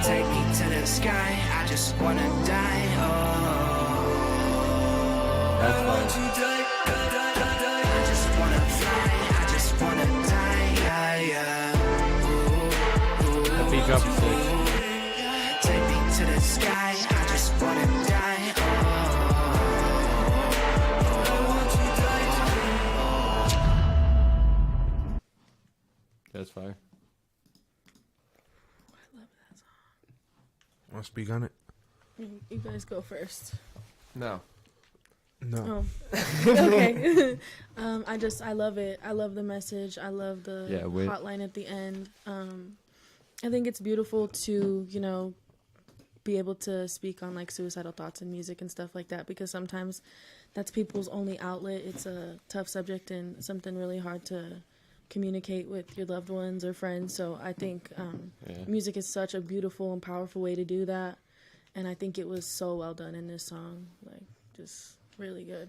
Take me to the sky, I just wanna die. Oh, I want to die, die. I just wanna fly, I just wanna die. Yeah, yeah. Ooh, The beat drop is sick. take me to the sky, I just wanna die. Oh, I want to die. That's fire. Want to speak on it? You guys go first. No. No. Oh. Okay. I love it. I love the message. I love the hotline at the end. I think it's beautiful to, you know, be able to speak on like suicidal thoughts and music and stuff like that, because sometimes that's people's only outlet. It's a tough subject and something really hard to communicate with your loved ones or friends. So I think music is such a beautiful and powerful way to do that. And I think it was so well done in this song. Like, just really good.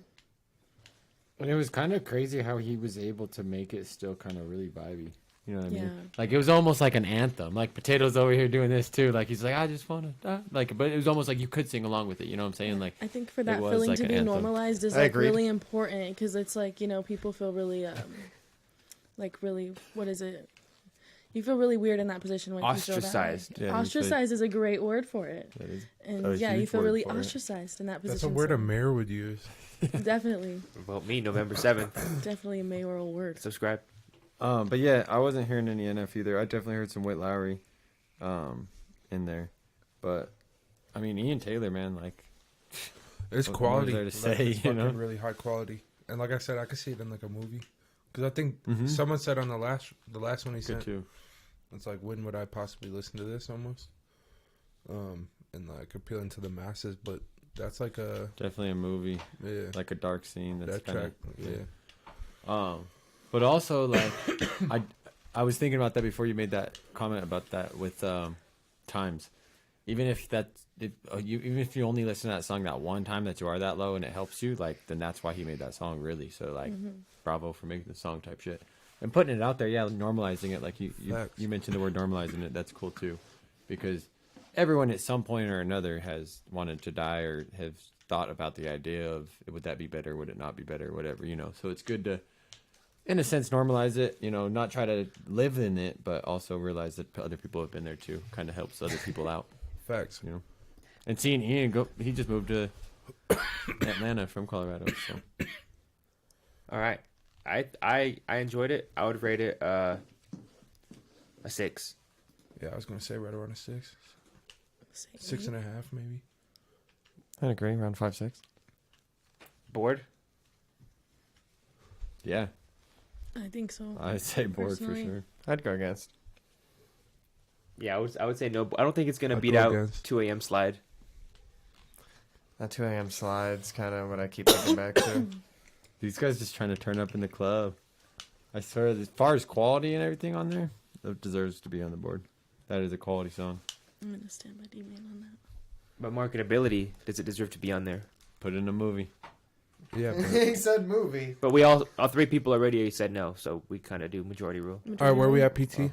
And it was kind of crazy how he was able to make it still kind of really vibey. You know what I mean? Yeah. Like, it was almost like an anthem. Like, Potato's over here doing this, too. Like, he's like, I just want to die. Like, but it was almost like you could sing along with it. You know what I'm saying? Like, I think for that was feeling like to an be anthem. normalized is, like, really important, because it's like, you know, people feel really, like, really, what is it? You feel really weird in that position when ostracized. You feel that way. Ostracized is a great word for it. That is and yeah, you feel really ostracized in that position. That's a word a mayor would use. Definitely. Vote me November 7th. Definitely a mayoral word. Subscribe. But yeah, I wasn't hearing any NF either. I definitely heard some Whit Lowry in there. But, I mean, Ian Taylor, man, like... It's quality. There to say, it's you know? really high quality. And like I said, I could see it in like a movie. Because I think someone said on the last one he sent... too. It's like, when would I possibly listen to this almost? And like appealing to the masses, but that's like a... Definitely a movie. Yeah. Like a dark scene. That's that track, yeah. But also, like, I was thinking about that before you made that comment about that with times. Even if even if you only listen to that song that one time that you are that low and it helps you, like, then that's why he made that song, really. So, like, bravo for making the song type shit. And putting it out there, yeah, normalizing it, like you mentioned the word normalizing it, that's cool too. Because everyone at some point or another has wanted to die or have thought about the idea of, would that be better, would it not be better, whatever, you know. So it's good to, in a sense, normalize it, you know, not try to live in it, but also realize that other people have been there too. Kind of helps other people out. Facts. You know. And seeing Ian go, he just moved to Atlanta from Colorado. So. All right. I enjoyed it. I would rate it a 6. Yeah, I was gonna say right around a 6. 6.5 maybe. I'd agree, around 5-6. Bored? Yeah. I think so. I'd say bored personally. for sure. I'd go against. Yeah, I would say no. I don't think it's gonna beat out 2 a.m. Slide. That 2 a.m. slide's kind of what I keep thinking back to. These guys just trying to turn up in the club. I swear, as far as quality and everything on there, it deserves to be on the board. That is a quality song. I'm going to stand by D-Man on that. But marketability, does it deserve to be on there? Put it in a movie. Yeah. He said movie. But we all 3 people already said no, so we kind of do majority rule. All right, where are we at, PT? All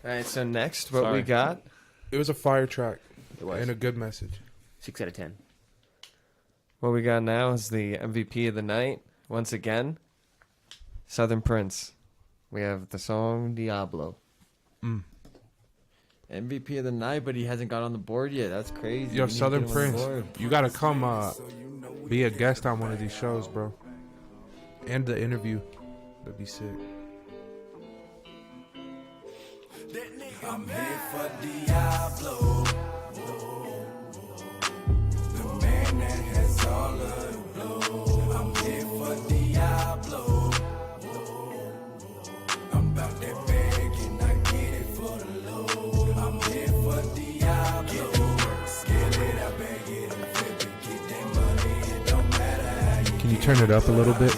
right, so next, what we got? It was a fire track. It was. And a good message. 6 out of 10. What we got now is the MVP of the night. Once again, Southern Prince. We have the song Diablo. MVP of the night, but he hasn't got on the board yet. That's crazy. Yo, Southern Prince, you gotta come be a guest on one of these shows, bro. And the interview. That'd be sick. I'm here for Diablo. The man that has all of the blow. I'm here for Diablo. Can you turn it up a little bit?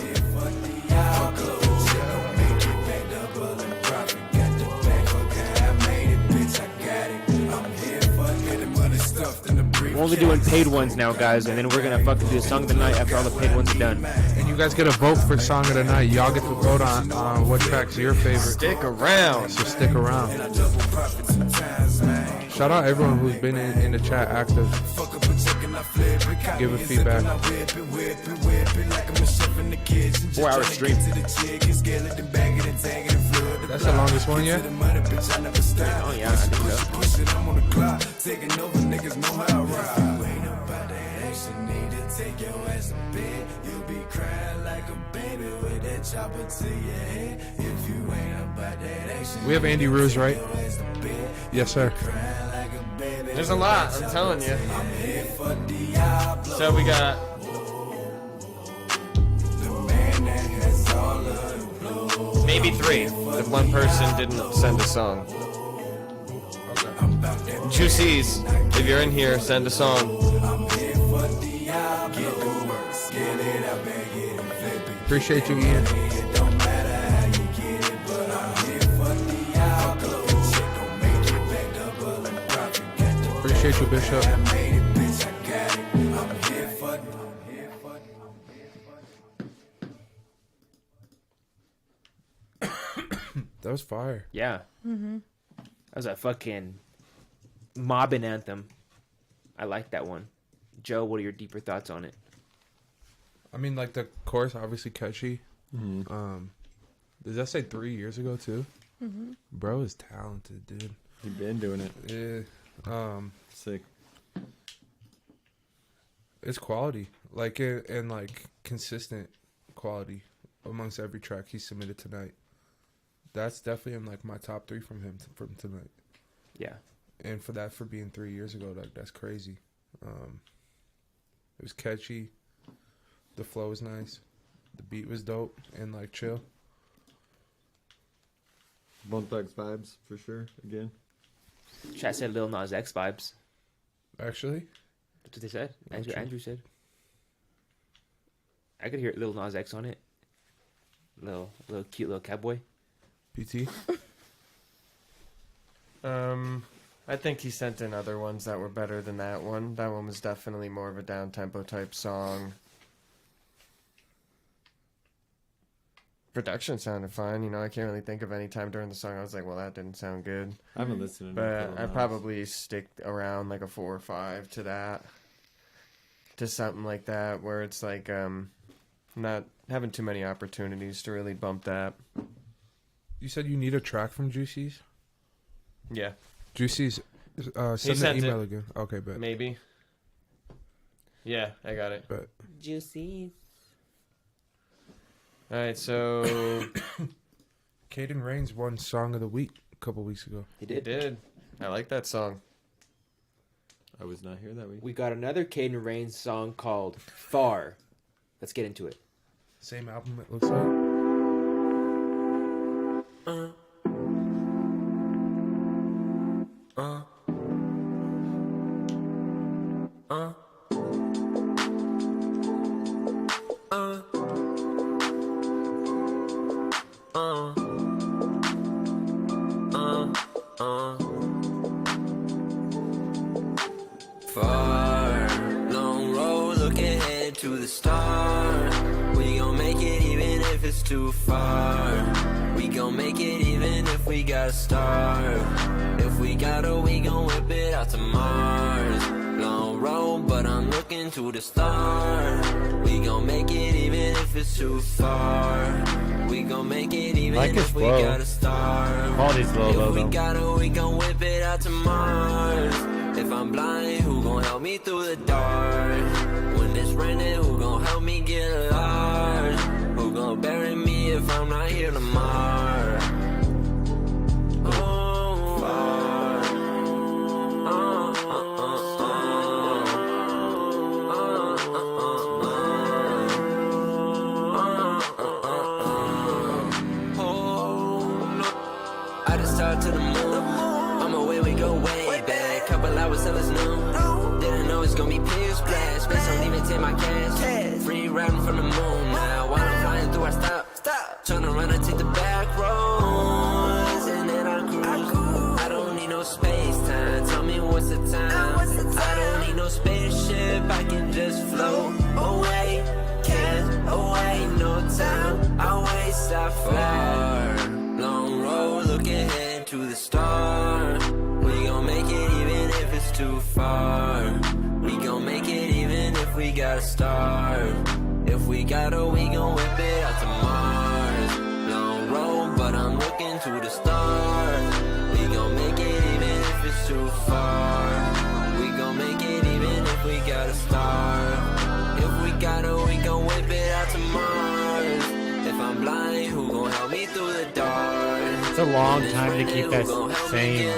We're only doing paid ones now, guys, and then we're gonna fucking do a song of the night after all the paid ones are done. And you guys get a vote for song of the night. Y'all get to vote on what track's your favorite. Stick around. So stick around. Shout out everyone who's been in the chat active. Give a feedback. 4 hour stream. That's the longest one yet? Oh yeah, I think so. We have Andy Ruse, right? Yes, sir. There's a lot, I'm telling you. So we got maybe 3 if one person didn't send a song. Juicies, if you're in here, send a song. Appreciate you, Ian. Appreciate you, Bishop. That was fire. Yeah. That was a fucking mobbing anthem. I like that one. Joe, what are your deeper thoughts on it? I mean, like, the chorus, obviously catchy. Does that say 3 years ago, too? Bro is talented, dude. He been doing it. Yeah. Sick. It's quality. Like, and like, consistent quality amongst every track he submitted tonight. That's definitely in, like, my top 3 from him from tonight. Yeah. And for being 3 years ago, like, that's crazy. It was catchy. The flow was nice. The beat was dope and, like, chill. Bone Thugs vibes, for sure, again. Chat said Lil Nas X vibes. Actually? That's what they said. Andrew said. I could hear Lil Nas X on it. Little cute little cowboy. PT? I think he sent in other ones that were better than that one. That one was definitely more of a down-tempo type song. Production sounded fine. You know, I can't really think of any time during the song I was like, well, that didn't sound good. I haven't listened to it. But I'd probably stick around like a 4 or 5 to that. To something like that where it's like not having too many opportunities to really bump that. You said you need a track from Juicy's? Yeah. Juicy's, send an email again. Okay, bet. Maybe. Yeah, I got it. Bet. Juicy. All right, so Caden Rains won Song of the Week a couple weeks ago. He did. I like that song. I was not here that week. We got another Caden Rains song called Far. Let's get into it. Same album, it looks like. Far, long road, look ahead to the stars. We gon' make it even if it's too far. We gon' make it even if we gotta starve. If we gotta, we gon' whip it out to Mars. Long road, but I'm looking to the stars. We gon' make it even if it's too far. We gon' make it even like if we flow. gotta starve. Quality's low, If though. we gotta, we gon' whip it out to Mars. If I'm blind, who gon' help me through the dark? When it's raining, who gon' help me get large? Who gon' bury me if I'm not here tomorrow? Oh, far. I just talked to the moon. On my way, we go way back. Couple hours till it's noon. Didn't know it's gonna be pitch splash. Bitch, don't even take my cash. Free riding from from the moon now. While I'm flying through, I stop. Turn around and take the back roads, and then I cruise. I don't need no space time. Tell me what's the time. I don't need no spaceship. I can just float away. Can't away no time. I waste. I fly. Long road, look ahead to the stars. We gon' make it even if it's too far. We gon' make it even if we gotta starve. If we gotta, we gon' whip it out to Mars. Long road, but I'm looking to the stars. We gon' make it even if it's too far. We gon' make it even if we gotta starve. If we gotta, we gon' whip it out to Mars. If I'm blind, who gon' help me through the dark? It's a long time to keep that same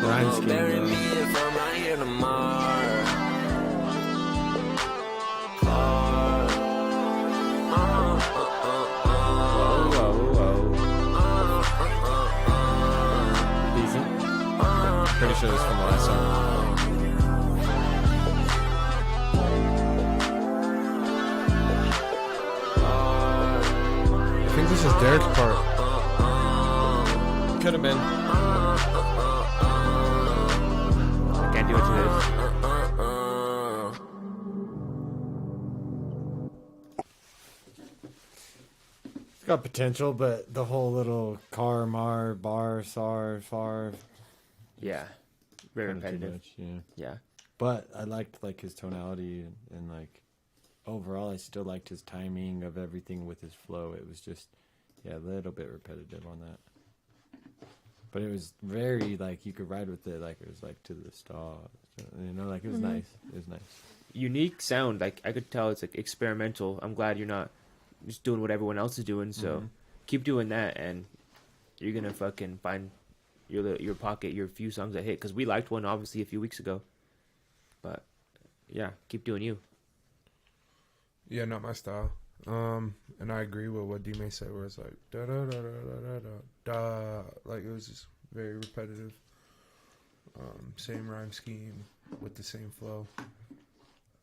rhyme scheme Bury me going. if I'm right here tomorrow. Decent. Pretty sure this is from the last song. I think this is Derek's part. Could have been. I can't do it to this. It's got potential, but the whole little car, mar, bar, sar, far. Yeah. Very kinda too repetitive. much, yeah. Yeah. But I liked like his tonality and like overall I still liked his timing of everything with his flow. It was just a little bit repetitive on that. But it was very like you could ride with it like it was like to the stars. You know, like it was nice. It was nice. Unique sound. Like I could tell it's like experimental. I'm glad you're not just doing what everyone else is doing. So keep doing that, and you're gonna fucking find your pocket, your few songs that hit. Because we liked one obviously a few weeks ago. But yeah, keep doing you. Yeah, not my style. And I agree with what D-May said, where it's like da da da da da da da, like it was just very repetitive. Same rhyme scheme with the same flow,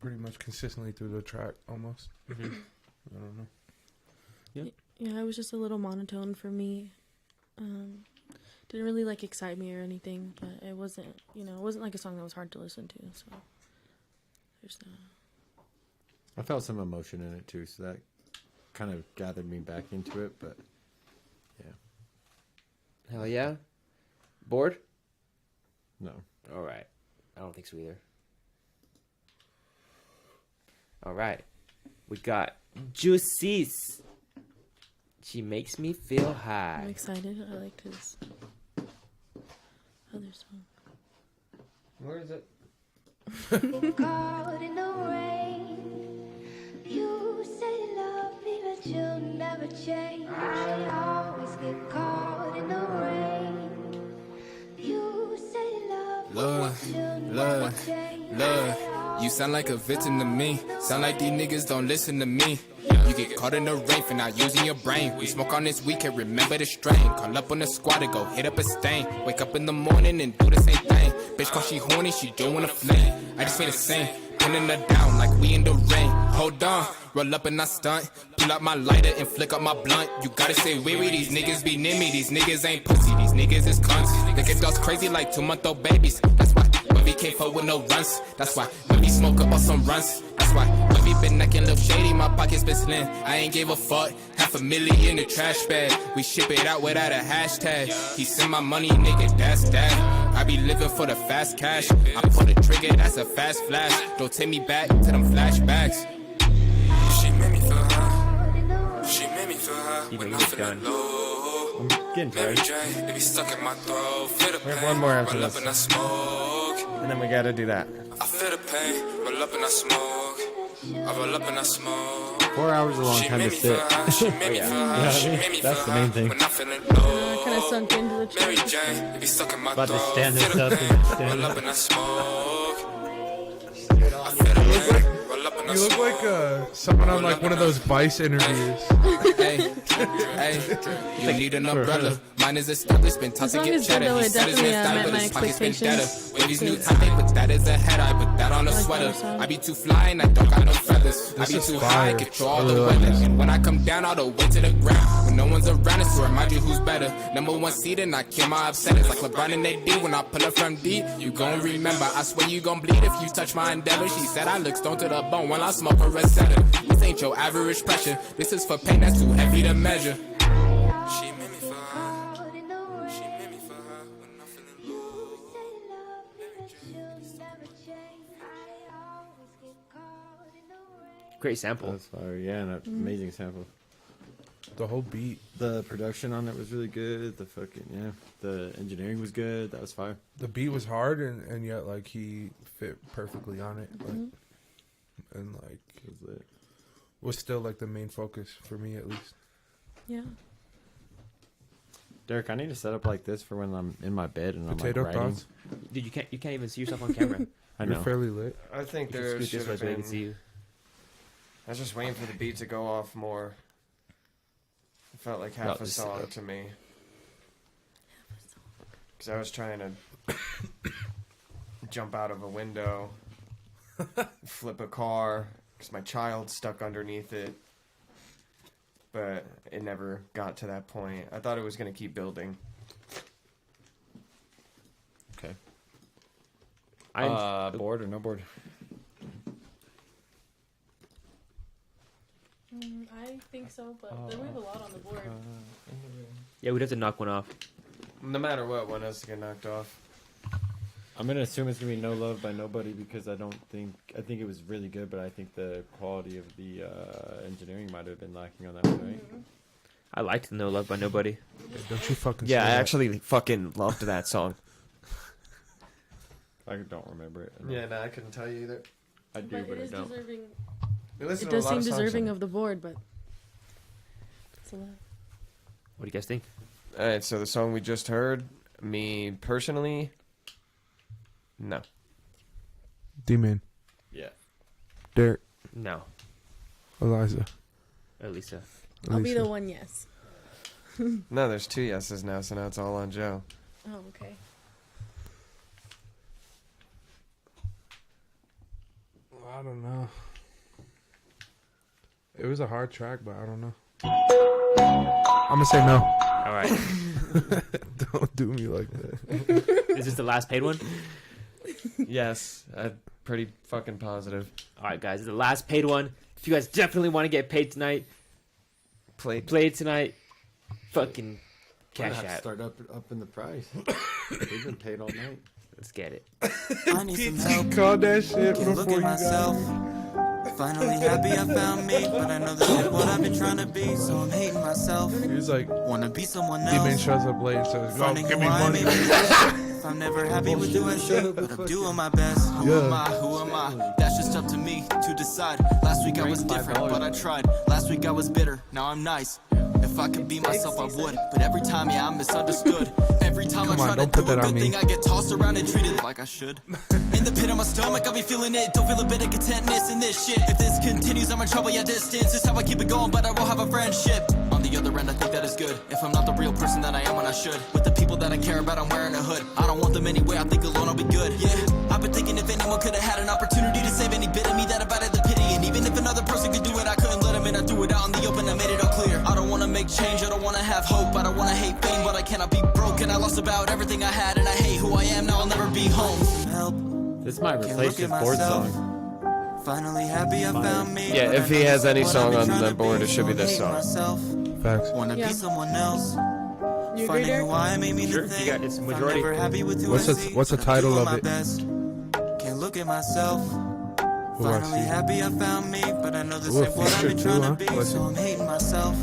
pretty much consistently through the track, almost. I don't know. Yeah, it was just a little monotone for me. Didn't really like excite me or anything, but it wasn't, it wasn't like a song that was hard to listen to. So there's that. I felt some emotion in it too, so that kind of gathered me back into it, but yeah. Hell yeah. Bored? No. All right. I don't think so either. All right. We got Juicy's. She makes me feel high. I'm excited. I liked his other song. Where is it? Caught in the rain. You say love me, but you'll never change. You always get caught in the rain. You say love me, but you'll never change. Love, you sound like a victim to me. Sound like these niggas don't listen to me. You get caught in the rain for not using your brain. We smoke on this weekend, remember the strain. Call up on the squad to go hit up a stain. Wake up in the morning and do the same thing. Bitch, cause she horny, she doing a flame. I just feel the same, pinning her down like we in the rain. Hold on, roll up and I stunt. Pull out my lighter and flick up my blunt. You gotta stay weary, these niggas be near me. These niggas ain't pussy, these niggas is cunts. They get dogs crazy like 2-month-old babies. That's why when we can't fuck with no runs. That's why when we smoke up on some runs. That's why when we been acting look shady, my pockets been slim. I ain't give a fuck, $500,000 in the trash bag. We ship it out without a hashtag. He send my money, nigga, that's that. I be living for the fast cash. I pull the trigger, that's a fast flash. Don't take me back to them flashbacks. She made me feel high. She made me feel high when I'm feeling low. I'm getting Mary tired. Jane, it be stuck in my throat. Feel the We have pain, one more after roll up this. and I smoke. And then we gotta do that. I feel the pain, roll up and I smoke. I roll up and I smoke. 4 hours is a long time to sit. She made me feel high. She made me feel That's the main high thing. when I'm feeling low. Kind of sunk into the Mary track. Jane, it be stuck in my About to throat. stand Feel this the up pain, and stand roll up. up and I smoke. I feel the pain, roll up and I You look smoke. like someone on like one of those Vice interviews. Hey, hey, you need an umbrella. Mine is established, been taught The to song get is good, cheddar. though. He It said his definitely, wrist met died, but my his pockets been expectations. better. With these new Good. type, they put that as a head, I put that on a I like sweater. that song. I be too fly and I don't got no feathers. I This be is too fire. high, control all I the really like weather. this. And when I come down all the way to the ground, when no one's around, it's to remind you who's better. Number one seed and I kill my upsetters. Like LeBron and AD, when I pull up from deep, you gon' remember. I swear you gon' bleed if you touch my endeavor. She said I look stoned to the bone while I smoke a Rosetta. This ain't your average pressure. This is for pain that's too heavy to measure. She made me for her. She made me for her when I'm feeling low. Great sample. That's fire. Yeah, an amazing sample. The whole beat. The production on it was really good. The fucking, yeah. The engineering was good. That was fire. The beat was hard, and yet, like, he fit perfectly on it. Like, and, like, was still, like, the main focus for me, at least. Yeah. Derek, I need to set up like this for when I'm in my bed and Potato I'm like writing. thoughts? Dude, you can't even see yourself on camera. I You're know. fairly lit. I think You can there scoot this should way have so they been. can see you. I was just waiting for the beat to go off more. It felt like half a song to me. Because I was trying to jump out of a window, flip a car, because my child's stuck underneath it. But it never got to that point. I thought it was going to keep building. Okay. Board or no board? I think so, but we have a lot on the board. Yeah, we'd have to knock one off. No matter what, one has to get knocked off. I'm gonna assume it's gonna be No Love by Nobody because I think it was really good, but I think the quality of the engineering might have been lacking on that one, right? I liked No Love by Nobody. Don't you fucking Yeah, say I that. actually fucking loved that song. I don't remember it. Yeah, no, I couldn't tell you either. I do, But but it I is don't. deserving. We listen It to a does lot seem of songs deserving on it. of the board, but it's a lot. What do you guys think? Alright, so the song we just heard, me personally, no. D-Man. Yeah. Derek. No. Alyza. Alyza. I'll be the one yes. No, there's 2 yeses now, so now it's all on Joe. Oh, okay. I don't know. It was a hard track, but I don't know. I'm gonna say no. All right. Don't do me like that. Is this the last paid one? Yes, I'm pretty fucking positive. All right, guys, the last paid one. If you guys definitely want to get paid tonight, play tonight. Fucking Cash App. Start up in the price. They've been paid all night. Let's get it. I need some help. Called that shit Can't look before at you got myself. Finally happy I found me, but I know this ain't what I've been trying to be, so I'm hating myself. He was like, Wanna be someone else. D-Man shows up late and says, "Go, Finding give who me I am, money." maybe if I'm never happy with who I should, but I'm doing my best. Who Yeah. am I? Who am I? That's just up to me to decide. Last week I was different, but I tried. Last week I was bitter, now I'm nice. If I could be myself, I would. But every time, yeah, I'm misunderstood. Every time Come I on, try don't to put do a that on good me. thing, I get tossed around and treated like I should. In the pit of my stomach, I be feeling it. Don't feel a bit of contentness in this shit. If this continues, I'm in trouble, yeah, distance is how I keep it going, but I won't have a friendship. On the other end, I think that is good. If I'm not the real person that I am when I should. With the people that I care about, I'm wearing a hood. I don't want them anyway, I think alone I'll be good. Yeah, I've been thinking if anyone could have had an opportunity to save any bit of me that invited the pity. And even if another person could do it, I couldn't let him in. I threw it out in the open, I made it all clear. I don't wanna make change, I don't wanna have hope. I don't wanna hate fame, but I cannot be broken. I lost about everything I had, and I hate who I am. Now I'll never be home. Help. This might replace his board song. Finally happy I found me. Yeah, if he has any song on the board, it should be this song. Facts. Wanna Yeah. be someone else. You agree, Finding Derek? who I am made me Sure, to you think. got it's If I'm majority. never happy with who What's I the- see, what's the but I'm title doing of my it? best. Can't look at myself. Who I Finally see? happy I found me, but I know this Ooh, ain't what I've feature been too, trying huh? to be, Bless so you. I'm hating myself.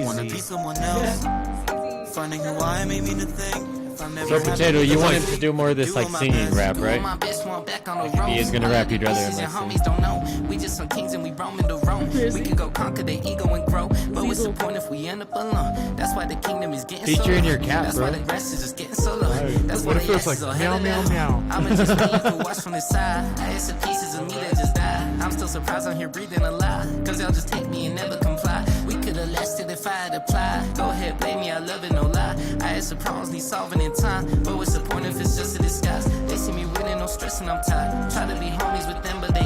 Wanna be someone else. Finding who I am made me to think. If I'm never So, happy Potato, with you the want way him to do more of this, like, singing rap, right? If he is gonna rap, you'd rather him, like, sing. Homies don't know. We just some kings and we roaming the Rome. We can go conquer their ego and grow. But what's the point if we end up alone? That's why the kingdom is getting so Featuring low. your cat, That's bro. why the rest is just getting so low. That's why What if the it was ass is like so meow, hella meow, low. meow? I'ma just be you watch from the side. I had some pieces of me that just died. I'm still surprised I'm here breathing alive. Cause y'all just take me and never comply. We could've lasted if I had applied. Go ahead, blame me, I love it, no lie. I had some problems, need solving in time. But what's the point if it's just a disguise? They see me winning, no stress, and I'm tired. Try to be homies with them, but they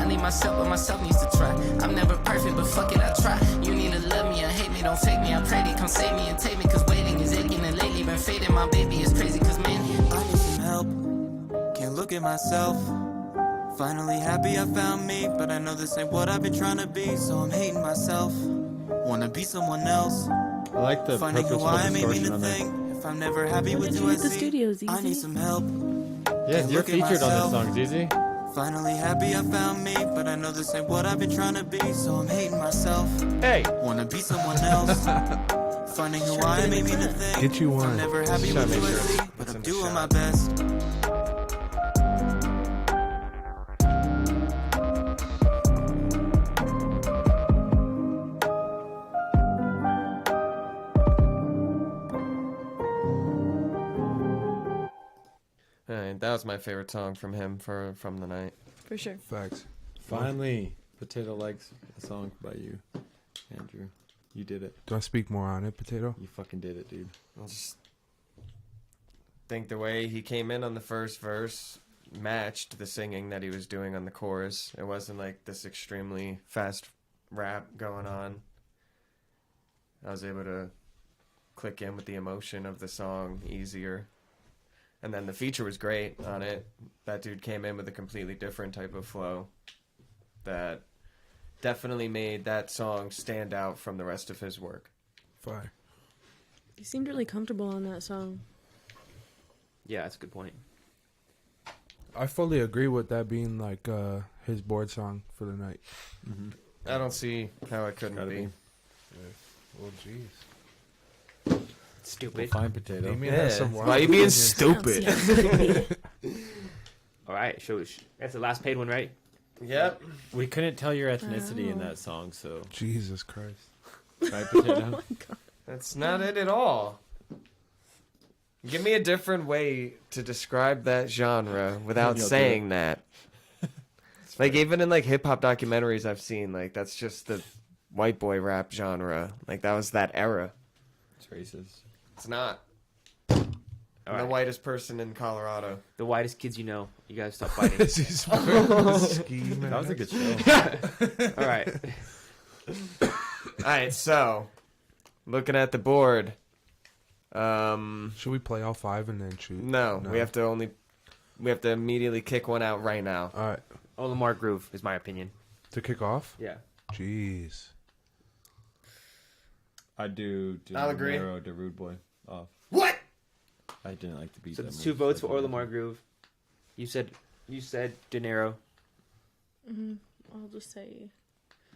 I need myself, but myself needs to try. I'm never perfect, but fuck it, I try. You need to love me or hate me, don't fake me. I pray they come save me and take me. Cause waiting is aching and lately been fading. My baby is crazy, cause man, I need some help. Can't look at myself. Finally happy I found me, but I know this ain't what I've been trying to be, so I'm hating myself. Wanna be someone else. I like the Finding who purposeful I am made me distortion to on there. think. If I'm never happy When with did who you I hit the see, studios, I need Easy? some help. Yeah, Can't you're look at featured on myself. this song, Easy. Finally happy I found me, but I know this ain't what I've been trying to be, so I'm hating myself. Hey, Wanna be someone else. Finding who I am made me to think. Get you If I'm one. never happy Shot, with who make I sure see, it's but in I'm the doing shot. my best. Alright, that was my favorite song from him from the night. For sure. Facts. Finally, Potato likes a song by you, Andrew. You did it. Do I speak more on it, Potato? You fucking did it, dude. I just think the way he came in on the first verse matched the singing that he was doing on the chorus. It wasn't like this extremely fast rap going on. I was able to click in with the emotion of the song easier. And then the feature was great on it. That dude came in with a completely different type of flow that definitely made that song stand out from the rest of his work. Fire. You seemed really comfortable on that song. yeah, that's a good point. I fully agree with that being like his board song for the night. Mm-hmm. I don't see how it couldn't be. Well, jeez. Stupid. Fine, Potato. Damien has some Why are you being stupid? All right, so that's the last paid one, right? Yep. We couldn't tell your ethnicity in that song, so. Jesus Christ. Right, Potato? That's not it at all. Give me a different way to describe that genre without You'll do saying it. that. Like, even in, like, hip-hop documentaries I've seen, like, that's just the white boy rap genre. Like, that was that era. It's racist. It's not. All I'm the right. whitest person in Colorado. The whitest kids you know. You guys stop fighting. That was a good show. All right. Alright, so, looking at the board. Should we play all 5 and then choose? No, we have to immediately kick one out right now. All right. Olimar Groove is my opinion. To kick off? Yeah. Jeez. I do. I'll agree. Dinero the Rude Boy off. What? I didn't like the beat. So that it's much. 2 votes for Olimar Groove. You said Dinero. I'll just say.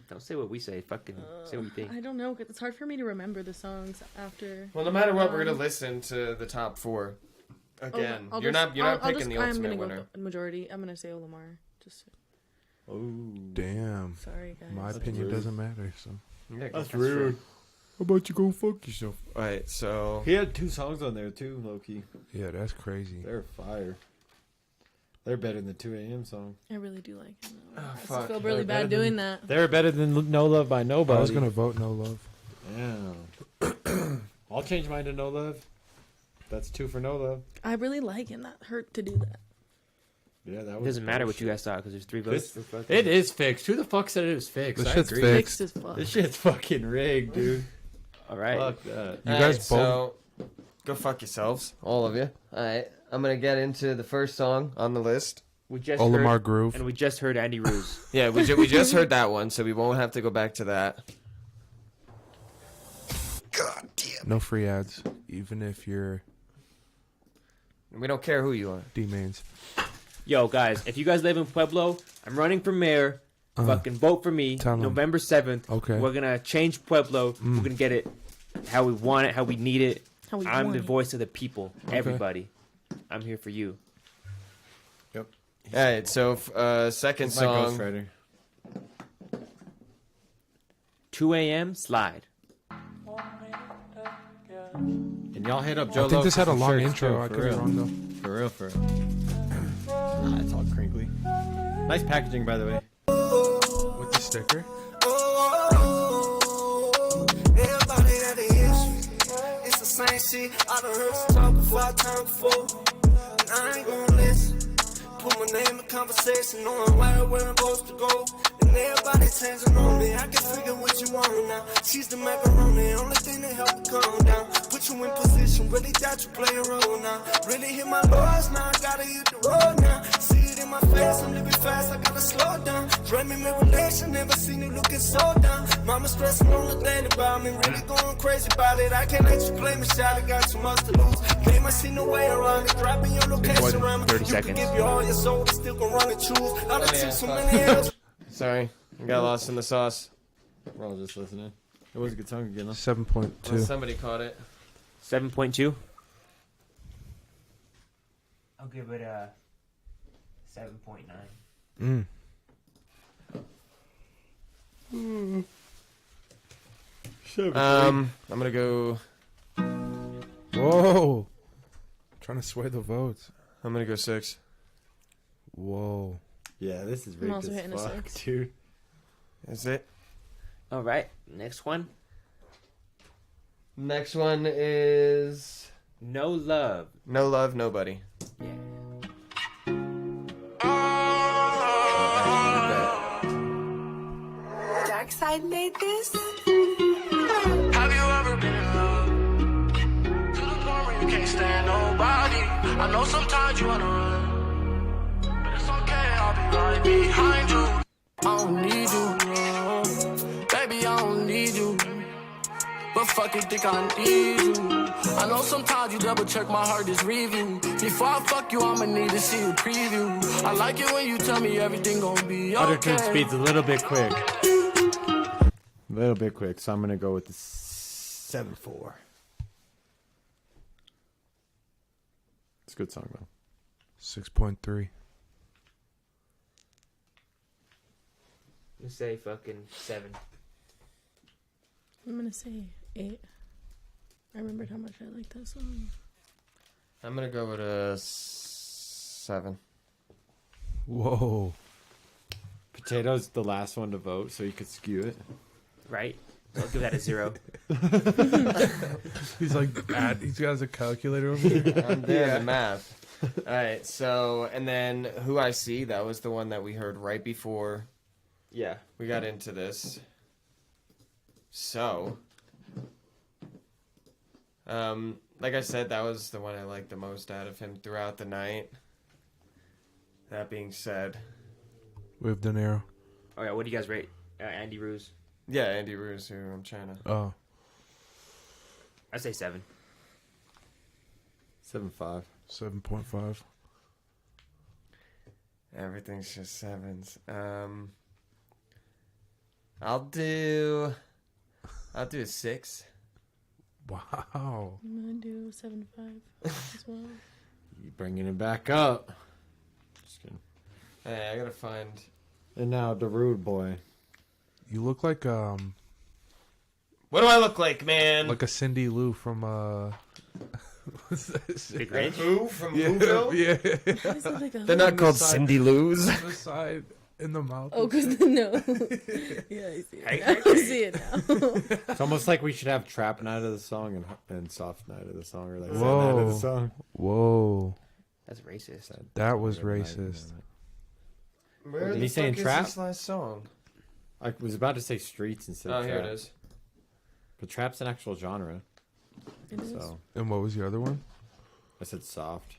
Don't say what we say. Fucking say what you think. I don't know, 'cause it's hard for me to remember the songs after. Well, no matter what, we're gonna listen to the top 4 again. You're not picking the I'm ultimate gonna winner. go with the majority. I'm gonna say Olimar. Just. Oh. Damn. Sorry, guys. My That's opinion rude. doesn't matter, so. Yeah, That's rude. How about you go fuck yourself? Alright, so He had 2 songs on there too, low key. Yeah, that's crazy. They're fire. They're better than the 2 a.m. song. I really do like him. Though. I just fuck. feel really They're bad better doing than- that. They're better than No Love by Nobody. I was gonna vote no love. Damn. I'll change mine to No Love. That's 2 for No Love. I really like him. That hurt to do that. Yeah, that It was. doesn't matter what bullshit. you guys thought because there's 3 votes. This- for fucking- It is fixed. Who the fuck said it was fixed? This I shit's agree. fixed. Fixed as fuck. This shit's fucking rigged, dude. All right. Fuck that. You guys so go fuck yourselves, all of you. Alright, I'm gonna get into the first song on the list. We just Olimar heard, Groove. and we just heard Andy Ruse. Yeah, we just heard that one, so we won't have to go back to that. God damn. No free ads, even if you're We don't care who you are. D-mains. Yo, guys, if you guys live in Pueblo, I'm running for mayor. Fucking vote for me. Tell 'em. November 7th. Okay. We're gonna change Pueblo. We're gonna get it how we want it, how we need it. How we I'm want the it. voice of the people. Okay. Everybody, I'm here for you. Yep. All right, so second It's my Ghost song. Rider. 2 a.m. Slide. And y'all hit up Joe I think this Locos had a for long shirts, intro. too, I for could be real. wrong though. For real, for real. Nah, it's all crinkly. Nice packaging, by the way. With the sticker. Everybody got the issue. It's the same shit. I done heard some talk before I turn before. And I ain't gonna listen. Put my name in conversation, knowing where I'm supposed to go. And everybody changing on me. I can figure what you want now. She's the macaroni, only thing that help me calm down. Put you in position, really doubt you play a role now. Really hit my lowest now, I gotta hit the road now. See it in my face, I'm living fast, I gotta slow down. Dreaming me relation, never seen you looking so down. Mama stressing on the thing about me, really going crazy about it. I can't let you play me, shot, I got too much to lose. Game, I see no way around it. Dropping your location around me. 30 You seconds. can give you all your soul, but still gon' run and choose. I done took so many L's. Sorry, I got lost in the sauce. We're all just listening. It was a good song again, though. 7.2. Well, somebody caught it. 7.2. I'll give it a 7.9. I'm gonna go. Whoa. Trying to sway the votes. I'm gonna go 6. Whoa. Yeah, this is I'm rigged also as hitting a fuck, 6. dude. Is it? All right, next one. Next one is No Love. No Love, Nobody. Dark Side made this. Have you ever been in love? To the point where you can't stand nobody. I know sometimes you wanna run, but it's okay, I'll be right behind you. I don't need you, no. Baby, I don't need you. But fuck it, think I need you. I know sometimes you double check my heart is review. Before I fuck you, I'ma need to see a preview. I like it when you tell me everything gon' be okay. Auto-tune speed's a little bit quick. A little bit quick, so I'm gonna go with the 7.4. It's a good song, though. 6.3. You say fucking 7. I'm gonna say 8. I remembered how much I liked that song. I'm gonna go with a 7. Whoa. Potato's the last one to vote, so you could skew it. Right? I'll give that a 0. He's like, he's got a calculator over there. I'm doing the math. All right, so and then Who I See, that was the one that we heard right before. Yeah, we got into this. So, like I said, that was the one I liked the most out of him throughout the night. That being said, With Dinero. All right, what do you guys rate Andy Ruse? Yeah, Andy Ruse, who I'm trying to. Oh. I say 7. 7.5. 7.5. Everything's just 7s. I'll do a 6. Wow. I'm gonna do 7.5 as well. You bringing it back up. Just kidding. Hey, I gotta find. And now the Rude Boy. You look like What do I look like, man? like a Cindy Lou from Big Ranch? Who from Yeah, Whoville? yeah. They're not called Cindy Lou's. On the side in the mouth. Oh, because no. Yeah, I see it. Now. I see it now. It's almost like we should have Trap Night of the Song and Soft Night of the Song, or like Sad Whoa. Night of the Song. Whoa. That's racist. That was racist. Where Did the he say in fuck is Trap? this last song? I was about to say Streets instead of Oh, Trap. here it is. But Trap's an actual genre. It is. So And what was the other one? I said soft,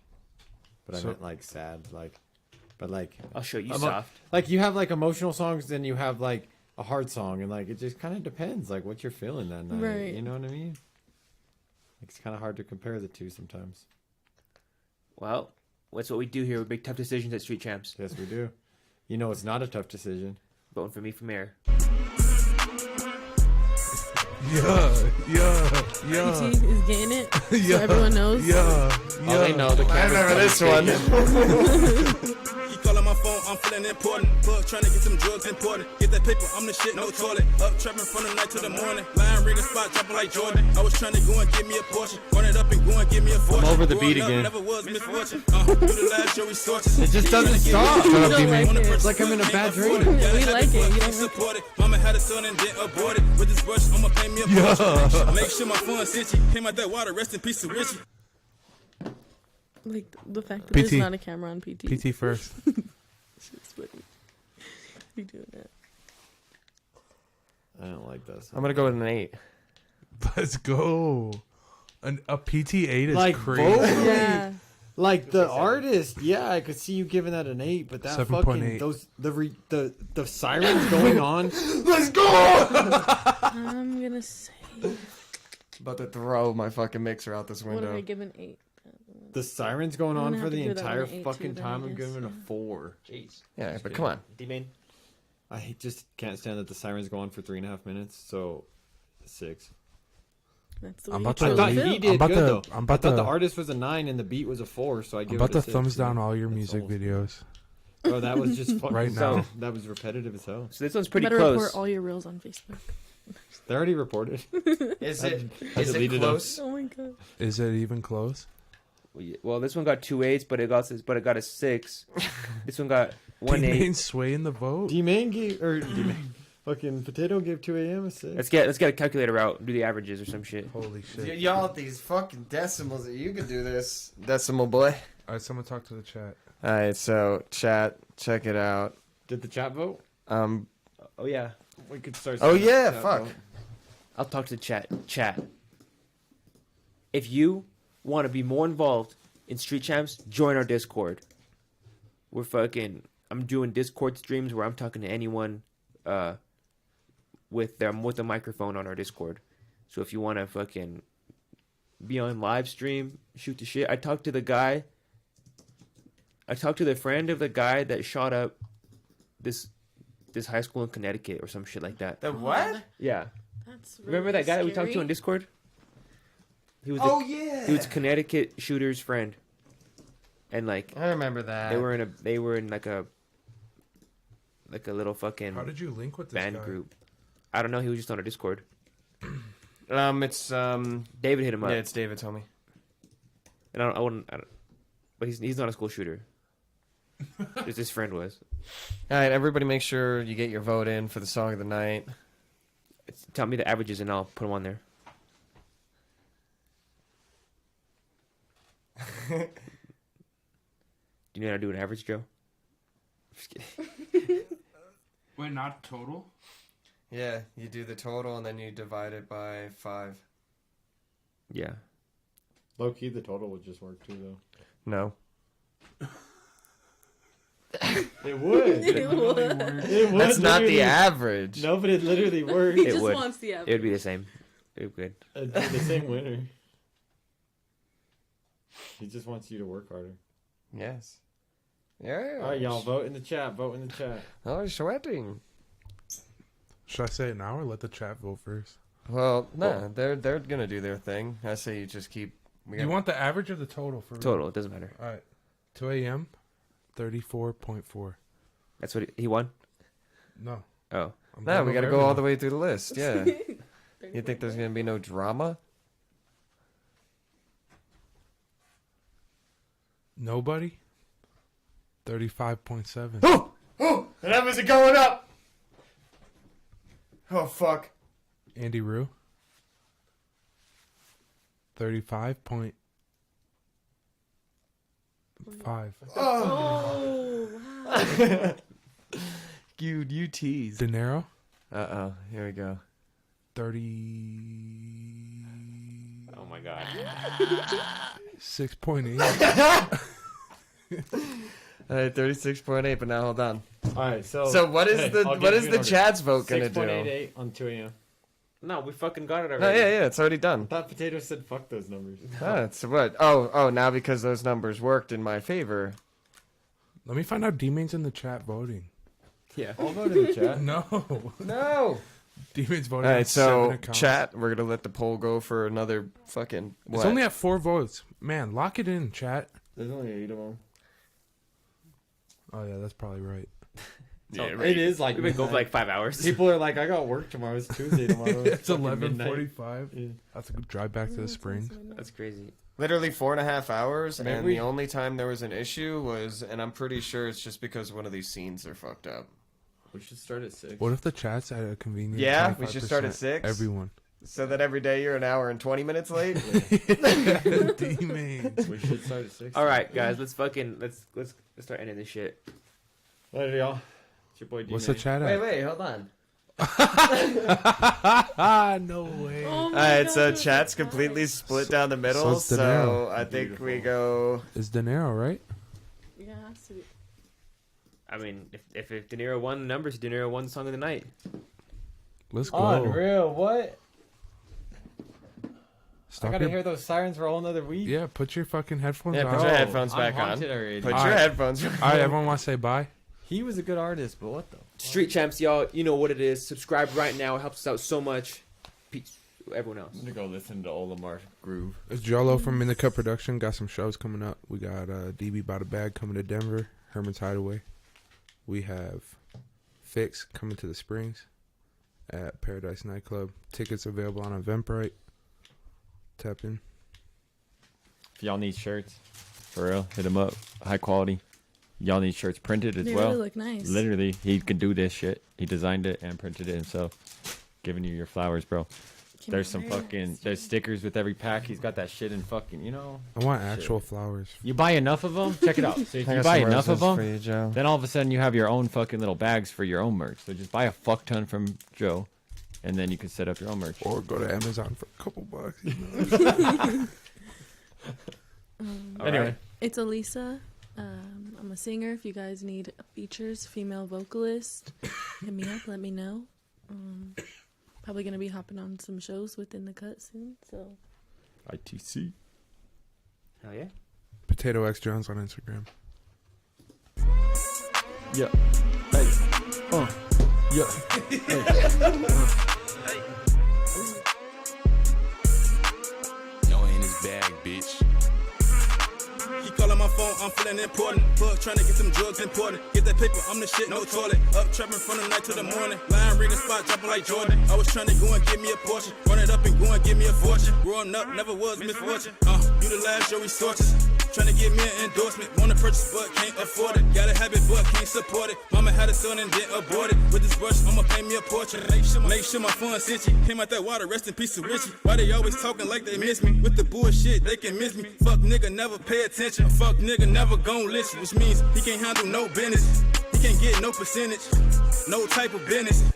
but I So- meant like sad, like. But like, I'll show you emo- soft. Like you have like emotional songs, then you have like a hard song, and like it just kind of depends, like what you're feeling that night. Right. You know what I mean? It's kind of hard to compare the two sometimes. Well, that's what we do here with Big Tough Decisions at Street Champs. Yes, we do. You know, it's not a tough decision. Voting for me for mayor. PT is getting it, so everyone knows. Oh, they know the I remember this one. Calling my phone, I'm feeling important. Plug trying to get some drugs important. Get that paper, I'm the shit, no toilet. Up trapping from the night to the morning. Line ring a spot, dropping like Jordan. I was trying to go and get me a portion. Run it up and go and get me a fortune. I'm over the Growing beat up, again. Never was misfortune. Do the last show resources. It just doesn't stop. You don't like it. It's like I'm in a bad dream. Yeah, we like it. You don't like support it. Mama had a son and didn't abort it. With this brush, I'ma pay me a portion. Make sure my phone cinchy. Came out that water, rest in peace to Richie. Like the fact that PT. there's not a camera on PT. PT first. It's funny. You doing that? I don't like this. I'm gonna go with an 8. Let's go. A PT8 is Like crazy. both, Yeah. like the artist, yeah, I could see you giving that an 8, but that 7.8. fucking the sirens going on. Let's go. I'm gonna say. About to throw my fucking mixer out this What if window. I give an 8? The sirens going I'm on gonna for have to the give that entire one an 8 fucking too, then, time. I I'm guess. giving it a 4. Jeez. Yeah, but come on. D-Main. I just can't stand that the sirens go on for 3.5 minutes. So 6. That's the I'm way about you to I thought leave. he I'm did about good to- though. I'm about I thought to- the artist was a 9 and the beat was a 4, so I I'm give about it to a 6. thumbs down yeah. all your That's music almost- videos. Bro, that was just fucking Right now. That was repetitive as hell. So this one's pretty Better close. report all your reels on Facebook. They already reported. Is I it deleted them. close? Oh my god. Is it even close? Well, this one got 2 8s, but it got a 6. This one got 1 D-Main 8. swaying the vote. D-Main gave, or D-Main, fucking Potato gave 2 a.m. a 6. Let's get a calculator out. Do the averages or some shit. Holy shit. Y'all with these fucking decimals. You can do this. Decimal boy. All right, someone talk to the chat. All right, so chat, check it out. Did the chat vote? Oh yeah. We could start. Oh saying yeah, chat fuck. vote. I'll talk to the chat. Chat. If you want to be more involved in Street Champs, join our Discord. I'm doing Discord streams where I'm talking to anyone with a microphone on our Discord. So if you want to fucking be on live stream, shoot the shit. I talked to the friend of the guy that shot up this high school in Connecticut or some shit like that. The what? Yeah. That's Remember that guy that we talked to scary. on Discord? He was yeah. He was Connecticut shooter's friend. And like I remember that. they were in like a little fucking How did you link with this band guy? group. I don't know, he was just on our Discord. It's David hit him up. Yeah, it's David told me. And I don't but he's not a school shooter. Just his friend was. All right, everybody, make sure you get your vote in for the song of the night. Tell me the averages and I'll put them on there. Do you know how to do an average, Joe? Just kidding. Wait, not total? Yeah, you do the total and then you divide it by 5. Yeah. Low key, the total would just work too, though. No. It would. It would. It would. That's not the literally- average. No, but it literally works. He It just would. wants the It would average. be the same. It would be good. It'd be the same winner. He just wants you to work harder. Yes. Yeah. All right, y'all, vote in the chat. Vote in the chat. Oh, sweating. Should I say it now or let the chat vote first? Well, no, they're gonna do their thing. I say you just keep. You want the average or the total for Total, it doesn't matter. All right. 2 a.m. 34.4. That's what he won? No. Oh. No, we gotta go all the way through the list. Yeah. You think there's gonna be no drama? Nobody? 35.7. Oh! Oh! The numbers are going up! Oh, fuck. Andy Rue? 35.5. Oh, wow. Dude, you teased. Dinero? Uh-oh. Here we go. 30... Oh my god. 6.8. All right, 36.8, but now hold on. All right, so what is hey, I'll what give is you the an order. chat's vote gonna do? 6.88 on 2 a.m. No, we fucking got it already. No, yeah, it's already done. I thought Potato said fuck those numbers. That's what? Oh, now because those numbers worked in my favor. Let me find out D-Main's in the chat voting. Yeah. I'll vote in the chat. No. No. Demons voted All on right, 7 so accounts. chat, we're gonna let the poll go for another fucking. It's only at 4 votes. Man, lock it in, chat. There's only 8 of them. Oh yeah, that's probably right. Yeah, It is like we've been going for like 5 hours. People are like, I got work tomorrow. It's Tuesday tomorrow. It's fucking 11:45. midnight. That's a good drive back to the spring. That's crazy. Literally 4.5 hours, Maybe and we- the only time there was an issue was, and I'm pretty sure it's just because one of these scenes are fucked up. We should start at 6. What if the chat's at a convenient? Yeah, we should start at 25%? 6. Everyone. So that every day you're an hour and 20 minutes late. Demons. We should start at 6. All right, guys, let's start ending this shit. Later, y'all. It's your boy D. What's the chat at? Wait, hold on. No way. Oh my Alright, so God, chat's completely split down the middle, it's Dinero. so I think we go. It's Dinero, right? Yeah, it has to be. I mean, if Dinero won the numbers, Dinero won the song of the night. Let's go. Unreal, what? Stop I gotta your- hear those sirens for a whole nother week. Yeah, put your fucking headphones Yeah, on. put your headphones I'm back on. haunted already. Put All your right. headphones back All right, everyone want to say bye? He was a good artist, but what the? Street Champs, y'all, you know what it is. Subscribe right now. It helps us out so much. Peace. Everyone else. I'm gonna go listen to Olimar Groove. It's Jolo from In the Cut Production. Got some shows coming up. We got DB by the Bag coming to Denver. Herman's Hideaway. We have Fix coming to the Springs at Paradise Nightclub. Tickets available on Eventbrite. Tap in. If y'all need shirts, for real, hit him up. High quality. Y'all need shirts printed as They well. really look nice. Literally, he can do this shit. He designed it and printed it himself. Giving you your flowers, bro. There's some fucking, there's stickers with every pack. He's got that shit in fucking, you know. I want actual flowers. You buy enough of them, check it out. So if I you got buy some enough of roses them, for you, Joe. then all of a sudden you have your own fucking little bags for your own merch. So just buy a fuck ton from Joe, and then you can set up your own merch. Or go to Amazon for a couple bucks. You know? Anyway. It's Alyza. I'm a singer. If you guys need features, female vocalist, hit me up. Let me know. Probably gonna be hopping on some shows within the cut soon. So ITC. Hell yeah. Potato X Jones on Instagram. Yeah. Hey. Yeah. Yo, in his bag, bitch. He calling my phone, I'm feeling important. Plug trying to get some drugs important. Get that paper, I'm the shit, no toilet. Up trapping from the night to the morning. Line rigging spot, dropping like Jordan. I was trying to go and get me a portion. Run it up and go and get me a fortune. Growing up, never was misfortune. You the last your resources. Trying to get me an endorsement. Want to purchase but can't afford it. Got a habit but can't support it. Mama had a son and didn't abort it. With this brush, I'ma paint me a portrait. Make sure my fun's itchy. Came out that water, rest in peace to Richie. Why they always talking like they miss me? With the bullshit, they can miss me. Fuck nigga, never pay attention. A fuck nigga, never gon' listen. Which means he can't handle no business. He can't get no percentage. No type of business.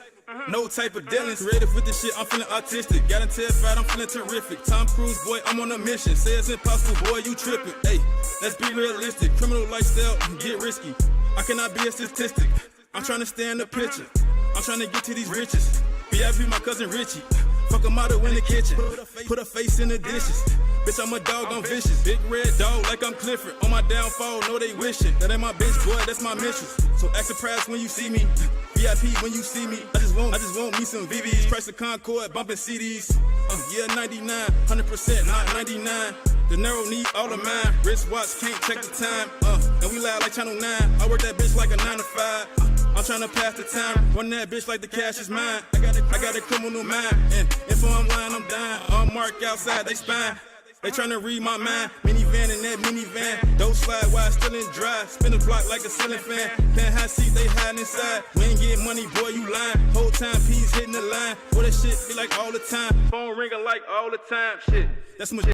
No type of dealings. Creative with this shit, I'm feeling artistic. Got terrified, I'm feeling terrific. Tom Cruise, boy, I'm on a mission. Say it's impossible, boy, you tripping. Hey, let's be realistic. Criminal lifestyle, get risky. I cannot be a statistic. I'm trying to stay in the picture. I'm trying to get to these riches. VIP, my cousin Richie. Fuck a model in the kitchen. Put a face in the dishes. Bitch, I'm a dog, I'm vicious. Big red dog like I'm Clifford. On my downfall, know they wishing. That ain't my bitch, boy, that's my mistress. So act surprised when you see me. VIP when you see me. I just want me some VVs. Price of Concord, bumping CDs. Yeah, 99, 100%, not 99. Dinero need all of mine. Wristwatch, can't check the time. And we loud like Channel 9. I work that bitch like a 9 to 5. I'm tryna pass the time. Run that bitch like the cash is mine. I got a criminal mind. And if I'm lying, I'm dying. I'm marked outside, they spine. They tryna read my mind. Minivan in that minivan. Don't slide while still in dry. Spin the block like a ceiling fan. Can't high seat, they hide inside. We ain't getting money, boy, you lying. Whole time, P's hitting the line. Boy, that shit be like all the time. Phone ringing like all the time. Shit, that's much.